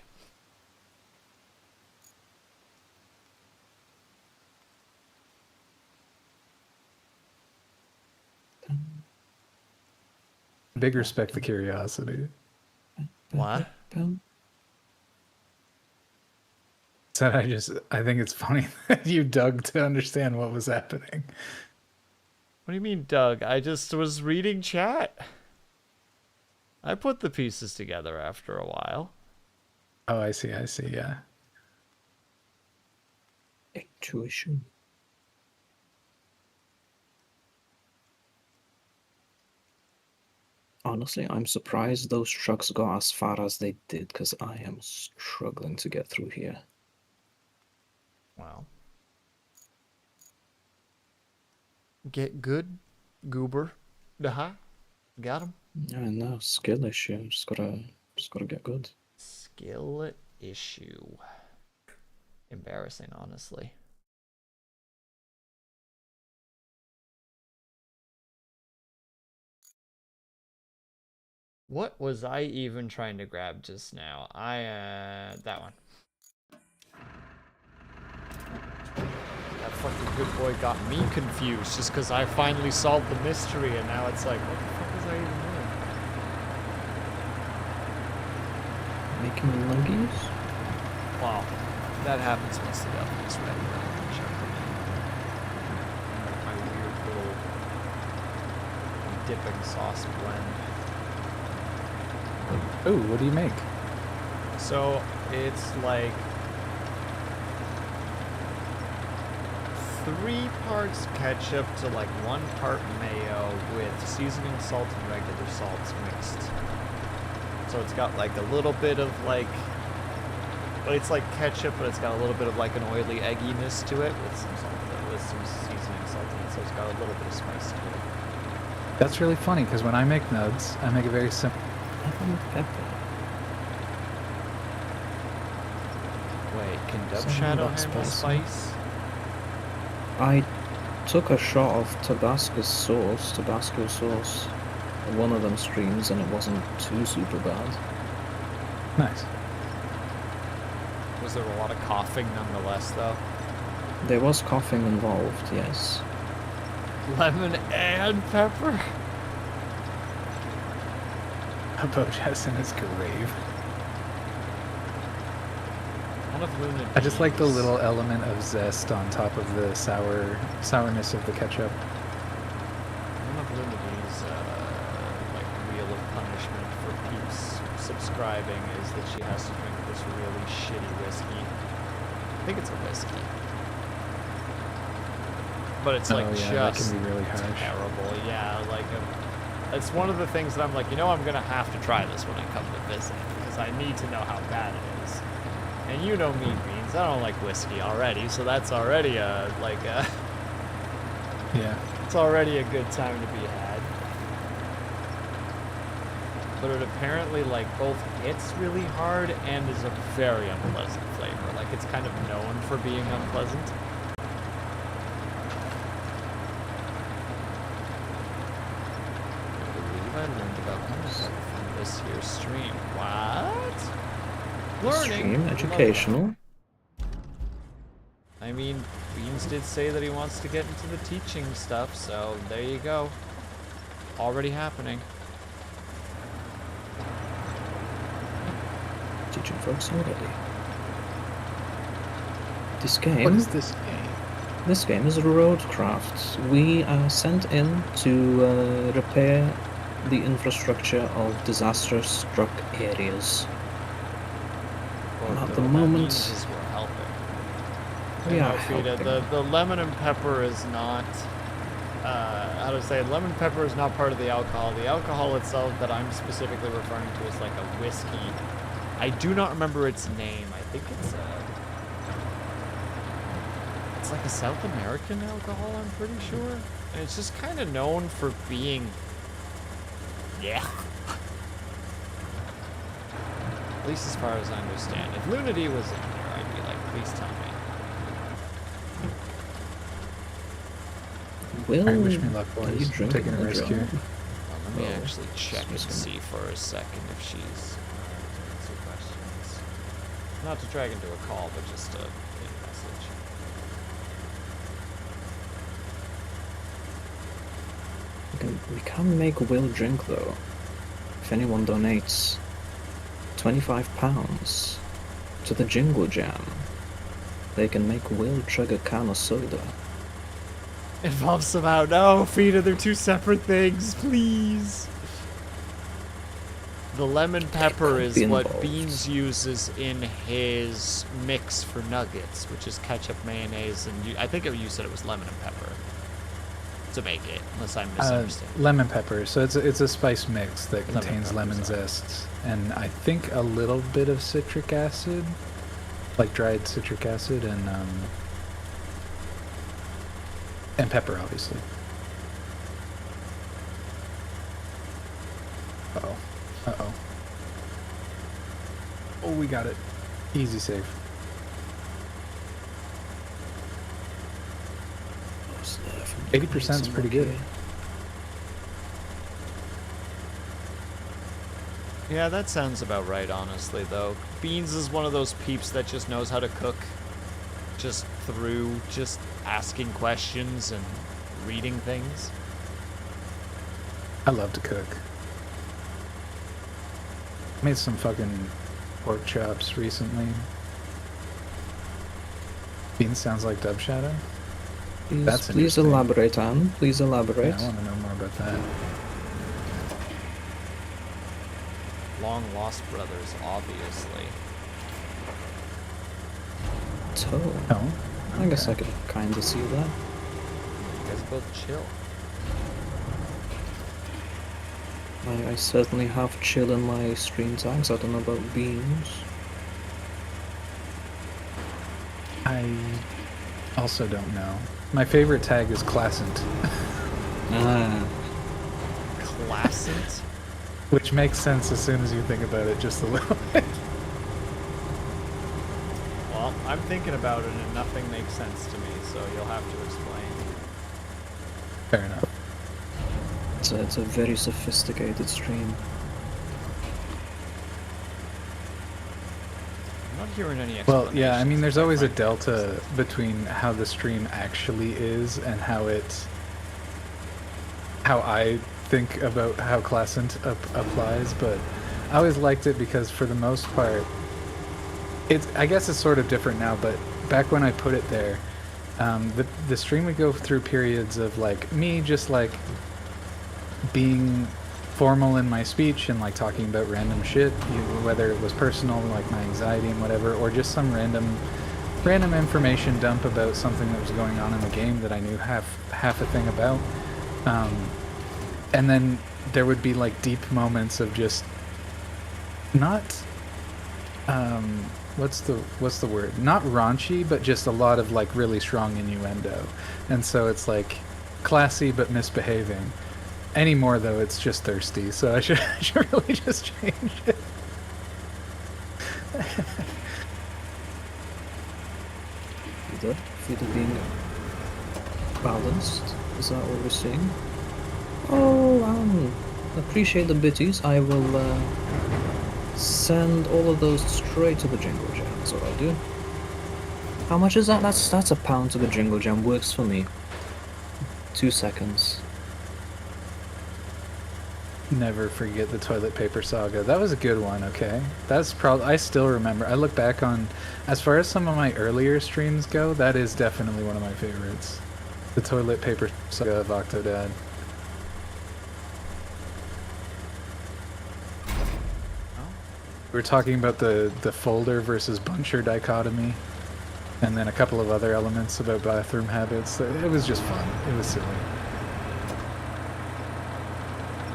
Big respect the curiosity. What? So I think it's funny that you dug to understand what was happening. What do you mean, Doug? I just was reading chat. I put the pieces together after a while. Oh, I see, yeah. Intuition. Honestly, I'm surprised those trucks got as far as they did, because I am struggling to get through here. Wow. Get good, goober. Uh-huh. Got him. Yeah, no skill issue. Just gotta get good. Skill issue. Embarrassing, honestly. What was I even trying to grab just now? That one. That fucking good boy got me confused just because I finally solved the mystery and now it's like, what the fuck was I even doing? Making nuggies? Wow. That happens once the devil is ready. My weird little dipping sauce blend. Oh, what do you make? So it's like 3 parts ketchup to like 1 part mayo with seasoning salt and regular salts mixed. So it's got like a little bit of like, but it's like ketchup, but it's got a little bit of like an oily egginess to it with some salt, with some seasoning salt in it. So it's got a little bit of spice to it. That's really funny because when I make nugs, I make a very simple. Pepper. Wait, can Dub Something Shadow about handle spicy. spice? I took a shot of Tabasco sauce, on one of them streams, and it wasn't too super bad. Nice. Was there a lot of coughing nonetheless, though? There was coughing involved, yes. Lemon and pepper? Bojas in his grave. One of Luna I just like the D's- little element of zest on top of the sourness of the ketchup. One of Luna D's, like, wheel of punishment for peeps subscribing is that she has to drink this really shitty whiskey. I think it's a whiskey. But it's like Oh, yeah, that just can be really harsh. terrible. Yeah, like it's one of the things that I'm like, I'm gonna have to try this when I come to visit because I need to know how bad it is. And you know me, Beans, I don't like whiskey already, so that's already Yeah. it's already a good time to be had. But it apparently like both hits really hard and is a very unpleasant flavor. Like it's kind of known for being unpleasant. I learned about homicide from this here stream. What? Learning. Stream, Love educational. that. I mean, Beans did say that he wants to get into the teaching stuff, so there you go. Already happening. Teaching folks already. This game. What is this game? This game is Roadcraft. We are sent in to repair the infrastructure of disaster-struck areas. Well, At no, the that moment- means is we're helping. We You are know, Fida, helping. the lemon and pepper is not, how to say, lemon and pepper is not part of the alcohol. The alcohol itself that I'm specifically referring to is like a whiskey. I do not remember its name. I think it's like a South American alcohol, I'm pretty sure. And it's just kind of known for being, yeah. At least as far as I understand. If Lunity was in there, I'd be like, please tell me. Will Alright, wish me luck, are boys. you I'm drinking taking a the risk drum? here. Well, let me Oh, actually check and just gonna- see for a second if she's to answer questions. Not to drag into a call, but just a message. We can make Will drink though. If anyone donates £25 to the Jingle Jam, they can make Will chug a can of soda. Involves somehow. No, Fida, they're two separate things, please. The lemon pepper could is be what involved. Beans uses in his mix for nuggets, which is ketchup, mayonnaise, and I think you said it was lemon and pepper to make it, unless I'm misunderstanding. Lemon pepper. So it's a spice mix that Lemon contains pepper, lemon sorry. zest and I think a little bit of citric acid, like dried citric acid and pepper, obviously. Uh-oh. Uh-oh. Oh, we got it. Easy save. 80% is pretty good. Yeah, that sounds about right, honestly, though. Beans is one of those peeps that just knows how to cook just through just asking questions and reading things. I love to cook. Made some fucking pork chops recently. Beans sounds like Dub Shadow. That's Please interesting. elaborate, Anne. Please elaborate. Yeah, I want to know more about that. Long Lost Brothers, obviously. So, Oh, I guess I okay. could kind of see that. You guys both chill. I certainly have chill in my stream tags. I don't know about beans. I also don't know. My favorite tag is Classant, Ah, Classant? which makes sense as soon as you think about it just a little bit. Well, I'm thinking about it and nothing makes sense to me, so you'll have to explain. Fair enough. it's a very sophisticated stream. I'm not hearing any Well, yeah, I mean, explanations, there's but I always a find it delta consistent. between how the stream actually is and how I think about how Classant applies, but I always liked it because for the most part, I guess it's sort of different now, but back when I put it there, the stream would go through periods of like me just like being formal in my speech and like talking about random shit, whether it was personal, like my anxiety and whatever, or just some random information dump about something that was going on in the game that I knew half a thing about. And then there would be like deep moments of just not what's the word? Not raunchy, but just a lot of like really strong innuendo. And so it's like classy but misbehaving. Anymore though, it's just thirsty. So I should really just change it. Feeder being balanced. Is that what we're seeing? Oh, appreciate the bitties. I will send all of those straight to the Jingle Jam. That's what I'll do. How much is that? That's £1 to the Jingle Jam. Works for me. 2 seconds. Never forget the toilet paper saga. That was a good one, okay? That's probably, I still remember. I look back on, as far as some of my earlier streams go, that is definitely one of my favorites. The toilet paper saga of Octodad. We were talking about the folder versus buncher dichotomy, and then a couple of other elements about bathroom habits. It was just fun. It was silly.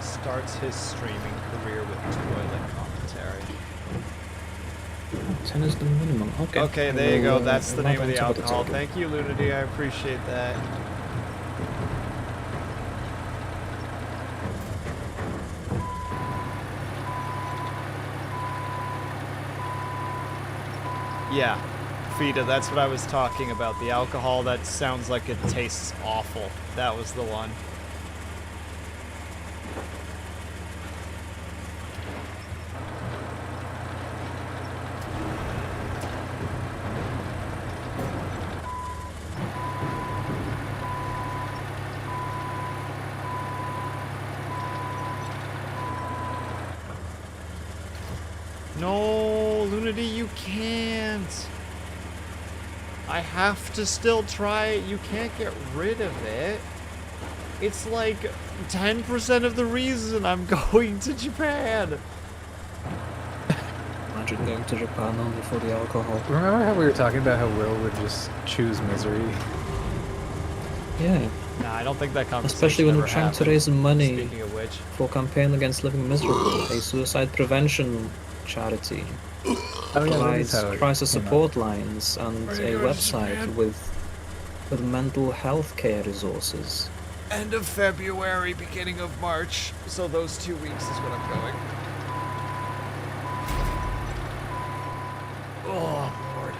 Starts his streaming career with toilet commentary. 10 is the minimum. Okay. Okay, there you go. We'll, That's the log name of on the to what it's alcohol. okay. Thank you, Lunity. I appreciate that. Yeah, Fita, that's what I was talking about. The alcohol that sounds like it tastes awful. That was the one. No, Lunity, you can't. I have to still try it. You can't get rid of it. It's like 10% of the reason I'm going to Japan. Imagine going to Japan only for the alcohol. Remember how we were talking about how Will would just choose misery? Yeah. Nah, I don't think that conversation Especially when ever we're trying to happened. raise money Speaking of which. for campaign against living miserable, a suicide prevention charity. Oh yeah, that Provides is how it crisis came up. support lines and Are a you going to website Japan? with mental health care resources. End of February, beginning of March. So those 2 weeks is when I'm going. Oh, Lord.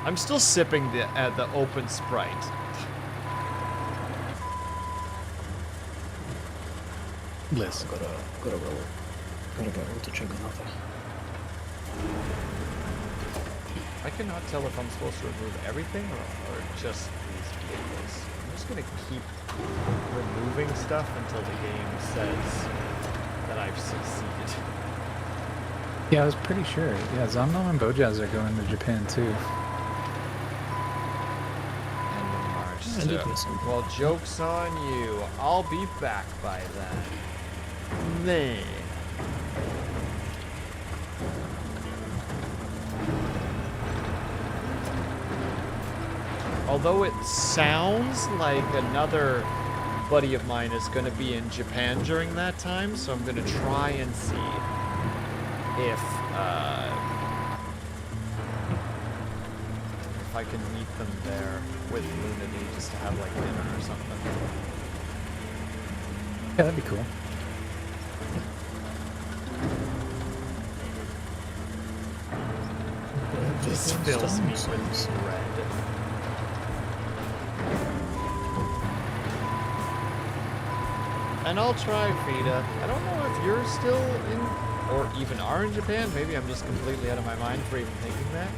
I'm still sipping the open Sprite. Liz. Gotta roll. Gotta get roll to check another. I cannot tell if I'm supposed to remove everything or just these vehicles. I'm just gonna keep removing stuff until the game says that I've succeeded. Yeah, I was pretty sure. Yeah, Zomnom and Bojaz are going to Japan too. End of March. I did miss something. Well, joke's on you. I'll be back by then. Man. Although it sounds like another buddy of mine is going to be in Japan during that time, so I'm going to try and see if I can meet them there with Lunity just to have like dinner or something. Yeah, that'd be cool. This fills me with dread. And I'll try, Frida. I don't know if you're still in, or even are in Japan. Maybe I'm just completely out of my mind for even thinking that.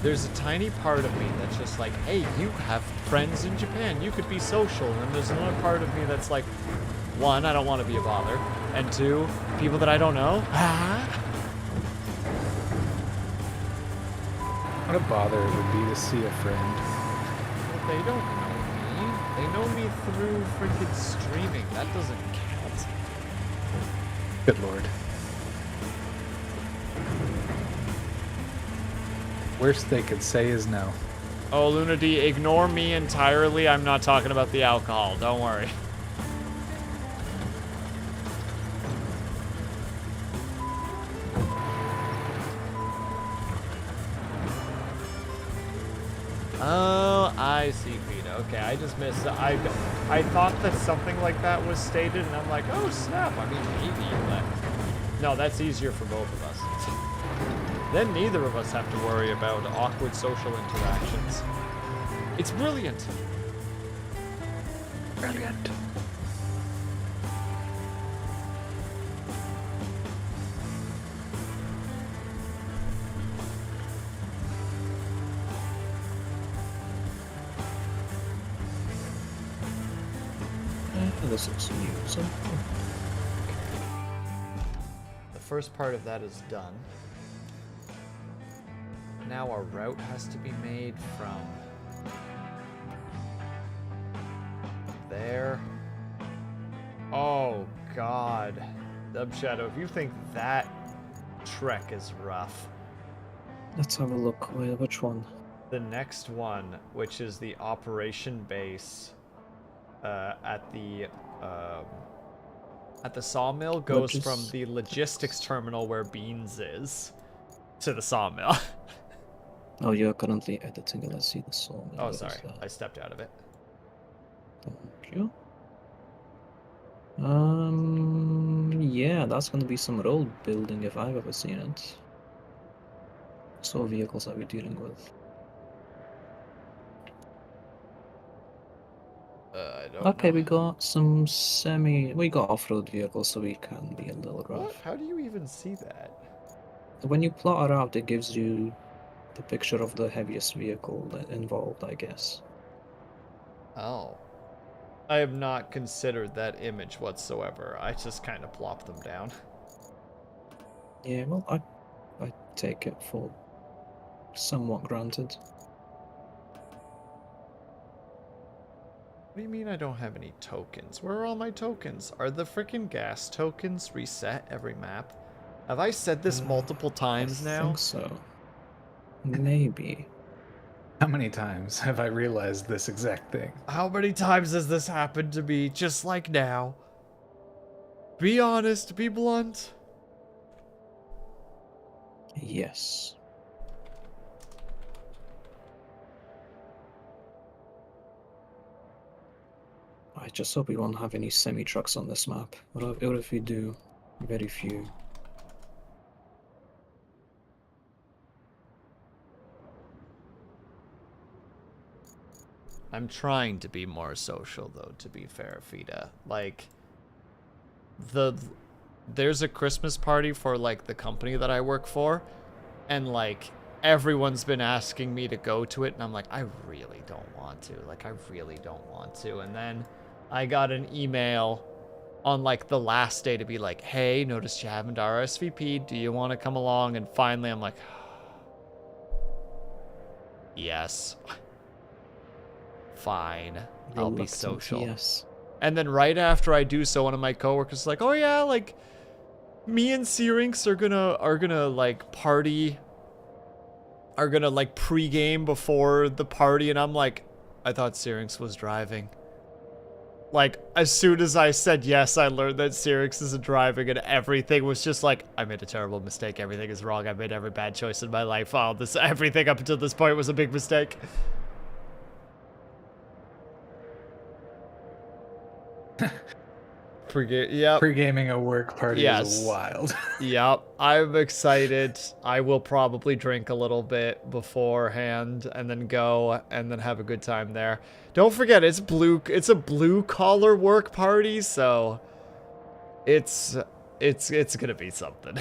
There's a tiny part of me that's just like, hey, you have friends in Japan. You could be social. And there's another part of me that's like, one, I don't want to be a bother. And two, people that I don't know. What a bother it would be to see a friend. Well, they don't know me. They know me through freaking streaming. That doesn't count. Good lord. Worst they could say is no. Oh, Luna D, ignore me entirely. I'm not talking about the alcohol. Don't worry. Oh, I see, Vita. Okay, I just missed. I thought that something like that was stated, and I'm like, oh snap. I mean, maybe, but no, that's easier for both of us. Then neither of us have to worry about awkward social interactions. It's brilliant. Brilliant. This is new. So The first part of that is done. Now a route has to be made from there. Oh god. Dubshadow, if you think that trek is rough, let's have a look. Which one? the next one, which is the operation base at the sawmill, goes from the logistics terminal where Beans is to the sawmill. Oh, you're currently editing it. Let's see the song. Oh, sorry. I stepped out of it. Thank you. Yeah, that's gonna be some road building if I've ever seen it. So vehicles are we dealing with? I don't Okay, know. we got we got off-road vehicles, so we can be a little What? rough. How do you even see that? When you plot it out, it gives you the picture of the heaviest vehicle involved, I guess. Oh. I have not considered that image whatsoever. I just kind of plopped them down. Yeah, well, I take it for somewhat granted. What do you mean I don't have any tokens? Where are all my tokens? Are the frickin' gas tokens reset every map? Have I said this multiple times I now? think so. Maybe. How many times have I realized this exact thing? How many times has this happened to me just like now? Be honest, be blunt. Yes. I just hope we won't have any semi-trucks on this map. Or if we do, very few. I'm trying to be more social, though, to be fair, Fida. Like, there's a Christmas party for, like, the company that I work for, and, like, everyone's been asking me to go to it, and I'm like, I really don't want to. Like, I really don't want to. And then I got an email on, like, the last day to be like, hey, noticed you haven't RSVP'd. Do you want to come along? And finally, I'm like, yes. Fine. I'll be Reluctant, social. Yes. And then right after I do so, one of my coworkers is like, oh yeah, like, me and Syrinx are gonna like party, are gonna like pregame before the party, and I'm like, I thought Syrinx was driving. Like, as soon as I said yes, I learned that Syrinx isn't driving, and everything was just like, I made a terrible mistake, everything is wrong, I made every bad choice in my life, oh, everything up until this point was a big mistake. Yep. Pre-gaming a work party Yes. is wild. Yep, I'm excited. I will probably drink a little bit beforehand and then go and then have a good time there. Don't forget, it's a blue collar work party, so it's gonna be something.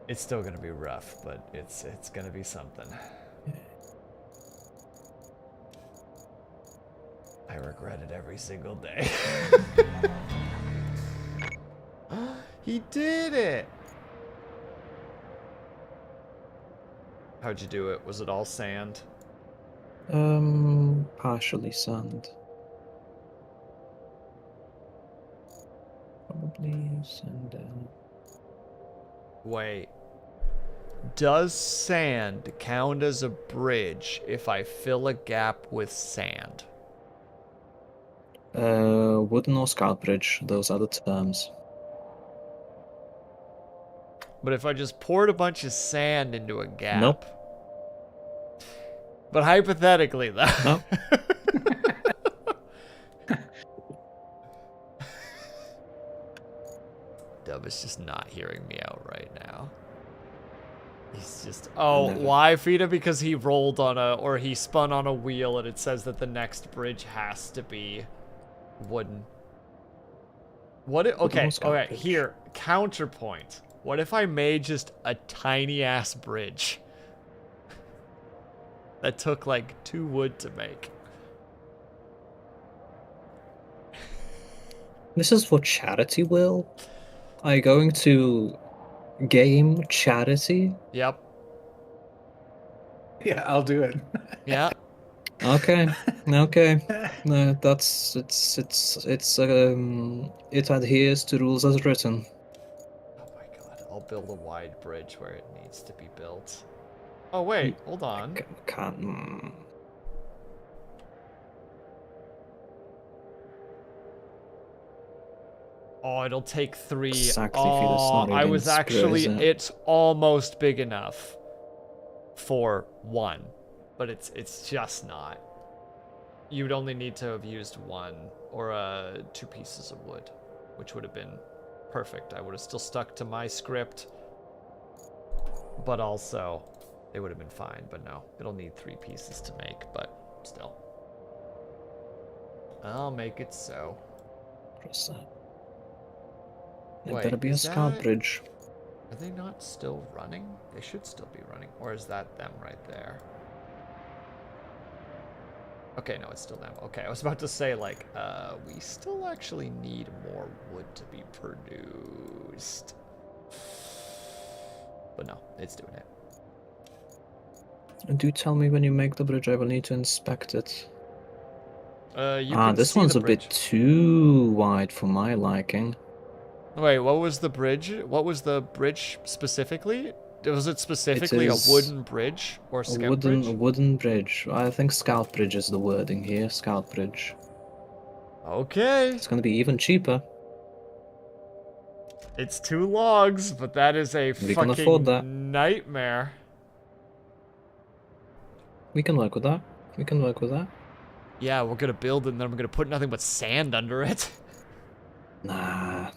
It's still gonna be rough, but it's gonna be something. I regret it every single day. He did it! How'd you do it? Was it all sand? Partially sand. Probably sand. Wait. Does sand count as a bridge if I fill a gap with sand? Wooden or scout bridge, those are the terms. But if I just poured a bunch of sand into a gap... Nope. But hypothetically, though... No. Dub is just not hearing me out right now. He's just... Oh, Never. why, Fida? Because he rolled on or he spun on a wheel and it says that the next bridge has to be wooden. What if... Okay, okay, here. Counterpoint. What if I made just a tiny-ass bridge? That took, like, 2 wood to make. This is for charity, Will? Are you going to game charity? Yep. Yeah, I'll do it. Yeah. Okay. Okay. No, that's it adheres to rules as written. Oh my god, I'll build a wide bridge where it needs to be built. Oh wait, hold on. Can't. Oh, it'll take 3. Exactly, Oh, Fida, I was actually... it? It's almost big enough for 1, but it's just not. You'd only need to have used 1 or 2 pieces of wood, which would have been perfect. I would have still stuck to my script, but also it would have been fine. But no, it'll need 3 pieces to make, but still. I'll make it so. Press that. It Wait, better be a is scout that- bridge. Are they not still running? They should still be running. Or is that them right there? Okay, no, it's still them. Okay, I was about to say, like, we still actually need more wood to be produced. But no, it's doing it. Do tell me when you make the bridge, I will need to inspect it. You can This see one's the a bit bridge. too wide for my liking. Wait, what was the bridge? What was the bridge specifically? Was it specifically a is wooden bridge or A scout bridge? wooden bridge. I think scout bridge is the wording here. Scout bridge. Okay. It's gonna be even cheaper. It's 2 logs, but that is a We can afford that. fucking nightmare. We can work with that. We can work with that. Yeah, we're gonna build it and then we're gonna put nothing but sand under it. Nah.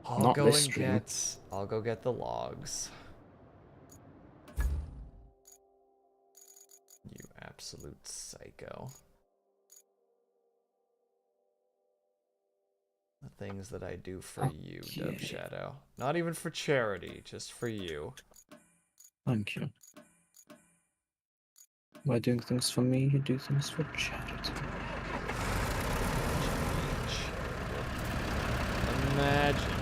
Not this stream. I'll go get the logs. You absolute psycho. The things that I do for you, Dove Shadow. Not even for charity, just for you. Thank you. By doing things for me, you do things for charity. Imagine.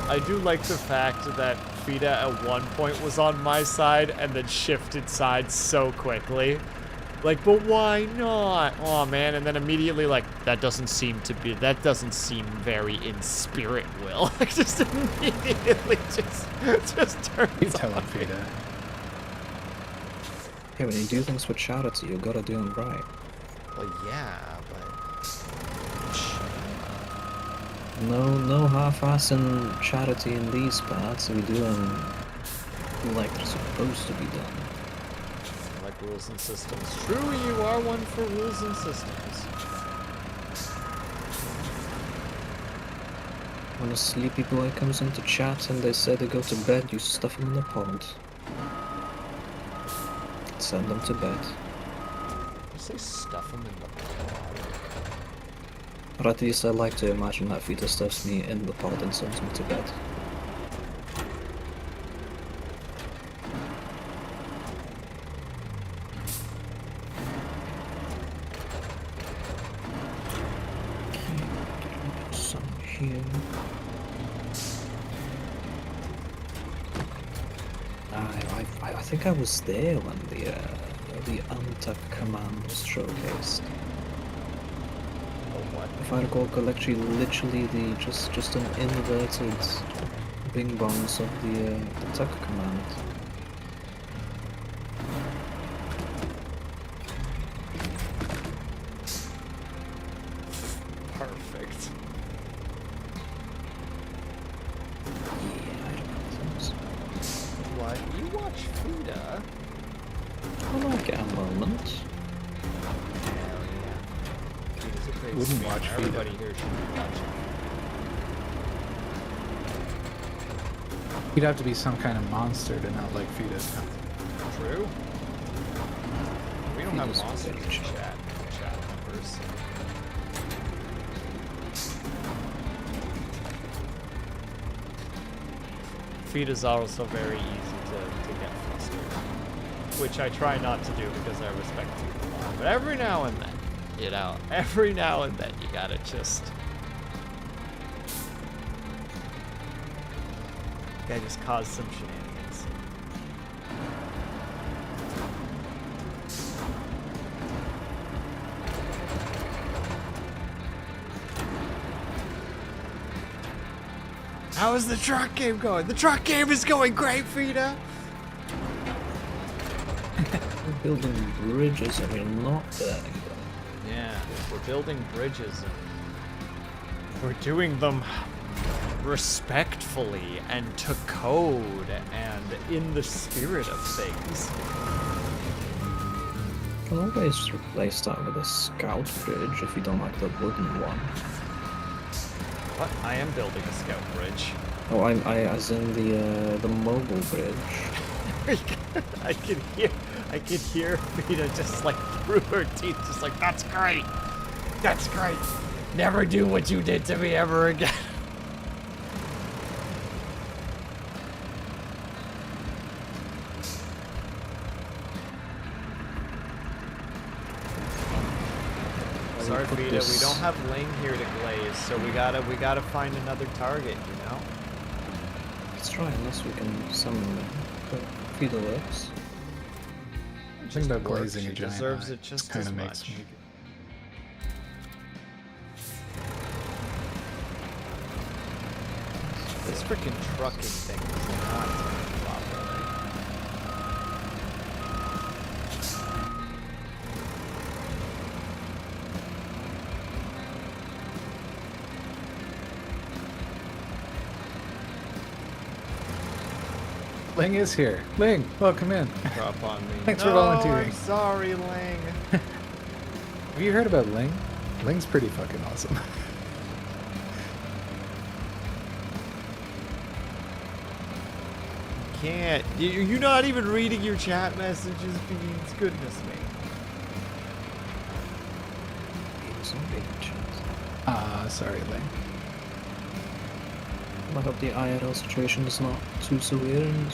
I do like the fact that Fida at one point was on my side and then shifted sides so quickly. Like, but why not? Oh man, and then immediately like, that doesn't seem very in spirit, Will. Like just immediately just turns You tell him, on. Fida. Hey, when you do things for charity, you gotta do them right. Well, yeah, but... No half-assing charity in these parts. We do them like they're supposed to be done. Like rules and systems. True, you are one for rules and systems. When a sleepy boy comes into chat and they say they go to bed, you stuff them in the pod. Send them to bed. You say stuff them in the pod. Or at least I like to imagine that Vita stuffs me in the pod and sends me to bed. Some here. I think I was there when the Untuck command was showcased. If I recall correctly, literally the just an inverted bing bongs of the tuck command. Perfect. Yeah, I remember things. What? You watch Fuda? I like a moment. Hell yeah. Fuda's a great Wouldn't streamer. watch Fuda. Everybody here should be watching. You'd have to be some kind of monster to not like Fida's content. True. We don't have Fuda's monsters in very chill. chat numbers. Feed is also very easy to get flustered, which I try not to do because I respect people a lot. But every now and then, you know, every now and then you gotta just cause some shenanigans. How is the truck game going? The truck game is going great, Fida! We're building bridges and we're not burning them. Yeah, we're building bridges and we're doing them respectfully and to code and in the spirit of things. You can always replace that with a scout bridge if you don't like the wooden one. What? I am building a scout bridge. Oh, I as in the mobile bridge. I could hear Vita just like through her teeth, just like, that's great! That's great! Never do what you did to me ever again. Sorry, put Vita, this- we don't have Ling here to glaze, so we gotta find another target, you know? Let's try unless we can summon them. But Vita works. The thing about works. glazing She a giant deserves eye it just kind as of makes much. me. This freaking trucking thing is not turning properly. Ling is here. Ling, welcome in. Drop on me. Thanks for No, volunteering. I'm sorry, Ling. Have you heard about Ling? Ling's pretty fucking awesome. can't. You're not even reading your chat messages, Beans. Goodness me. Beans not reading chat. Sorry, Lane. I hope the IRL situation is not too severe and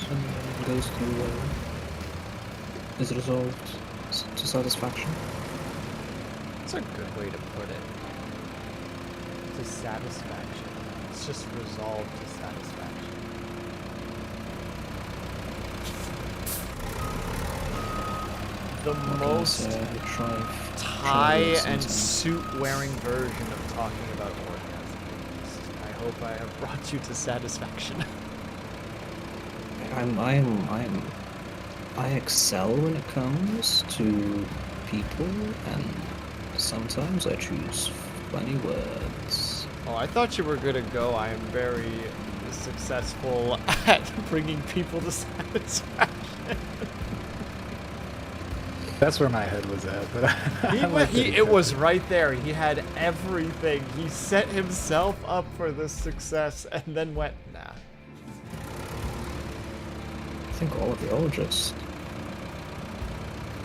goes to is resolved to satisfaction. That's a good way to put it. To satisfaction. It's just resolved to satisfaction. The most tie and suit wearing version of talking about orgasms. I hope I have brought you to satisfaction. I excel when it comes to people, and sometimes I choose funny words. Oh, I thought you were gonna go. I am very successful at bringing people to satisfaction. That's where my head was at. But It was right there. He had everything. He set himself up for this success and then went, nah. I think all of y'all just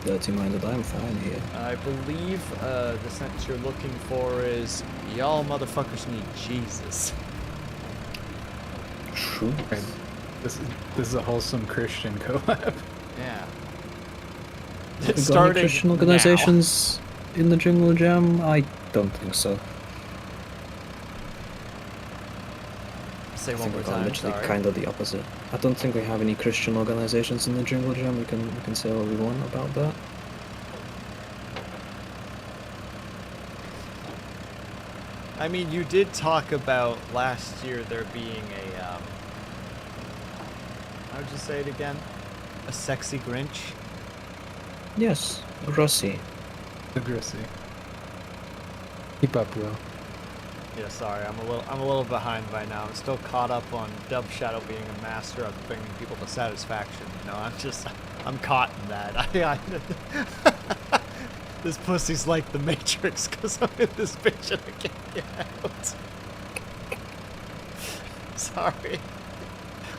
dirty-minded. I'm fine here. I believe the sentence you're looking for is, y'all motherfuckers need Jesus. True. Right. This is a wholesome Christian collab. Yeah. Have we got any Christian organizations in the Jingle Jam? I don't think so. Say I one think more we got time, literally sorry. kind of the opposite. I don't think we have any Christian organizations in the Jingle Jam. We can say what we want about that. I mean, you did talk about last year there being a, how would you say it again? A sexy Grinch? Yes, Rossi. Aggressive. Keep up, Will. Yeah, sorry, I'm a little behind by now. I'm still caught up on Dub Shadow being a master of bringing people to satisfaction. You know, I'm caught in that. This pussy's like the Matrix because I'm in this bitch and I can't get out. Sorry.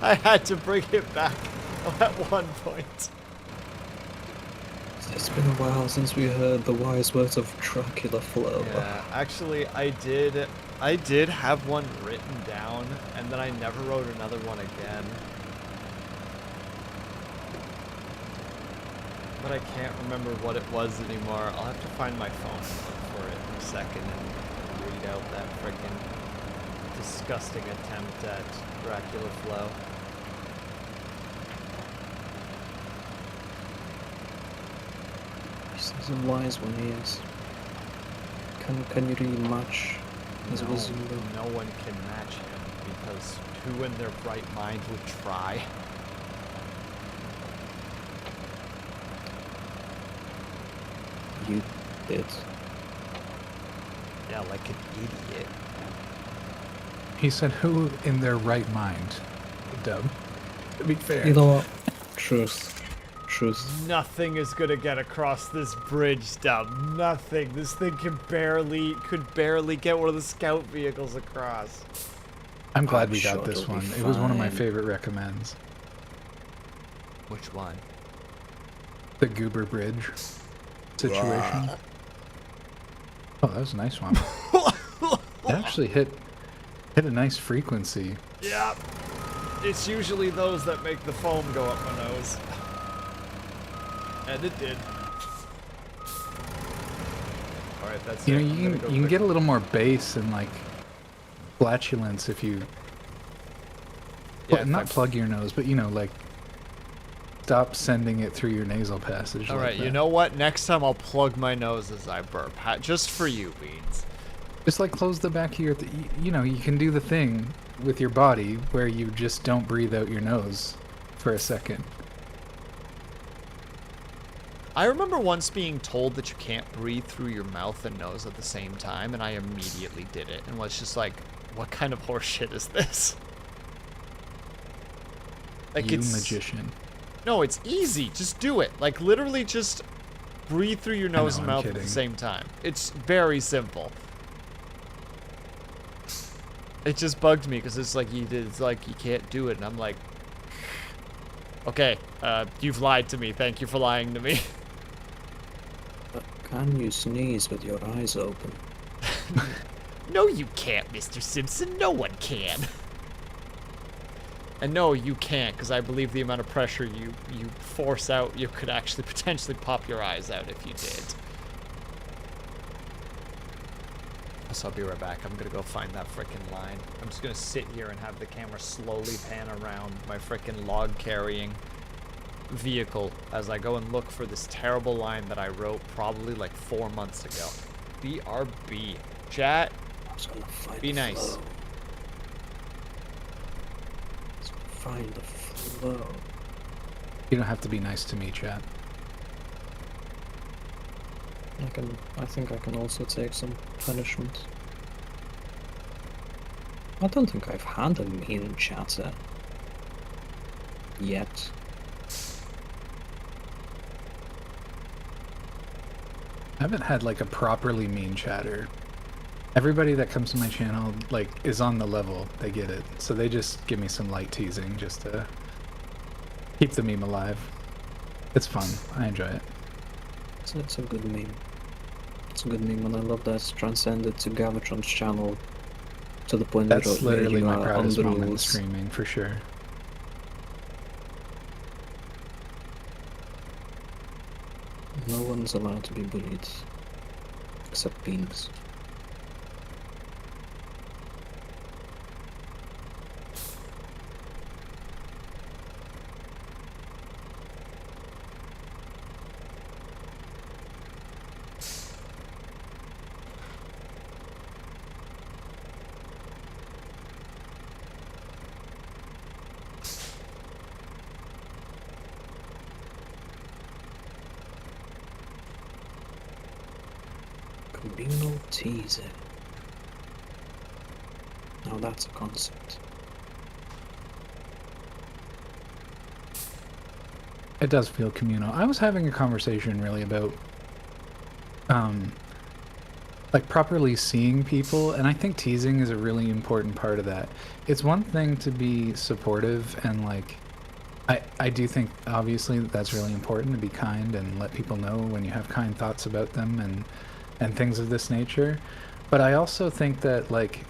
I had to bring it back at one point. It's been a while since we heard the wise words of Dracula flow. Yeah, actually, I did have one written down, and then I never wrote another one again. But I can't remember what it was anymore. I'll have to find my phone and look for it in a second and read out that frickin' disgusting attempt at Dracula flow. He's a wise one, he is. Can you really match his wisdom? No one can match him because who in their right mind would try? You did. Yeah, like an idiot. He said, "Who in their right mind?" Dub. To be fair. You know what? Truth. Truth. Nothing is gonna get across this bridge, Dub. Nothing. This thing could barely get one of the scout vehicles across. I'm glad I'm we got sure this it'll one. be It was one of my fine. favorite recommends. Which one? The Goober Bridge situation. Oh, that was a nice one. It actually hit a nice frequency. Yeah. It's usually those that make the foam go up my nose. And it did. Alright, that's You it. know, I'm you gonna can go you can quick. get a little more bass and like flatulence if you Yeah, not plug your nose, but you know, like stop sending it through your nasal passage. All like right, you that. know what? Next time I'll plug my nose as I burp, just for you, Beans. Just like close the back of your, you know, you can do the thing with your body where you just don't breathe out your nose for a second. I remember once being told that you can't breathe through your mouth and nose at the same time, and I immediately did it and was just like, what kind of horseshit is this? Like You it's magician. No, it's easy. Just do it. Like literally just breathe through your nose and I'm mouth at kidding. the same time. It's very simple. It just bugged me because it's like you can't do it, and I'm like, Okay, you've lied to me. Thank you for lying to me. But can you sneeze with your eyes open? No, you can't, Mr. Simpson. No one can. And no, you can't, because I believe the amount of pressure you force out, you could actually potentially pop your eyes out if you did. So I'll be right back. I'm gonna go find that frickin' line. I'm just gonna sit here and have the camera slowly pan around my frickin' log-carrying vehicle as I go and look for this terrible line that I wrote probably like 4 months ago. BRB. Chat, I was gonna find be the nice. flow. I was gonna find the flow. You don't have to be nice to me, chat. I think I can also take some punishment. I don't think I've had a mean chatter yet. I haven't had like a properly mean chatter. Everybody that comes to my channel like is on the level. They get it. So they just give me some light teasing just to keep the meme alive. It's fun. I enjoy it. So it's a good meme. It's a good meme, and I love that it's transcended to Gavatron's channel to the point That's where literally you my are on proudest the moment in rules. streaming, for sure. No one's allowed to be bullied, except beans. Communal teasing. Now that's a concept. It does feel communal. I was having a conversation really about like properly seeing people, and I think teasing is a really important part of that. It's one thing to be supportive and like I do think obviously that's really important to be kind and let people know when you have kind thoughts about them and things of this nature. But I also think that like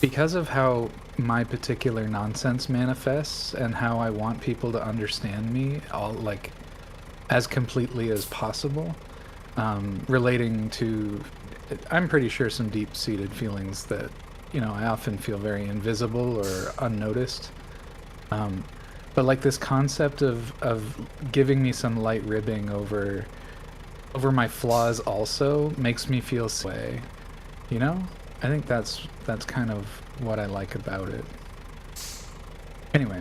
because of how my particular nonsense manifests and how I want people to understand me all like as completely as possible, relating to I'm pretty sure some deep-seated feelings that, you know, I often feel very invisible or unnoticed. But like this concept of giving me some light ribbing over my flaws also makes me feel way, you know? I think that's kind of what I like about it. Anyway,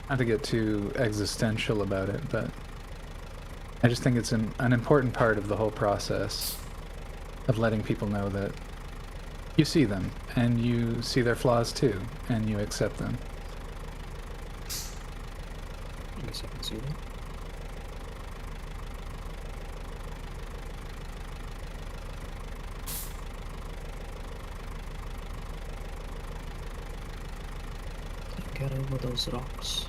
not to get too existential about it, but I just think it's an important part of the whole process of letting people know that you see them and you see their flaws too and you accept them. I guess I can see that. Get over those rocks.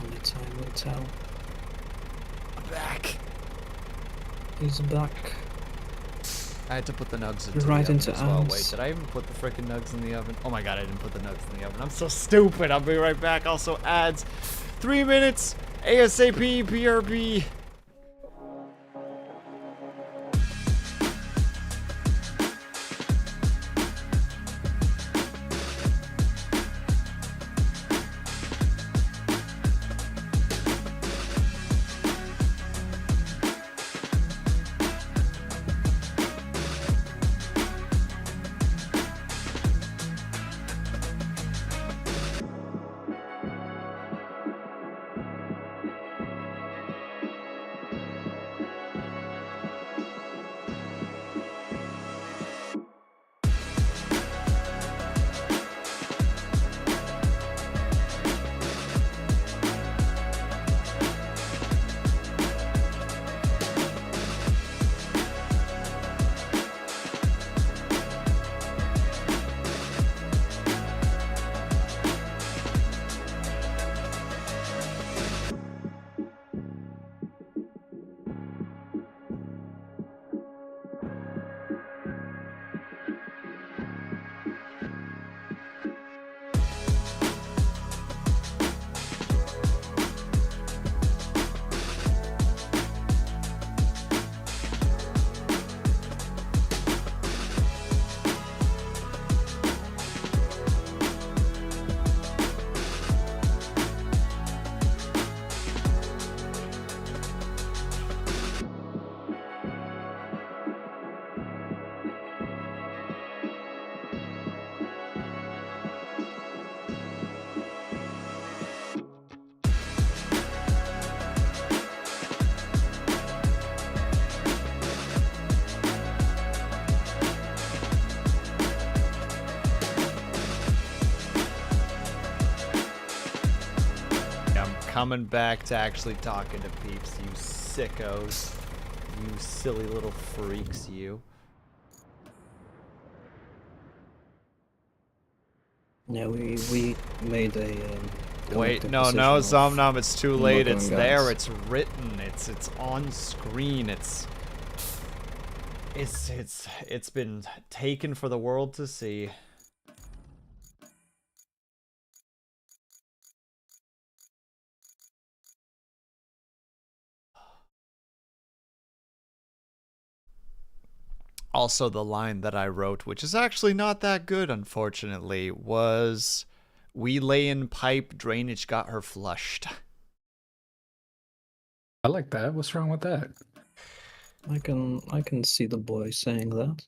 Only time will tell. I'm back. He's back. I had to put the nugs into You're the right oven into as well. Wait, ants. did I even put the frickin' nugs in the oven? Oh my god, I didn't put the nugs in the oven. I'm so stupid. I'll be right back. Also, ads. 3 minutes. ASAP. BRB. coming back to actually talking to peeps, you sickos. You silly little freaks, you. Yeah, we made a. Wait, collective no, decision no, of Zomnom, it's too not late. going It's gas. there. It's written. It's on screen. It's been taken for the world to see. Also, the line that I wrote, which is actually not that good, unfortunately, was, "We lay in pipe, drainage got her flushed." I like that. What's wrong with that? I can see the boy saying that.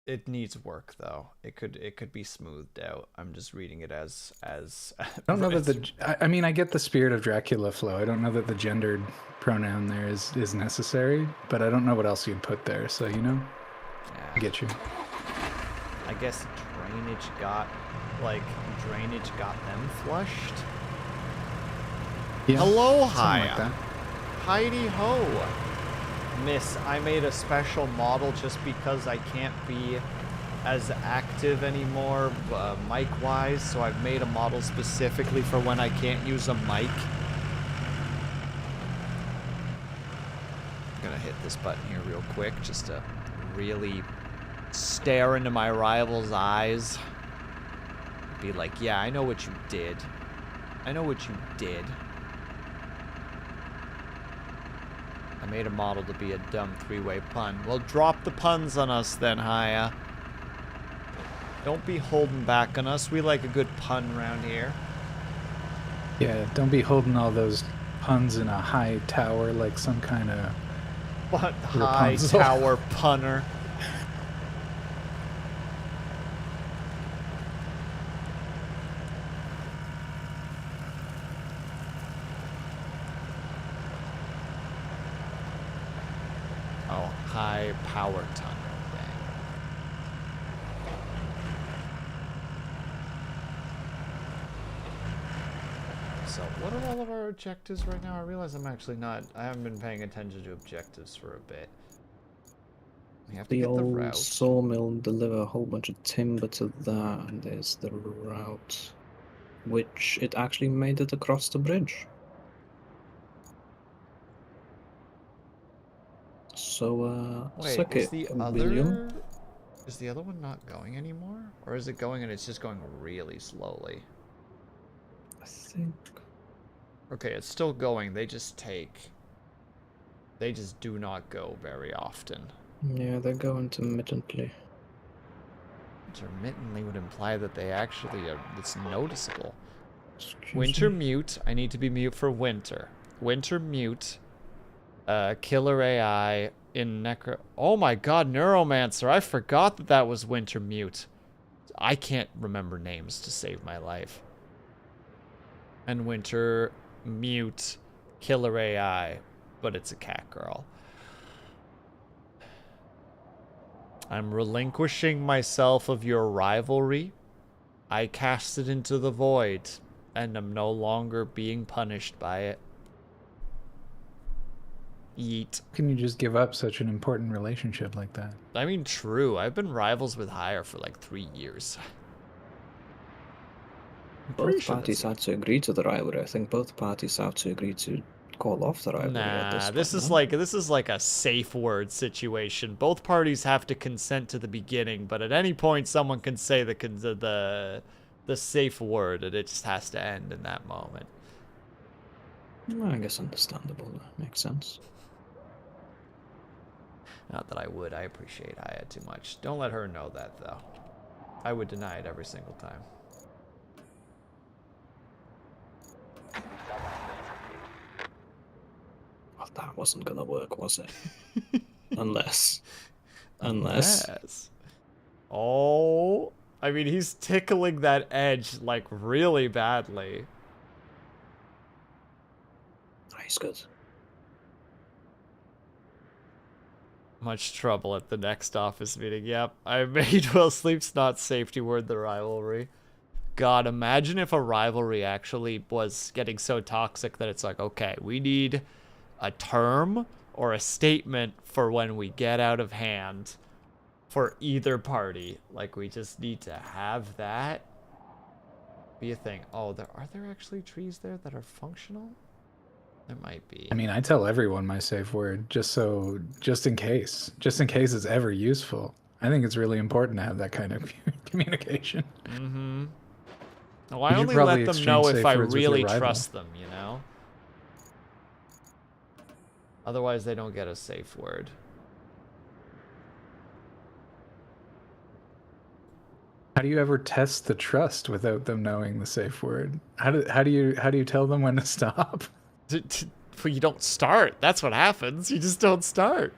It needs work, though. It could be smoothed out. I'm just reading it as. I don't know that I mean, I get the spirit of Dracula flow. I don't know that the gendered pronoun there is necessary, but I don't know what else you'd put there. So you know, Yeah. I get you. I guess drainage got them flushed. Yeah, Hello, something Haya. like that. Heidi ho. Miss, I made a special model just because I can't be as active anymore mic-wise, so I've made a model specifically for when I can't use a mic. I'm gonna hit this button here real quick just to really stare into my rival's eyes. Be like, yeah, I know what you did. I know what you did. I made a model to be a dumb three-way pun. Well, drop the puns on us then, Haya. Don't be holding back on us. We like a good pun around here. Yeah, don't be holding all those puns in a high tower like some kind of But high Rapunzel. tower punner. Oh, high power ton. Dang. So, what are all of our objectives right now? I realize I haven't been paying attention to objectives for a bit. We have to The get the old route. sawmill deliver a whole bunch of timber to that, and there's the route, which it actually made it across the bridge. So, Wait, suck is it, the William. other one not going anymore? Or is it going and it's just going really slowly? I think. Okay, it's still going. They just do not go very often. Yeah, they go intermittently. Intermittently would imply that they actually are, it's noticeable. Excuse Winter me. mute. I need to be mute for winter. Winter mute. Killer AI in Necro. Oh my god, Neuromancer. I forgot that that was winter mute. I can't remember names to save my life. And winter mute killer AI, but it's a cat girl. I'm relinquishing myself of your rivalry. I cast it into the void, and I'm no longer being punished by it. Yeet. How can you just give up such an important relationship like that? I mean, true. I've been rivals with Hire for like 3 years. I'm pretty Both sure parties that's- had to agree to the rivalry. I think both parties have to agree to call off the rivalry at Nah, this this point. is like a safe word situation. Both parties have to consent to the beginning, but at any point someone can say the safe word, and it just has to end in that moment. Well, I guess understandable. That makes sense. Not that I would. I appreciate Haya too much. Don't let her know that, though. I would deny it every single time. Well, that wasn't gonna work, was it? Unless. Oh, I mean, he's tickling that edge like really badly. He's good. Much trouble at the next office meeting. Yep, I made Will Sleep's not safety word the rivalry. God, imagine if a rivalry actually was getting so toxic that it's like, okay, we need a term or a statement for when we get out of hand for either party. Like, we just need to have that be a thing. Oh, are there actually trees there that are functional? There might be. I mean, I tell everyone my safe word just in case it's ever useful. I think it's really important to have that kind of communication. Mm-hmm. No, I You should only probably let them exchange know if safe I words with your really rival. trust them, you know? Otherwise, they don't get a safe word. How do you ever test the trust without them knowing the safe word? How do you tell them when to stop? Well, you don't start. That's what happens. You just don't start.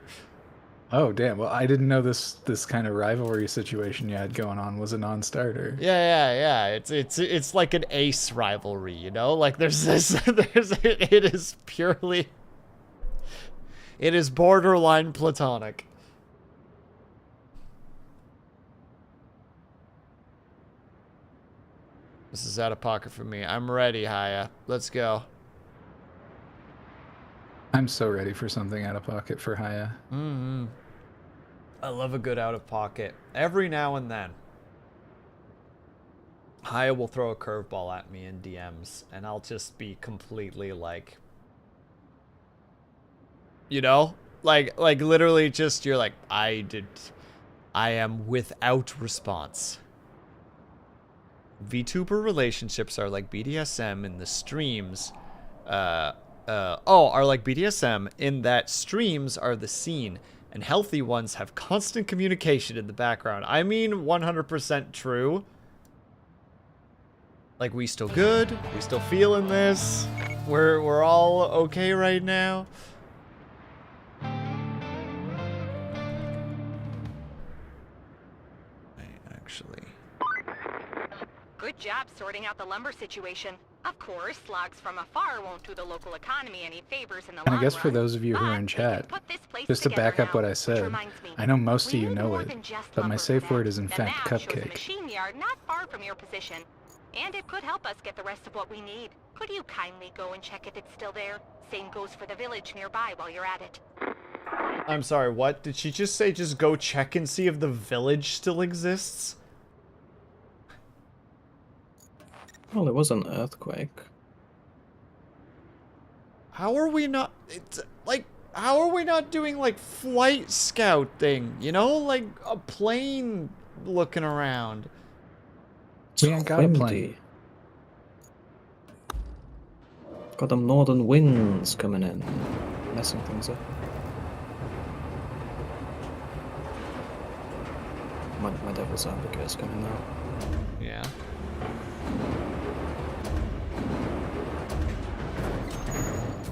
Oh damn! Well, I didn't know this kind of rivalry situation you had going on was a non-starter. Yeah. It's like an ace rivalry, you know? Like there's it is purely, it is borderline platonic. This is out of pocket for me. I'm ready, Haya. Let's go. I'm so ready for something out of pocket for Haya. Mm-hmm. I love a good out of pocket. Every now and then, Haya will throw a curveball at me in DMs, and I'll just be completely like, you know, like literally just you're like, I am without response. VTuber relationships are like BDSM in the streams. Are like BDSM in that streams are the scene, and healthy ones have constant communication in the background. I mean, 100% true. Like, we still good? We still feeling this? We're all okay right now? Actually. Good job sorting out the lumber situation. Of course, logs from afar won't do the local economy any favors in the And long I guess for run, those of you who are but in we chat, can put this place just to back together up what now, I which said, reminds me, I know most of we you need know more it, than just but my lumber for safe word that. is in The fact map shows a cupcake. machine yard not far from your position, and it could help us get the rest of what we need. Could you kindly go and check if it's still there? Same goes for the village nearby while you're at it. I'm sorry, what? Did she just say just go check and see if the village still exists? Well, it was an earthquake. How are we not... It's, like, how are we not doing, like, flight scouting? You know? Like, a plane looking around. We ain't got a plane. Got them northern winds coming in, messing things up. My devil's advocate is coming now. Yeah.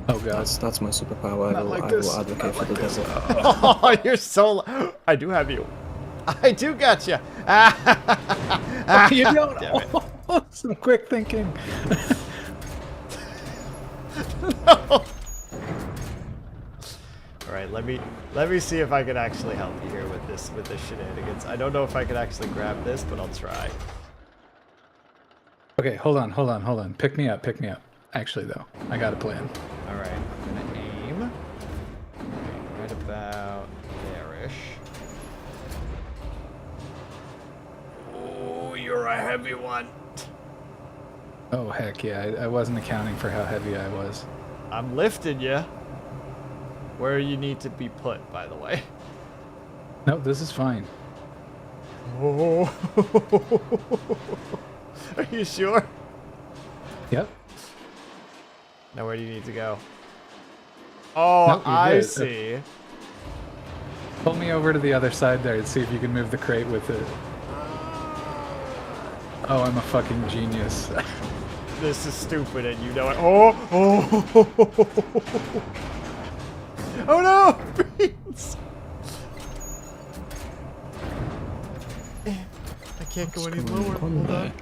Oh god. That's my superpower. Not like I this. will advocate for the devil. Oh, you're so... I do have you. I do got you. You don't. Damn it. Oh, some quick thinking. No. All right, let me see if I can actually help you here with this shenanigans. I don't know if I can actually grab this, but I'll try. Okay, hold on. Pick me up. Actually, though, I got a plan. All right, I'm gonna aim right about there-ish. Oh, you're a heavy one. Oh heck yeah! I wasn't accounting for how heavy I was. I'm lifting you. Where you need to be put, by the way. No, this is fine. Oh. Are you sure? Yep. Now where do you need to go? Oh, Nope, you're I good. see. Pull me over to the other side there and see if you can move the crate with it. Oh, I'm a fucking genius. This is stupid and you know it. Oh! Oh no! Beans! I can't go What's any going lower. on Hold there?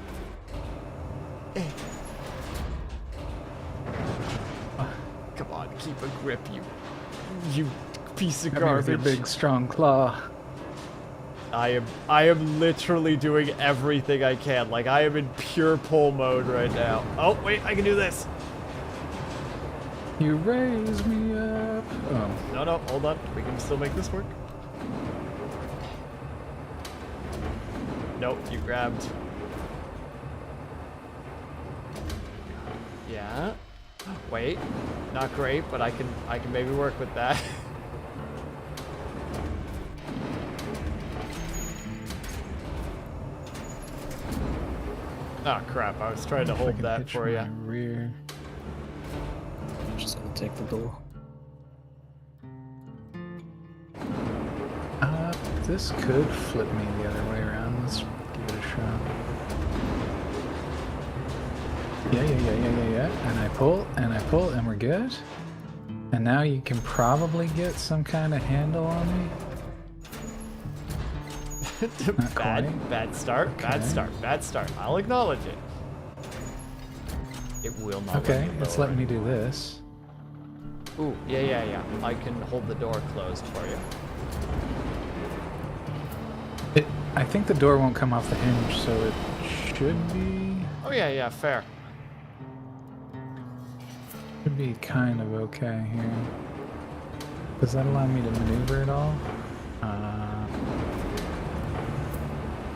on. Come on, keep a grip, you piece of Come here with garbage. your big strong claw. I am literally doing everything I can. Like, I am in pure pull mode right now. Oh, wait, I can do this. You raise me up. Oh. No, hold on. We can still make this work. Nope, you grabbed. Yeah. Wait, not great, but I can maybe work with that. Oh crap! I was trying to hold that for you. Rear. Just gonna take the door. This could flip me the other way around. Let's give it a shot. Yeah. And I pull, and we're good. And now you can probably get some kind of handle on me. Not quite. Bad start. Okay. Bad start. I'll acknowledge it. It will not. Okay, it's letting me do this. Ooh, yeah. I can hold the door closed for you. I think the door won't come off the hinge, so it should be... Oh yeah, fair. Should be kind of okay here. Does that allow me to maneuver at all?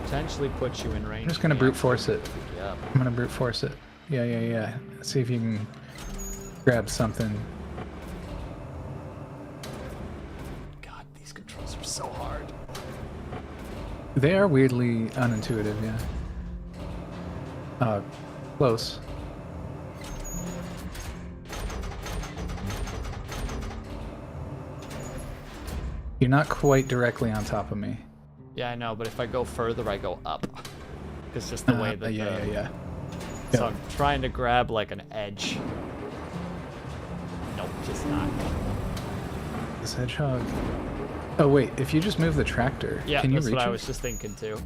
Potentially put you in range. I'm just gonna brute force it. Yep. I'm gonna brute force it. Yeah. See if you can grab something. God, these controls are so hard. They are weirdly unintuitive, yeah. Close. You're not quite directly on top of me. Yeah, I know, but if I go further, I go up. It's just the way that Yeah. So I'm trying to grab like an edge. Nope, just not. This hedgehog. Oh wait, if you just move the tractor, Yeah, can you that's reach what I it? was just thinking too.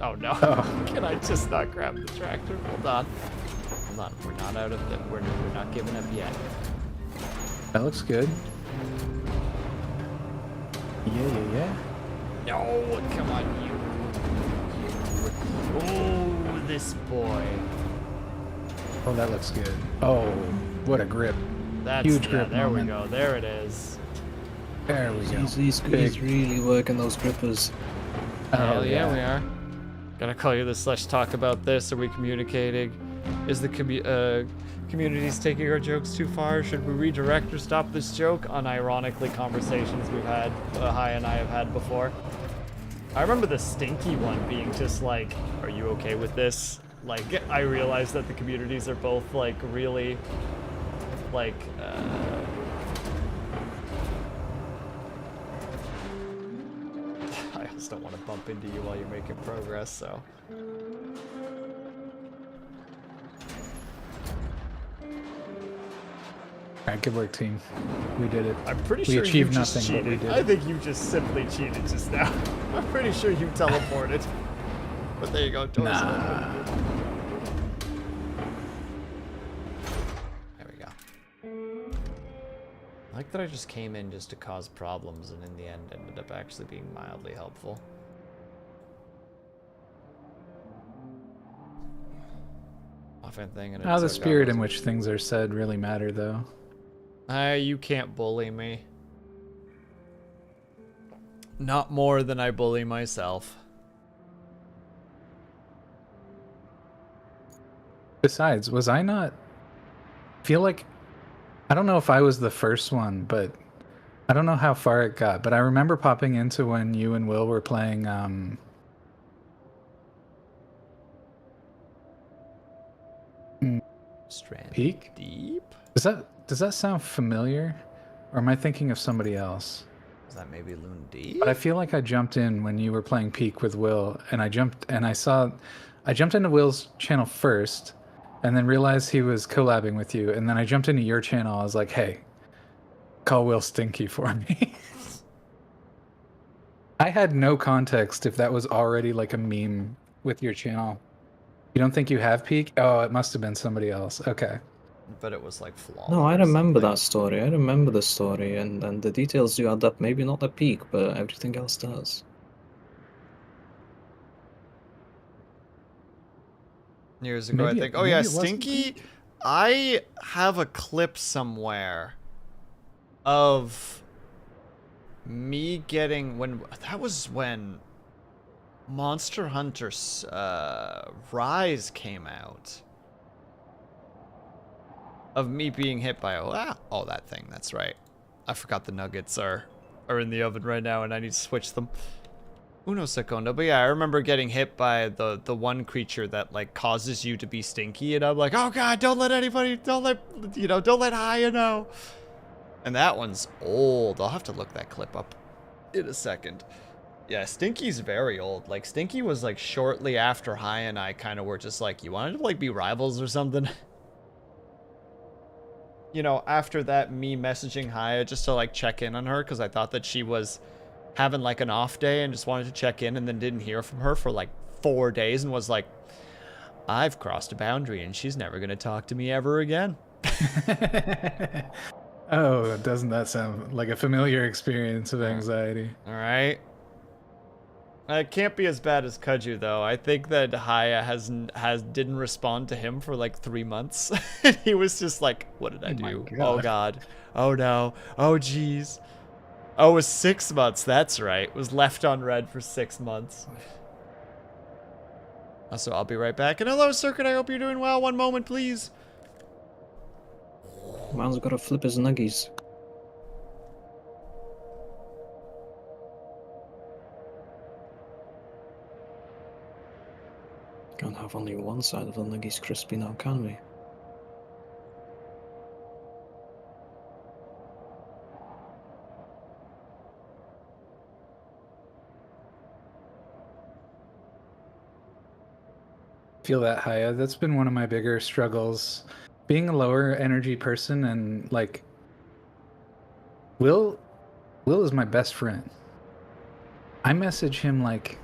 Oh no! Oh. Can I just not grab the tractor? Hold on. We're not out of the. We're not giving up yet. That looks good. Yeah. No, come on, you. Oh, this boy. Oh, that looks good. Oh, what a grip. That's Huge yeah, grip there moment. we go. There it is. There we go. He's really working those grippers. Hell yeah, we are. Gonna call you this / talk about this. Are we communicating? Is the community's taking our jokes too far? Should we redirect or stop this joke? Unironically, conversations we've had, Hi and I have had before. I remember the stinky one being just like, are you okay with this? Like, I realized that the communities are both like really, like, I just don't want to bump into you while you're making progress, so. Alright, good work, team. We did it. I'm pretty We sure you achieved just nothing, but we cheated. did I it. think you just simply cheated just now. I'm pretty sure you teleported. But there you go, doors Nah. open. There we go. I like that I just came in just to cause problems and in the end ended up actually being mildly helpful. Often thing and How the it's spirit in which things are said really matter, though. You can't bully me. Not more than I bully myself. Besides, was I not... I feel like... I don't know if I was the first one, but... I don't know how far it got, but I remember popping into when you and Will were playing, Strand Peak? Deep? Does that sound familiar? Or am I thinking of somebody else? Is that maybe Loon Deep? But I feel like I jumped in when you were playing Peak with Will, and I jumped into Will's channel first, and then realized he was collabing with you, and then I jumped into your channel. I was like, hey, call Will Stinky for me. I had no context if that was already like a meme with your channel. You don't think you have Peak? Oh, it must have been somebody else. Okay. but it was like flawed. No, I or remember something. that story. I remember the story, and the details do add up. Maybe not the peak, but everything else does. Years ago, I think. Oh yeah, maybe it wasn't Stinky. peak? I have a clip somewhere of me getting when that was when Monster Hunter Rise came out. Of me being hit by oh that thing. That's right. I forgot the nuggets are in the oven right now, and I need to switch them. Uno secondo. But yeah, I remember getting hit by the one creature that like causes you to be stinky, and I'm like, oh god, don't let Haya know. And that one's old. I'll have to look that clip up in a second. Yeah, Stinky's very old. Like Stinky was like shortly after Haya and I kind of were just like, you wanted to like be rivals or something. You know, after that, me messaging Haya just to like check in on her because I thought that she was having like an off day and just wanted to check in, and then didn't hear from her for like 4 days and was like, I've crossed a boundary and she's never going to talk to me ever again. Oh, doesn't that sound like a familiar experience of anxiety? All right. It can't be as bad as Kaju though. I think that Haya didn't respond to him for like 3 months. He was just like, "What did I do? Oh god. Oh no. Oh jeez." Oh, it was 6 months. That's right. It was left on red for 6 months. Also, I'll be right back. And hello, Circuit. I hope you're doing well. One moment, please. Man's gotta flip his nuggies. Can't have only one side of the nuggies crispy now, can we? Feel that, Haya. That's been one of my bigger struggles. Being a lower energy person, and like Will is my best friend. I message him like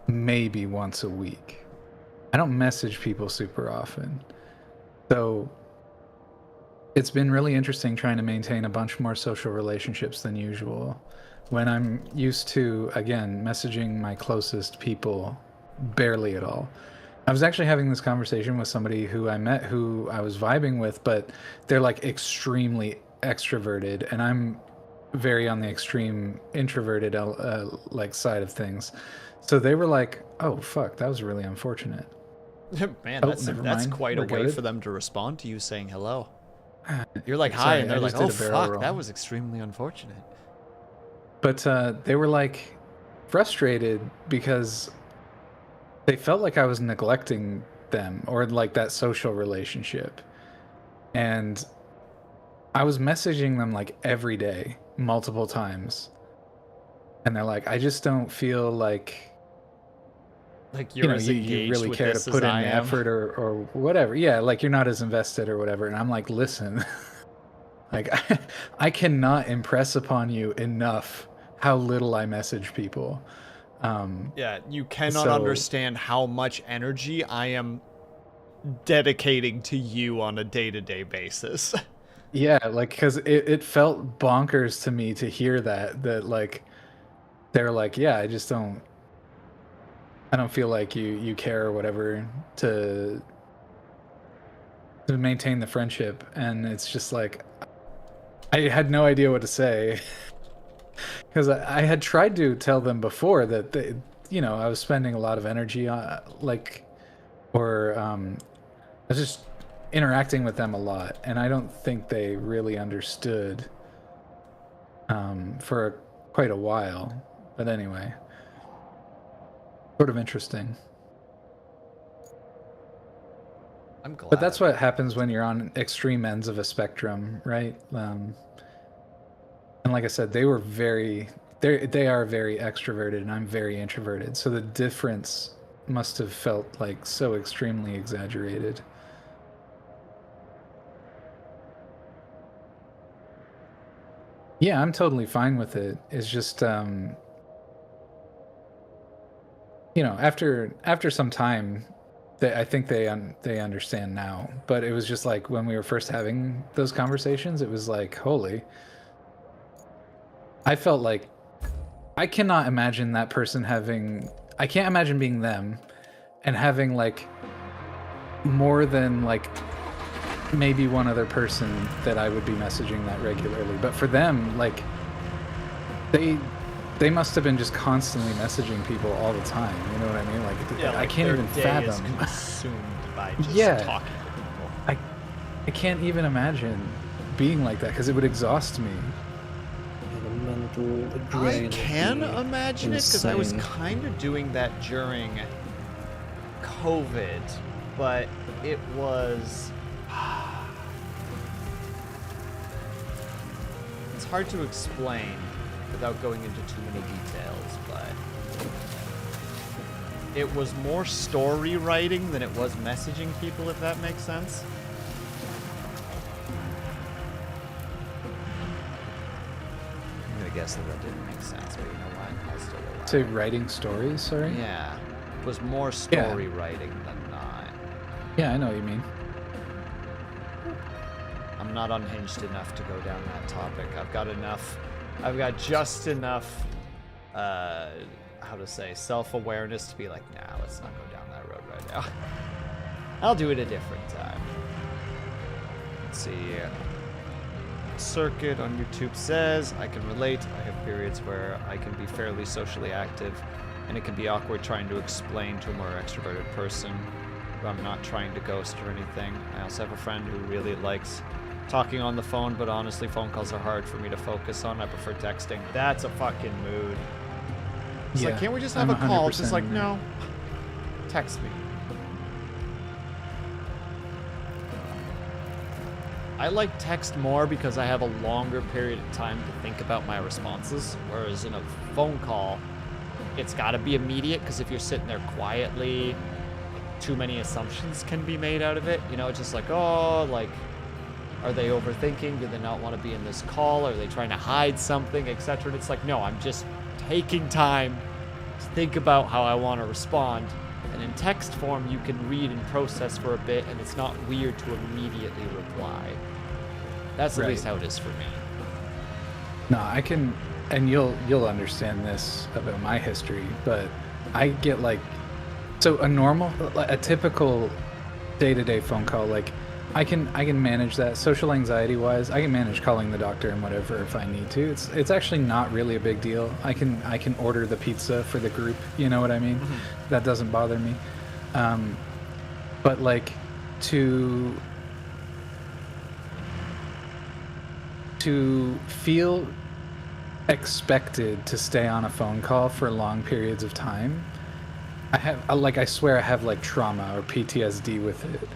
maybe once a week. I don't message people super often. So it's been really interesting trying to maintain a bunch more social relationships than usual when I'm used to, again, messaging my closest people barely at all. I was actually having this conversation with somebody who I met who I was vibing with, but they're like extremely extroverted, and I'm very on the extreme introverted like side of things. So they were like, "Oh fuck, that was really unfortunate." Man, Oh, that's never mind. quite a We're way good. for them to respond to you saying hello. You're like, hi, Sorry, and they're I like, just did oh a barrel fuck, roll. that was extremely unfortunate. But they were like frustrated because they felt like I was neglecting them or like that social relationship. And I was messaging them like every day, multiple times. And they're like, I just don't feel like Like you're as you engaged really with care to this as put in I the am. effort or whatever. Yeah, like you're not as invested or whatever. And I'm like, listen, like I cannot impress upon you enough how little I message people. Yeah, you cannot So- understand how much energy I am dedicating to you on a day-to-day basis. Yeah, like because it felt bonkers to me to hear that like they're like, yeah, I don't feel like you care or whatever to maintain the friendship. And it's just like I had no idea what to say because I had tried to tell them before that they, I was spending a lot of energy on like or I was just interacting with them a lot, and I don't think they really understood for quite a while. But anyway, sort of interesting. I'm glad. But that's what happens when you're on extreme ends of a spectrum, right? And like I said, they are very extroverted, and I'm very introverted. So the difference must have felt like so extremely exaggerated. Yeah, I'm totally fine with it. It's just after some time, I think they understand now, but it was just like when we were first having those conversations, it was like, holy. I felt like I cannot imagine that person having. I can't imagine being them and having like more than like maybe one other person that I would be messaging that regularly. But for them, like they must have been just constantly messaging people all the time. You know what I mean? Like, Yeah, I can't their even day fathom. is consumed by just Yeah. talking to people. I can't even imagine being like that because it would exhaust me. The mental I drain can would be imagine it because I was insane. kind of doing that during COVID, but it was. It's hard to explain without going into too many details, but it was more story writing than it was messaging people, if that makes sense. I'm gonna guess that didn't make sense, but you know what? I'll still allow To it. writing stories, sorry? Yeah, it was more story writing than not. Yeah, I know what you mean. I'm not unhinged enough to go down that topic. I've got just enough, how to say, self-awareness to be like, nah, let's not go down that road right now. I'll do it a different time. Let's see. Circuit on YouTube says, I can relate. I have periods where I can be fairly socially active, and it can be awkward trying to explain to a more extroverted person, but I'm not trying to ghost or anything. I also have a friend who really likes talking on the phone, but honestly, phone calls are hard for me to focus on. I prefer texting. That's a fucking mood. It's like, can't we just have I'm a call? It's 100% just like, in there. no. Text me. I like text more because I have a longer period of time to think about my responses, whereas in a phone call, it's got to be immediate, because if you're sitting there quietly, too many assumptions can be made out of it. You know, it's just like, oh, like, are they overthinking? Do they not want to be in this call? Are they trying to hide something, etc.? And it's like, no, I'm just taking time to think about how I want to respond. And in text form, you can read and process for a bit, and it's not weird to immediately reply. That's at Right. least how it is for me. No, I can, and you'll understand this about my history, but I get like, so a typical day-to-day phone call, like I can manage that social anxiety wise. I can manage calling the doctor and whatever if I need to. It's actually not really a big deal. I can order the pizza for the group. You know what I mean? That doesn't bother me. But like to feel expected to stay on a phone call for long periods of time, I swear I have like trauma or PTSD with it.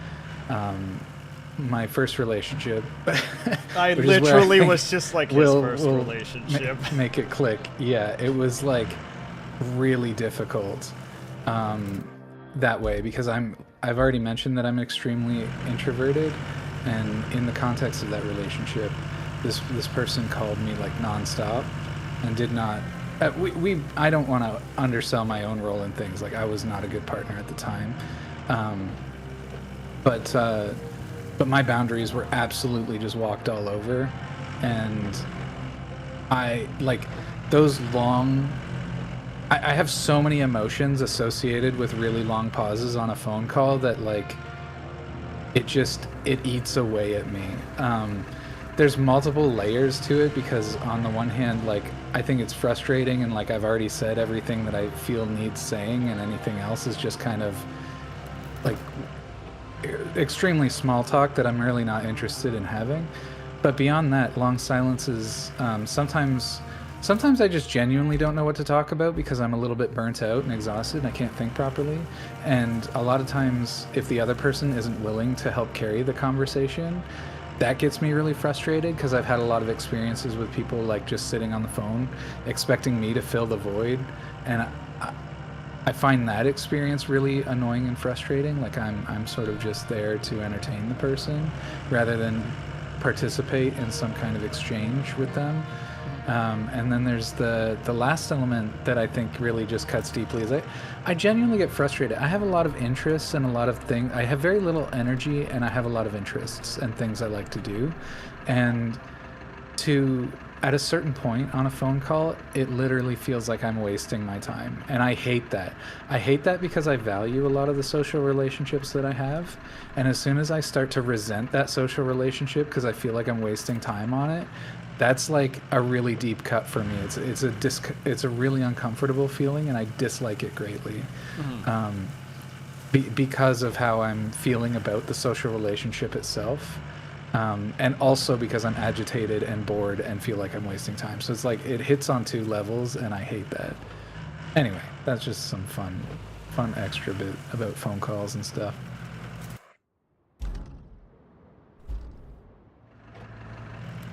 My first relationship. I which is where literally think was just like his will- first will relationship. make it click. Yeah, it was like really difficult that way because I've already mentioned that I'm extremely introverted, and in the context of that relationship, this person called me like nonstop and did not. I don't want to undersell my own role in things. Like I was not a good partner at the time, but my boundaries were absolutely just walked all over, and I like those long. I have so many emotions associated with really long pauses on a phone call that like it eats away at me. There's multiple layers to it because on the one hand, like I think it's frustrating and like I've already said everything that I feel needs saying, and anything else is just kind of like extremely small talk that I'm really not interested in having. But beyond that, long silences, sometimes I just genuinely don't know what to talk about because I'm a little bit burnt out and exhausted and I can't think properly. And a lot of times, if the other person isn't willing to help carry the conversation, that gets me really frustrated because I've had a lot of experiences with people like just sitting on the phone expecting me to fill the void, and I find that experience really annoying and frustrating. Like I'm sort of just there to entertain the person rather than participate in some kind of exchange with them. And then there's the last element that I think really just cuts deeply is I genuinely get frustrated. I have a lot of interests and a lot of things. I have very little energy, and I have a lot of interests and things I like to do. And at a certain point on a phone call, it literally feels like I'm wasting my time. And I hate that. I hate that because I value a lot of the social relationships that I have. And as soon as I start to resent that social relationship because I feel like I'm wasting time on it, that's like a really deep cut for me. It's a really uncomfortable feeling, and I dislike it greatly. Because of how I'm feeling about the social relationship itself. And also because I'm agitated and bored and feel like I'm wasting time. So it's like it hits on 2 levels, and I hate that. Anyway, that's just some fun extra bit about phone calls and stuff.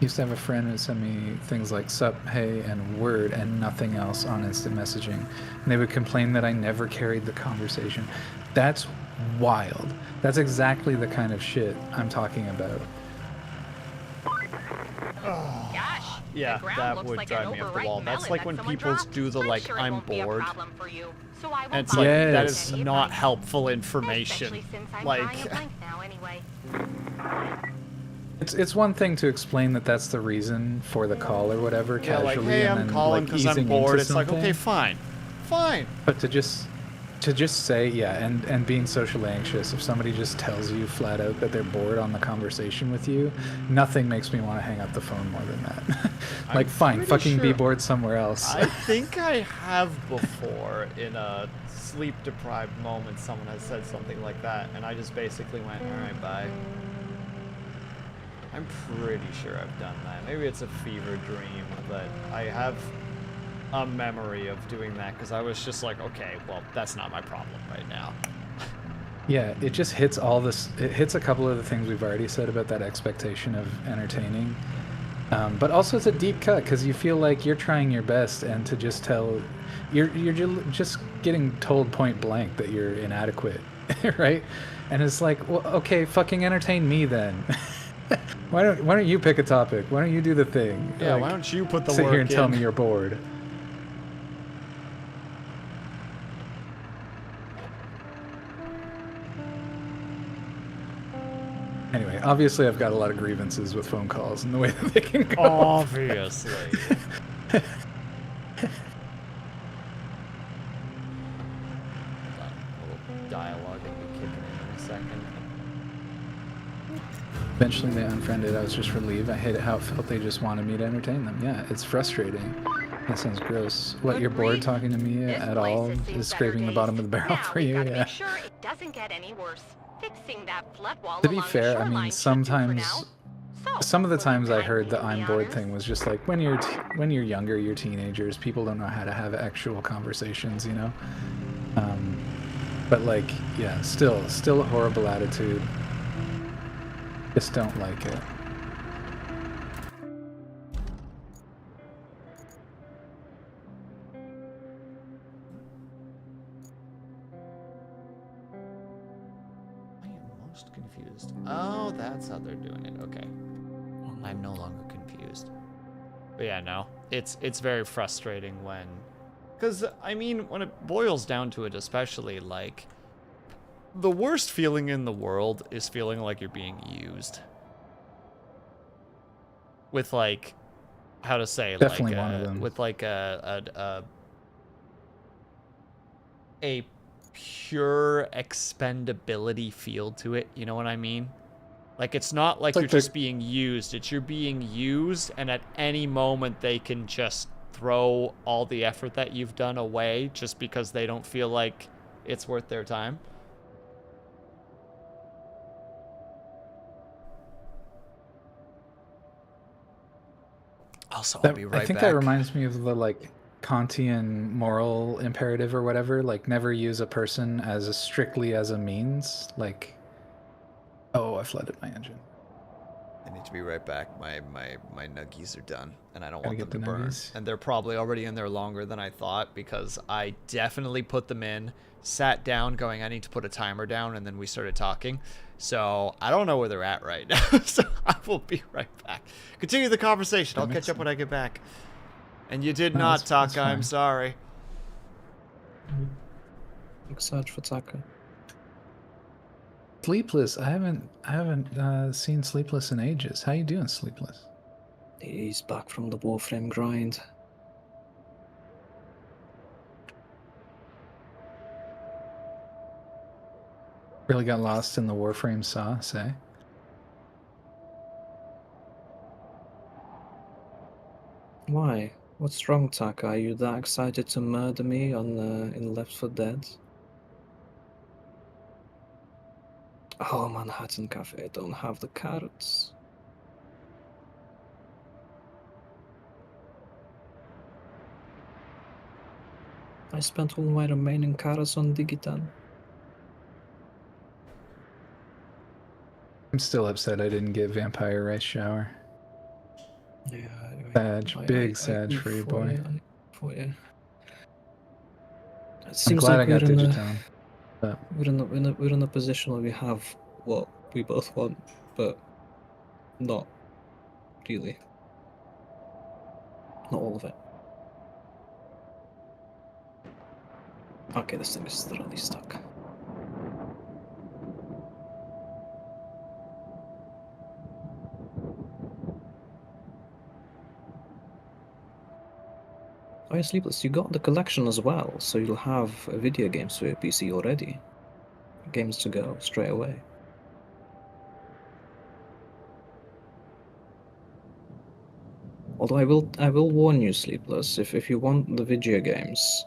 Used to have a friend who sent me things like sup, hey, and word, and nothing else on instant messaging. And they would complain that I never carried the conversation. That's wild. That's exactly the kind of shit I'm talking about. Gosh, Yeah, the ground that looks would like drive an me up the overripe wall. That's melon like that when someone people dropped. do the, like, sure it I'm won't be a bored. problem for you, so I won't And it's bother like, you that with is any not advice. helpful information. Especially since I'm Like, drawing a blank now anyway. It's one thing to explain that that's the reason for the call or whatever yeah, casually, like, hey, and I'm then calling like because easing I'm bored. into It's like, okay, something. fine. But to just say, yeah, and being socially anxious, if somebody just tells you flat out that they're bored on the conversation with you, nothing makes me want to hang up the phone more than that. Like, fine, pretty fucking be sure bored somewhere else. I think I have before in a sleep-deprived moment someone has said something like that, and I just basically went, alright, bye. I'm pretty sure I've done that. Maybe it's a fever dream, but I have a memory of doing that because I was just like, okay, well, that's not my problem right now. Yeah, it just hits all this. It hits a couple of the things we've already said about that expectation of entertaining. But also it's a deep cut because you feel like you're trying your best, and to just tell, you're just getting told point blank that you're inadequate, right? And it's like, well, okay, fucking entertain me then. Why don't you pick a topic? Why don't you do the thing? Yeah, Like, why don't you put the sit work here and tell in? me you're bored? Anyway, obviously I've got a lot of grievances with phone calls and the way that they can go. Obviously. Dialogue will be kicking in a second. Eventually they unfriended. I was just relieved. I hated how it felt. They just wanted me to entertain them. Yeah, it's frustrating. That sounds gross. What, Good you're bored grief. talking to me This at place all? has seen Is better scraping the days. bottom of the barrel Now for we've you? gotta Yeah. make sure it doesn't get any worse. Fixing that flood wall To be along the fair, I shoreline mean, should do for sometimes, now. So, some of the will you times I kindly heard the do the I'm bored honors? thing was just like when you're younger, you're teenagers. People don't know how to have actual conversations, you know. But like, yeah, still a horrible attitude. Just don't like it. I am most confused. Oh, that's how they're doing it. Okay. I'm no longer confused. But yeah, no. It's very frustrating when... Because, I mean, when it boils down to it, especially, like... The worst feeling in the world is feeling like you're being used. With, like... How to say, Definitely like, one of them. with, like, a pure expendability feel to it, you know what I mean? Like, it's not like It's like you're just being used, it's you're being used, and at any moment they can just throw all the effort that you've done away just because they don't feel like it's worth their time. Also, I'll be right I think back. that reminds me of the like Kantian moral imperative or whatever. Like, never use a person as strictly as a means. Like, oh, I flooded my engine. I need to be right back. My nuggies are done, and I don't Gotta want them get to the burn. nuggies. And they're probably already in there longer than I thought because I definitely put them in, sat down going, I need to put a timer down, and then we started talking. So I don't know where they're at right now. So I will be right back. Continue the conversation. I'll catch up when I get back. And you did No, not, that's Taka. I'm fine. sorry. Excited for Taka. Sleepless. I haven't seen Sleepless in ages. How you doing, Sleepless? He's back from the Warframe grind. Really got lost in the Warframe sauce, eh? Why? What's wrong, Taka? Are you that excited to murder me on in Left 4 Dead? Oh, Manhattan Cafe don't have the carrots. I spent all my remaining carrots on Digitan. I'm still upset I didn't get Vampire Rice Shower. Yeah, Sag, big Sag for you, boy. For you. It I'm seems glad like I got we're in Digitone. But we're in a position where we have what we both want, but not really. Not all of it. Okay, this thing is thoroughly stuck. Oh, yeah, Sleepless, you got the collection as well, so you'll have video games for your PC already. Games to go straight away. Although I will warn you, Sleepless, if you want the video games,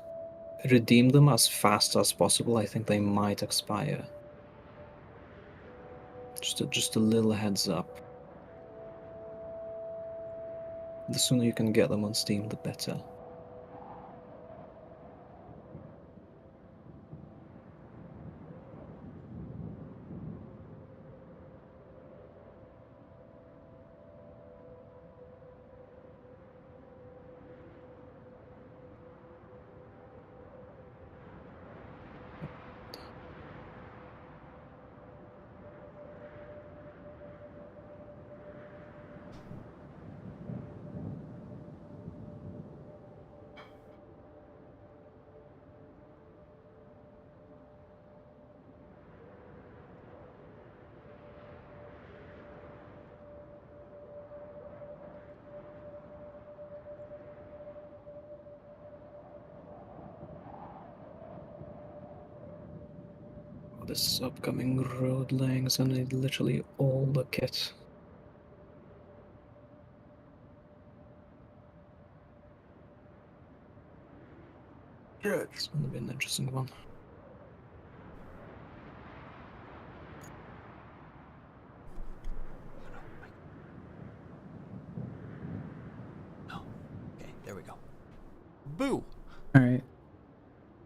redeem them as fast as possible. I think they might expire. Just a little heads up. The sooner you can get them on Steam, the better. This upcoming road laying is gonna need literally all the kit. It's gonna be an interesting one. Okay, there we go. Boo! alright.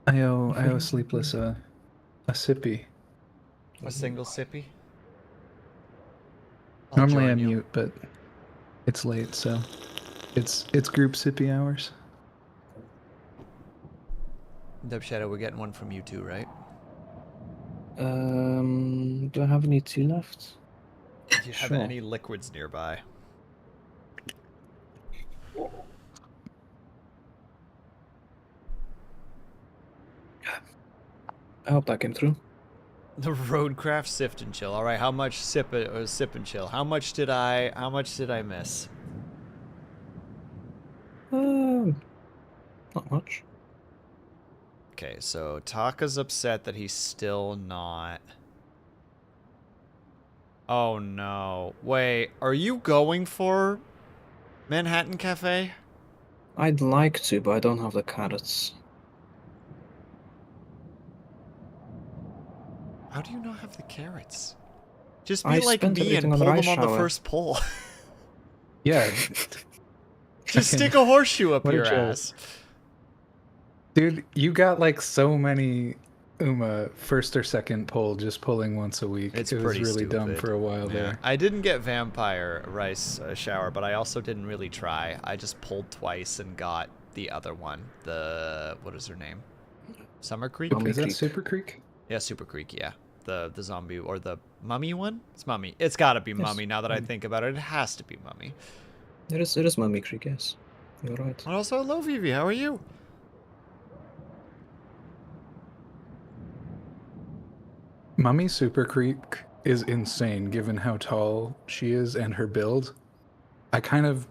I owe Sleepless a sippy. A single sippy. I'll Normally I join you. mute, but it's late, so it's group sippy hours. Dub Shadow, we're getting one from you too, right? Do I have any tea left? Do you have Sure. any liquids nearby? I hope that came through. The Roadcraft sift and chill. All right, how much sip and chill? How much did I miss? Not much. Okay, so Taka's upset that he's still not. Oh no. Wait, are you going for Manhattan Cafe? I'd like to, but I don't have the carrots. How do you not have the carrots? Just be I like spent me and everything on pull the them rice on the shower. first pull. Yeah. Just Fucking- stick a horseshoe up what a your joke. ass. Dude, you got like so many first or second pull just pulling once a week. It's it was pretty really dumb stupid. for a while Yeah. there. I didn't get Vampire Rice Shower, but I also didn't really try. I just pulled twice and got the other one. The, what is her name? Summer Creek? Mummy Is that Creek. Super Creek? Yeah, Super Creek, yeah. The zombie, or the mummy one? It's mummy. It's gotta be Yes, mummy now that I mummy. think about it. It has to be mummy. It is Mummy Creek, yes. You're right. And also, hello, Vivi. How are you? Mummy Super Creek is insane given how tall she is and her build. I kind of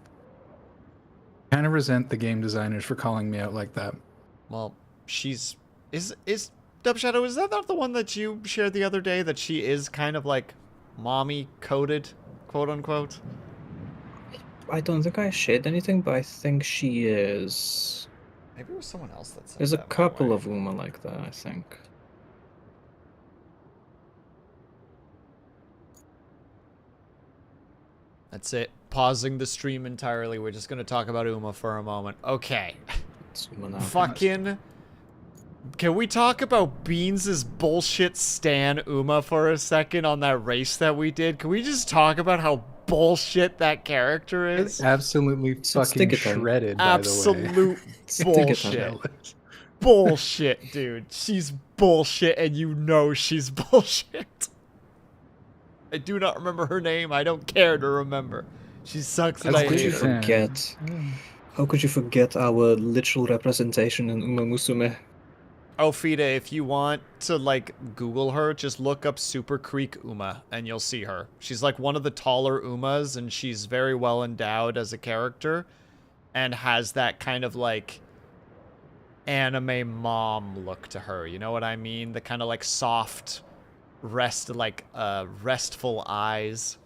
resent the game designers for calling me out like that. Well, she's is Dub Shadow. Is that not the one that you shared the other day? That she is kind of like mommy coded, quote unquote. I don't think I shared anything, but I think she is. Maybe it was someone else that said There's a that my couple way. of Uma like that, I think. That's it. Pausing the stream entirely. We're just gonna talk about Uma for a moment. Okay. It's Uma now. Fucking. Can we talk about Beans' bullshit stan Uma for a second on that race that we did? Can we just talk about how bullshit that character is? Absolutely fucking stick it then. shredded, by the way. Absolute Stick it then. bullshit. Bullshit, dude. She's bullshit, and you know she's bullshit. I do not remember her name. I don't care to remember. She sucks and How I How could hate you her. forget? How could you forget our literal representation in Uma Musume? Oh, Fida, if you want to, like, Google her, just look up Super Creek Uma, and you'll see her. She's, like, one of the taller Umas, and she's very well endowed as a character, and has that kind of, like, anime mom look to her. You know what I mean? The kind of, like, soft, restful eyes.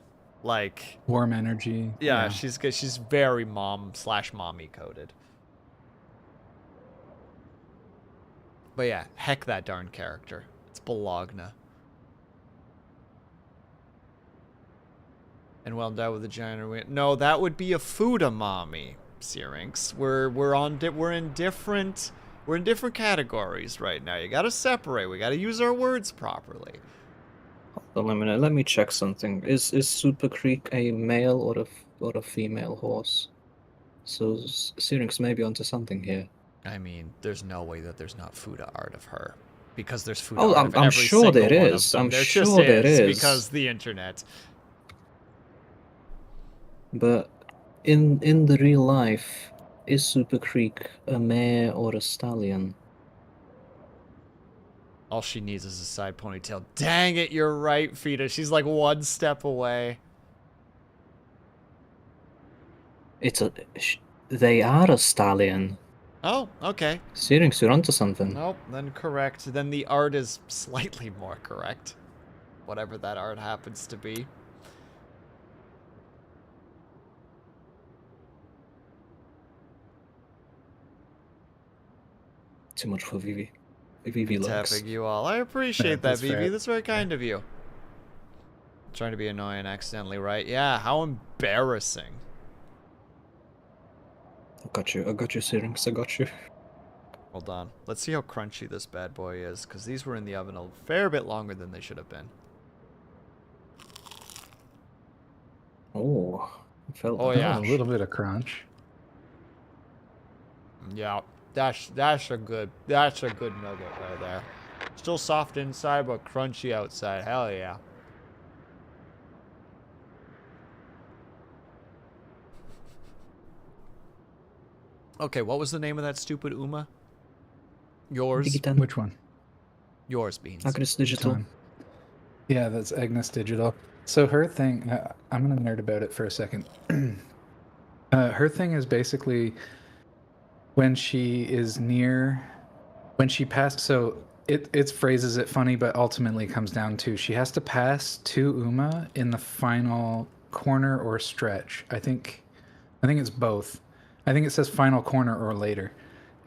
Like, Warm energy. yeah, she's good. She's very mom/mommy coded. But yeah, heck that darn character. It's Bologna. And well endowed with a giant. No, that would be a Fudamami, Syrinx. We're in different categories right now. You gotta separate. We gotta use our words properly. Hold on a minute, let me check something. Is Super Creek a male or a female horse? So Syrinx may be onto something here. I mean, there's no way that there's not Fuda art of her. Because there's Fuda Oh, art of I'm every sure single there one is. of them. I'm There sure just there is, is. because the internet. But in the real life, is Super Creek a mare or a stallion? All she needs is a side ponytail. Dang it, you're right, Fida. She's like one step away. They are a stallion. Oh, okay. Syrinx, you're onto something. Nope, then correct. Then the art is slightly more correct. Whatever that art happens to be. Too much for Vivi. Vivi looks. Tapping you all. I appreciate Yeah, that, that's Vivi. fair. That's very kind of you. Trying to be annoying accidentally, right? Yeah, how embarrassing. I got you, Syrinx, I got you. Hold on. Let's see how crunchy this bad boy is, because these were in the oven a fair bit longer than they should have been. Oh, I felt Oh, that. yeah. A little bit of crunch. Yeah, that's a good nugget right there. Still soft inside, but crunchy outside. Hell yeah. Okay, what was the name of that stupid Uma? Yours? Digitan. Which one? Yours, Beans. Agnes Digital. Time. Yeah, that's Agnes Digital. So her thing, I'm gonna nerd about it for a second. Her thing is basically when she is near, when she passed. So it phrases it funny, but ultimately comes down to she has to pass two Uma in the final corner or stretch. I think it's both. I think it says final corner or later,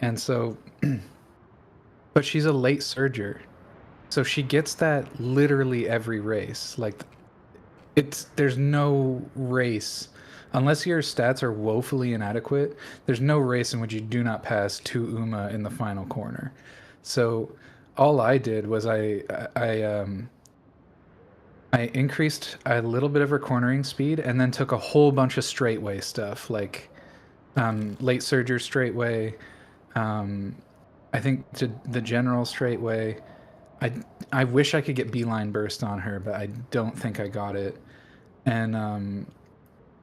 and so, but she's a late surger. So she gets that literally every race. Like, there's no race unless your stats are woefully inadequate. There's no race in which you do not pass two Uma in the final corner. So all I did was I increased a little bit of her cornering speed and then took a whole bunch of straightway stuff like late surger straightway. I think to the general straightway. I wish I could get beeline burst on her, but I don't think I got it. And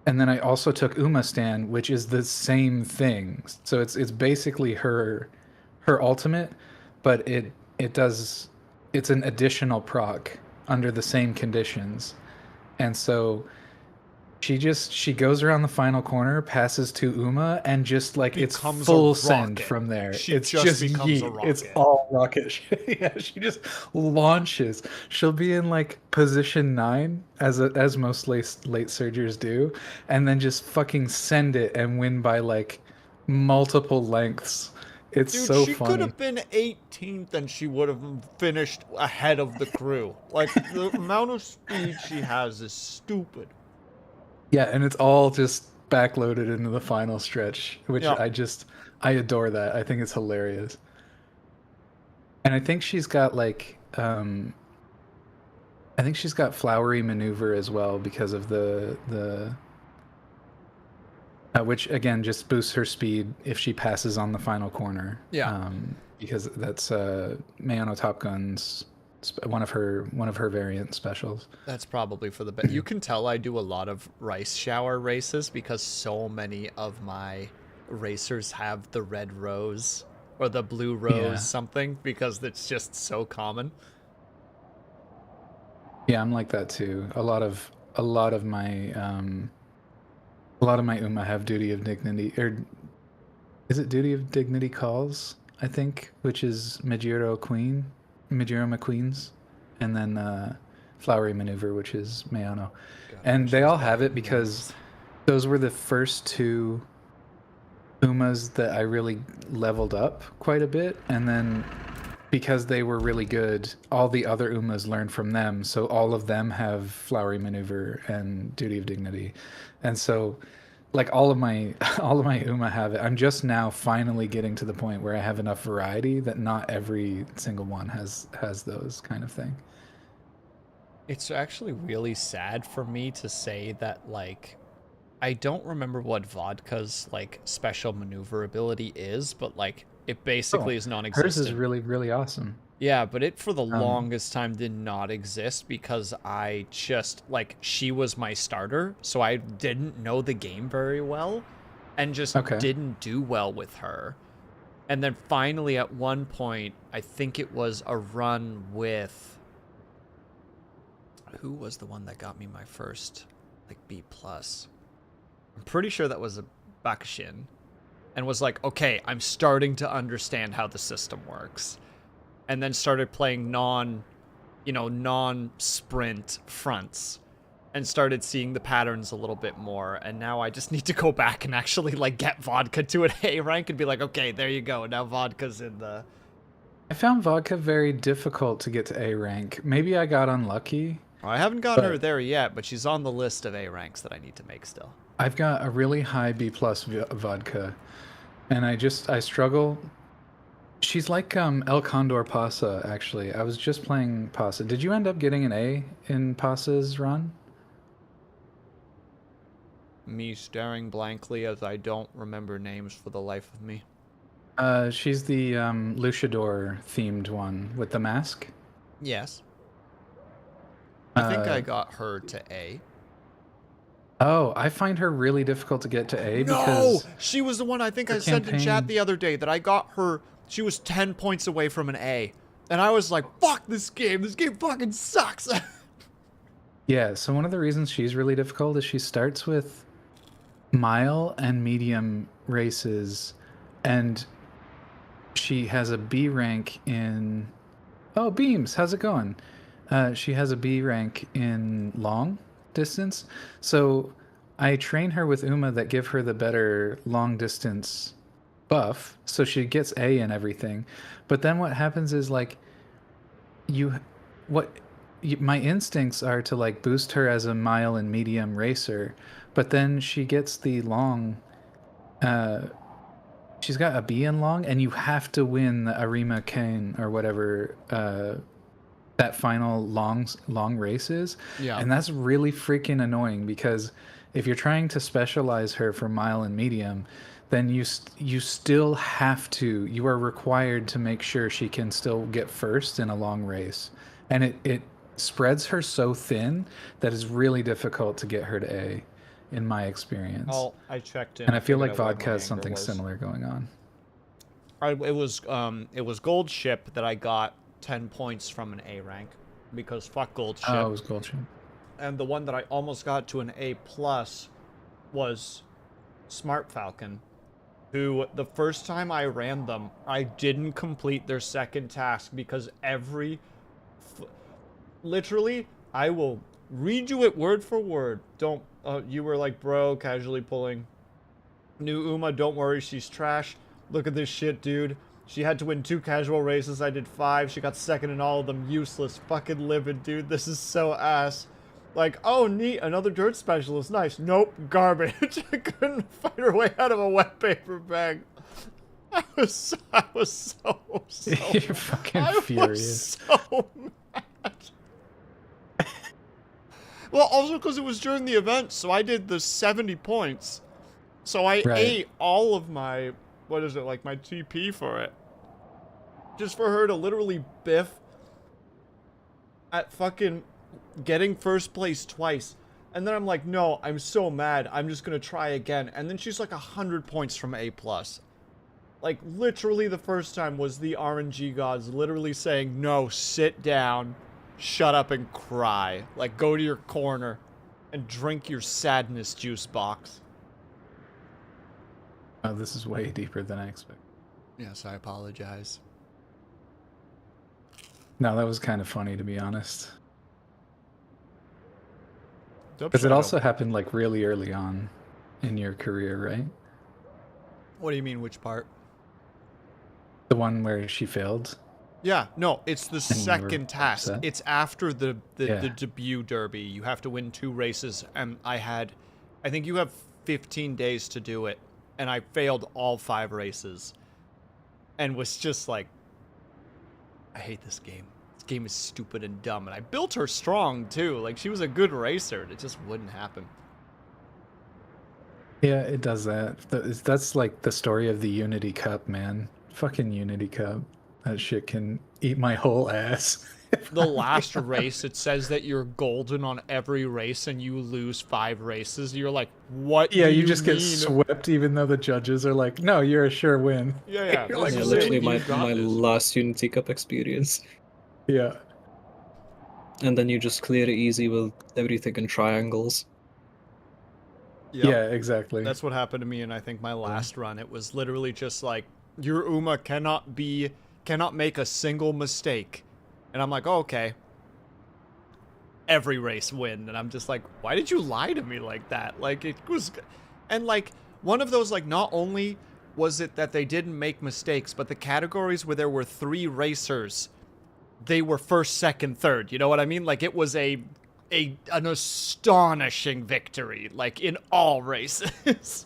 And then I also took Uma Stan, which is the same thing. So it's basically her ultimate, but it's an additional proc under the same conditions. And so she goes around the final corner, passes to Uma, and just like it's Becomes a full send rocket. from there. She It's just just becomes a yeet. It's rocket. all rocket. Yeah, she just launches. She'll be in like position 9 as most late surgers do, and then just fucking send it and win by like multiple lengths. It's Dude, so she could funny. have been 18th and she would have finished ahead of the crew. Like, the amount of speed she has is stupid. Yeah, and it's all just backloaded into the final stretch, which Yeah. I adore that. I think it's hilarious. And I think she's got like I think she's got flowery maneuver as well because of the which again just boosts her speed if she passes on the final corner. Yeah. Because that's Mayano Top Gun's one of her variant specials. That's probably for the best. You can tell I do a lot of rice shower races because so many of my racers have the red rose or the blue rose Yeah. something because it's just so common. Yeah, I'm like that too. A lot of my Uma have duty of dignity, or is it duty of dignity calls? I think, which is Majiro McQueen's, and then flowery maneuver, which is Mayano, and they all have it because those were the first two Umas that I really leveled up quite a bit, and then because they were really good, all the other Umas learned from them, so all of them have flowery maneuver and duty of dignity, and so like all of my Uma have it. I'm just now finally getting to the point where I have enough variety that not every single one has those kind of thing. It's actually really sad for me to say that, like, I don't remember what Vodka's like special maneuver ability is, but like it basically is non-existent. Hers is really, really awesome. Yeah, but it for the longest time did not exist because I just, like, she was my starter, so I didn't know the game very well and just didn't do well with her. And then finally at one point, I think it was a run with... Who was the one that got me my first, like, B+? I'm pretty sure that was a Bakushin. And was like, okay, I'm starting to understand how the system works. And then started playing non-sprint fronts and started seeing the patterns a little bit more. And now I just need to go back and actually like get Vodka to an A rank and be like, okay, there you go. Now Vodka's in the... I found Vodka very difficult to get to A rank. Maybe I got unlucky. I haven't gotten her there yet, but she's on the list of A ranks that I need to make still. I've got a really high B+ Vodka, and I struggle. She's like El Condor Pasa, actually. I was just playing Pasa. Did you end up getting an A in Pasa's run? Me staring blankly as I don't remember names for the life of me. She's the Luchador themed one with the mask. Yes. I think I got her to A. Oh, I find her really difficult to get to A No! because... She was the one I think I said in chat the other day that I got her... She was 10 points away from an A. And I was like, fuck this game. This game fucking sucks. Yeah, so one of the reasons she's really difficult is she starts with mile and medium races, and she has a B rank in... Oh, Beams, how's it going? She has a B rank in long distance, so I train her with Uma that give her the better long distance buff, so she gets A and everything. But then what happens is like my instincts are to like boost her as a mile and medium racer, but then she gets the long she's got a B in long, and you have to win the Arima Kane or whatever that final long race is. Yeah. And that's really freaking annoying because if you're trying to specialize her for mile and medium, then you still have to, you are required to make sure she can still get first in a long race. And it spreads her so thin that it's really difficult to get her to A. in my experience. I checked in. And I feel like figured out where vodka my has anger something was. similar going on. It was gold ship that I got 10 points from an A rank, because fuck gold ship. Oh, it was gold ship. And the one that I almost got to an A plus was Smart Falcon, who the first time I ran them, I didn't complete their second task because literally, I will read you it word for word. Don't, you were like, bro, casually pulling. New Uma, don't worry, she's trash. Look at this shit, dude. She had to win 2 casual races, I did 5. She got second in all of them. Useless. Fucking livid, dude. This is so ass. Like, oh, neat, another dirt specialist. Nice. Nope, garbage. I couldn't fight her way out of a wet paper bag. I was so You're fucking I furious. was so mad. Well, also because it was during the event, so I did the 70 points. So I ate all of my, what is it, like my TP for it. Just for her to literally biff at fucking getting first place twice. And then I'm like, no, I'm so mad. I'm just going to try again. And then she's like 100 points from A+. Like, literally the first time was the RNG gods literally saying, no, sit down, shut up and cry. Like, go to your corner and drink your sadness juice box. Oh, this is way deeper than I expected. Yes, I apologize. No, that was kind of funny, to be honest. Dope Because it shadow. also happened like really early on in your career, right? What do you mean, which part? The one where she failed. Yeah, no, it's the And you were second task. upset? It's after the Yeah. debut derby. You have to win 2 races, and I think you have 15 days to do it, and I failed all 5 races, and was just like, I hate this game. This game is stupid and dumb, and I built her strong too. Like, she was a good racer, and it just wouldn't happen. Yeah, it does that. That's like the story of the Unity Cup, man. Fucking Unity Cup. That shit can eat my whole ass. The last race, it says that you're golden on every race and you lose 5 races. You're like, what? Yeah, do you just get mean? swept even though the judges are like, no, you're a sure win. Yeah. You're like, Yeah, this is literally it, my, you got my this. last Unity Cup experience. Yeah. And then you just clear it easy with everything in triangles. Yep. Yeah, exactly. That's what happened to me in, I think, my last run. It was literally just like, your Uma cannot make a single mistake. And I'm like, oh, okay. Every race win. And I'm just like, why did you lie to me like that? Like, it was... And, like, one of those, like, not only was it that they didn't make mistakes, but the categories where there were 3 racers, they were first, second, third. You know what I mean? Like, it was an astonishing victory, like, in all races.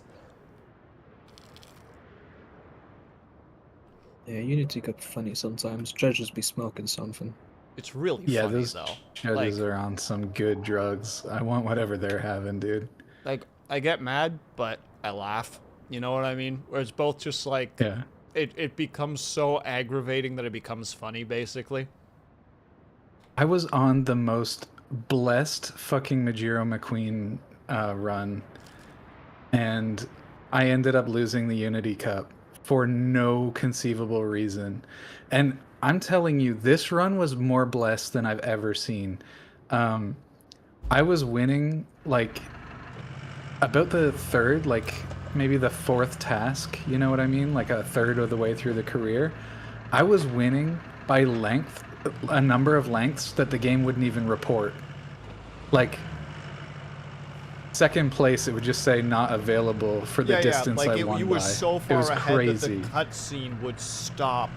Yeah, Unity Cup funny sometimes. Judges be smoking something. It's really Yeah, funny, those though. judges Like, are on some good drugs. I want whatever they're having, dude. like, I get mad, but I laugh. You know what I mean? Where it's both just like, Yeah. it becomes so aggravating that it becomes funny, basically. I was on the most blessed fucking Majiro McQueen run, and I ended up losing the Unity Cup for no conceivable reason. And I'm telling you, this run was more blessed than I've ever seen. I was winning, like, about the third, like, maybe the 4th task, you know what I mean? Like, a third of the way through the career. I was winning by length, a number of lengths that the game wouldn't even report. Like, second place, it would just say not available for the distance like I won you were by. so It far was ahead crazy. that the cutscene would stop.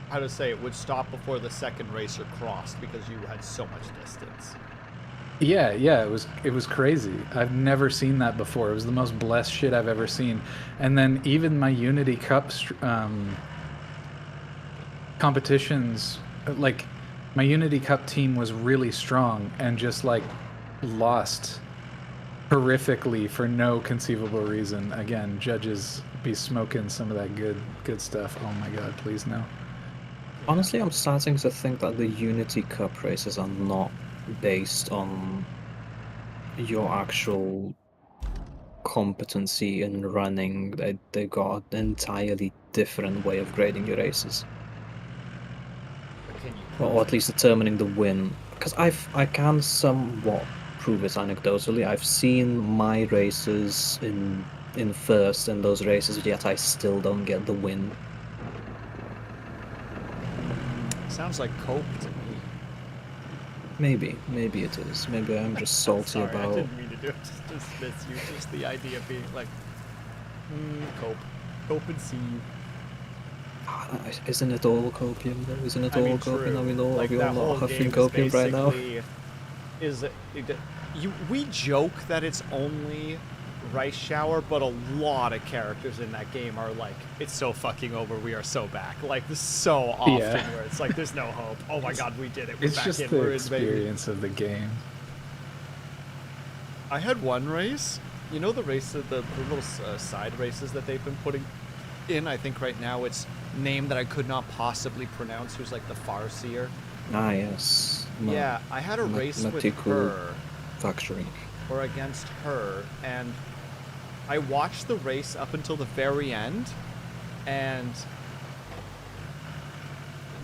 How to say it would stop before the second racer crossed because you had so much distance. Yeah, it was crazy. I've never seen that before. It was the most blessed shit I've ever seen. And then even my Unity Cup competitions, like, my Unity Cup team was really strong and just, like, lost horrifically for no conceivable reason. Again, judges be smoking some of that good stuff. Oh my god, please no. Honestly, I'm starting to think that the Unity Cup races are not based on your actual competency in running. They got an entirely different way of grading your races, But can you or prove at least determining the win. Because I can somewhat prove it anecdotally. I've seen my races in first in those races, yet I still don't get the win. it? Sounds like cope to me. Maybe it is. Maybe I'm just salty Sorry, I about. didn't mean to do it. Just dismiss you. Just the idea of being like, cope. Cope and see you. Isn't it all copium though? Isn't it I all mean, copium? true. Are we all, Like, are we that all whole not game huffing copium right now? We joke that it's only Rice Shower, but a lot of characters in that game are like, it's so fucking over, we are so back. Like, this so often Yeah. where it's like, there's no hope. Oh my god, we did it. We're It's back just in. the We're in, baby. experience of the game. I had one race. You know the race, the little side races that they've been putting in? I think right now it's name that I could not possibly pronounce. Who's like the Farseer? Ah, yes. Yeah, I had a race with Matiku her, Factory. or against her, and I watched the race up until the very end, and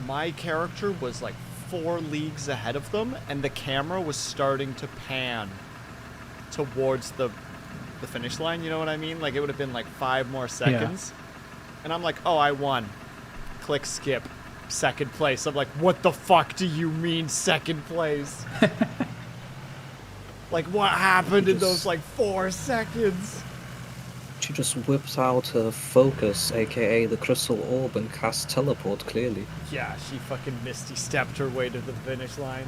my character was like 4 leagues ahead of them, and the camera was starting to pan towards the finish line, you know what I mean? Like, it would have been like 5 more seconds. And I'm like, oh, I won. Click skip. Second place. I'm like, what the fuck do you mean second place? Like, what happened in those like 4 seconds? She just whips out her focus, aka the crystal orb, and casts teleport clearly. Yeah, she fucking Misty stepped her way to the finish line.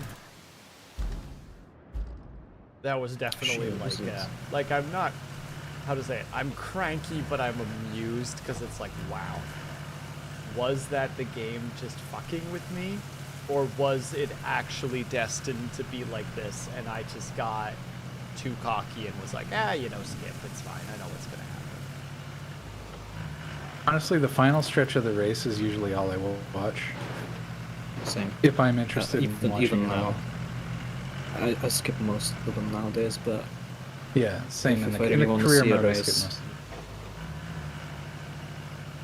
That was definitely like I'm not, how to say it, I'm cranky, but I'm amused because it's like, wow. Was that the game just fucking with me? Or was it actually destined to be like this and I just got too cocky and was like, skip, it's fine, I know what's gonna happen. Honestly, the final stretch of the race is usually all I will watch. Same. If I'm interested in Even watching now. now. I skip most of them nowadays, but Yeah, same If in I the really wanna career see a mode. I race. skip most.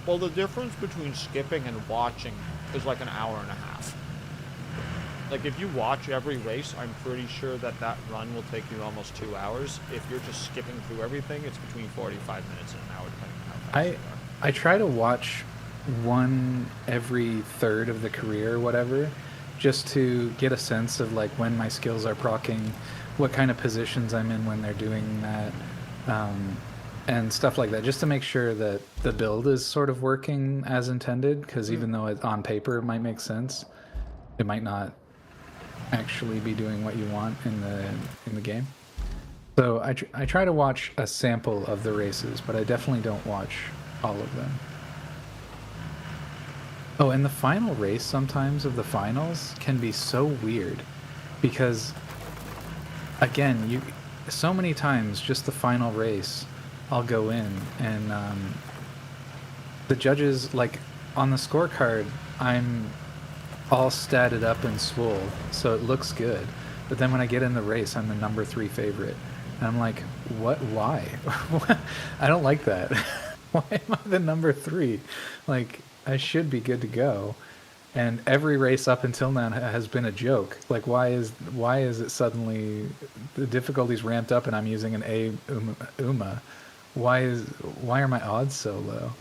Well, the difference between skipping and watching is like an hour and a half. Like, if you watch every race, I'm pretty sure that run will take you almost 2 hours. If you're just skipping through everything, it's between 45 minutes and an hour, depending on how fast you are. I try to watch one every third of the career or whatever, just to get a sense of like when my skills are proccing, what kind of positions I'm in when they're doing that, and stuff like that, just to make sure that the build is sort of working as intended, because even though it, on paper it might make sense, it might not actually be doing what you want in the game. So I try to watch a sample of the races, but I definitely don't watch all of them. Oh, and the final race sometimes of the finals can be so weird because, again, so many times just the final race, I'll go in and the judges, like on the scorecard, I'm all statted up and swole, so it looks good. But then when I get in the race, I'm the number 3 favorite. And I'm like, what? Why? I don't like that. Why am I the number 3? Like, I should be good to go. And every race up until now has been a joke. Like, why is it suddenly the difficulty's ramped up and I'm using an A Uma? Why are my odds so low?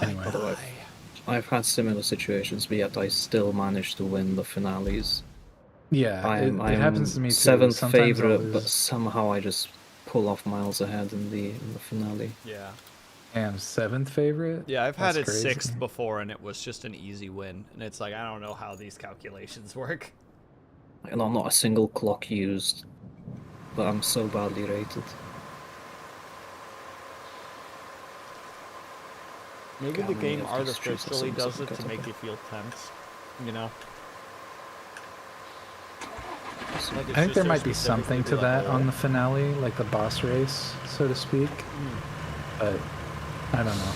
Anyway. although I've had similar situations, but yet I still manage to win the finales. Yeah, it happens to me too. 7th Sometimes I'll favorite, lose. but somehow I just pull off miles ahead in the finale. Yeah. Damn, 7th favorite? Yeah, I've had That's it crazy. 6th before, and it was just an easy win. And it's like, I don't know how these calculations work. Like, not a single clock used, but I'm so badly rated. Maybe God, the many game of these streets are artificially so does it to difficult. make you feel tense, you know? So Like, it's I think just there so might be specifically something to the that whole- on the finale, like the boss race, so to speak. But I don't know.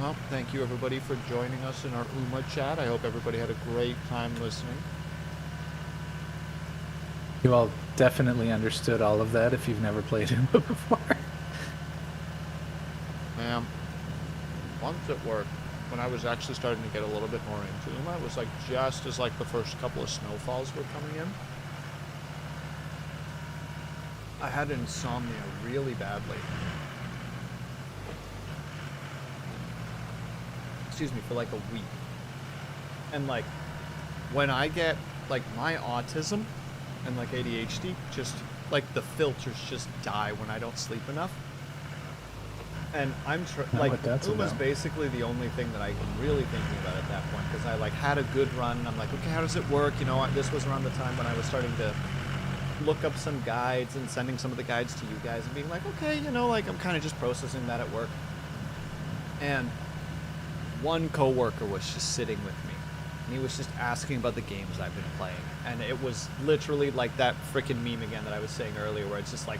Well, thank you everybody for joining us in our UMA chat. I hope everybody had a great time listening. You all definitely understood all of that if you've never played him before. Once at work, when I was actually starting to get a little bit more into UMA, it was like just as like the first couple of snowfalls were coming in. I had insomnia really badly. Excuse me, for like a week. And like, when I get like my autism and like ADHD, just like the filters just die when I don't sleep enough. And I'm like, UMA's basically the only thing that I can really thinking about at that point, because I like had a good run and I'm like, okay, how does it work? You know, this was around the time when I was starting to look up some guides and sending some of the guides to you guys and being like, okay, you know, like I'm kind of just processing that at work. And one coworker was just sitting with me and he was just asking about the games I've been playing. And it was literally like that freaking meme again that I was saying earlier, where it's just like,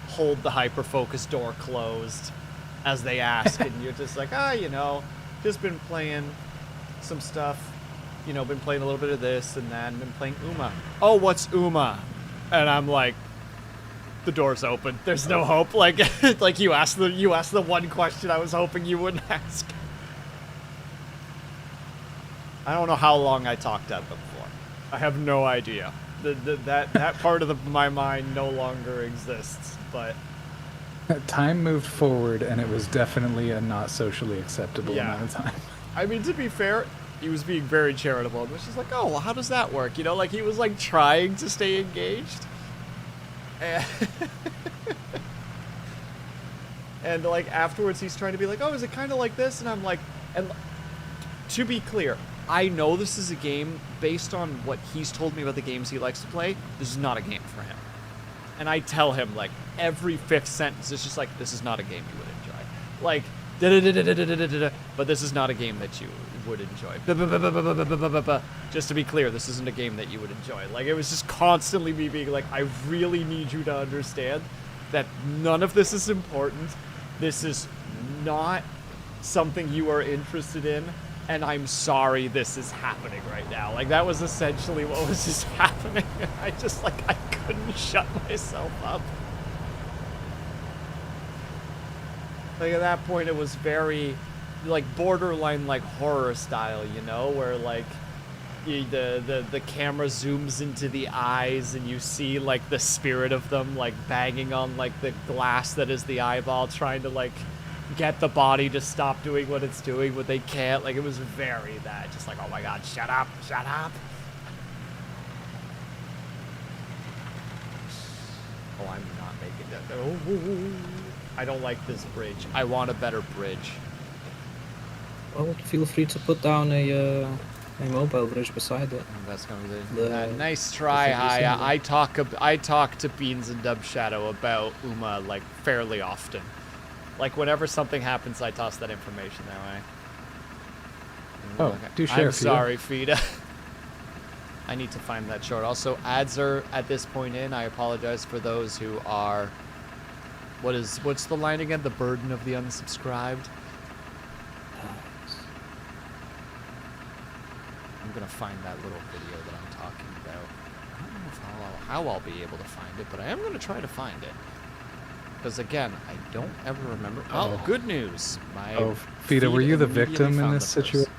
hold the hyper-focus door closed as they ask, and you're just like, you know, just been playing some stuff, you know, been playing a little bit of this and that, and been playing UMA. Oh, what's UMA? And I'm like, the door's open. There's no hope. Like, like you asked the one question I was hoping you wouldn't ask. I don't know how long I talked at them for. I have no idea. That part of my mind no longer exists, but. Time moved forward, and it was definitely a not socially acceptable amount of time. I mean, to be fair, he was being very charitable. And was just like, oh, well, how does that work? You know, like he was like trying to stay engaged. And like afterwards, he's trying to be like, oh, is it kind of like this? And I'm like, and to be clear, I know this is a game based on what he's told me about the games he likes to play. This is not a game for him. And I tell him, like, every fifth sentence, it's just like, this is not a game you would enjoy. Like, but this is not a game that you would enjoy. Just to be clear, this isn't a game that you would enjoy. Like, it was just constantly me being like, I really need you to understand that none of this is important. This is not something you are interested in. And I'm sorry this is happening right now. Like, that was essentially what was just happening. I just, like, I couldn't shut myself up. Like, at that point, it was very, like, borderline, like, horror style, you know? Where, like, the camera zooms into the eyes and you see, like, the spirit of them, like, banging on, like, the glass that is the eyeball, trying to, like, get the body to stop doing what it's doing, but they can't. Like, it was very that. Just like, oh my god, shut up, shut up. Oh, I'm not making that. Oh, I don't like this bridge. I want a better bridge. Well, feel free to put down a mobile bridge beside it. That's gonna be nice try. I talk to Beans and Dub Shadow about UMA like fairly often. Like, whenever something happens, I toss that information that way. Oh, do share, I'm sorry, Fida. I need to find that short. Also, ads are at this point in. I apologize for those who are... What's the line again? The burden of the unsubscribed? I'm going to find that little video that I'm talking about. I don't know how I'll be able to find it, but I am going to try to find it. Because again, I don't ever remember. Oh, good news! Fida, were you the victim in this situation?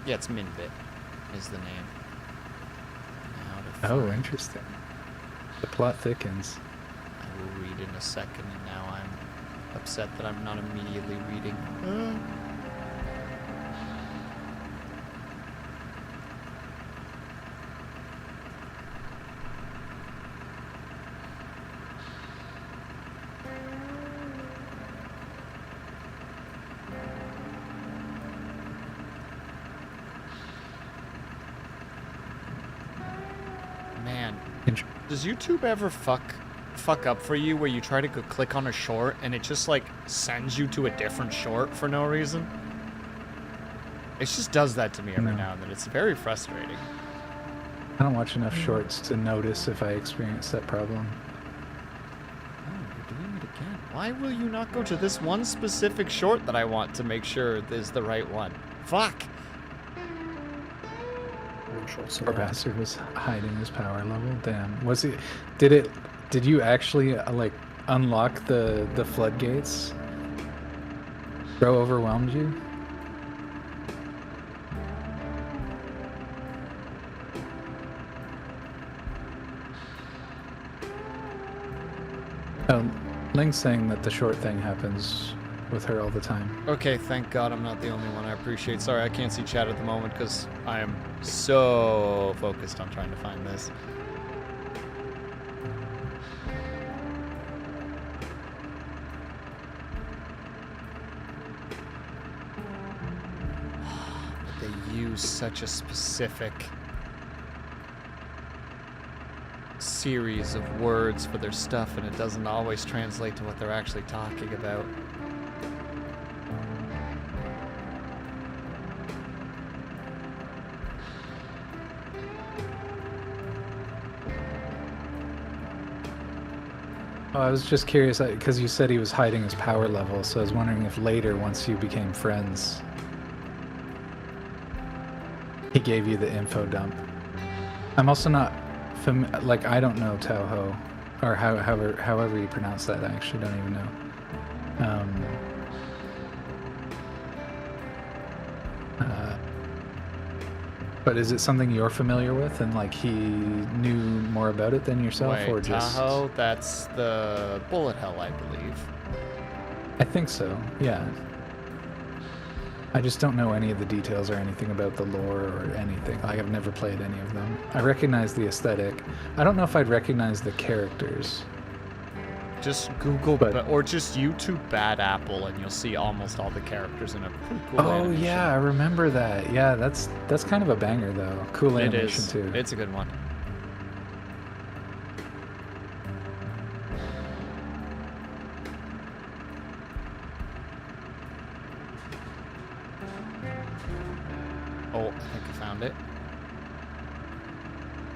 Yeah, it's Minbit is the name. Oh, interesting. The plot thickens. I will read in a second, and now I'm upset that I'm not immediately reading. Does YouTube ever fuck up for you where you try to go click on a short and it just like sends you to a different short for no reason? It just does that to me every now and then. It's very frustrating. I don't watch enough shorts to notice if I experience that problem. Why will you not go to this one specific short that I want to make sure is the right one? Fuck! Poor bastard was hiding his power level. Damn. Was he? Did you actually like unlock the floodgates? Bro overwhelmed you? Ling's saying that the short thing happens with her all the time. Okay, thank God I'm not the only one. I appreciate. Sorry, I can't see chat at the moment because I am so focused on trying to find this. They use such a specific series of words for their stuff, and it doesn't always translate to what they're actually talking about. Oh, I was just curious because you said he was hiding his power level, so I was wondering if later, once you became friends, he gave you the info dump. I'm also not like, I don't know Toho, or however you pronounce that. I actually don't even know. But is it something you're familiar with, and like he knew more about it than yourself? Wait, or just Tahoe? That's the bullet hell, I believe. I think so, yeah. I just don't know any of the details or anything about the lore or anything. Like, I've never played any of them. I recognize the aesthetic. I don't know if I'd recognize the characters. Just Google or just YouTube Bad Apple, and you'll see almost all the characters in a pretty cool animation. Yeah, I remember that. Yeah, that's kind of a banger though. Cool animation too. It's a good one. Oh, I think I found it.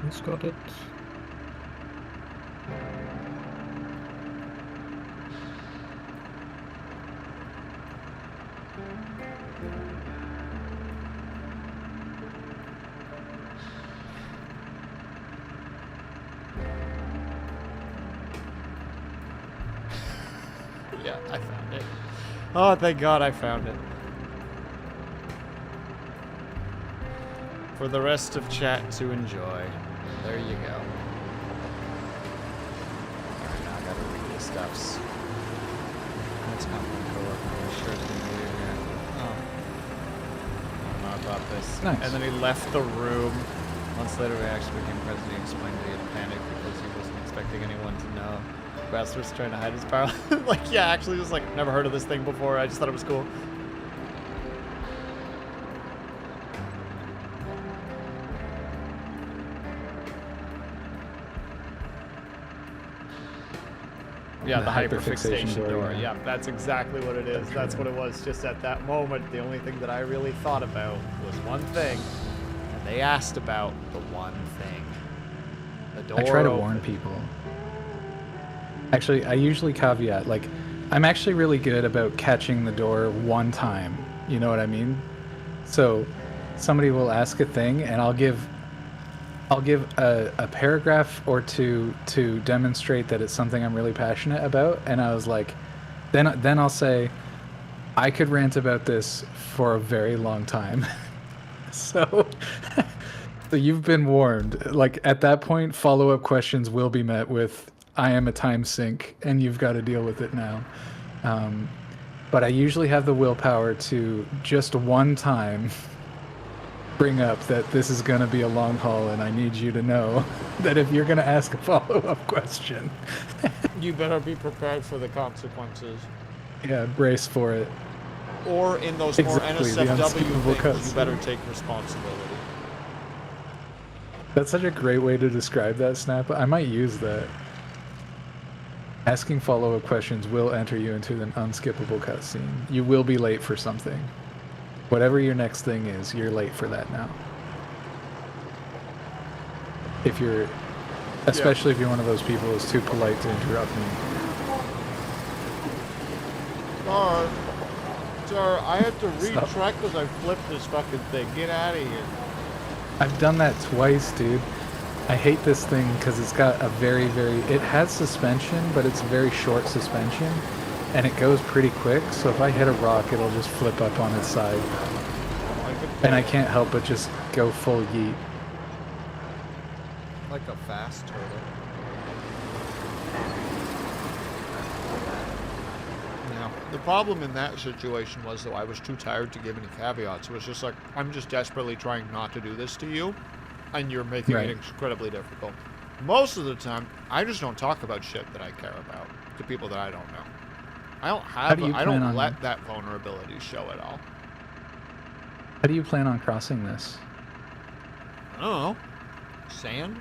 Who's got it? Yeah, I found it. Oh, thank God I found it. For the rest of chat to enjoy. There you go. Alright, now I gotta read this stuffs. That's not my coworker. Sure it's gonna be here. Oh. No, I brought this. Nice. And then he left the room. Months later, we actually became president. He explained that he had panicked because he wasn't expecting anyone to know. Bastard was trying to hide his power. Like, yeah, actually, just like, never heard of this thing before. I just thought it was cool. Yeah, the hyperfixation door. Yeah, that's exactly what it is. That's what it was. Just at that moment, the only thing that I really thought about was one thing. And they asked about the one thing. The door I try to opened. warn people. Actually, I usually caveat, like, I'm actually really good about catching the door one time. You know what I mean? So somebody will ask a thing, and I'll give a paragraph or two to demonstrate that it's something I'm really passionate about, and I was like, then I'll say, I could rant about this for a very long time. So you've been warned. Like, at that point, follow-up questions will be met with, I am a time sink, and you've got to deal with it now. But I usually have the willpower to just one time bring up that this is going to be a long haul, and I need you to know that if you're going to ask a follow-up question, You better be prepared for the consequences. yeah, brace for it. Or in those Exactly, the more unskippable NSFW things, cutscene. you better take responsibility. That's such a great way to describe that, Snap. I might use that. Asking follow-up questions will enter you into an unskippable cutscene. You will be late for something. Whatever your next thing is, you're late for that now. If you're, especially if you're one of those people who's too polite to interrupt me. Sir, I had to Stop. retrack because I flipped this fucking thing. Get out of here. I've done that twice, dude. I hate this thing because it's got a it has suspension, but it's very short suspension, and it goes pretty quick, so if I hit a rock, it'll just flip up on its side. And I can't help but just go full yeet. Like a fast turtle. Yeah. The problem in that situation was, though, I was too tired to give any caveats. It was just like, I'm just desperately trying not to do this to you, and you're making Right. it incredibly difficult. Most of the time, I just don't talk about shit that I care about to people that I don't know. I don't have. do you I plan don't on- let that vulnerability show at all. How do you plan on crossing this? I don't know. Sand?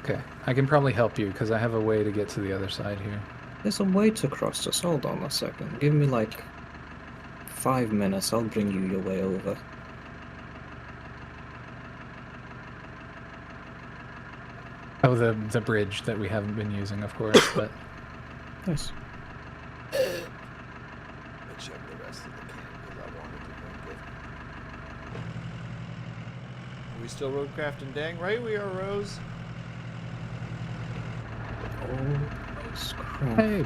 Okay, I can probably help you because I have a way to get to the other side here. There's a way to cross this. Hold on a second. Give me like 5 minutes. I'll bring you your way over. Oh, the bridge that we haven't been using, of course, but Nice. I checked the rest of the can because I wanted to drink it. Are we still roadcrafting? Dang right we are, Rose. Always crafting. Hey.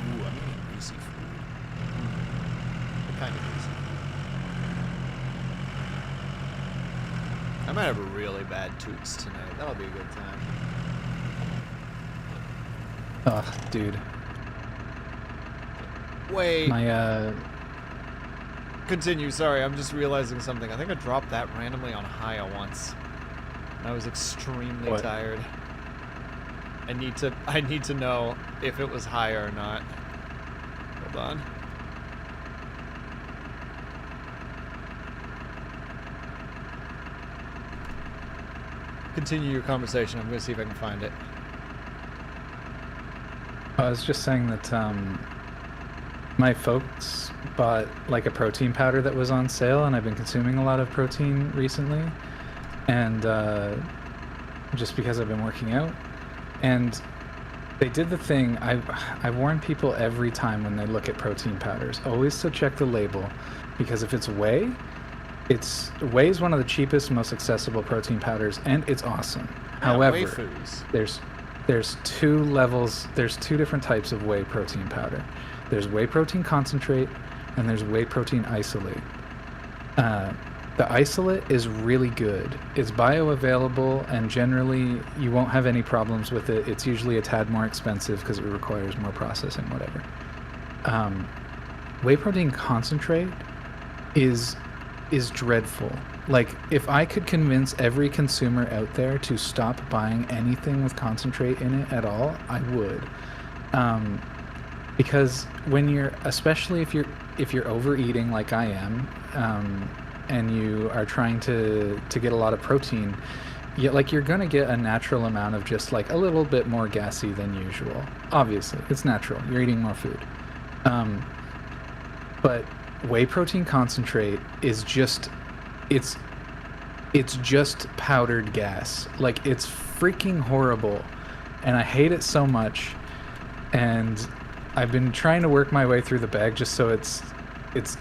Ooh, I'm eating greasy food. What kind of greasy? I might have a really bad toots tonight. That'll be a good time. ugh, dude, Wait. my Continue. Sorry, I'm just realizing something. I think I dropped that randomly on Haya once. I was extremely What? tired. I need to know if it was higher or not. Hold on. Continue your conversation. I'm gonna see if I can find it. I was just saying that my folks bought like a protein powder that was on sale, and I've been consuming a lot of protein recently, and just because I've been working out, and they did the thing. I warn people every time when they look at protein powders, always to check the label, because if it's whey, whey is one of the cheapest, most accessible protein powders, and it's awesome. Yeah, However, waifus. there's two levels. There's two different types of whey protein powder. There's whey protein concentrate, and there's whey protein isolate. The isolate is really good. It's bioavailable, and generally you won't have any problems with it. It's usually a tad more expensive because it requires more processing, whatever. Whey protein concentrate is dreadful. Like, if I could convince every consumer out there to stop buying anything with concentrate in it at all, I would. Because when especially if you're overeating like I am, and you are trying to get a lot of protein, you're gonna get a natural amount of just like a little bit more gassy than usual. Obviously, it's natural. You're eating more food. But whey protein concentrate is just it's just powdered gas. Like, it's freaking horrible, and I hate it so much. And I've been trying to work my way through the bag just so it's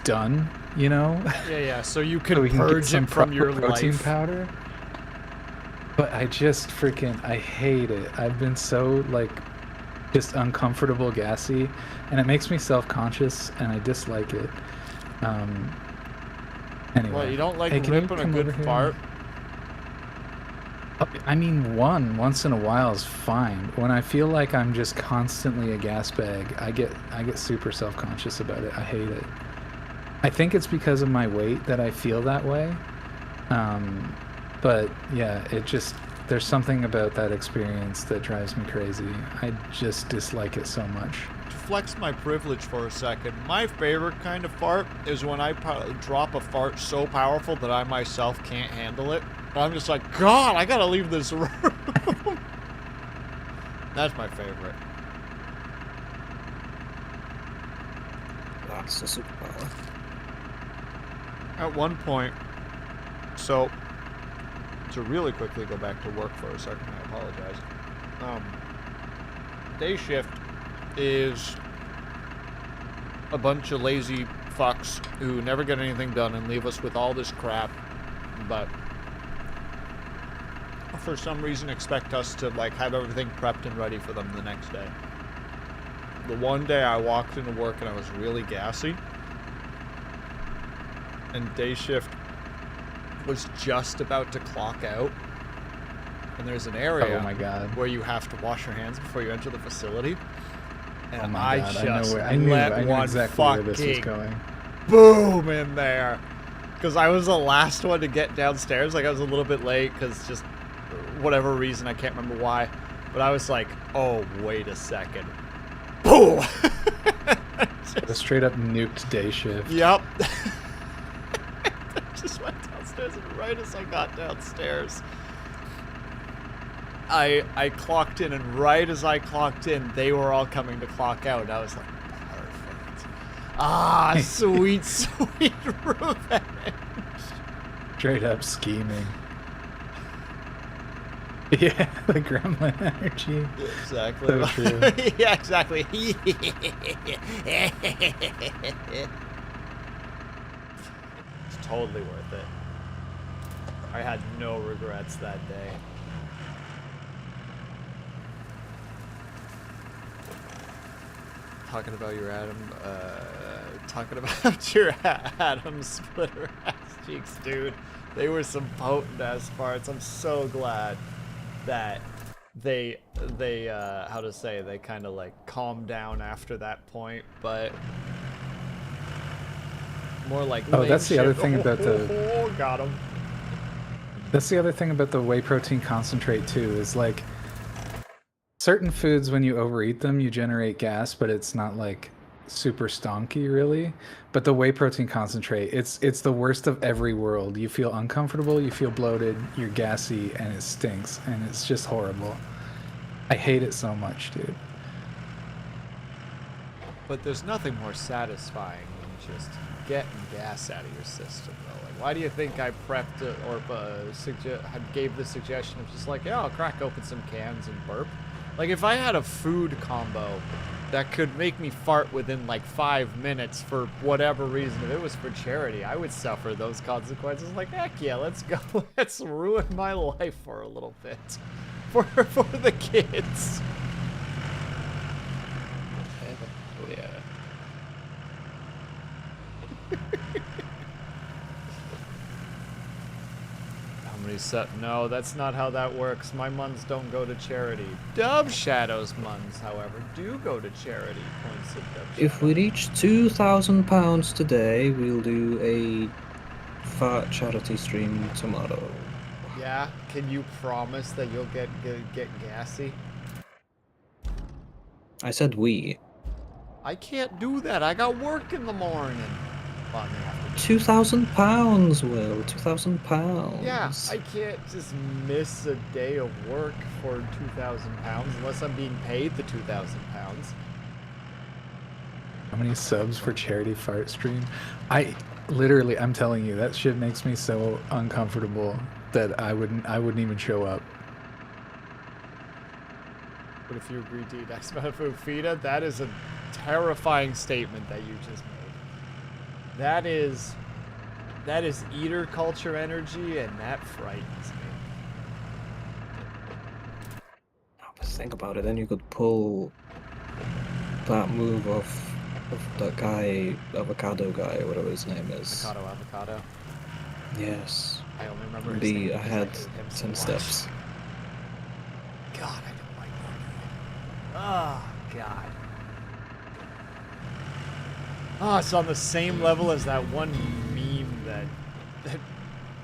done, you know? Yeah. So you can So we can get purge some it from your proper protein life. powder. But I just I hate it. I've been so like just uncomfortable, gassy, and it makes me self-conscious, and I dislike it. Anyway, Well, you don't like hey, can you ripping a come good over here? fart? I mean, once in a while is fine. When I feel like I'm just constantly a gas bag, I get super self-conscious about it. I hate it. I think it's because of my weight that I feel that way. But yeah, there's something about that experience that drives me crazy. I just dislike it so much. To flex my privilege for a second, my favorite kind of fart is when I drop a fart so powerful that I myself can't handle it. I'm just like, God, I gotta leave this room. That's my favorite. That's a superpower. At one point, so to really quickly go back to work for a second, I apologize. Day shift is a bunch of lazy fucks who never get anything done and leave us with all this crap, but for some reason expect us to like have everything prepped and ready for them the next day. The one day I walked into work and I was really gassy, and day shift was just about to clock out, and there's an area Oh my god. where you have to wash your hands before you enter the facility. And Oh my god. I I knew one exactly where this was fucking going. boom in there. Because I was the last one to get downstairs. Like, I was a little bit late because just whatever reason, I can't remember why. But I was like, oh, wait a second. Boom! A straight up nuked day shift. Yep. I just went downstairs, and right as I got downstairs, I clocked in, and right as I clocked in, they were all coming to clock out. And I was like, perfect. Ah, sweet, sweet revenge. Straight up scheming. Yeah, the gremlin energy. Exactly. So true. Yeah, exactly. It's totally worth it. I had no regrets that day. Talking about your Adam splitter ass cheeks, dude. They were some potent ass farts. I'm so glad that they how to say, they kind of like calmed down after that point, but more like Oh, lame that's the shit. other thing about the- Oh, got him. That's the other thing about the whey protein concentrate too, is like certain foods, when you overeat them, you generate gas, but it's not like super stonky really. But the whey protein concentrate, it's the worst of every world. You feel uncomfortable, you feel bloated, you're gassy, and it stinks, and it's just horrible. I hate it so much, dude. But there's nothing more satisfying than just getting gas out of your system, though. Like, why do you think I prepped it, or gave the suggestion of just like, yeah, I'll crack open some cans and burp? Like, if I had a food combo that could make me fart within like 5 minutes for whatever reason, if it was for charity, I would suffer those consequences. Like, heck yeah, let's go. Let's ruin my life for a little bit. For the kids. Oh yeah. How many No, that's not how that works. My muns don't go to charity. Dove Shadow's muns, however, do go to charity. Points of Dove Shadow. If we reach £2,000 today, we'll do a fat charity stream tomorrow. Yeah, can you promise that you'll get gassy? I said we. I can't do that. I got work in the morning. Well, I mean, after £2,000, Will. £2,000. yeah, I can't just miss a day of work for £2,000 unless I'm being paid the £2,000. How many subs for charity fart stream? I'm telling you, that shit makes me so uncomfortable that I wouldn't even show up. But if you agree to eat X amount of food, Fita, that is a terrifying statement that you just made. That is eater culture energy, and that frightens me. But think about it, then you could pull that move off of that guy, avocado guy, whatever his name is. Avocado. Yes. I only remember his Be name because I ahead hate him so 10 much. steps. God, I don't like that guy. Oh, God. Oh, it's on the same level as that one meme that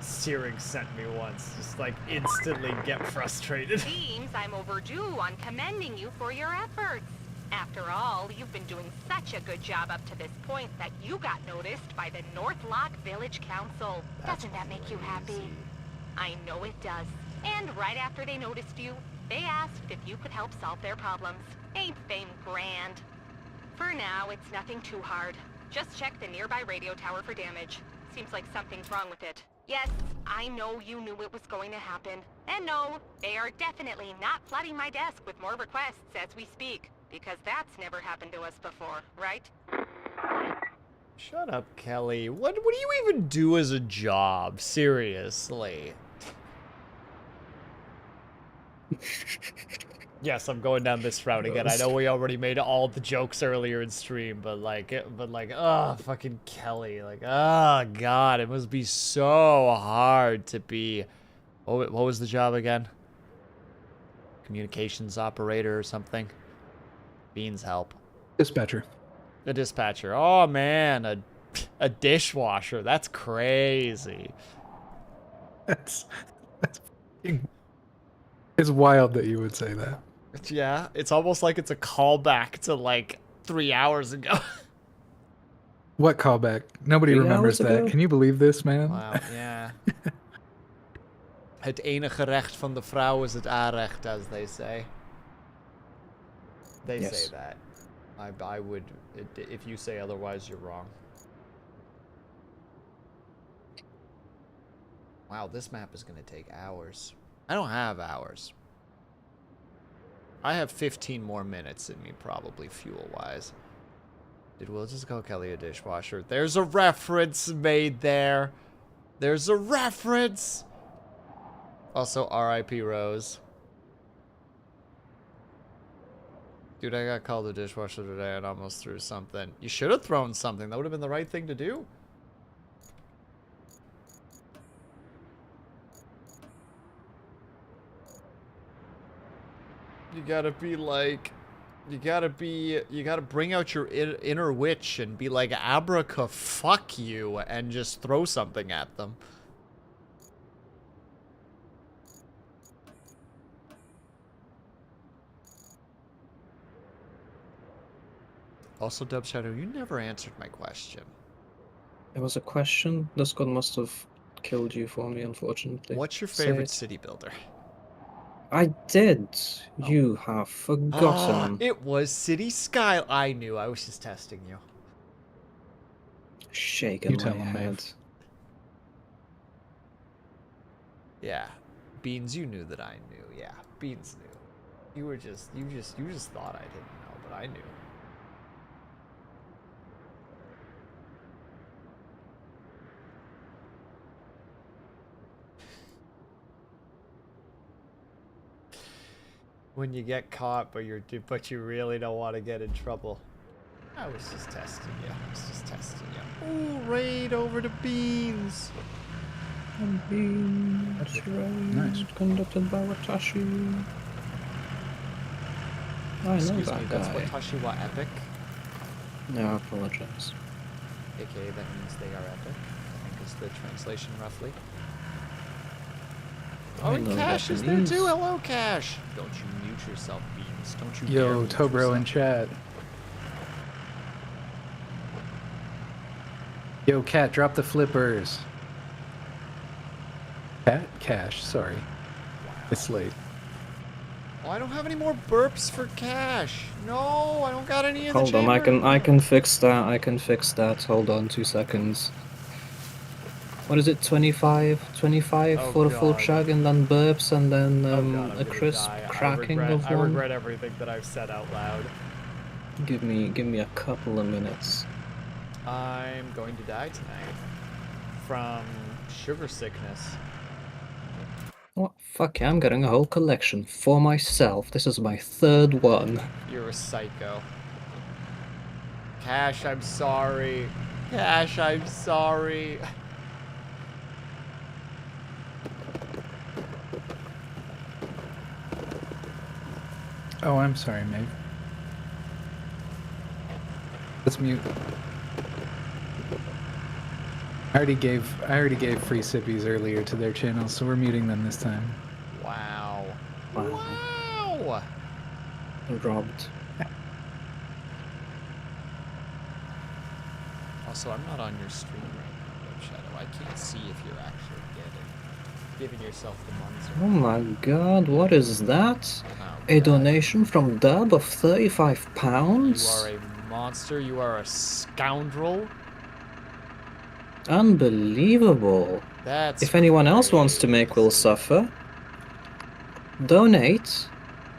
Searing sent me once. Just like instantly get frustrated. Seems I'm overdue on commending you for your efforts. After all, you've been doing such a good job up to this point that you got noticed by the North Lock Village Council. Doesn't that make you happy? I know it does. And right after they noticed you, they asked if you could help solve their problems. Ain't fame grand? For now, it's nothing too hard. Just check the nearby radio tower for damage. Seems like something's wrong with it. Yes, I know you knew it was going to happen. And no, they are definitely not flooding my desk with more requests as we speak. Because that's never happened to us before, right? Shut up, Kelly. What do you even do as a job? Seriously. Yes, I'm going down this route again. I know we already made all the jokes earlier in stream, but like, oh, fucking Kelly. Like, oh, God, it must be so hard to be... What was the job again? Communications operator or something? Beans help. Dispatcher. A dispatcher. Oh, man, a dishwasher. That's crazy. That's fucking... It's wild that you would say that. Yeah, it's almost like it's a callback to like 3 hours ago. What callback? Nobody 3 remembers hours that. ago? Can you believe this, man? Wow, yeah. Het enige recht van de vrouw is het aanrecht, as they say. They Yes. say that. I would, if you say otherwise, you're wrong. Wow, this map is going to take hours. I don't have hours. I have 15 more minutes in me, probably, fuel-wise. Dude, we'll just call Kelly a dishwasher. There's a reference made there. There's a reference! Also, R.I.P. Rose. Dude, I got called a dishwasher today and almost threw something. You should have thrown something. That would have been the right thing to do. You gotta be like... You gotta bring out your inner witch and be like, Abraca, fuck you, and just throw something at them. Also, Dub Shadow, you never answered my question. It was a question. Discord must have killed you for me, unfortunately. What's your Say favorite it. city builder? I did. Oh. You have forgotten. It was City Sky. I knew. I was just testing you. Shaking You my tell him, head. Maeve. Yeah, Beans, you knew that I knew. Yeah, Beans knew. You just thought I didn't know, but I knew. When you get caught, but you really don't want to get in trouble. I was just testing you. I was just testing you. Ooh, raid over to Beans. That's right. Nice. Conducted by Watashi. I know Excuse that me, guy. that's Watashi wa Epic. No, I apologize. AKA that means they are epic. I think is the translation roughly. I Oh, and know Cash is there Japanese. too. Hello, Cash. Don't you mute yourself, Beans. Don't you dare Yo, mute Tobro in yourself. chat. Yo, Cat, drop the flippers. Cat? Cash, sorry. It's late. Oh, I don't have any more burps for Cash. No, I don't got any in the Hold on, chamber. I can fix that. I can fix that. Hold on 2 seconds. What is it? 25? 25 Oh, for a full God. chug and then burps and then Oh, God, I'm a gonna crisp die. cracking of I one. regret everything that I've said out loud. Give me a couple of minutes. I'm going to die tonight from sugar sickness. Oh, fuck yeah, I'm getting a whole collection for myself. This is my 3rd one. You're a psycho. Cash, I'm sorry. Cash, I'm sorry. Oh, I'm sorry, Maeve. Let's mute. I already gave free sippies earlier to their channel, so we're muting them this time. Wow. Wow. Wow. Robbed. Also, I'm not on your stream right now, Shadow. I can't see if you're actually giving yourself the monster. Oh my god, what is that? Oh, A God. donation from Dub of £35? You are a monster. You are a scoundrel. Unbelievable. That's If anyone else wants to crazy. make Will suffer, donate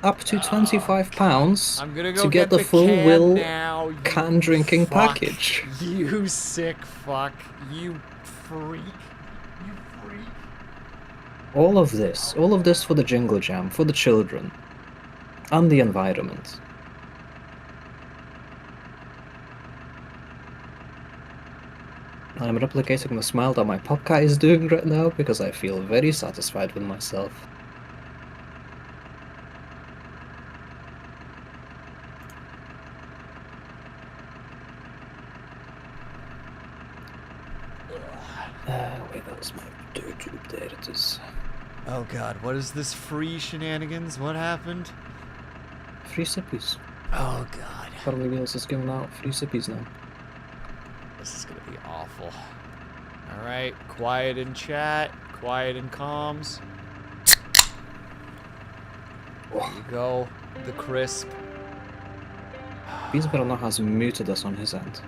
up to £25 I'm gonna to go get the the full can Will now. You can drinking fuck. package. You sick fuck. You freak. You freak. All of this for the Jingle Jam, for the children, and the environment. I'm replicating the smile that my pop guy is doing right now because I feel very satisfied with myself. Wait, that was my Vtuber. There it is. Oh god, what is this free shenanigans? What happened? Free sippies. Oh god. Apparently Wheels is giving out free sippies now. This is gonna be awful. Alright, quiet in chat, quiet in comms. There you go. The crisp. Beans better not has muted us on his end.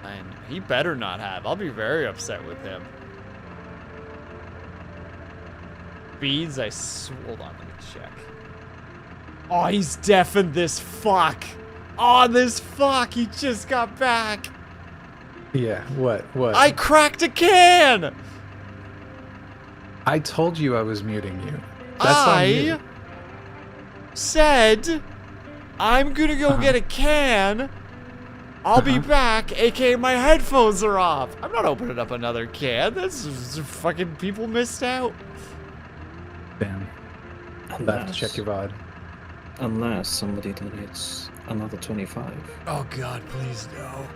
And he better not have. I'll be very upset with him. Beads, hold on, let me check. Oh, he's deafened this fuck. Oh, this fuck, he just got back. Yeah, what? I cracked a can. I told you I was muting you. That's on you. Said I'm gonna go get a can. I'll be back, aka my headphones are off. I'm not opening up another can. That's fucking people missed out. Damn. I'll have to check your VOD. Unless somebody donates another 25. Oh god, please no.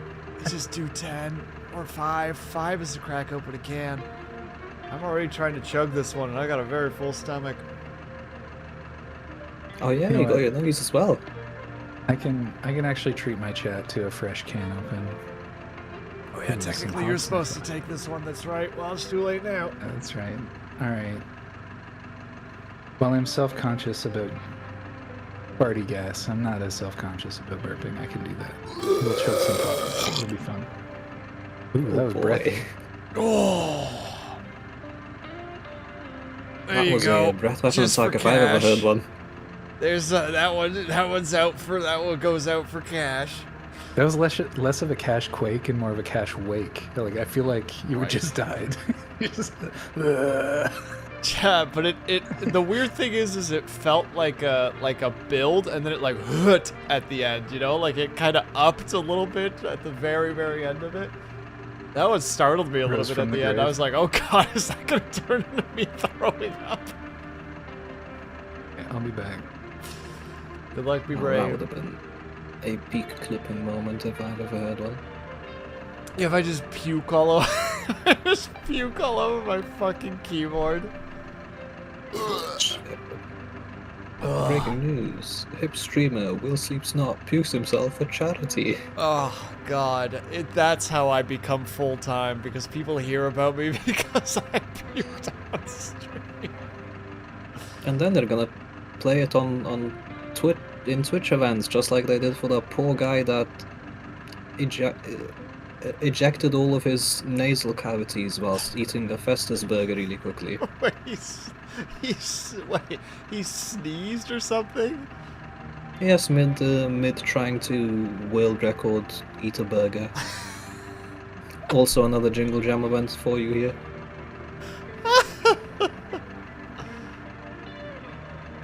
Just do 10 or 5. 5 is to crack open a can. I'm already trying to chug this one and I got a very full stomach. Oh yeah, You know you got what? your nuggies as well. I can actually treat my chat to a fresh can open. Oh yeah, Ooh, some technically you're hot supposed to stuff. take this one, that's right. Well, it's too late now. That's right. Alright. While I'm self-conscious about party gas, I'm not as self-conscious about burping. I can do that. We'll choke some pockets. It'll be fun. Ooh, that was boy. breathy. Oh. There That you was go. a breath weapon Just for attack if I've ever cash. heard one. There's that one goes out for cash. That was less of a cash quake and more of a cash wake. Like, I feel like you Right. just died. You just, Yeah, but the weird thing is it felt like a build and then it like hoot at the end, you know? Like it kind of upped a little bit at the very, very end of it. That one startled me a little Rose bit from at the the end. I grave. was like, oh god, is that gonna turn into me throwing up? Yeah, I'll be back. Good luck, be Oh, that brave. would have been a peak clipping moment if I'd ever heard one. Yeah, if I just puke all over, just puke all over my fucking keyboard. Breaking news. Hip streamer Will Sleeps Not pukes himself for charity. Oh god, that's how I become full-time, because people hear about me because I puked on stream. And then they're gonna play it on Twitch events, just like they did for the poor guy that ejected all of his nasal cavities whilst eating a Festus burger really quickly. Wait, he sneezed or something? Yes, mid trying to world record eat a burger. Also another Jingle Jam event for you here.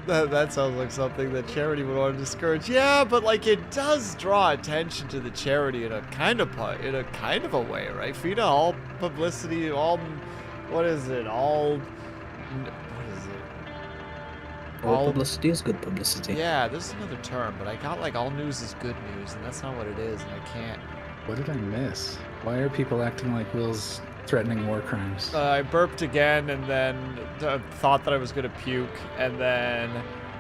That sounds like something that charity would want to discourage. Yeah, but like it does draw attention to the charity in a kind of a way, right? Fina, all publicity, all what is it? All what is it? All publicity is good publicity. Yeah, there's another term, but I got like all news is good news, and that's not what it is, and I can't. What did I miss? Why are people acting like Will's threatening war crimes? I burped again, and then thought that I was gonna puke, and then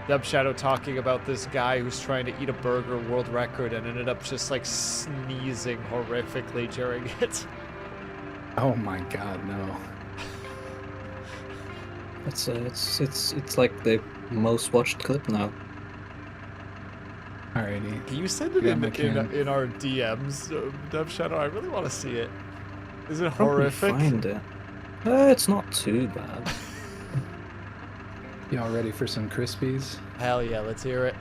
Dubshadow talking about this guy who's trying to eat a burger world record, and ended up just like sneezing horrifically during it. Oh my god, no. It's like the most watched clip now. Alrighty. Can you send it Yeah, in I can. our DMs, Dubshadow? I really want to see it. Is it Probably horrific? find it. It's not too bad. Y'all ready for some Krispies? Hell yeah, let's hear it.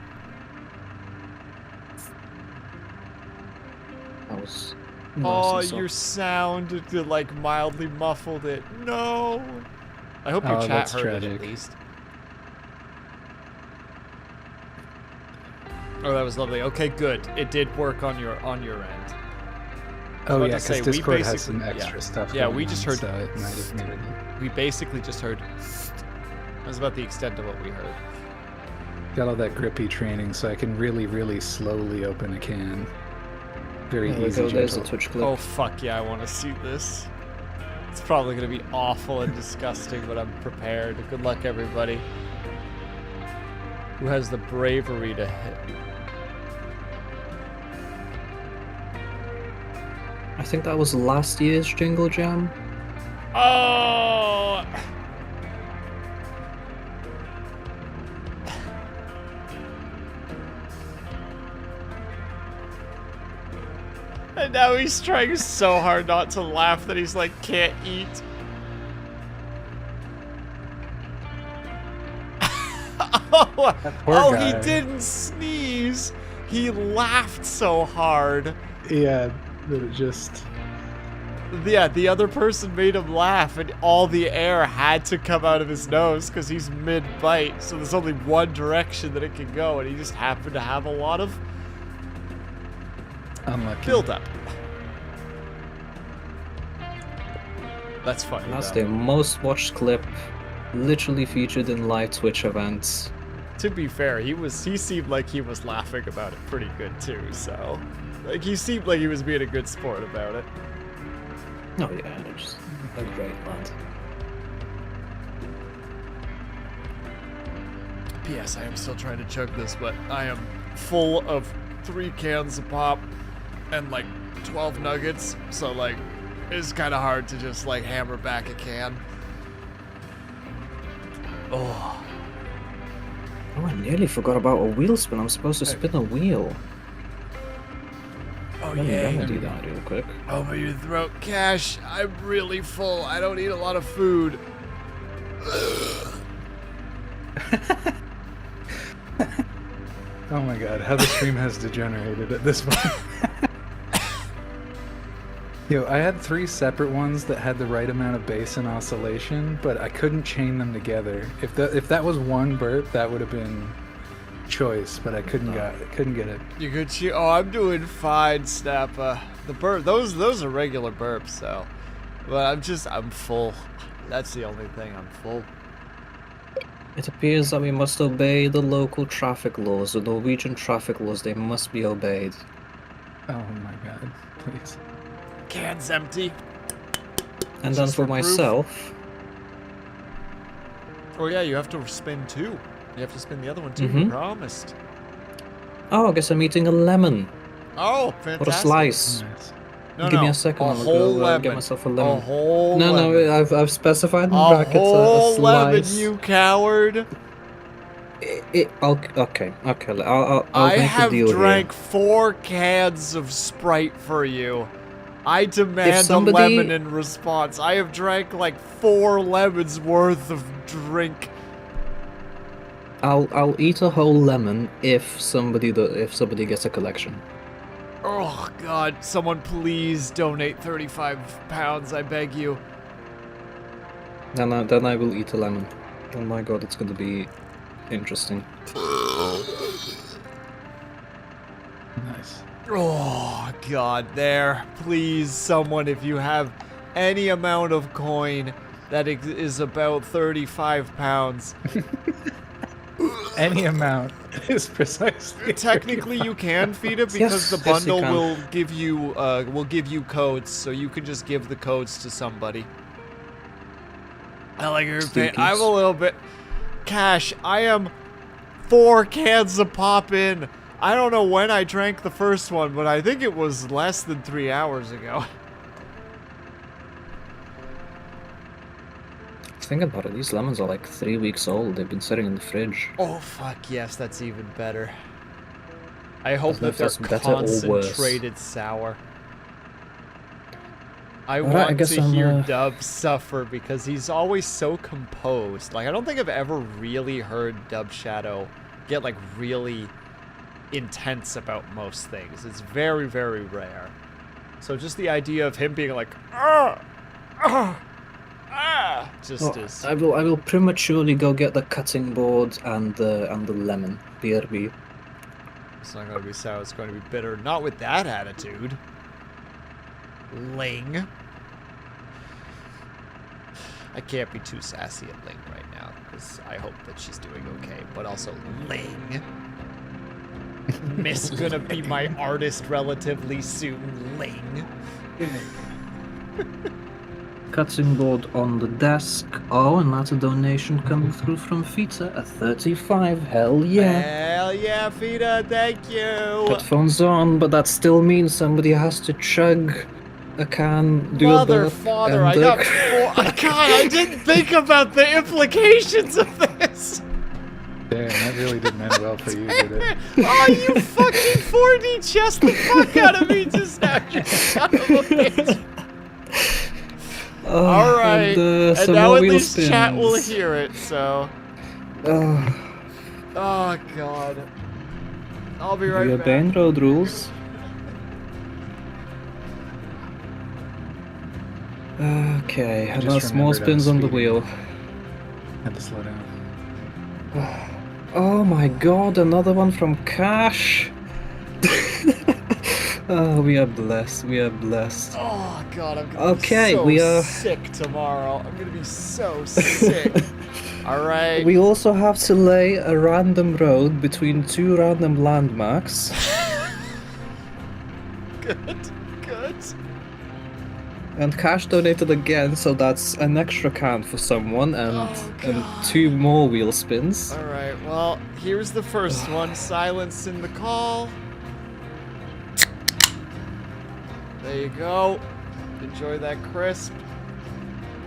That was Oh, nice and your soft. sound like mildly muffled it. No. I hope your Oh, chat that's heard it tragic. at least. Oh, that was lovely. Okay, good. It did work on your end. Oh about yeah, to say, because we Discord has some basically- extra stuff. Yeah, going we just on, heard- So it might have muted it. We basically just heard. That was about the extent of what we heard. Got all that grippy training, so I can really, really slowly open a can. Very There we easy, go, there's the gentle. Twitch clip. Oh fuck yeah, I want to see this. It's probably gonna be awful and disgusting, but I'm prepared. Good luck, everybody. Who has the bravery to hit? I think that was last year's Jingle Jam. Oh! And now he's trying so hard not to laugh that he's like, can't eat. Oh, poor oh guy. he didn't sneeze. He laughed so hard. Yeah, that it just. Yeah, the other person made him laugh, and all the air had to come out of his nose because he's mid-bite, so there's only one direction that it can go, and he just happened to have a lot of Unlucky. build-up. That's funny, That's though. the most watched clip, literally featured in live Twitch events. To be fair, he seemed like he was laughing about it pretty good, too, so... Like, he seemed like he was being a good sport about it. Oh yeah, they're just a great lad. P.S. I am still trying to chug this, but I am full of 3 cans of pop and like 12 nuggets, so like it's kind of hard to just like hammer back a can. Oh, Oh, I nearly forgot about a wheel spin. I'm supposed to spin a wheel. oh Let me yeah. remedy that real quick. Over your throat, Cash. I'm really full. I don't eat a lot of food. Oh my god, how the stream has degenerated at this point. Yo, I had 3 separate ones that had the right amount of bass and oscillation, but I couldn't chain them together. If that was one burp, that would have been choice, but I couldn't get it. You could chew. Oh, I'm doing fine, Snappa. The burp, those are regular burps, so. But I'm full. That's the only thing. I'm full. It appears that we must obey the local traffic laws, the Norwegian traffic laws. They must be obeyed. Oh my god, please. Can's empty. And then Just for for proof. myself, Oh yeah, you have to spin 2. You have to spin the other one too. You Mhm. promised. oh, I guess I'm eating a lemon. Oh, fantastic. What a slice. Nice. No, Give me no, a second, A I'm gonna whole go lemon. get myself a A lemon. whole No, lemon. no, I've specified in A brackets whole a lemon, slice. you coward. Okay. I'll I make a have deal drank 4 cans of Sprite for you. I demand somebody- a lemon in response. I have drank like 4 lemons worth of drink. here. I'll eat a whole lemon if somebody gets a collection. Oh god, someone please donate 35 pounds, I beg you. Then I will eat a lemon. Oh my god, it's gonna be interesting. Nice. Oh god, there. Please, someone, if you have any amount of coin that is about 35 pounds. Any amount is precisely. Technically, you can feed it because Yes, the yes, you bundle can. will give you codes, so you can just give the codes to somebody. I like your pain. I'm a Stinkies. little bit. Cash, I am 4 cans of pop in. I don't know when I drank the first one, but I think it was less than 3 hours ago. Think about it, these lemons are like 3 weeks old. They've been sitting in the fridge. Oh fuck yes, that's even better. I hope Doesn't that it they're taste better or worse? concentrated sour. I Alright, I want guess to I'm, hear Dub suffer because he's always so composed. Like, I don't think I've ever really heard Dub Shadow get, like, really intense about most things. It's very, very rare. So just the idea of him being like, just Well, is... I will prematurely go get the cutting board and the lemon. BRB. It's not going to be sour, it's going to be bitter. Not with that attitude. Ling. I can't be too sassy at Ling right now, because I hope that she's doing okay. But also, Ling. Miss gonna be my artist relatively soon, Ling. Cutting board on the desk. Oh, and that's a donation coming through from Fita at 35. Hell yeah. Hell yeah, Fida, thank you. Headphones on, but that still means somebody has to chug a can, do Mother, a burp, father, and I got four. God, I didn't think about the implications of this. Damn, that really didn't end well for you, did it? Oh, you fucking 4D chest the fuck out of me just now, you son of a bitch. All right, and some now more at wheel least chat spins. will hear it, so. Oh, God. I'll be right We back. obeying road rules. Okay, and just that's more remembered I spins was on the speeding. wheel. Had to slow down. Oh my god, another one from Cash! Oh, we are blessed, we are blessed. Oh, God, I'm gonna Okay, be so we are- sick tomorrow. I'm gonna be so sick. All right. We also have to lay a random road between two random landmarks. Good, good. And Cash donated again, so that's an extra can for someone and, Oh, and God. 2 more wheel spins. All right, well, here's the first one. Silence in the call. There you go. Enjoy that crisp.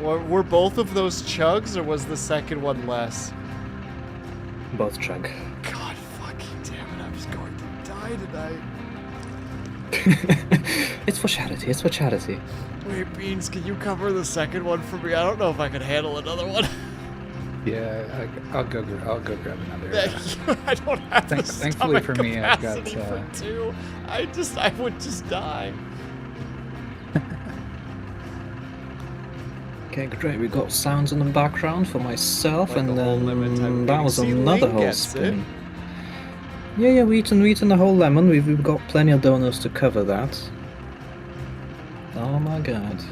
Were both of those chugs, or was the second one less? Both chug. God fucking damn it, I'm just going to die tonight. It's for charity, it's for charity. Wait, Beans, can you cover the second one for me? I don't know if I can handle another one. Yeah, I'll go grab another. Thank you. I don't have the Thankfully for me, I've got, capacity for two. I would just die. Okay, great. We got sounds in the background for myself, Like and a whole lemon type then of that thing. was See, another Link whole gets spin. Yeah, we eaten the whole lemon. We've got plenty of donuts to cover that. Oh my god.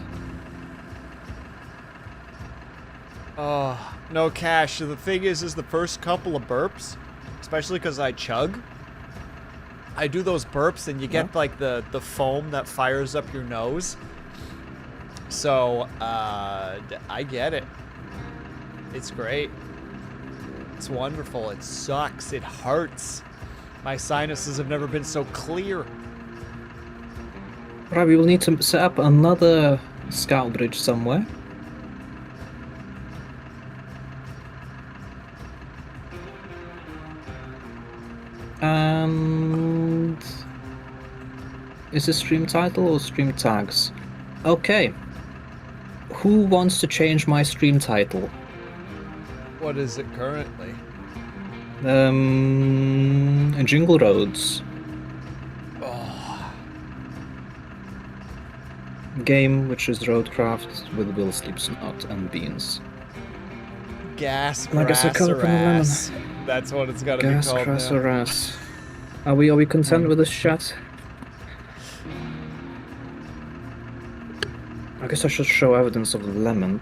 Oh, no, Cash. The thing is the first couple of burps, especially because I chug, I do those burps and you get like the foam that fires up your nose. So, I get it. It's great. It's wonderful. It sucks. It hurts. My sinuses have never been so clear. Right, we will need to set up another scout bridge somewhere. And is this stream title or stream tags? Okay. Who wants to change my stream title? What is it currently? Jingle Roads. Oh, Game which is Roadcraft with Will Sleeps Not and Beans. gas, I guess I grass, call it or from the lemon. ass. That's what it's got to be Gas, called grass, now. or ass. Are we content with this chat? I guess I should show evidence of the lemon.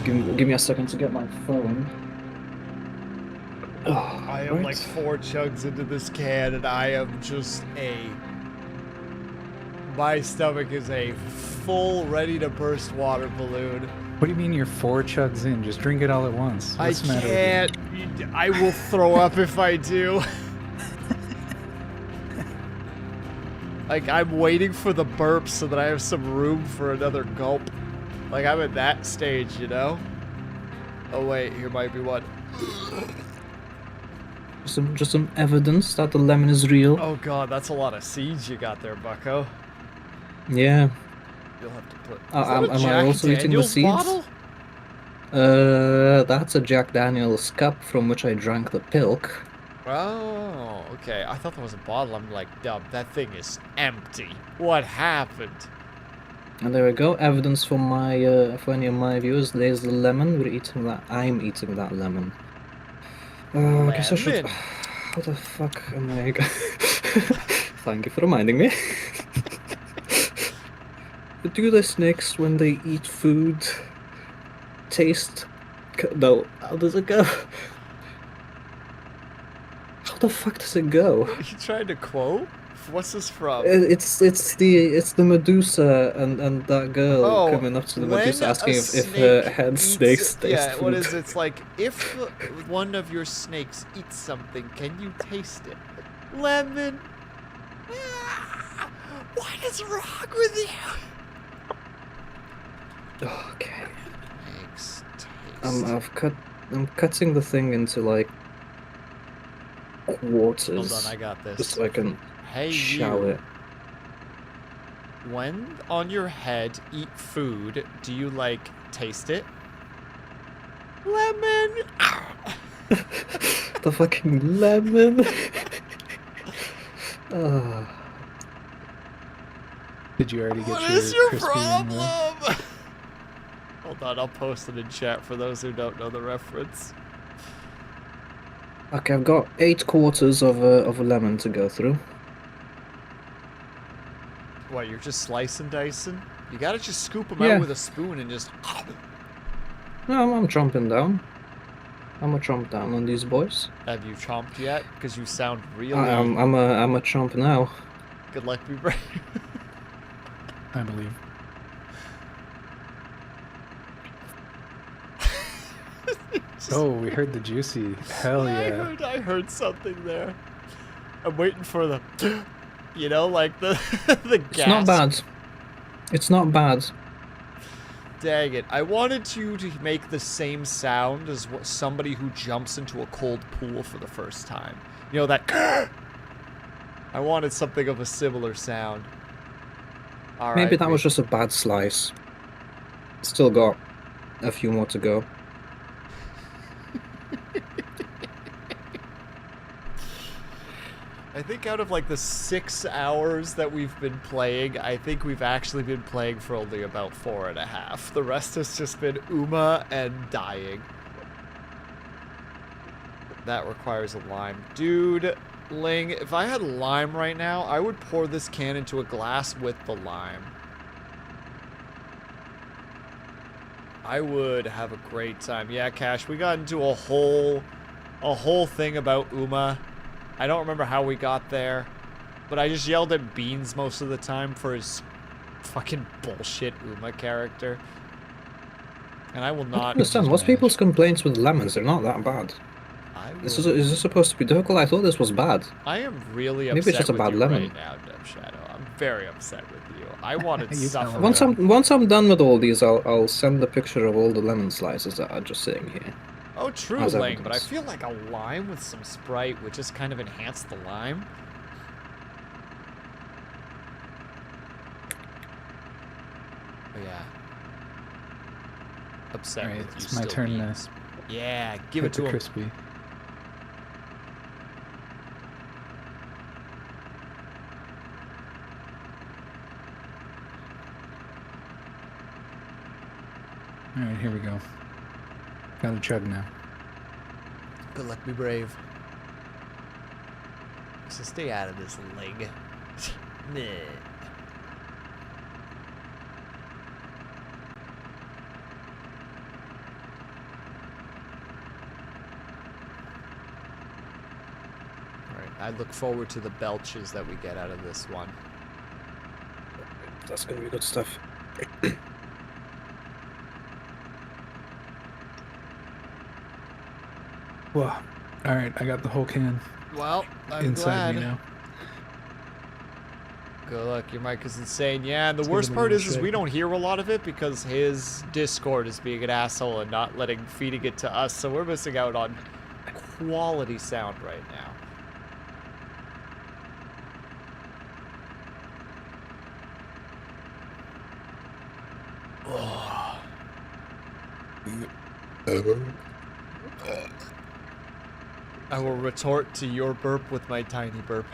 Give me a second to get my phone. Oh, I am like 4 chugs into this can, and I am just my stomach is a full, ready to burst water balloon. What do you mean you're 4 chugs in? Just drink it all at once. What's the matter with you? Can't. I will throw up if I do. Like, I'm waiting for the burp so that I have some room for another gulp. Like, I'm at that stage, you know? Oh, wait, here might be one. Just some evidence that the lemon is real. Oh, God, that's a lot of seeds you got there, bucko. Yeah. You'll have to put. Is Am that a I Jack also eating the Daniels seeds? bottle? That's a Jack Daniels cup from which I drank the pilk. Oh, okay. I thought that was a bottle. I'm like, Dub, that thing is empty. What happened? And there we go. Evidence for my for any of my viewers. There's the lemon. We're eating that. I'm eating that lemon. I guess I should. Lemon. How the fuck am I? Thank you for reminding me. Do the snakes when they eat food taste? No. How does it go? How the fuck does it go? What are you trying to quote? What's this from? It's the Medusa and that girl Oh, coming up to the when Medusa asking a if her snake head eats- snakes taste Yeah, food. what is it? It's like, if one of your snakes eats something, can you taste it? Lemon. Ah, what is wrong with you? Okay. Snakes taste. I'm cutting the thing into like quarters. Hold on, I got this. Just so I can Hey, chow you. it. When on your head eat food, do you like taste it? Lemon. The fucking lemon. Did you already get What your is your crispy ring roll? problem? Hold on, I'll post it in chat for those who don't know the reference. Okay, I've got 8 quarters of a lemon to go through. What, you're just slicing, dicing? You gotta just scoop them Yeah. out with a spoon and just... No, I'm chomping down. I'm a chomp down on these boys. Have you chomped yet? Because you sound really... I'm a chomp now. Good luck, be brave. I believe. Oh, we heard the juicy. Hell yeah. I heard something there. I'm waiting for the... You know, like the the gas. It's not bad. It's not bad. Dang it. I wanted you to make the same sound as somebody who jumps into a cold pool for the first time. You know, that... I wanted something of a similar sound. All Maybe right, that was just a bad slice. Still got a few more to go. I think out of like the 6 hours that we've been playing, I think we've actually been playing for only about 4.5. The rest has just been Uma and dying. That requires a lime. Dude, Ling, if I had lime right now, I would pour this can into a glass with the lime. I would have a great time. Yeah, Cash, we got into a whole thing about Uma. I don't remember how we got there, but I just yelled at Beans most of the time for his fucking bullshit Uma character. And I will I don't not... understand. Most people's complaints with lemons, they're not that bad. Is this supposed to be difficult? I thought this was bad. I am really Maybe it's upset just a with bad you lemon. right now, Dub Shadow. I'm very upset with you. I wanted You suffer. tell him. Once I'm done with all these, I'll send a picture of all the lemon slices that are just sitting here. Oh, true, As Ling, but I evidence. feel like a lime with some Sprite would just kind of enhance the lime. Oh, yeah. Upset Alright, with you it's my still, turn Beans. Yeah, give Hit it to the him. crispy. Alright, here we go. Got a chug now. Good luck, be brave. So stay out of this, Ling. Nah. Alright, I look forward to the belches that we get out of this one. That's gonna be good stuff. Whoa. Alright, I got the whole can Well, I'm inside glad. me now. Good luck, your mic is insane. Yeah, and the Let's give worst it a part little is we shake. don't hear a lot of it because his Discord is being an asshole and not feeding it to us, so we're missing out on quality sound right now. I will retort to your burp with my tiny burp.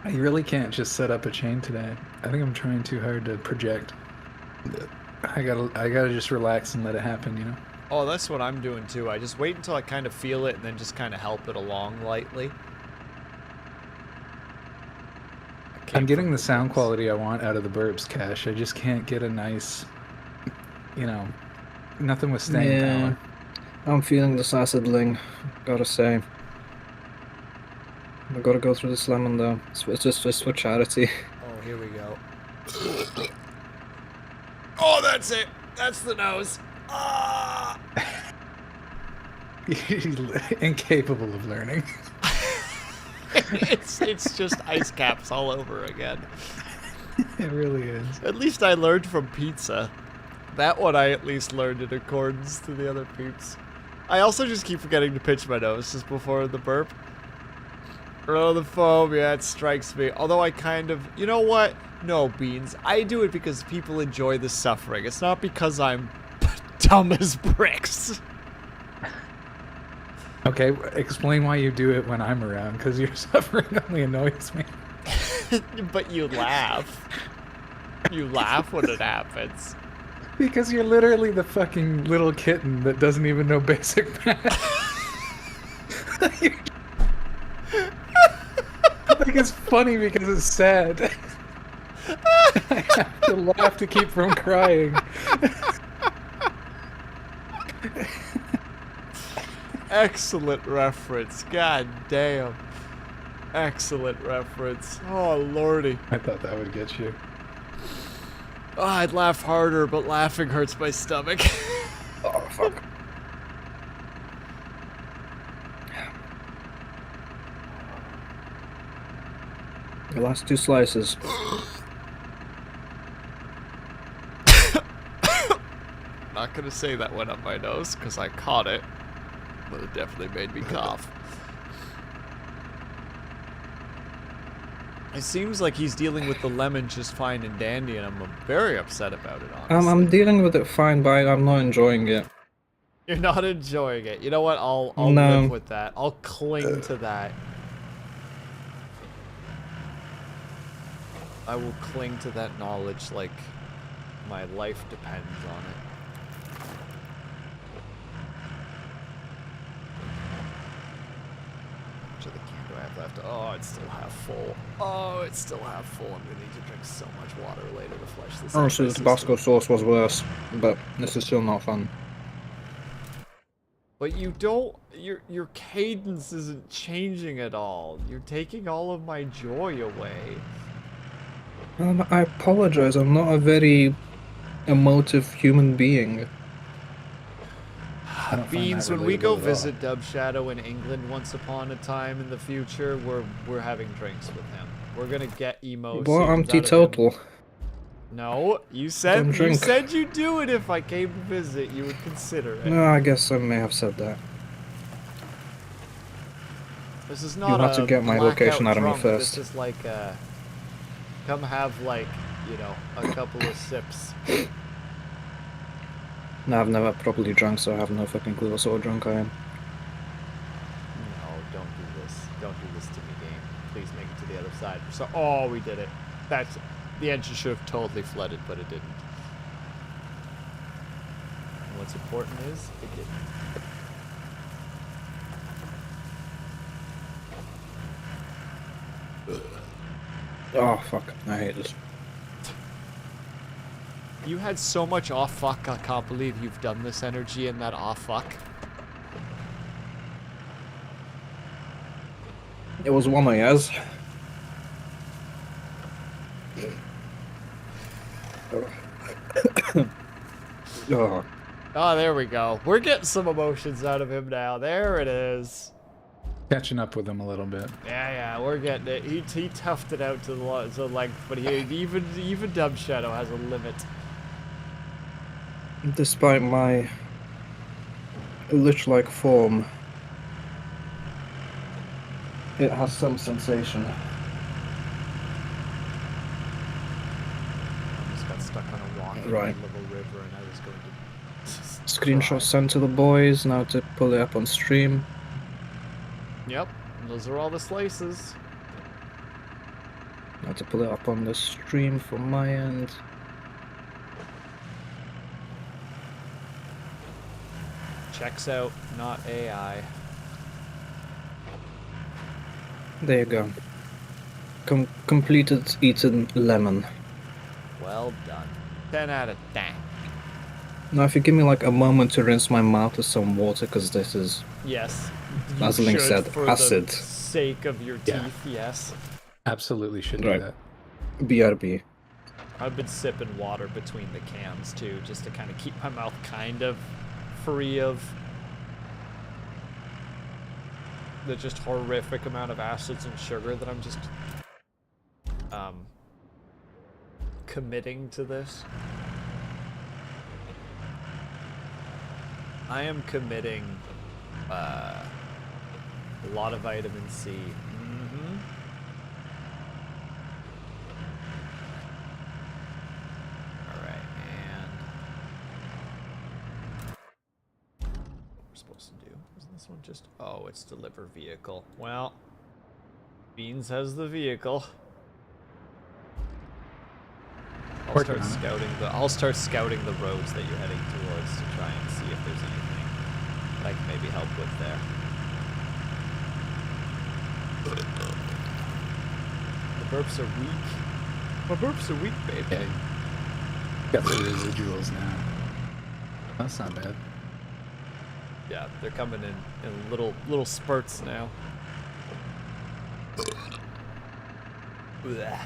I really can't just set up a chain today. I think I'm trying too hard to project. I gotta just relax and let it happen, you know? Oh, that's what I'm doing too. I just wait until I kind of feel it and then just kind of help it along lightly. I'm getting the sound quality I want out of the burps, Cash. I just can't get a nice, you know, nothing with staying power. I'm feeling this acid-ling, gotta say. I gotta go through this lemon though. It's just for charity. Oh, here we go. Oh, that's it. That's the nose. Ah! He's incapable of learning. it's just ice caps all over again. It really is. At least I learned from pizza. That one I at least learned in accordance to the other peeps. I also just keep forgetting to pinch my nose just before the burp. Oh, the foam, yeah, it strikes me. Although I kind of, you know what? No, Beans. I do it because people enjoy the suffering. It's not because I'm dumb as bricks. Okay, explain why you do it when I'm around, because your suffering only annoys me. But you laugh. You laugh when it happens. Because you're literally the fucking little kitten that doesn't even know basic math. Like, it's funny because it's sad. I have to laugh to keep from crying. Excellent reference. God damn. Excellent reference. Oh, lordy. I thought that would get you. Oh, I'd laugh harder, but laughing hurts my stomach. Oh, fuck. The last 2 slices. Not gonna say that went up my nose, because I caught it. But it definitely made me cough. It seems like he's dealing with the lemon just fine and dandy, and I'm very upset about it, honestly. I'm dealing with it fine, but I'm not enjoying it. You're not enjoying it. You know what? I'll No. live with that. I'll cling to that. I will cling to that knowledge like my life depends on it. How much of the can do I have left? Oh, it's still half full. Oh, it's still half full. I'm gonna need to drink so much water later to flush this out. Honestly, the Tabasco sauce was worse, but this is still not fun. But you don't, your cadence isn't changing at all. You're taking all of my joy away. I apologize, I'm not a very emotive human being. I don't find Beans, that when we relatable go at all. visit Dub Shadow in England once upon a time in the future, we're having drinks with him. We're gonna get emo. Well, I'm scenes out of him. teetotal. No, you Don't said drink. you'd do it if I came to visit. You would consider it. No, I guess I may have said that. This is not You'll have to a get my blackout location out of me drunk. first. This is like come have like, you know, a couple of sips. No, I've never properly drunk, so I have no fucking clue what sort of drunk I am. No, don't do this. Don't do this to me, game. Please make it to the other side. So, oh, we did it. That's the engine should have totally flooded, but it didn't. And what's important is it didn't. Oh, fuck. I hate this. You had so much off fuck. I can't believe you've done this energy in that off fuck. It was one I has. Oh. Oh, there we go. We're getting some emotions out of him now. There it is. Catching up with him a little bit. Yeah, we're getting it. He toughed it out to the length, but even Dub Shadow has a limit. Despite my lich-like form, it has some sensation. stuck on a rock in Right. the middle of a river, and I was going to just Screenshot cry. sent to the boys. Now to pull it up on stream. Yep, and those are all the slices. Now to pull it up on the stream from my end. Checks out, not AI. There you go. Completed eaten lemon. Well done. 10 out of 10. Now, if you give me like a moment to rinse my mouth with some water, because this is, Yes. as you Link should, said, for acid. the sake of your Yeah. teeth, yes. Absolutely should do Right. that. BRB. I've been sipping water between the cans too, just to kind of keep my mouth kind of free of the just horrific amount of acids and sugar that I'm just committing to this. I am committing a lot of vitamin C. Alright, and what we're supposed to do? Isn't this one just... Oh, it's deliver vehicle. Well, Beans has the vehicle. I'll start scouting the roads that you're heading towards to try and see if there's anything that I can maybe help with there. The burps are weak. My burps are weak, babe. Yeah. Got the residuals now. That's not bad. Yeah, they're coming in little spurts now. Blech.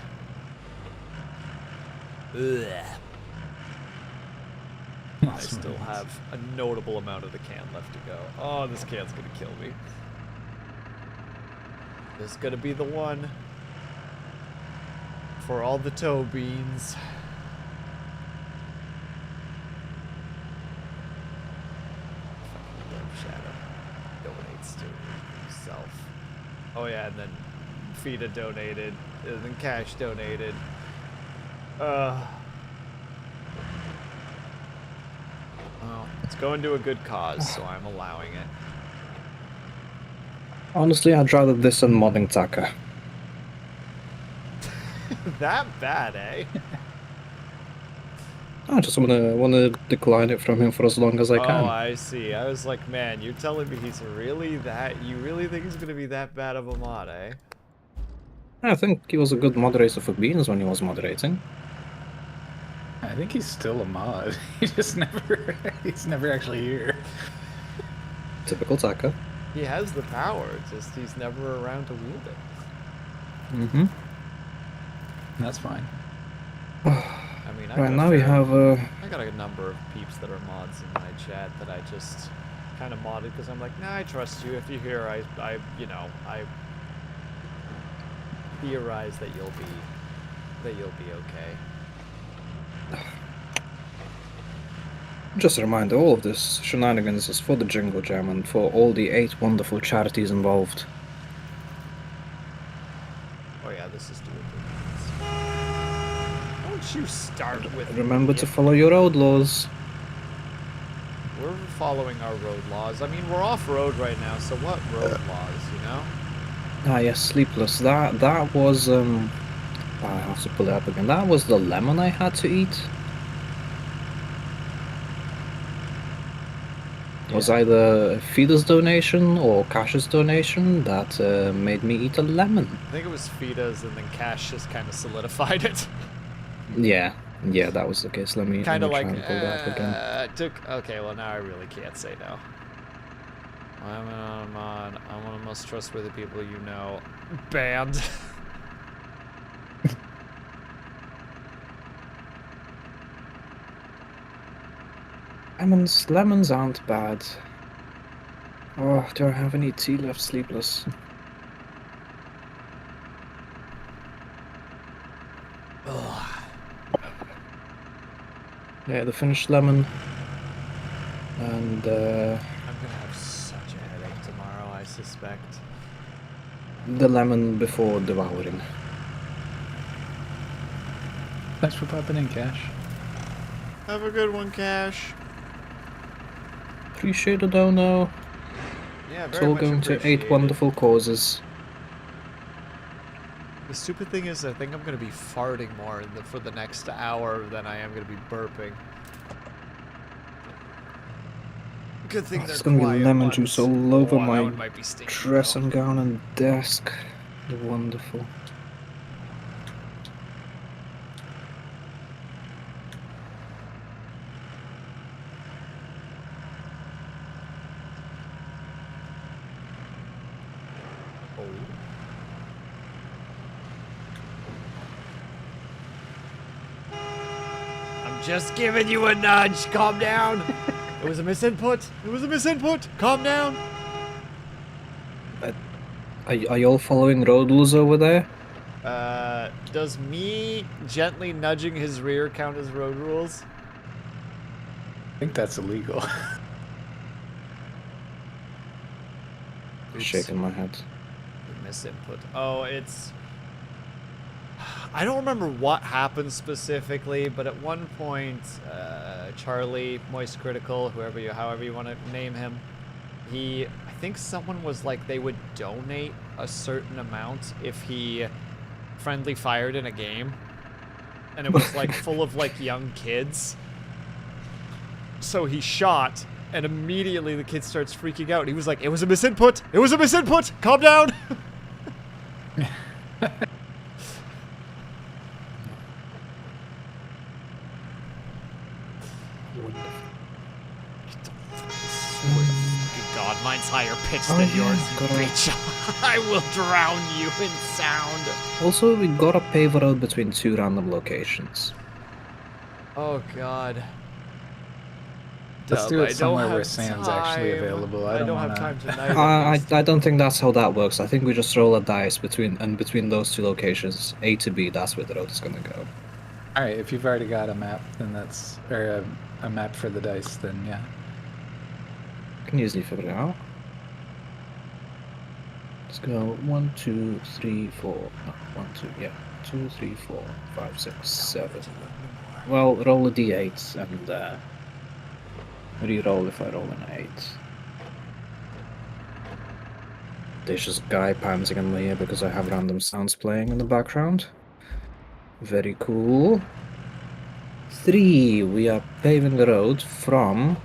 Blech. I still have a notable amount of the can left to go. Oh, this can's gonna kill me. This is gonna be the one for all the toe beans. Shadow donates to himself. Oh yeah, and then Fida donated, and then Cash donated. Well, it's going to a good cause, so I'm allowing it. Honestly, I'd rather this than modding Taka. That bad, eh? I just wanna decline it from him for as long as I can. Oh, I see. I was like, man, you're telling me he's really that... You really think he's gonna be that bad of a mod, eh? I think he was a good moderator for Beans when he was moderating. I think he's still a mod. He's never actually here. Typical Taka. He has the power, just he's never around to wield it. Mm-hmm. That's fine. I mean, Right, now we have I got a number of peeps that are mods in my chat that I just kind of modded because I'm like, nah, I trust you. If you're here, I theorize that you'll be okay. just a reminder, all of this shenanigans is for the Jingle Jam and for all the 8 wonderful charities involved. Oh yeah, this is doing good. Don't you start with Remember me. to follow your road laws. We're following our road laws. I mean, we're off road right now, so what road laws, you know? Ah yes, Sleepless. That was I have to pull it up again. That was the lemon I had to eat. It was either Fida's donation or Cash's donation that made me eat a lemon. I think it was Fida's, and then Cash just kind of solidified it. Yeah, that was the case. Let me Kind of try like, and pull that up again. okay, well now I really can't say no. I'm on one of the most trustworthy people you know. Banned. Lemons aren't bad. Oh, do I have any tea left, Sleepless? Yeah, the finished lemon. And I'm gonna have such a headache tomorrow, I suspect. the lemon before devouring. Thanks for popping in, Cash. Have a good one, Cash. Appreciate it, dono. Yeah, It's very all much going to 8 appreciated. wonderful causes. The stupid thing is, I think I'm gonna be farting more for the next hour than I am gonna be burping. Good thing There's they're gonna be quiet lemon ones. juice all over Oh, that my one might be stinky, dress though. and gown and desk. Wonderful. Oh. I'm just giving you a nudge. Calm down. It was a misinput. It was a misinput. Calm down. Are you all following road rules over there? Does me gently nudging his rear count as road rules? I think that's illegal. Oops. Shaking my head. Misinput. Oh, it's... I don't remember what happened specifically, but at one point, Charlie, Moist Critical, however you want to name him, I think someone was like, they would donate a certain amount if he friendly fired in a game, and it was like full of like young kids. So he shot, and immediately the kid starts freaking out. He was like, "It was a misinput. It was a misinput. Calm down." Good God, mine's higher pitched Oh, than yeah, yours, you gotta- bitch. I will drown you in sound. Also, we gotta pave a road between 2 random locations. Oh God. Let's do Dub, it I somewhere don't where have sand's actually time. available. I don't have wanna- time tonight. I don't think that's how that works. I think we just roll a dice between those 2 locations, A to B. That's where the road is gonna go. All right, if you've already got a map, then that's or a map for the dice. Then yeah. Can easily figure it out. Let's go 1, 2, 3, 4. No, 1, 2. Yeah, 2, 3, 4, 5, 6, 7. Well, roll a d8 and re-roll if I roll an 8. There's just guy panting in my ear because I have random sounds playing in the background. Very cool. 3. We are paving the road from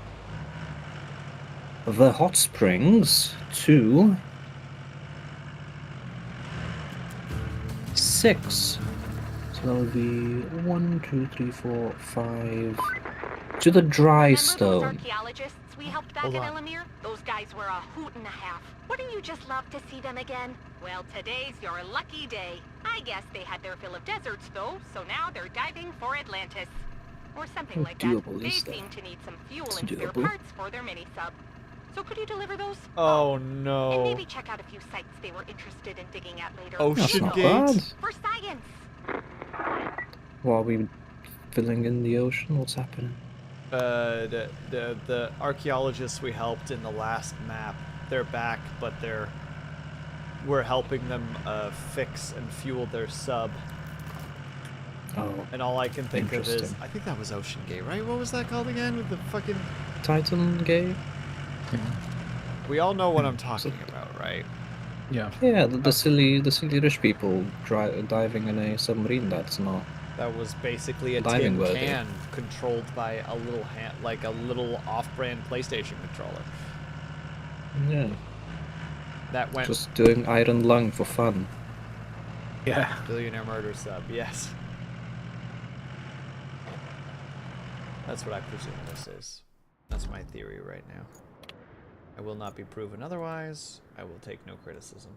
the hot springs to 6. So that would be 1, 2, 3, 4, 5 to the dry Remember those stone. archaeologists we helped back Hold in on. Elamir? Those guys were a hoot and a half. Wouldn't you just love to see them again? Well, today's your lucky day. I guess they had their fill of deserts, though, so now they're diving for Atlantis. Or something How like that. doable They is that? seem to need some fuel It's and spare doable. parts for their mini-sub. So could you deliver those? Oh And no. maybe check out a few sites they were interested in digging at later. Oh, That's shit, not Gate. bad. For science! While we filling in the ocean, what's happening? The archaeologists we helped in the last map, they're back, but we're helping them fix and fuel their sub. Oh, And all I can think of is, Interesting. I think that was Ocean Gate, right? What was that called again? With the fucking... Titan Gate? We all know what I'm talking about, right? Yeah. Yeah, the silly rich people diving in a submarine that's not. That was basically a Diving tin worthy. can controlled by a little like a little off-brand PlayStation controller. Yeah, That went just doing Iron Lung for fun. Yeah. billionaire murder sub. Yes. That's what I presume this is. That's my theory right now. I will not be proven otherwise. I will take no criticism.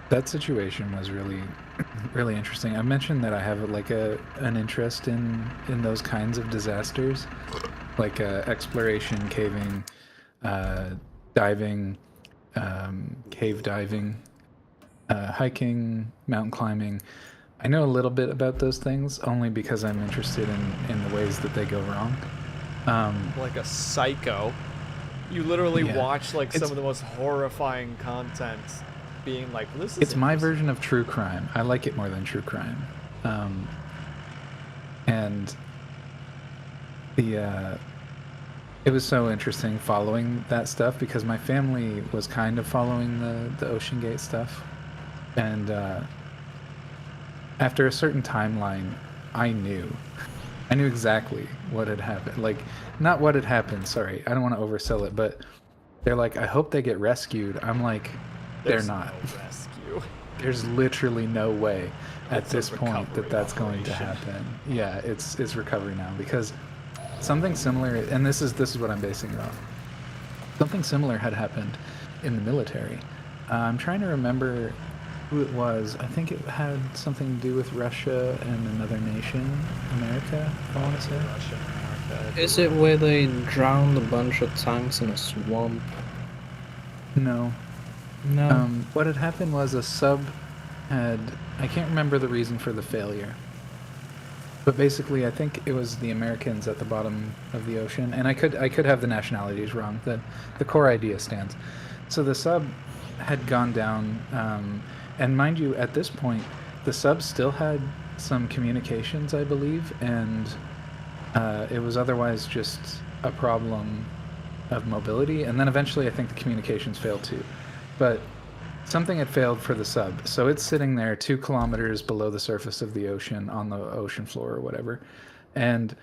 That situation was really, really interesting. I mentioned that I have like an interest in those kinds of disasters, like exploration, caving, diving, cave diving, hiking, mountain climbing. I know a little bit about those things only because I'm interested in the ways that they go wrong. Like a psycho. You literally Yeah. watch like some It's- of the most horrifying content being like, this is It's my interesting. version of true crime. I like it more than true crime. And it was so interesting following that stuff because my family was kind of following the Ocean Gate stuff. And after a certain timeline, I knew exactly what had happened. Like, not what had happened, sorry. I don't want to oversell it, but they're like, I hope they get rescued. I'm like, There's they're not. no rescue. There's literally no way at It's a this point that recovery that's going to operation. happen. Yeah, it's recovery now because something similar, and this is what I'm basing it off. Something similar had happened in the military. I'm trying to remember who it was. I think it had something to do with Russia and another nation, America, I want to say. Russia, America. Is it where they drowned a bunch of tanks in a swamp? No. No. What had happened was a sub had, I can't remember the reason for the failure, but basically I think it was the Americans at the bottom of the ocean, and I could have the nationalities wrong. The core idea stands. So the sub had gone down, and mind you, at this point, the sub still had some communications, I believe, and it was otherwise just a problem of mobility, and then eventually I think the communications failed too. But something had failed for the sub, so it's sitting there 2 kilometers below the surface of the ocean on the ocean floor or whatever. And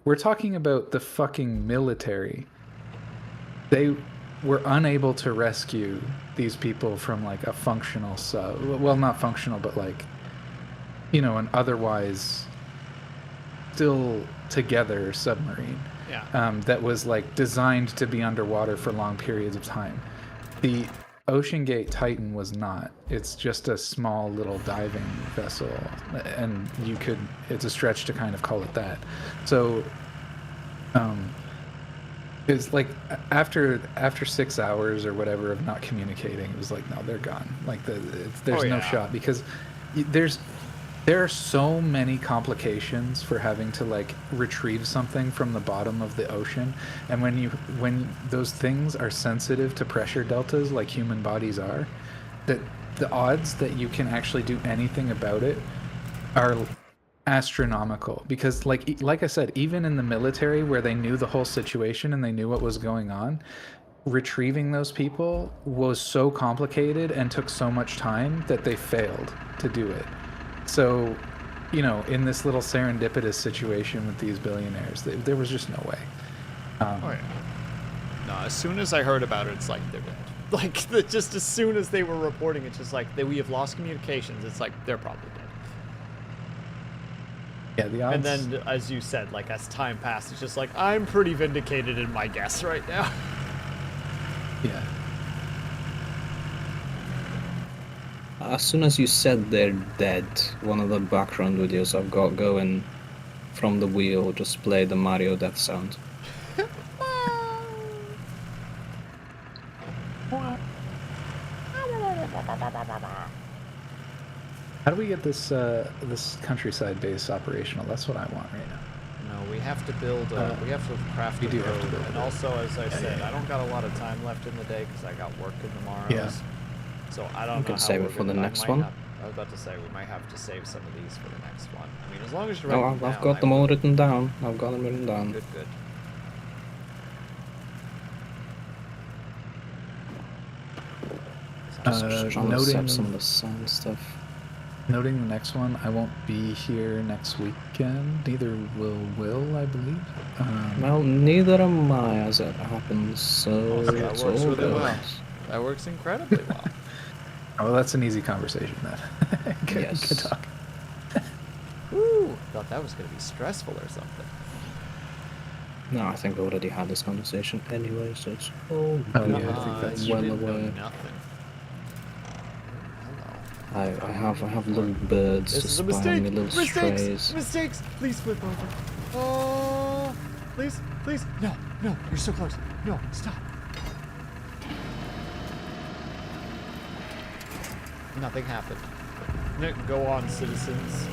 we're talking about the fucking military. They were unable to rescue these people from like a functional sub. Well, not functional, but like, you know, an otherwise still together submarine. Yeah. That was like designed to be underwater for long periods of time. The Ocean Gate Titan was not. It's just a small little diving vessel, and it's a stretch to kind of call it that. So it's like after 6 hours or whatever of not communicating, it was like, no, they're gone. Like there's no shot, because there are so many complications for having to like retrieve something from the bottom of the ocean, and when those things are sensitive to pressure deltas like human bodies are, that the odds that you can actually do anything about it are astronomical. Because like I said, even in the military where they knew the whole situation and they knew what was going on, retrieving those people was so complicated and took so much time that they failed to do it. So, you know, in this little serendipitous situation with these billionaires, there was just no way. Oh yeah. No, as soon as I heard about it, it's like they're dead. Like just as soon as they were reporting, it's just like we have lost communications. It's like they're probably dead. Yeah, the odds. And then, as you said, like as time passed, it's just like I'm pretty vindicated in my guess right now. Yeah. As soon as you said they're dead, one of the background videos I've got going from the wheel just play the Mario death sound. How do we get this this countryside base operational? That's what I want right now. No, we have to build. We have to craft we a do road. have to build and it. also, as I said, yeah. I don't got a lot of time left in the day because I got work in the morrows. Yeah. So I don't We know can how save we're it for the gonna- I next might one. have- I was about to say we might have to save some of these for the next one. I mean, as long as you're Oh, writing I've them down, got I them all will. written down. I've got them written down. Good, good. Just trying to set noting- some of the sound stuff. Noting the next one, I won't be here next weekend. Neither will I believe. Well, neither am I, as it happens, so That it's works all really good. well. That works incredibly well. Oh, well, that's an easy conversation then. Good, Yes. good talk. Woo! Thought that was gonna be stressful or something. No, I think we already had this conversation anyway, so it's all Oh, good. yeah, I think that's you well didn't know aware. nothing. Hello. I have little birds This is a just behind me, mistake! little Mistakes! strays. Mistakes! Please flip over. Oh! Please, please! No, no, you're so close. No, stop. Nothing happened. Go on, citizens.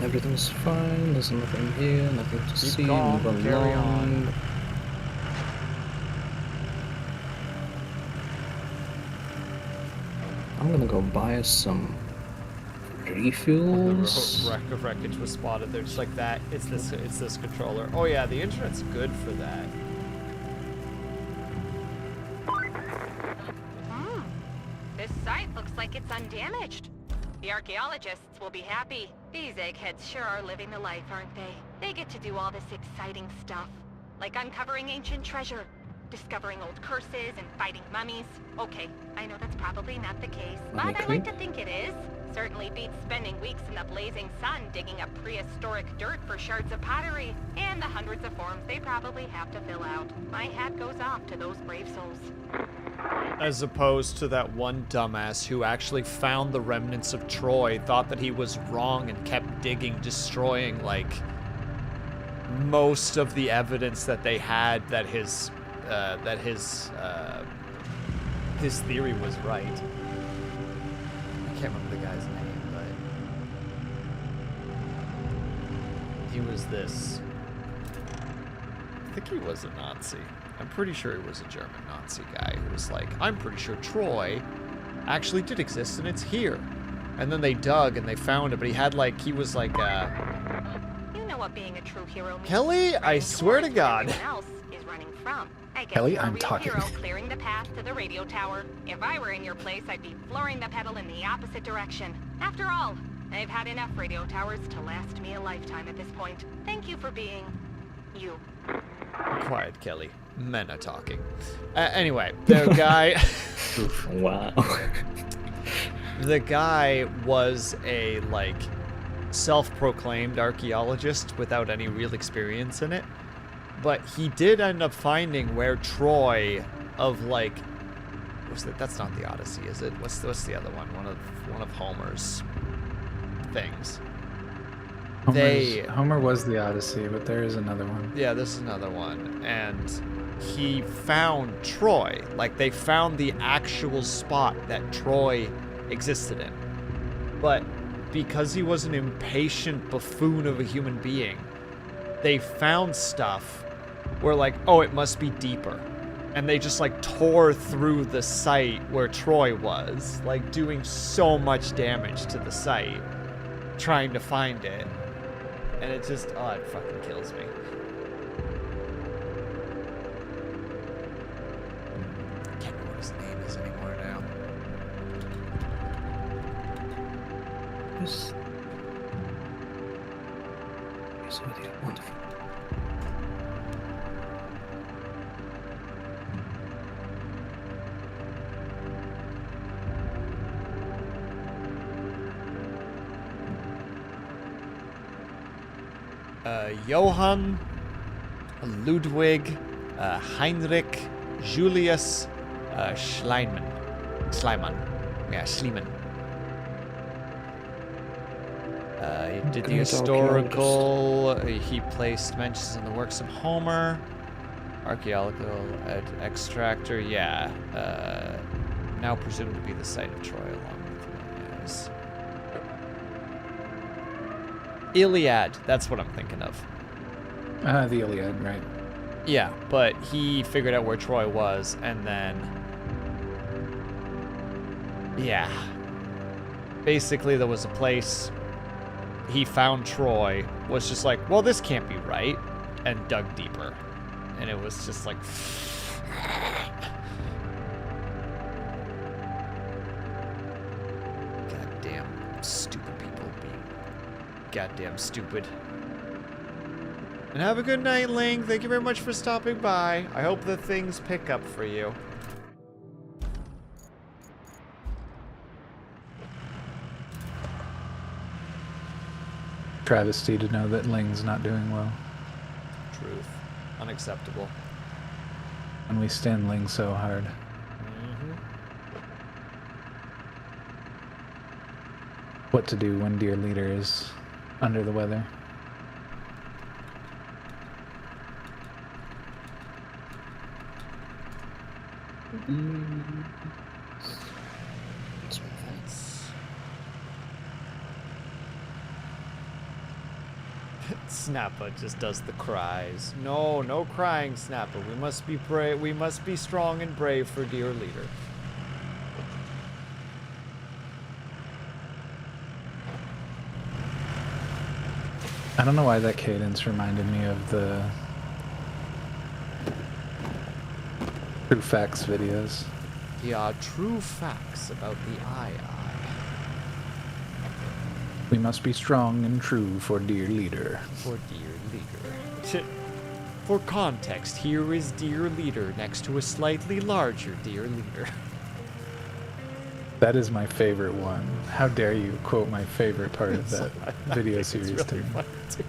Everything's fine. There's nothing here. Nothing to see. calm, Move carry along. on. I'm gonna go buy us some The refuels. wreckage was spotted. They're just like that. It's this controller. Oh yeah, the internet's good for that. This site looks like it's undamaged. The archaeologists will be happy. These eggheads sure are living the life, aren't they? They get to do all this exciting stuff, like uncovering ancient treasure, discovering old curses, and fighting mummies. Okay, I know that's probably not the case, but I like to think it is. Certainly beats spending weeks in the blazing sun digging up prehistoric dirt for shards of pottery, and the hundreds of forms they probably have to fill out. My hat goes off to those brave souls. As opposed to that one dumbass who actually found the remnants of Troy, thought that he was wrong and kept digging, destroying, like, most of the evidence that they had that his theory was right. I can't remember the guy's name, but he was this. I think he was a Nazi. I'm pretty sure he was a German Nazi guy who was like, I'm pretty sure Troy actually did exist and it's here. And then they dug and they found it, but he was like, You know what being a true hero means. Kelly, I Running swear to towards God. what everyone else is running from. I guess Kelly, you're a I'm real talking. hero clearing the path to the radio tower. If I were in your place, I'd be flooring the pedal in the opposite direction. After all, I've had enough radio towers to last me a lifetime at this point. Thank you for being you. Quiet, Kelly. Men are talking. Anyway, the guy... Wow. The guy was a, like, self-proclaimed archaeologist without any real experience in it. But he did end up finding where Troy of, like... That's not the Odyssey, is it? What's the other one? One of Homer's things. Homer was the Odyssey, but there is another one. Yeah, this is another one. And he found Troy. Like, they found the actual spot that Troy existed in. But because he was an impatient buffoon of a human being, they found stuff where, like, oh, it must be deeper. And they just, like, tore through the site where Troy was, like, doing so much damage to the site, trying to find it. And it just, oh, it fucking kills me. I can't remember what his name is anymore now. Yes. Yes, oh dear. Wonderful. Johann, Ludwig, Heinrich, Julius, Schliemann. Yeah, Schliemann. He did the Great historical, he placed mentions in the works of Homer, archaeological extractor, yeah. Now presumed to be the site of Troy along with Iliad. Iliad, that's what I'm thinking of. The Iliad, right. Yeah, but he figured out where Troy was, and then... yeah. Basically, there was a place... he found Troy, was just like, well, this can't be right, and dug deeper. And it was just like... goddamn stupid people being goddamn stupid. And have a good night, Ling. Thank you very much for stopping by. I hope that things pick up for you. Travesty to know that Ling's not doing well. Truth. Unacceptable. And we stand Ling so hard. What to do when dear leader is under the weather. Snappa just does the cries. No, no crying, Snappa. We must be brave. We must be strong and brave for dear leader. I don't know why that cadence reminded me of the True Facts videos. Yeah, true facts about the eye. We must be strong and true for dear leader. For dear leader. For context, here is dear leader next to a slightly larger dear leader. That is my favorite one. How dare you quote my favorite part of that video series It's to really me. funny too.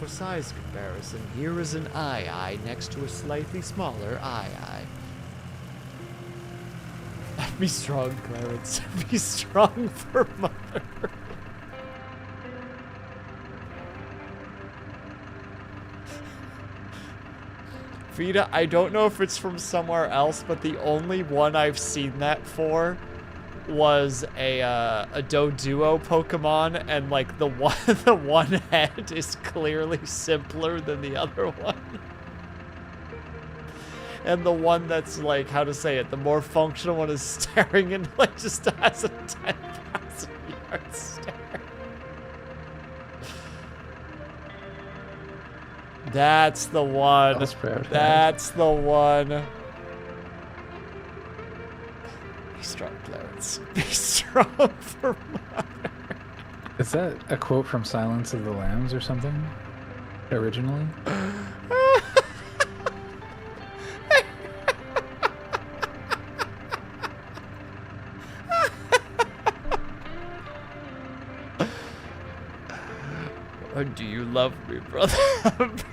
For size comparison, here is an eye next to a slightly smaller eye. Be strong, Clarence. Be strong for mother. Vita, I don't know if it's from somewhere else, but the only one I've seen that for was a Doduo Pokemon, and like the one head is clearly simpler than the other one. And the one that's like, how to say it, the more functional one is staring and like just has a 10,000 yard stare. That's the one. That's proud. That's the one. Be strong, Clarence. Be strong for mother. Is that a quote from Silence of the Lambs or something? Originally? Oh, do you love me, brother?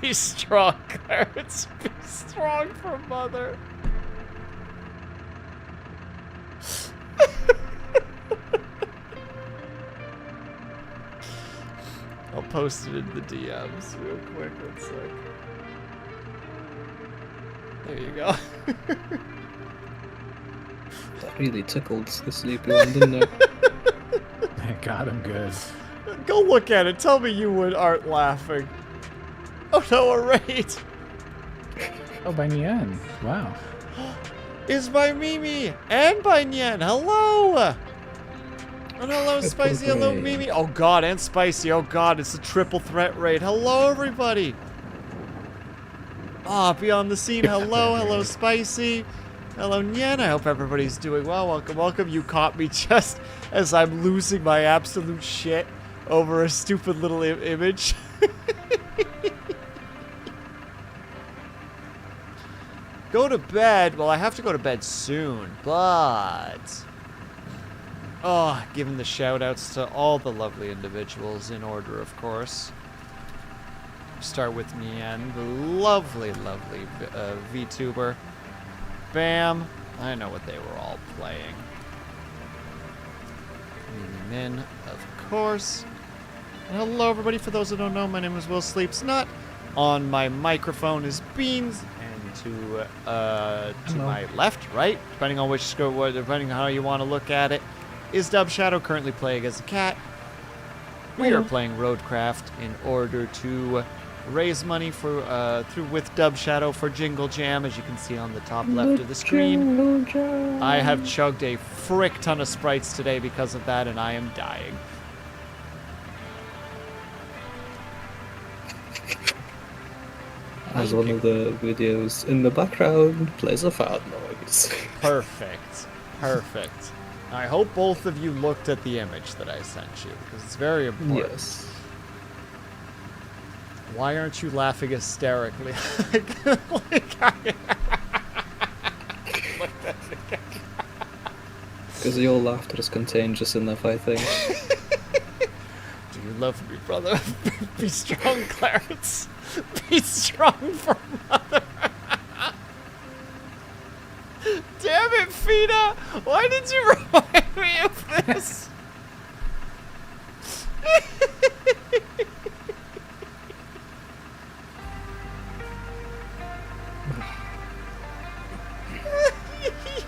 Be strong, Clarence. Be strong for mother. I'll post it in the DMs real quick. One sec. There you go. That really tickled the sleepy one, didn't it? Thank God I'm good. Go look at it. Tell me you aren't laughing. Oh no, a raid. Oh, by Nien. Wow. Is by Mimi and by Nien. Hello. And hello, Spicy. Hello, raid. Mimi. Oh god, and Spicy. Oh god, it's a triple threat raid. Hello, everybody. Ah, beyond the scene. Hello, hello, Spicy. Hello, Nien. I hope everybody's doing well. Welcome, welcome. You caught me just as I'm losing my absolute shit over a stupid little image. Go to bed. Well, I have to go to bed soon, but... Oh, giving the shout-outs to all the lovely individuals in order, of course. Start with Nien, the lovely, lovely Vtuber. Bam. I know what they were all playing. Min, of course. And hello, everybody. For those who don't know, my name is Will Sleeps Not. On my microphone is Beans, and to my left, right, depending on which depending on how you want to look at it, is Dub Shadow, currently playing as a cat. We are playing Roadcraft in order to raise money for with Dub Shadow for Jingle Jam, as you can see on the top left of the screen. I have chugged a frick ton of sprites today because of that, and I am dying. As one of the videos in the background plays a fart noise. Perfect. Perfect. I hope both of you looked at the image that I sent you, because it's very important. Yes. Why aren't you laughing hysterically? Because your laughter is contagious enough, I think. Do you love me, brother? Be strong, Clarence. Be strong for mother. Damn it, Fina! Why did you remind me of this?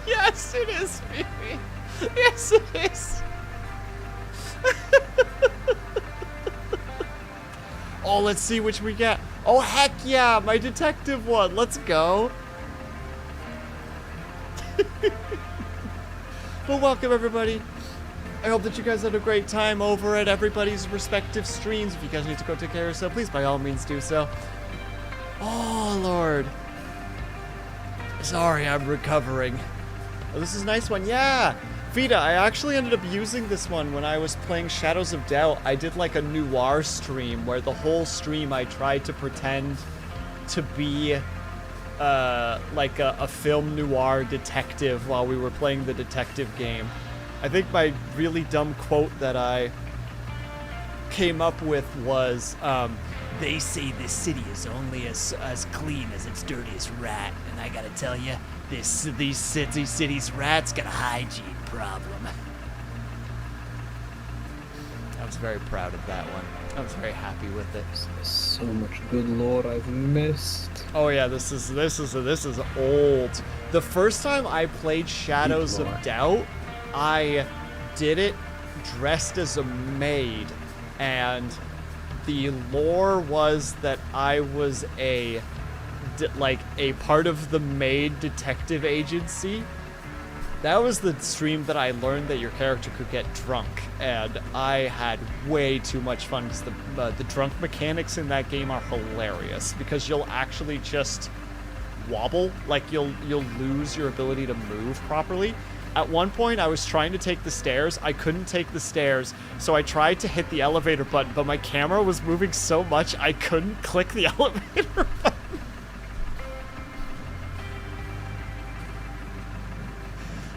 Yes, it is, Mimi. Yes, it is. Oh, let's see which we get. Oh, heck yeah, my detective one. Let's go. But welcome, everybody. I hope that you guys had a great time over at everybody's respective streams. If you guys need to go take care of yourself, please, by all means, do so. Oh, Lord. Sorry, I'm recovering. Oh, this is a nice one. Yeah. Vita, I actually ended up using this one when I was playing Shadows of Doubt. I did like a noir stream where the whole stream I tried to pretend to be like a film noir detective while we were playing the detective game. I think my really dumb quote that I came up with was, they say this city is only as clean as its dirtiest rat, and I gotta tell you, these cities' rats got a hygiene problem. I was very proud of that one. I was very happy with it. So much good lore I've missed. Oh yeah, this is old. The first time I played Shadows of Doubt, I did it dressed as a maid, and the lore was that I was a part of the maid detective agency. That was the stream that I learned that your character could get drunk, and I had way too much fun because the drunk mechanics in that game are hilarious because you'll actually just wobble, like you'll lose your ability to move properly. At one point, I was trying to take the stairs. I couldn't take the stairs, so I tried to hit the elevator button, but my camera was moving so much I couldn't click the elevator button.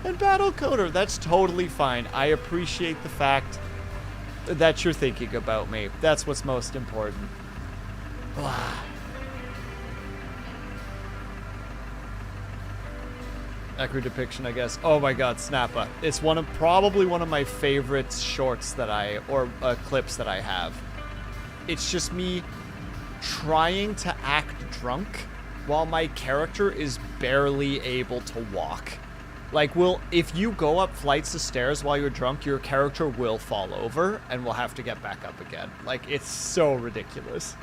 And Battle Coder, that's totally fine. I appreciate the fact that you're thinking about me. That's what's most important. Accurate depiction, I guess. Oh my god, Snappa. It's probably one of my favorite shorts that clips that I have. It's just me trying to act drunk while my character is barely able to walk. Like, if you go up flights of stairs while you're drunk, your character will fall over and will have to get back up again. Like, it's so ridiculous.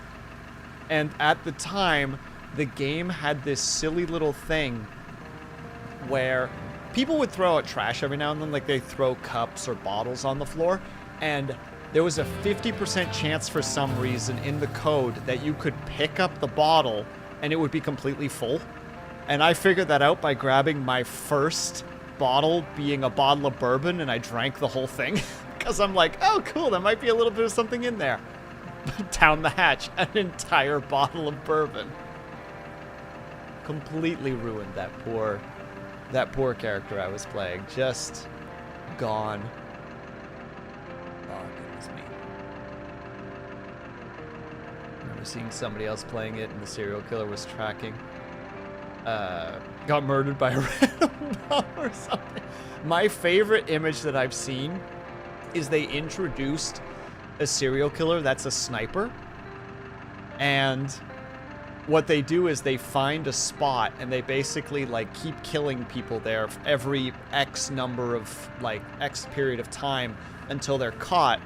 And at the time, the game had this silly little thing where people would throw out trash every now and then, like they throw cups or bottles on the floor, and there was a 50% chance for some reason in the code that you could pick up the bottle and it would be completely full. And I figured that out by grabbing my first bottle being a bottle of bourbon, and I drank the whole thing because I'm like, oh cool, there might be a little bit of something in there. Down the hatch, an entire bottle of bourbon. Completely ruined that poor character I was playing. Just gone. Oh, goodness me. I remember seeing somebody else playing it and the serial killer was tracking. Got murdered by a random bomb or something. My favorite image that I've seen is they introduced a serial killer that's a sniper. And what they do is they find a spot and they basically like keep killing people there every X number of X period of time until they're caught.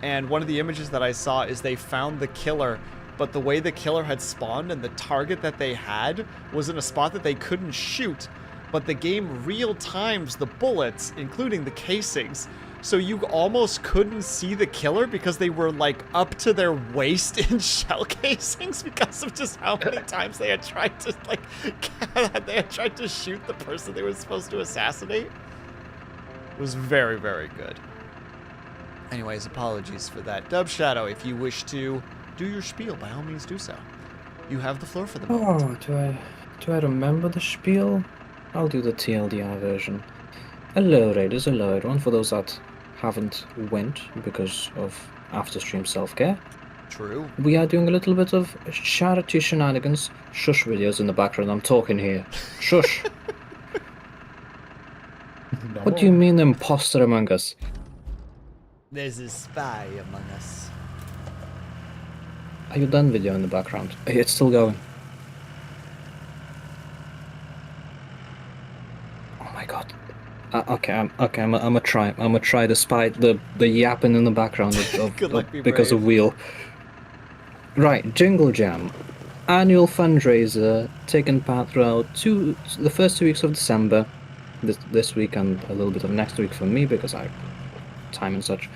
And one of the images that I saw is they found the killer, but the way the killer had spawned and the target that they had was in a spot that they couldn't shoot, but the game real times the bullets, including the casings. So you almost couldn't see the killer because they were like up to their waist in shell casings because of just how many times they had tried to shoot the person they were supposed to assassinate. It was very, very good. Anyways, apologies for that. Dub Shadow, if you wish to do your spiel, by all means do so. You have the floor for the moment. Oh, do I remember the spiel? I'll do the TLDR version. Hello Raiders, hello everyone, for those that haven't went because of after stream self-care. True. We are doing a little bit of charity shenanigans. Shush videos in the background, I'm talking here. Shush. No. What do you mean imposter among us? There's a spy among us. Are you done video in the background? It's still going. Oh my god. Okay, I'm gonna try. I'm gonna try despite the yapping in the background of Good luck, be because brave. of Wheel. Right, Jingle Jam. Annual fundraiser taking part throughout the first 2 weeks of December. This week and a little bit of next week for me because I time and such.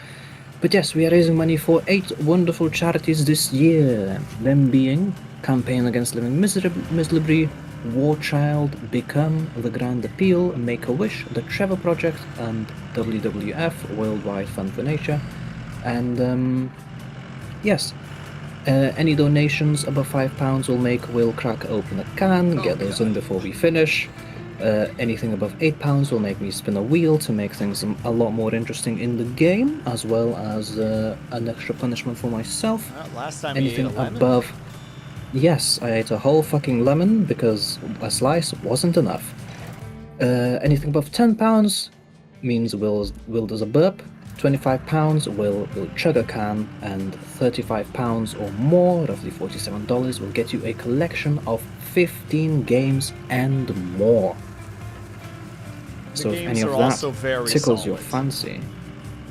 But yes, we are raising money for 8 wonderful charities this year. Them being Campaign Against Living Miserably, War Child, Become, The Grand Appeal, Make-A-Wish, The Trevor Project, and WWF, Worldwide Fund for Nature. And yes, any donations above £5 will make Will Crack open a can, get those in before we finish. Anything above £8 will make me spin a wheel to make things a lot more interesting in the game, as well as an extra punishment for myself. Last time Anything you ate a lemon? above... Yes, I ate a whole fucking lemon because a slice wasn't enough. Anything above £10 means Will does a burp. £25 will chug a can, and £35 or more, roughly $47, will get you a collection of 15 games and more. So if any of that tickles your fancy,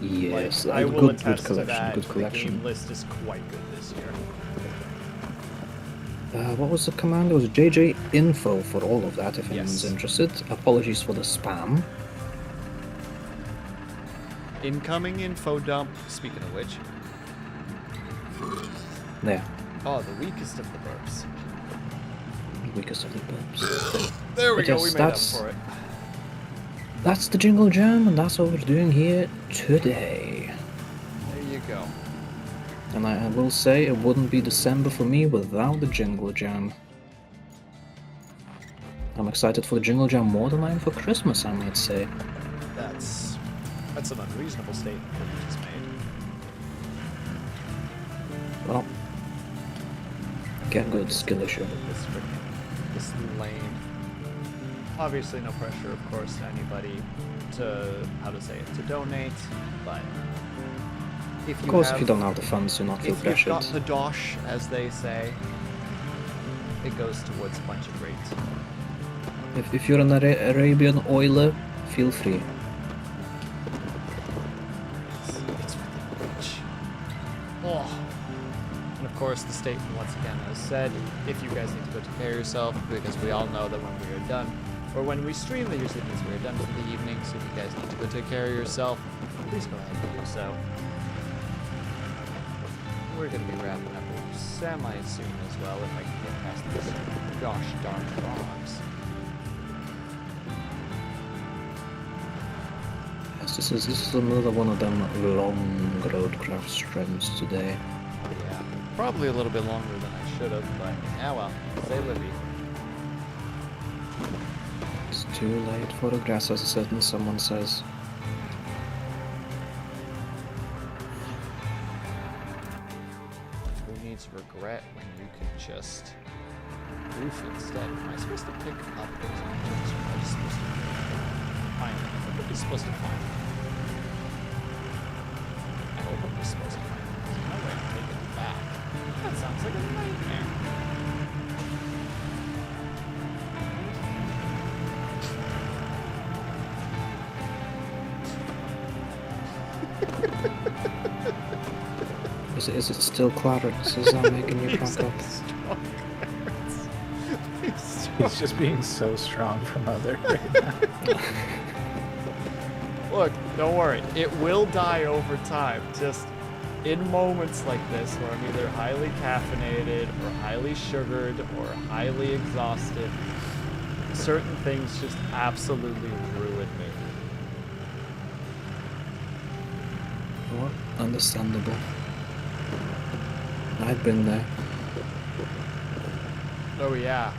yes, I a will good attest to collection, that. good The collection. game list is quite good this year. What was the command? It was JJ info for all of that, if anyone's Yes. interested. Apologies for the spam. Incoming info dump. Speaking of which, There, oh, the weakest of the burps. weakest of the burps. There we But go. yes, We made that's- up for it. That's the Jingle Jam, and that's what we're doing here today. There you go. And I will say it wouldn't be December for me without the Jingle Jam. I'm excited for the Jingle Jam more than I am for Christmas, I might say. That's an unreasonable statement that you just made. Well, get good, skill issue. This lane. Obviously, no pressure, of course, to anybody to donate, but if you Of course, have, if you don't have the funds, you're not feel if you've pressured. got the dosh, as they say, it goes towards a bunch of great. If you're an Arabian oiler, feel free. It's for the rich. Oh. And of course, the statement once again has said, if you guys need to go take care of yourself, because we all know that when we are done, or when we stream, that usually means we are done for the evening. So if you guys need to go take care of yourself, please go ahead and do so. We're gonna be wrapping up semi soon as well, if I can get past these gosh darn frogs. Yes, this is another one of them long Roadcraft streams today. Yeah, probably a little bit longer than I should have, but yeah, well, say Libby. It's too late for regress, as a certain someone says. Who needs regret when you can just roof instead? Am I supposed to pick up those items, or am I just supposed to find them? I think I'm just supposed to find them. I hope I'm just supposed to find them. There's no way I'm taking them back. That sounds like a nightmare. Is it still Clarence? Is that making you crack up? He's just being so strong for Mother right now. Look, don't worry. It will die over time. Just in moments like this where I'm either highly caffeinated or highly sugared or highly exhausted, certain things just absolutely ruin me. What? Understandable. I've been there. Oh yeah.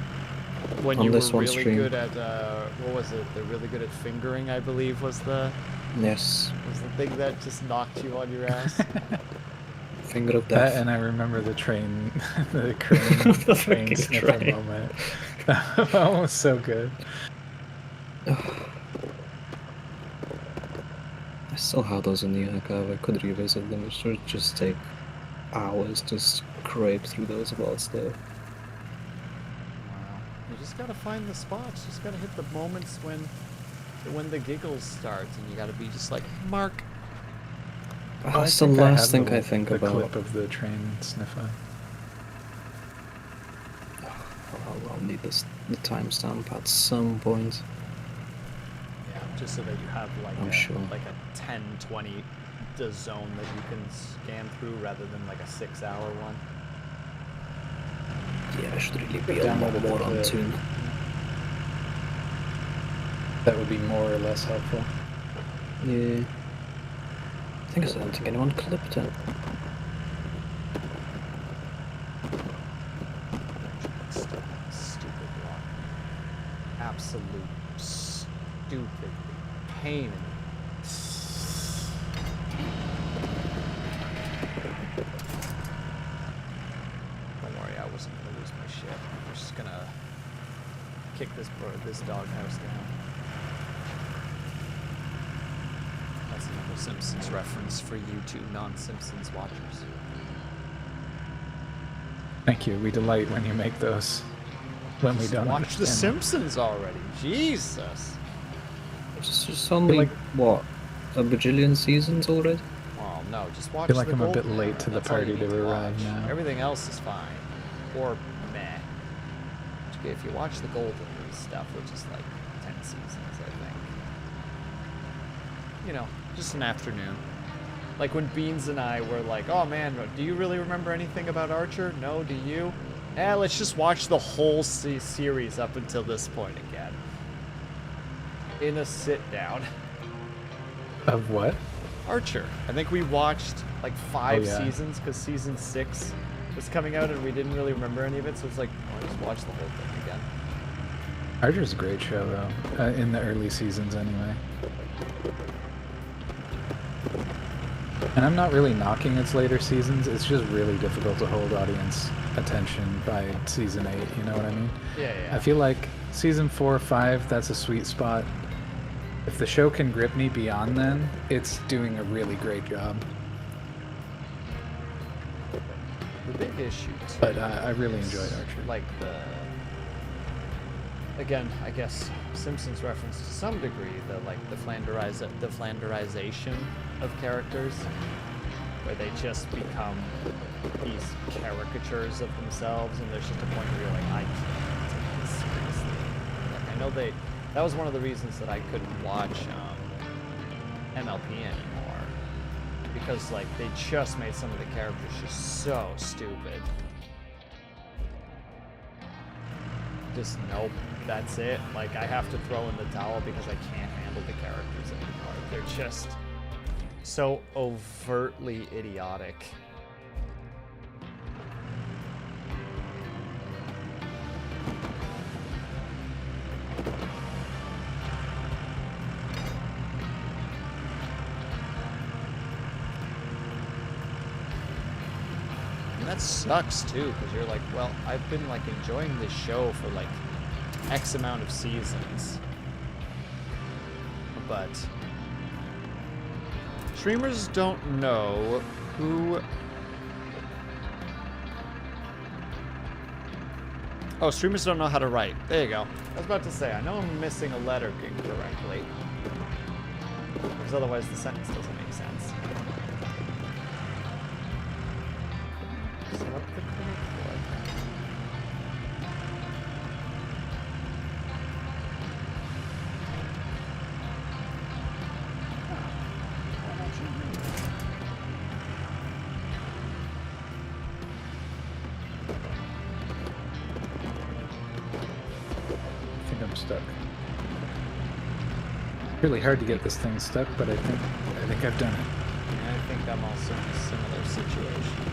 When On you were this one really stream. good at what was it? They're really good at fingering, I believe was the Yes. thing that just knocked you on your ass. Finger of That, death. and I remember the train, the crane, The train fucking sniffer train. moment. That was so good. I still have those in the archive. I could revisit them. It should just take hours to scrape through those vaults there. Wow. You just gotta find the spots. You just gotta hit the moments when the giggles start, and you gotta be just like, Mark. That's the last thing I think the about. clip of the train sniffer. I'll need this the timestamp at some point. Yeah, just so that you have like I'm a sure. like a 10-20 zone that you can scan through rather than like a 6-hour one. Yeah, I should really be a Download lot it more to on the- tune. That would be more or less helpful. Yeah. I don't think anyone clipped it. Stupid rock. Absolute stupid pain in the Don't worry, I wasn't gonna lose my shit. I'm just gonna kick this doghouse down. That's another Simpsons reference for you two non-Simpsons watchers. Thank you. We delight when you make those. When we don't Watch understand The them. Simpsons already. Jesus. It's just only, like- what, a bajillion seasons already? Oh no, just watch feel like the I'm a bit Golden late Era. to the That's all you party need to to arrive watch. now. Everything else is fine. Or meh. If you watch the Golden Era stuff, which is like 10 seasons, I think. You know, just an afternoon. Like when Beans and I were like, oh man, do you really remember anything about Archer? No, do you? Let's just watch the whole series up until this point again. In a sit down. Of what? Archer. I think we watched like 5 yeah. seasons because season 6 was coming out and we didn't really remember any of it, so it's like, oh, just watch the whole thing again. Archer's a great show, though. In the early seasons, anyway. And I'm not really knocking its later seasons. It's just really difficult to hold audience attention by season 8. You know what I mean? Yeah. I feel like season 4 or 5, that's a sweet spot. If the show can grip me beyond then, it's doing a really great job. The big issue, too, But I really enjoyed is, Archer. like again, I guess Simpsons reference to some degree the Flanderization of characters, where they just become these caricatures of themselves, and there's just a point where you're like, I can't take this seriously. Like, I know that was one of the reasons that I couldn't watch MLP anymore, because like they just made some of the characters just so stupid. Just nope, that's it. Like I have to throw in the towel because I can't handle the characters anymore. They're just so overtly idiotic. And that sucks too, because you're like, well, I've been like enjoying this show for like X amount of seasons, but streamers don't know who. Oh, streamers don't know how to write. There you go. I was about to say, I know I'm missing a letter incorrectly, because otherwise the sentence doesn't make sense. Select the correct one. I think I'm stuck. Really hard to get this thing stuck, but I think I've done it. Yeah, I think I'm also in a similar situation.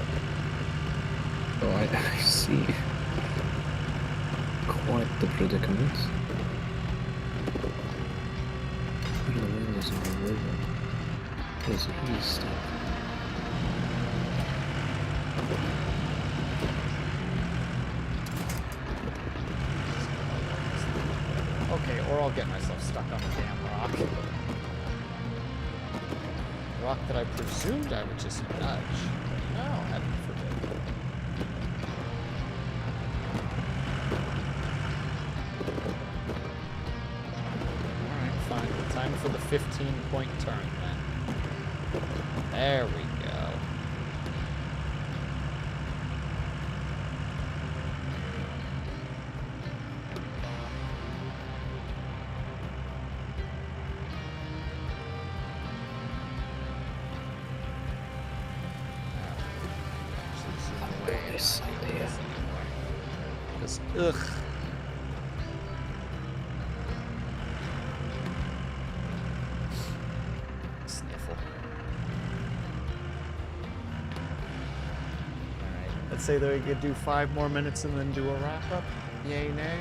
Oh, I see. Quite the predicament. Where in the world is our river? Where's he stuck? Okay, or I'll get myself stuck on a damn rock. Rock that I presumed I would just nudge. No, heaven forbid. Alright, fine. Time for the 15-point turn then. There we go. Because, ugh. Sniffle. Alright, let's say that we could do 5 more minutes and then do a wrap-up. Yay, nay?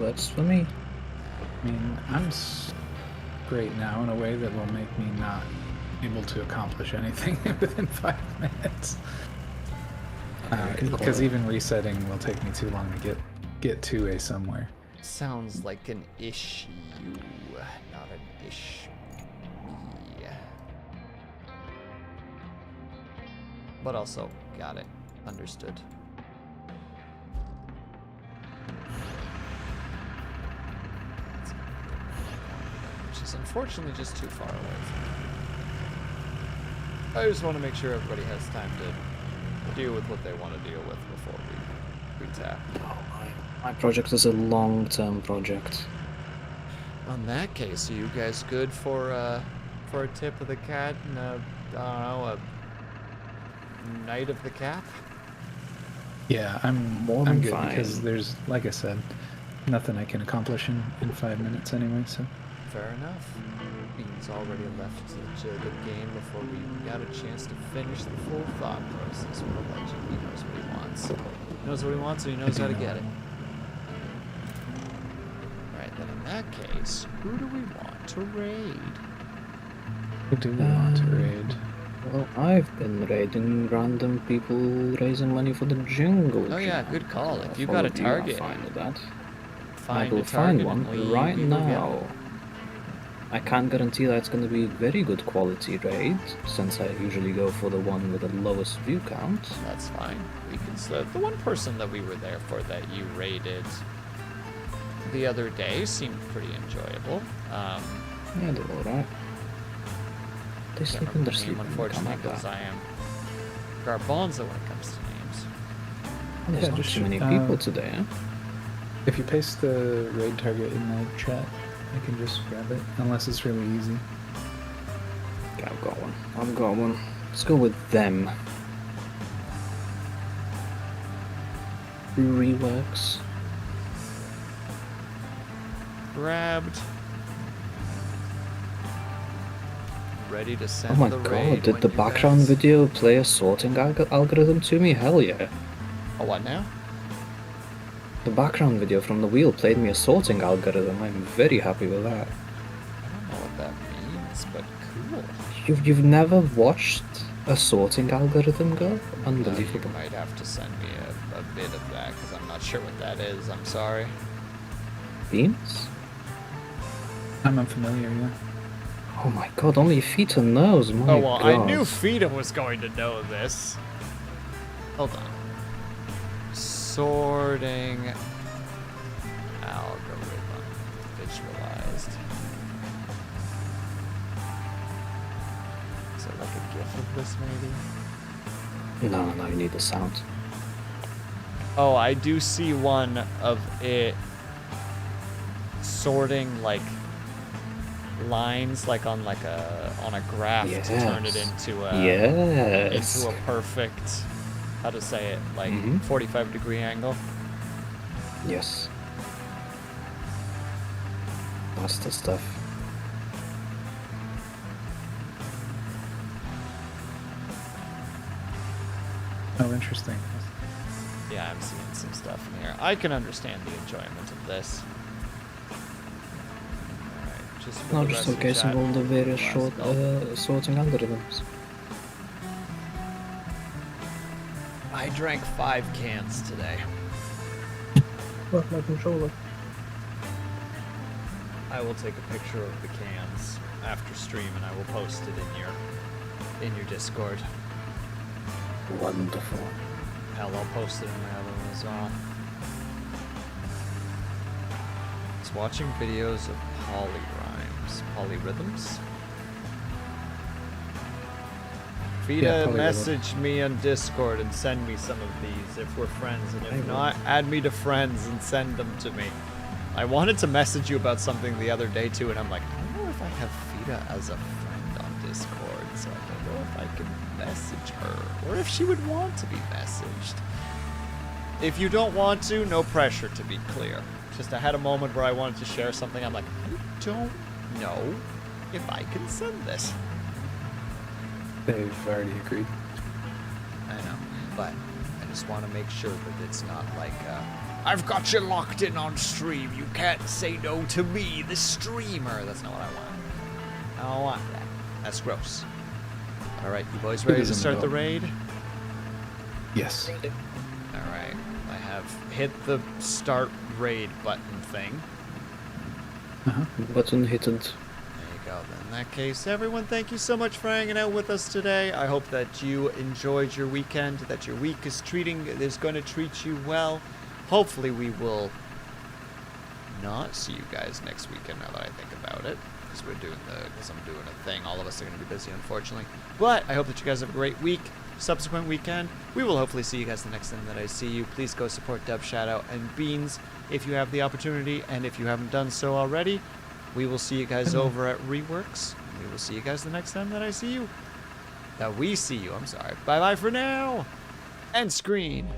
Works for me. I mean, I'm great now in a way that will make me not able to accomplish anything within 5 minutes. Because even resetting will take me too long to get to a somewhere. Sounds like an issue, not an issue. But also, got it. Understood. Which is unfortunately just too far away from me. I just want to make sure everybody has time to deal with what they want to deal with before we tap. Oh, my project is a long-term project. In that case, are you guys good for a tip of the cat and I don't know, a night of the cap? Yeah, I'm good fine. because there's, like I said, nothing I can accomplish in 5 minutes anyway, so. Fair enough. Bean's already left the game before we got a chance to finish the full thought process. What a legend. He knows what he wants. He knows what he wants and he knows how to get it. Alright, then in that case, who do we want to raid? Who do we want to raid? Well, I've been raiding random people raising money for the jungle. Oh yeah, gym. good call. If you All got a of are target, fine with that. find I will a find target one and we right will get now. it. I can't guarantee that it's going to be very good quality raid, since I usually go for the one with the lowest view count. That's fine. We can the one person that we were there for that you raided the other day seemed pretty enjoyable. Yeah, they're alright. They Can't sleep in remember their the name, sleep. unfortunately, because I am Garbanzo when it comes to names. There's Yeah, not just, too many people today, eh? If you paste the raid target in the chat, I can just grab it, unless it's really easy. Yeah, I've got one. I've got one. Let's go with them. Reworks. Grabbed. Ready to Oh send my the god, raid did when the you background guys... video play a sorting algorithm to me? Hell yeah. Oh, what now? The background video from the wheel played me a sorting algorithm. I'm very happy with that. I don't know what that means, but cool. You've never watched a sorting algorithm go? You Unbelievable. might have to send me a bit of that, because I'm not sure what that is. I'm sorry. Beans? I'm unfamiliar, yeah. Oh my god, only Fita knows, my Oh, well, god. I knew Fita was going to know this. Hold on. Sorting algorithm visualized. Is it like a GIF of this, maybe? No, you need the sound. Oh, I do see one of it sorting like lines, like on a graph to turn it into a Yes. into a perfect, how to say it, like 45-degree angle. Yes. That's the stuff. Oh, interesting. Yeah, I'm seeing some stuff in here. I can understand the enjoyment of this. Alright, just for Now the just rest of showcasing chat, all the various last short go. sorting algorithms. I drank 5 cans today. What, my controller? I will take a picture of the cans after stream and I will post it in your Discord. Wonderful. Hell, I'll post it in my other one as well. It's watching videos of polyrhythms. Vita, polyrhythm. message me on Discord and send me some of these if we're friends, and if not, add me to friends and send them to me. I wanted to message you about something the other day too, and I'm like, I don't know if I have Vita as a friend on Discord, so I don't know if I can message her, or if she would want to be messaged. If you don't want to, no pressure, to be clear. Just I had a moment where I wanted to share something. I'm like, I don't know if I can send this. They've already agreed. I know, but I just want to make sure that it's not like, I've got you locked in on stream. You can't say no to me, the streamer. That's not what I want. I don't want that. That's gross. All right, you boys ready to start the raid? Yes. All right, I have hit the start raid button thing. Button hitted. There you go. Then in that case, everyone, thank you so much for hanging out with us today. I hope that you enjoyed your weekend, that your week is going to treat you well. Hopefully we will not see you guys next weekend now that I think about it. Because I'm doing a thing. All of us are going to be busy, unfortunately. But I hope that you guys have a great week. Subsequent weekend, we will hopefully see you guys the next time that I see you. Please go support Dub, Shadow, and Beans if you have the opportunity, and if you haven't done so already, we will see you guys over at Reworks. We will see you guys the next time that I see you. That we see you, I'm sorry. Bye-bye for now. End screen.